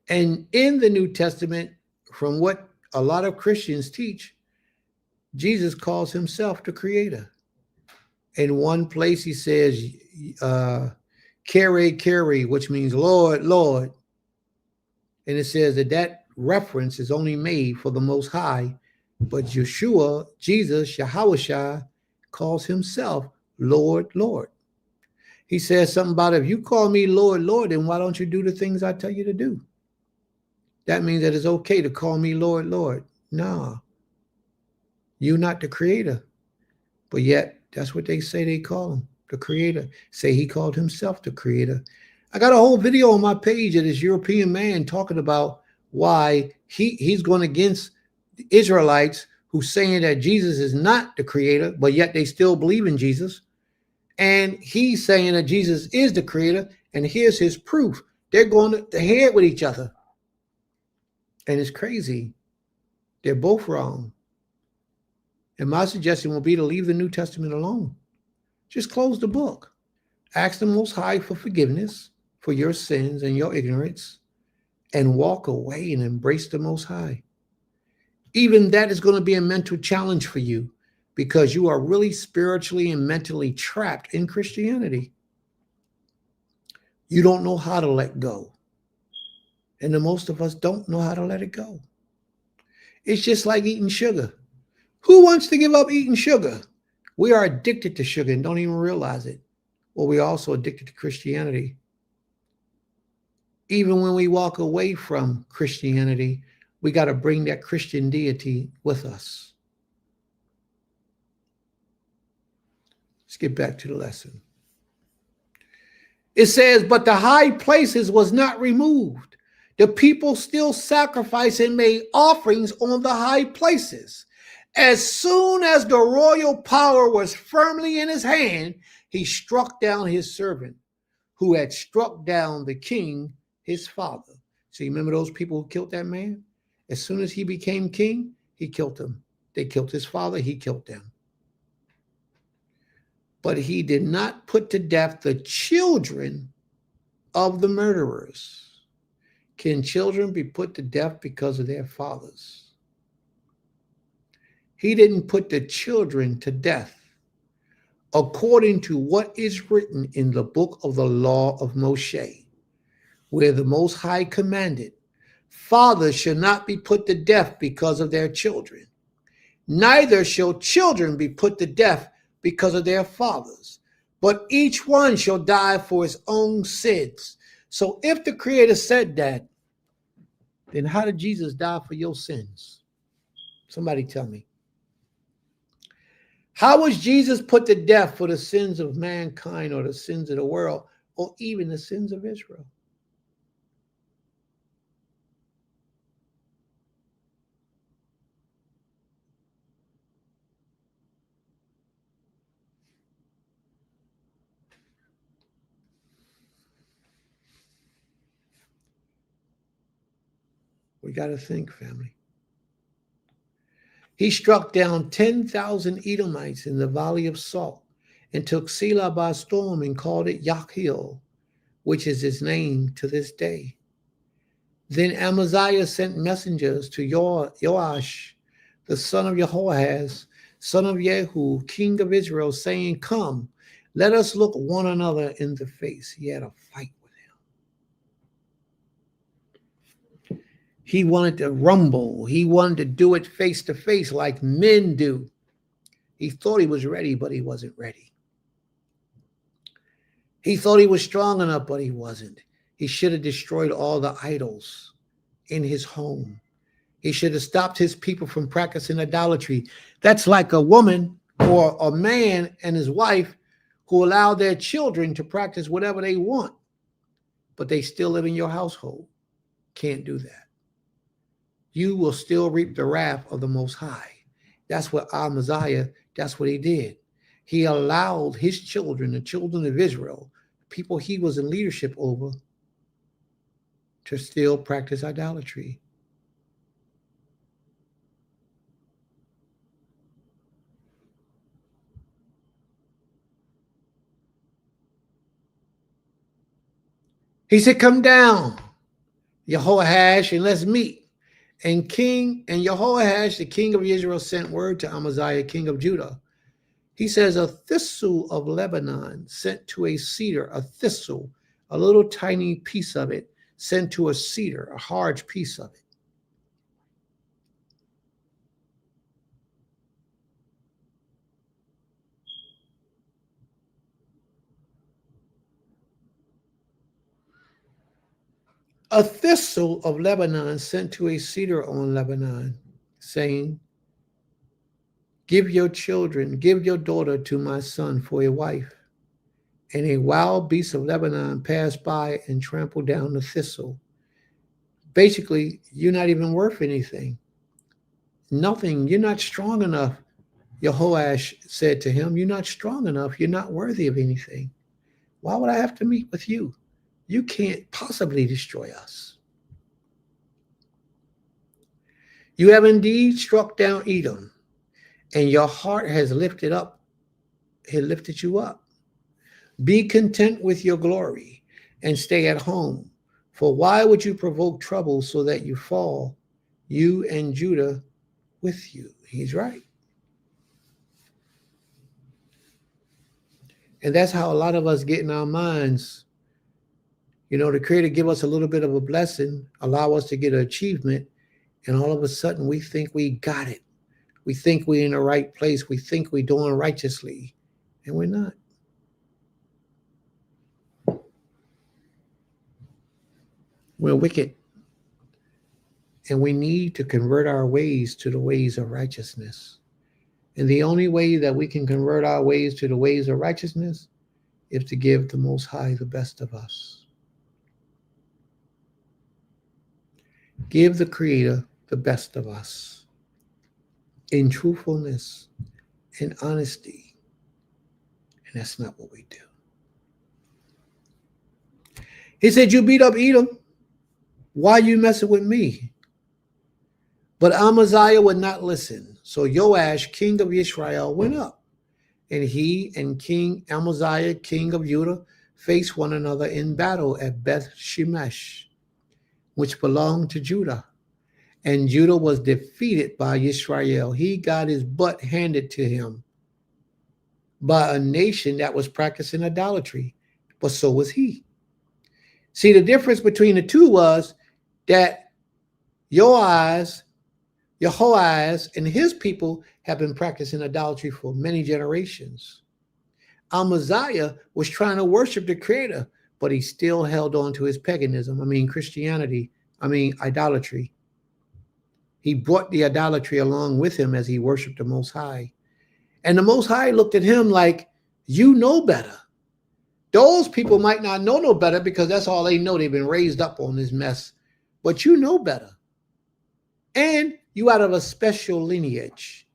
And in the New Testament, from what a lot of Christians teach, Jesus calls himself the creator. In one place he says, Kyrie, which means Lord, Lord. And it says that reference is only made for the Most High, but Yeshua, Jesus, Yahweh, calls himself Lord, Lord. He says something about, if you call me Lord, Lord, then why don't you do the things I tell you to do? That means that it's okay to call me Lord, Lord. Nah, you're not the creator. But yet, that's what they say they call him, the creator. Say he called himself the creator. I got a whole video on my page of this European man talking about why he's going against the Israelites who's saying that Jesus is not the creator, but yet they still believe in Jesus. And he's saying that Jesus is the creator, and here's his proof. They're going to head with each other. And it's crazy. They're both wrong. And my suggestion will be to leave the New Testament alone. Just close the book. Ask the Most High for forgiveness for your sins and your ignorance, and walk away and embrace the Most High. Even that is going to be a mental challenge for you, because you are really spiritually and mentally trapped in Christianity. You don't know how to let go. And the most of us don't know how to let it go. It's just like eating sugar. Who wants to give up eating sugar? We are addicted to sugar and don't even realize it. Well, we're also addicted to Christianity. Even when we walk away from Christianity, we got to bring that Christian deity with us. Let's get back to the lesson. It says, but the high places was not removed. The people still sacrificed and made offerings on the high places. As soon as the royal power was firmly in his hand, he struck down his servant who had struck down the king, his father. So you remember those people who killed that man? As soon as he became king, he killed them. They killed his father, he killed them. But he did not put to death the children of the murderers. Can children be put to death because of their fathers? He didn't put the children to death according to what is written in the book of the law of Moshe, where the Most High commanded, fathers shall not be put to death because of their children. Neither shall children be put to death because of their fathers, but each one shall die for his own sins. So if the Creator said that, then how did Jesus die for your sins? Somebody tell me. How was Jesus put to death for the sins of mankind or the sins of the world or even the sins of Israel? We got to think, family. He struck down 10,000 Edomites in the Valley of Salt and took Selah by storm and called it Yahil, which is his name to this day. Then Amaziah sent messengers to Joash, the son of Jehoahaz, son of Jehu, king of Israel, saying, "Come, let us look one another in the face." He had a fight with him. He wanted to rumble. He wanted to do it face to face like men do. He thought he was ready, but he wasn't ready. He thought he was strong enough, but he wasn't. He should have destroyed all the idols in his home. He should have stopped his people from practicing idolatry. That's like a woman or a man and his wife who allow their children to practice whatever they want, but they still live in your household. Can't do that. You will still reap the wrath of the Most High. That's what Amaziah, that's what he did. He allowed his children, the children of Israel, people he was in leadership over, to still practice idolatry. He said, "Come down, Jehoash, and let's meet." And Jehoash, the king of Israel, sent word to Amaziah, king of Judah. He says, "A thistle of Lebanon sent to a cedar," a thistle, a little tiny piece of it, sent to a cedar, a large piece of it. A thistle of Lebanon sent to a cedar on Lebanon, saying, "Give your children, give your daughter to my son for a wife." And a wild beast of Lebanon passed by and trampled down the thistle. Basically, you're not even worth anything. Nothing. You're not strong enough. Jehoash said to him, "You're not strong enough. You're not worthy of anything. Why would I have to meet with you? You can't possibly destroy us. You have indeed struck down Edom, and your heart has lifted you up. Be content with your glory and stay at home. For why would you provoke trouble so that you fall, you and Judah with you?" He's right. And that's how a lot of us get in our minds. You know, the Creator give us a little bit of a blessing, allow us to get an achievement, and all of a sudden we think we got it. We think we're in the right place. We think we're doing righteously, and we're not. We're wicked. And we need to convert our ways to the ways of righteousness. And the only way that we can convert our ways to the ways of righteousness is to give the Most High the best of us. Give the Creator the best of us in truthfulness and honesty. And that's not what we do. He said, "You beat up Edom. Why you messing with me?" But Amaziah would not listen. So Joash, king of Israel, went up, and he and King Amaziah, king of Judah, faced one another in battle at Beth Shemesh, which belonged to Judah. And Judah was defeated by Israel. He got his butt handed to him by a nation that was practicing idolatry, but so was he. See, the difference between the two was that Jehoahaz and his people have been practicing idolatry for many generations. Amaziah was trying to worship the Creator, but he still held on to his paganism. Idolatry. He brought the idolatry along with him as he worshiped the Most High. And the Most High looked at him like, you know better. Those people might not know no better because that's all they know. They've been raised up on this mess. But you know better. And you out of a special lineage,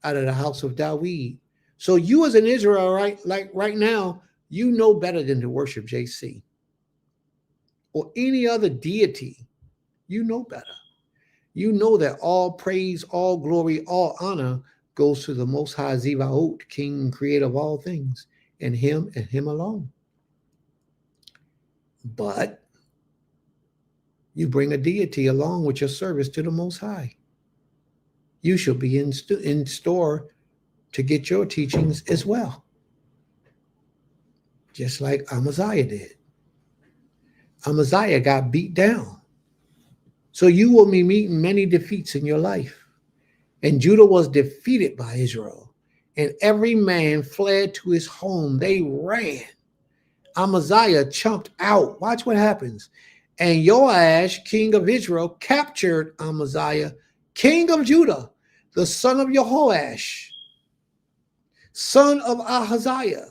out of the house of David. So you as an Israelite, like right now, you know better than to worship JC or any other deity. You know better. You know that all praise, all glory, all honor goes to the Most High Zivaot, King and Creator of all things, and Him alone. But you bring a deity along with your service to the Most High. You shall be in store to get your teachings as well, just like Amaziah did. Amaziah got beat down. So you will be meeting many defeats in your life. And Judah was defeated by Israel, and every man fled to his home. They ran. Amaziah chumped out. Watch what happens. And Joash, king of Israel, captured Amaziah, king of Judah, the son of Jehoash, son of Ahaziah,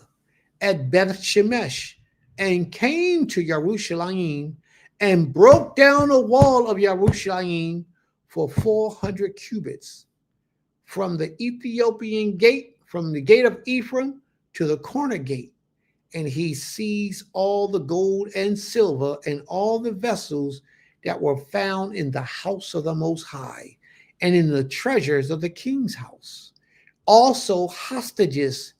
at Beth Shemesh, and came to Jerusalem and broke down the wall of Jerusalem for 400 cubits, from the Ethiopian gate, from the gate of Ephraim to the corner gate. And he seized all the gold and silver and all the vessels that were found in the house of the Most High and in the treasures of the king's house, also hostages,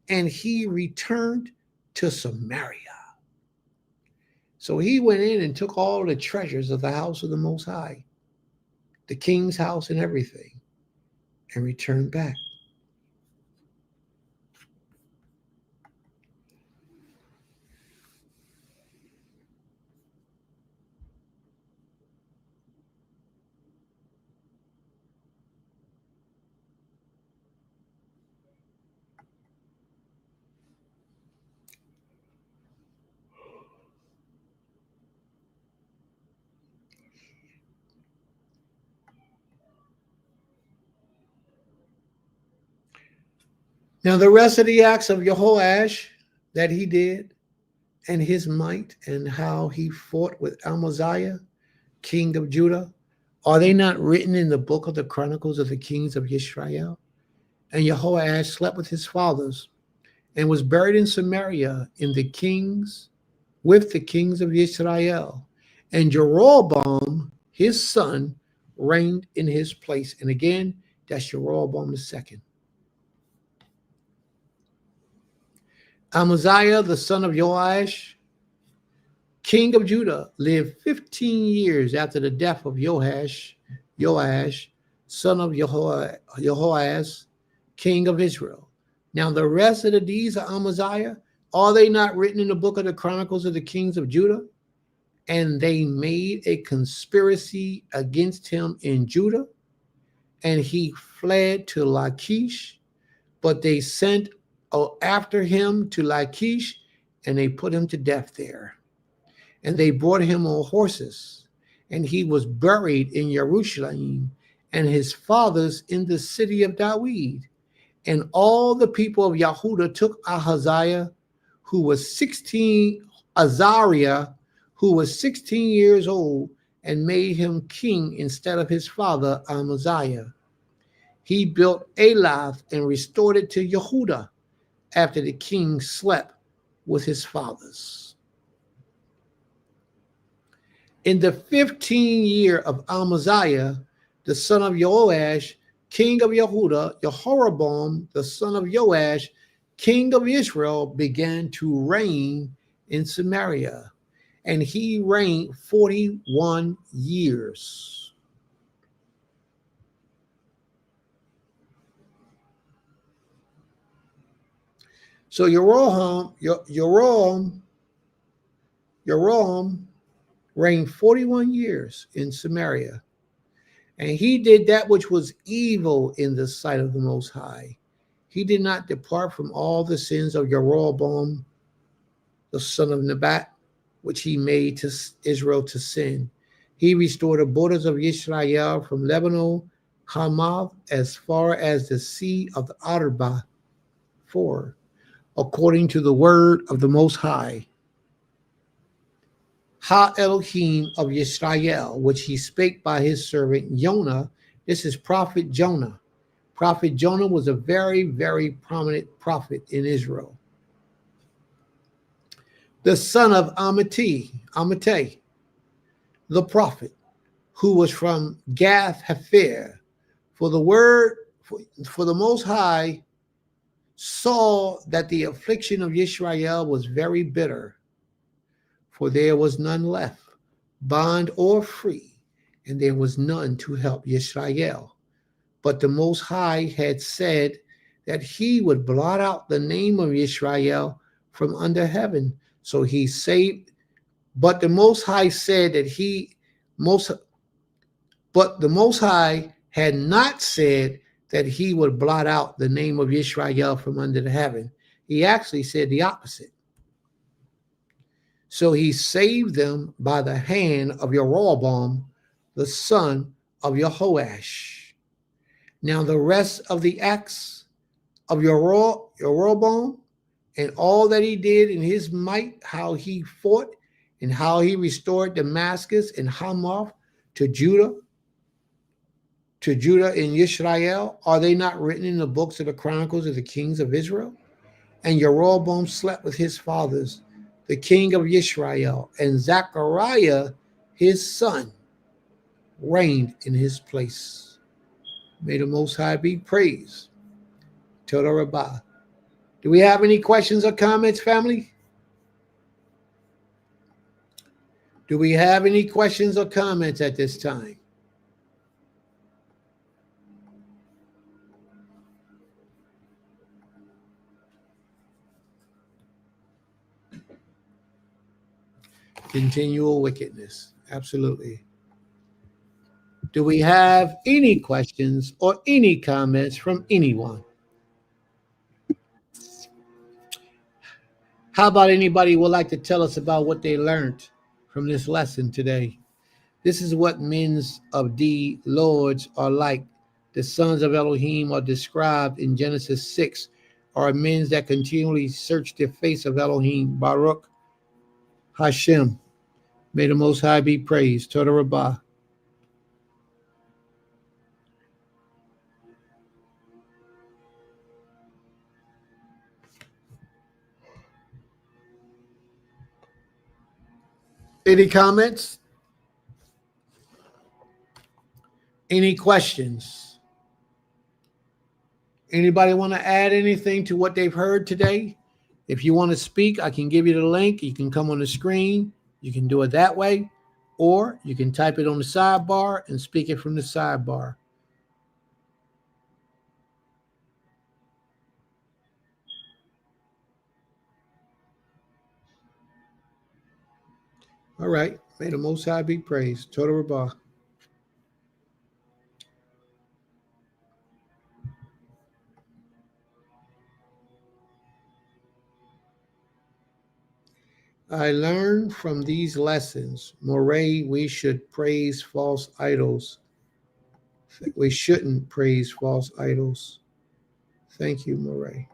and he returned to Samaria. So he went in and took all the treasures of the house of the Most High, the king's house and everything, and returned back. Now, the rest of the acts of Jehoash that he did, and his might, and how he fought with Amaziah, king of Judah, are they not written in the book of the Chronicles of the Kings of Israel? And Jehoash slept with his fathers and was buried in Samaria with the kings of Israel. And Jeroboam, his son, reigned in his place. And again, that's Jeroboam II. Amaziah, the son of Joash, king of Judah, lived 15 years after the death of Joash, son of Jehoahaz, king of Israel. Now the rest of the deeds of Amaziah, are they not written in the book of the Chronicles of the Kings of Judah? And they made a conspiracy against him in Judah, and he fled to Lachish, but they sent after him to Lachish, and they put him to death there. And they brought him on horses, and he was buried in Jerusalem, and his fathers in the city of David. And all the people of Yehudah took Azariah, who was 16 years old, and made him king instead of his father Amaziah. He built Elath and restored it to Yehudah, after the king slept with his fathers. In the 15th year of Amaziah, the son of Joash, king of Yehudah, Jehoram, the son of Joash, king of Israel, began to reign in Samaria, and he reigned 41 years. So Jeroboam reigned 41 years in Samaria, and he did that which was evil in the sight of the Most High. He did not depart from all the sins of Jeroboam, the son of Nebat, which he made to Israel to sin. He restored the borders of Israel from Lebanon Hamath, as far as the sea of the Arba. 4. According to the word of the Most High, Ha Elohim of Yisrael, which he spake by his servant Jonah. This is Prophet Jonah. Prophet Jonah was a very, very prominent prophet in Israel. The son of Amittai, the prophet, who was from Gath Hepher. For the word, for the Most High saw that the affliction of Israel was very bitter, for there was none left, bond or free, and there was none to help Israel. But the Most High had said that he would blot out the name of Israel from under heaven. So he saved, but the Most High said that but the Most High had not said that he would blot out the name of Israel from under the heaven. He actually said the opposite. So he saved them by the hand of Jeroboam, the son of Jehoash. Now the rest of the acts of Jeroboam and all that he did in his might, how he fought and how he restored Damascus and Hamath to Judah in Israel, are they not written in the books of the Chronicles of the kings of Israel? And Jeroboam slept with his fathers, the king of Israel, and Zechariah, his son, reigned in his place. May the Most High be praised. Toda Rabbah. Do we have any questions or comments, family? Do we have any questions or comments at this time? Continual wickedness. Absolutely. Do we have any questions or any comments from anyone? How about anybody would like to tell us about what they learned from this lesson today? This is what men of the lords are like. The sons of Elohim are described in Genesis 6, are men that continually search the face of Elohim. Baruch Hashem. May the Most High be praised. Toda Rabbah. Any comments? Any questions? Anybody want to add anything to what they've heard today? If you want to speak, I can give you the link. You can come on the screen. You can do it that way, or you can type it on the sidebar and speak it from the sidebar. All right. May the Most High be praised. Toda Rabbah. I learned from these lessons, Moray, we should praise false idols. We shouldn't praise false idols. Thank you, Moray.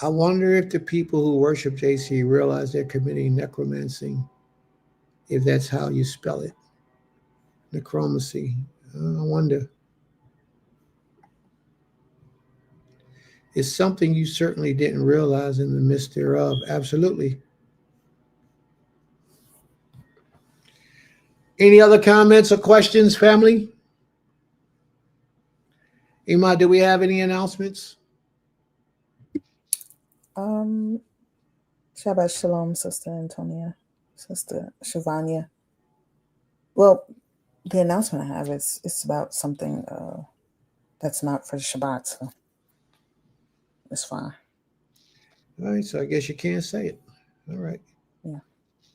I wonder if the people who worship JC realize they're committing necromancy, if that's how you spell it. Necromancy. I wonder. It's something you certainly didn't realize in the midst thereof. Absolutely. Any other comments or questions, family? Ima, do we have any announcements? Shabbat Shalom, Sister Antonia, Sister Shavanya. Well, the announcement I have is it's about something that's not for Shabbat, so it's fine. All right, so I guess you can't say it. All right. Yeah.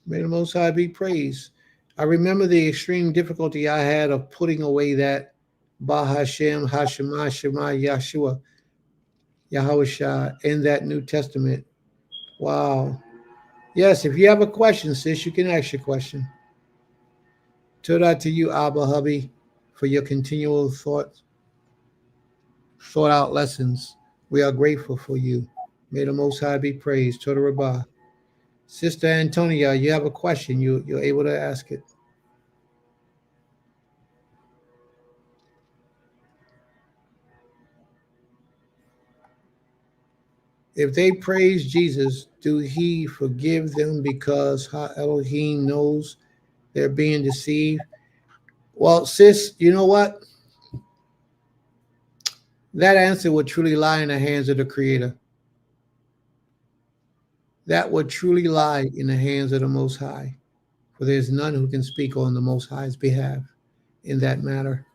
May the Most High be praised. I remember the extreme difficulty I had of putting away that Ba Hashem, Hashema, Shema, Yahshua, Yahushua in that New Testament. Wow. Yes, if you have a question, sis, you can ask your question. Toda to you, Abba hubby, for your continual thought out lessons. We are grateful for you. May the Most High be praised. Toda Rabbah. Sister Antonia, you have a question. You're able to ask it. If they praise Jesus, do he forgive them because Ha Elohim knows they're being deceived? Well, sis, you know what? That answer would truly lie in the hands of the Creator. That would truly lie in the hands of the Most High. For there's none who can speak on the Most High's behalf in that matter.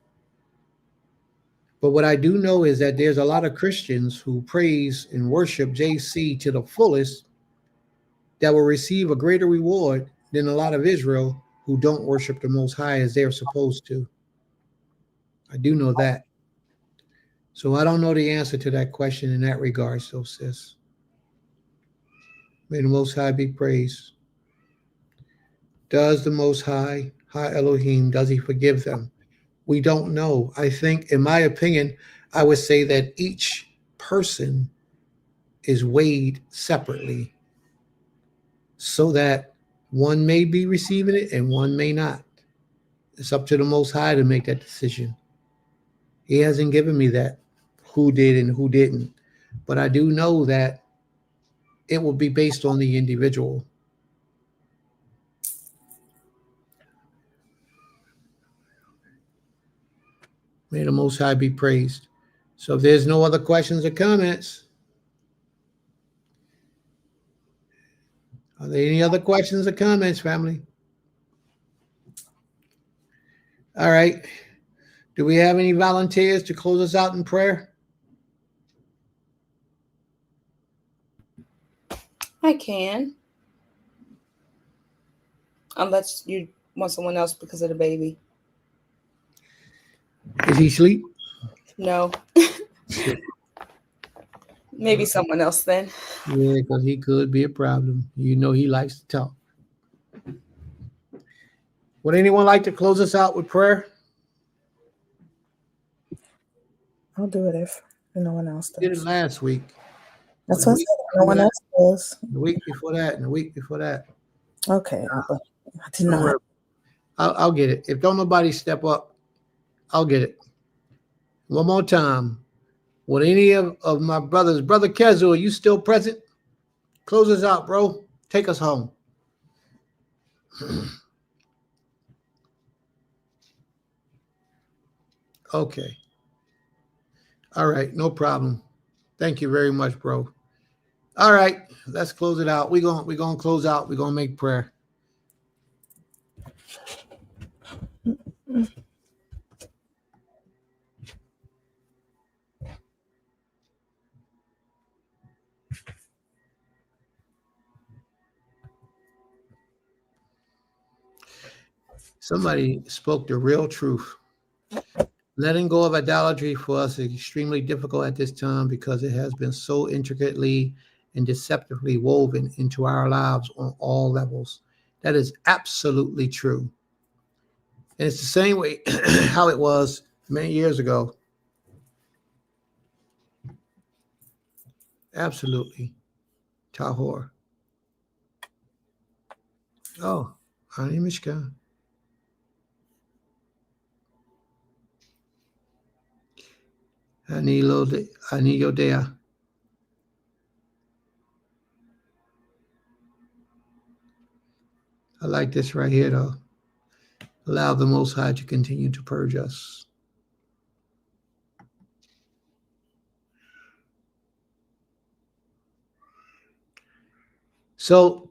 But what I do know is that there's a lot of Christians who praise and worship JC to the fullest that will receive a greater reward than a lot of Israel who don't worship the Most High as they're supposed to. I do know that. So I don't know the answer to that question in that regard, so sis. May the Most High be praised. Does the Most High, Ha Elohim, does he forgive them? We don't know. I think, in my opinion, I would say that each person is weighed separately so that one may be receiving it and one may not. It's up to the Most High to make that decision. He hasn't given me that, who did and who didn't. But I do know that it will be based on the individual. May the Most High be praised. So if there's no other questions or comments, are there any other questions or comments, family? All right. Do we have any volunteers to close us out in prayer? I can. Unless you want someone else because of the baby. Is he asleep? No. Maybe someone else then. Yeah, because he could be a problem. You know he likes to talk. Would anyone like to close us out with prayer? I'll do it if no one else We did it does. last week. That's The what I week said. No before one that, else does. the week before that, and the week before that. Okay. But I did Don't not. worry. I'll get it. If don't nobody step up, I'll get it. One more time. Would any of my brothers, Brother Kezu, are you still present? Close us out, bro. Take us home. Okay. All right, no problem. Thank you very much, bro. All right, let's close it out. We're gonna close out. We're gonna make prayer. Somebody spoke the real truth. Letting go of idolatry for us is extremely difficult at this time because it has been so intricately and deceptively woven into our lives on all levels. That is absolutely true. And it's the same way how it was many years ago. Absolutely. Tahor. Oh, Ani Mishka. Ani Yodea. I like this right here, though. Allow the Most High to continue to purge us. So,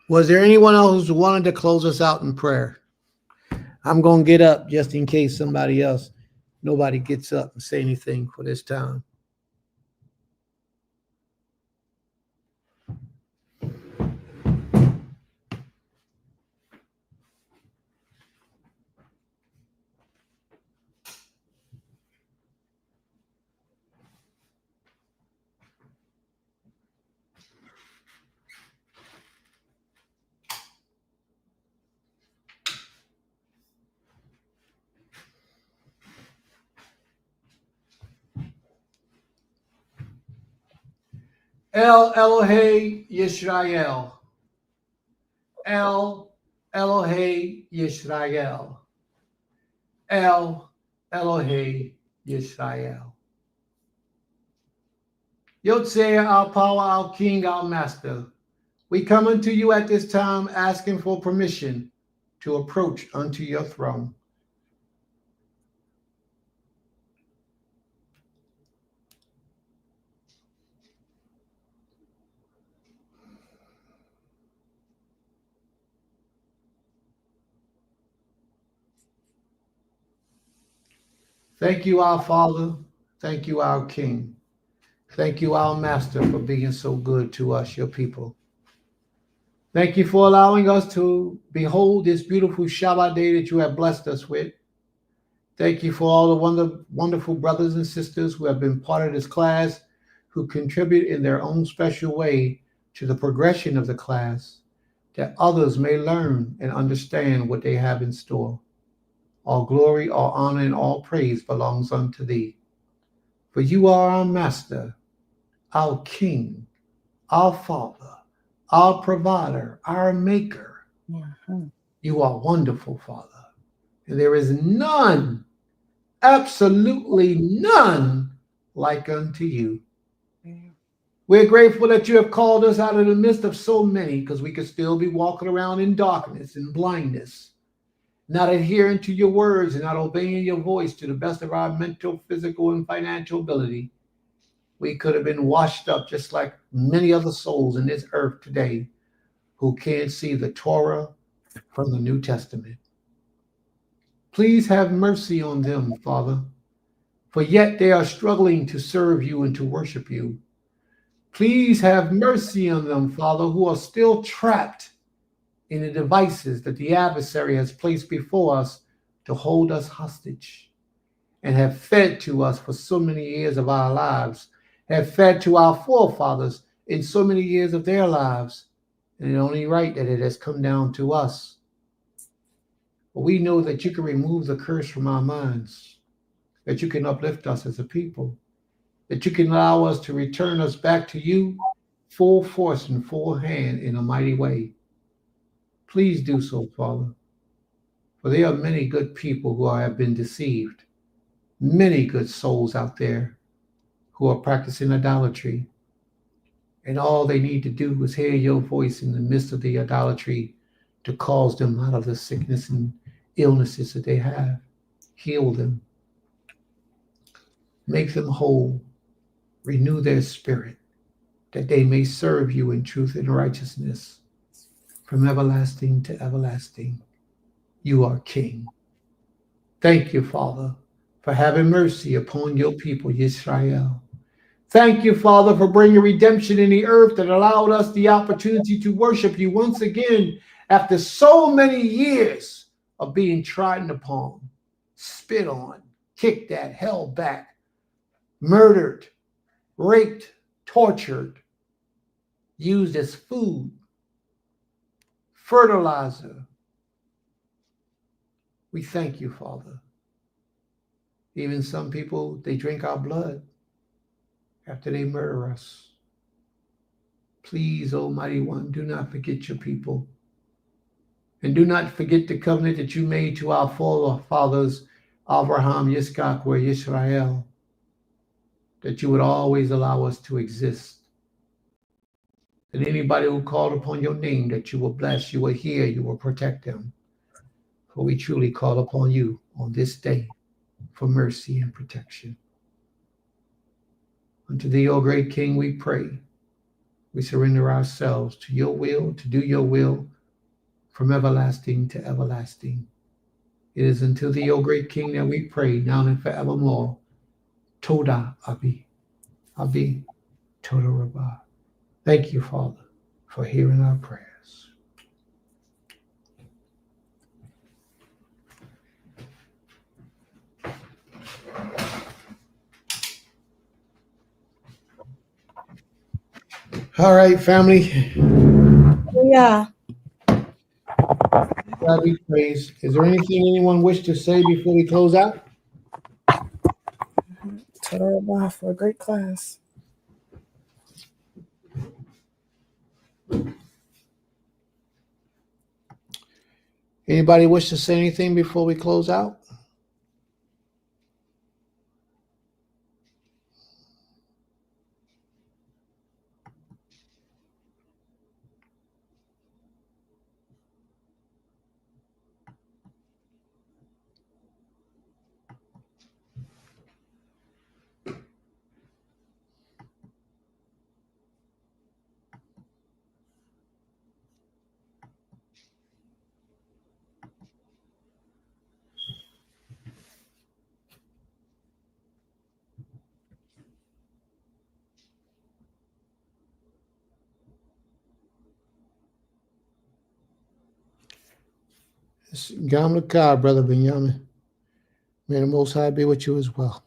was there anyone else who wanted to close us out in prayer? I'm going to get up just in case nobody gets up and say anything for this time. El Elohe Yisrael. El Elohe Yisrael. El Elohe Yisrael. Yotze, our power, our King, our Master. We come unto you at this time asking for permission to approach unto your throne. Thank you, our Father. Thank you, our King. Thank you, our Master, for being so good to us, your people. Thank you for allowing us to behold this beautiful Shabbat day that you have blessed us with. Thank you for all the wonderful brothers and sisters who have been part of this class, who contribute in their own special way to the progression of the class, that others may learn and understand what they have in store. All glory, all honor, and all praise belongs unto thee. For you are our Master, our King, our Father, our Provider, our Maker. You are wonderful, Father. And there is none, absolutely none like unto you. We're grateful that you have called us out of the midst of so many, because we could still be walking around in darkness and blindness, not adhering to your words and not obeying your voice to the best of our mental, physical, and financial ability. We could have been washed up just like many other souls in this earth today who can't see the Torah from the New Testament. Please have mercy on them, Father, for yet they are struggling to serve you and to worship you. Please have mercy on them, Father, who are still trapped in the devices that the adversary has placed before us to hold us hostage, and have fed to us for so many years of our lives, have fed to our forefathers in so many years of their lives, and it's only right that it has come down to us. But we know that you can remove the curse from our minds, that you can uplift us as a people, that you can allow us to return us back to you full force and full hand in a mighty way. Please do so, Father, for there are many good people who have been deceived, many good souls out there who are practicing idolatry, and all they need to do is hear your voice in the midst of the idolatry to cause them out of the sickness and illnesses that they have. Heal them, make them whole, renew their spirit, that they may serve you in truth and righteousness from everlasting to everlasting. You are King. Thank you, Father, for having mercy upon your people, Israel. Thank you, Father, for bringing redemption in the earth that allowed us the opportunity to worship you once again after so many years of being trodden upon, spit on, kicked at, held back, murdered, raped, tortured, used as food, fertilizer. We thank you, Father. Even some people, they drink our blood after they murder us. Please, Almighty One, do not forget your people. And do not forget the covenant that you made to our forefathers, Abraham, Yitzchak, or Israel, that you would always allow us to exist. And anybody who called upon your name, that you will bless, you will hear, you will protect them. For we truly call upon you on this day for mercy and protection. Unto thee, O great King, we pray. We surrender ourselves to your will, to do your will from everlasting to everlasting. It is unto thee, O great King, that we pray now and forevermore. Toda Abi. Abi. Toda Rabbah. Thank you, Father, for hearing our prayers. All right, family. Yeah. God be praised. Is there anything anyone wish to say before we close out? Total Rabbi for a great class. Anybody wish to say anything before we close out? Gam Lakar, Brother Benjamin. May the Most High be with you as well.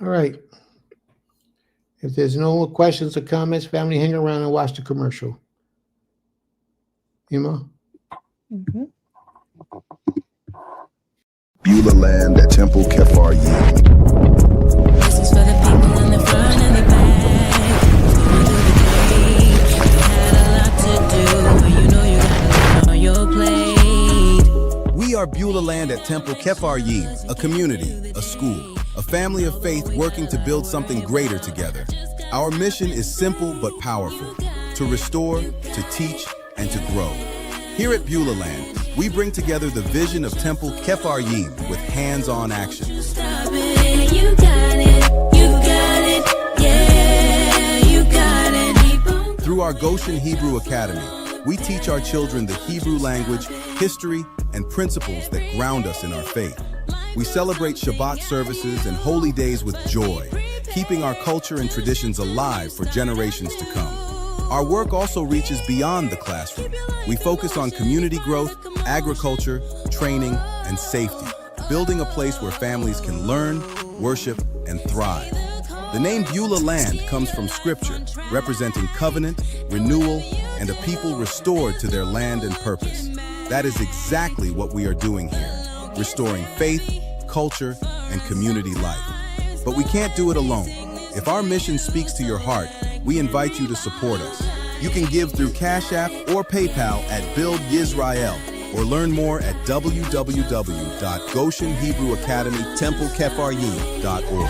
All right. If there's no more questions or comments, family, hang around and watch the commercial. Ima? Mm-hmm. Beulah land at Temple Kefar Yim. This is for the people in the front and the back. You had a lot to do, you got a lot on your plate. We are Beulah land at Temple Kefar Yim, a community, a school, a family of faith working to build something greater together. Our mission is simple but powerful: to restore, to teach, and to grow. Here at Beulah land, we bring together the vision of Temple Kefar Yim with hands-on action. Stop it, you got it, yeah, you got it. Through our Goshen Hebrew Academy, we teach our children the Hebrew language, history, and principles that ground us in our faith. We celebrate Shabbat services and holy days with joy, keeping our culture and traditions alive for generations to come. Our work also reaches beyond the classroom. We focus on community growth, agriculture, training, and safety, building a place where families can learn, worship, and thrive. The name Beulah land comes from scripture, representing covenant, renewal, and a people restored to their land and purpose. That is exactly what we are doing here, restoring faith, culture, and community life. But we can't do it alone. If our mission speaks to your heart, we invite you to support us. You can give through Cash App or PayPal at Build Yisrael, or learn more at www.GoshenHebrewAcademyTempleKefaryim.org.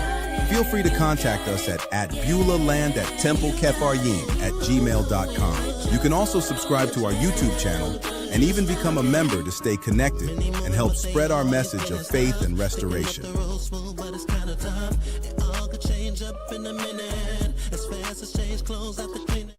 Feel free to contact us at BeulahLand@TempleKefaryim@gmail.com. You can also subscribe to our YouTube channel and even become a member to stay connected and help spread our message of faith and restoration. Change up in a minute, as fast as change clothes out the cleaner.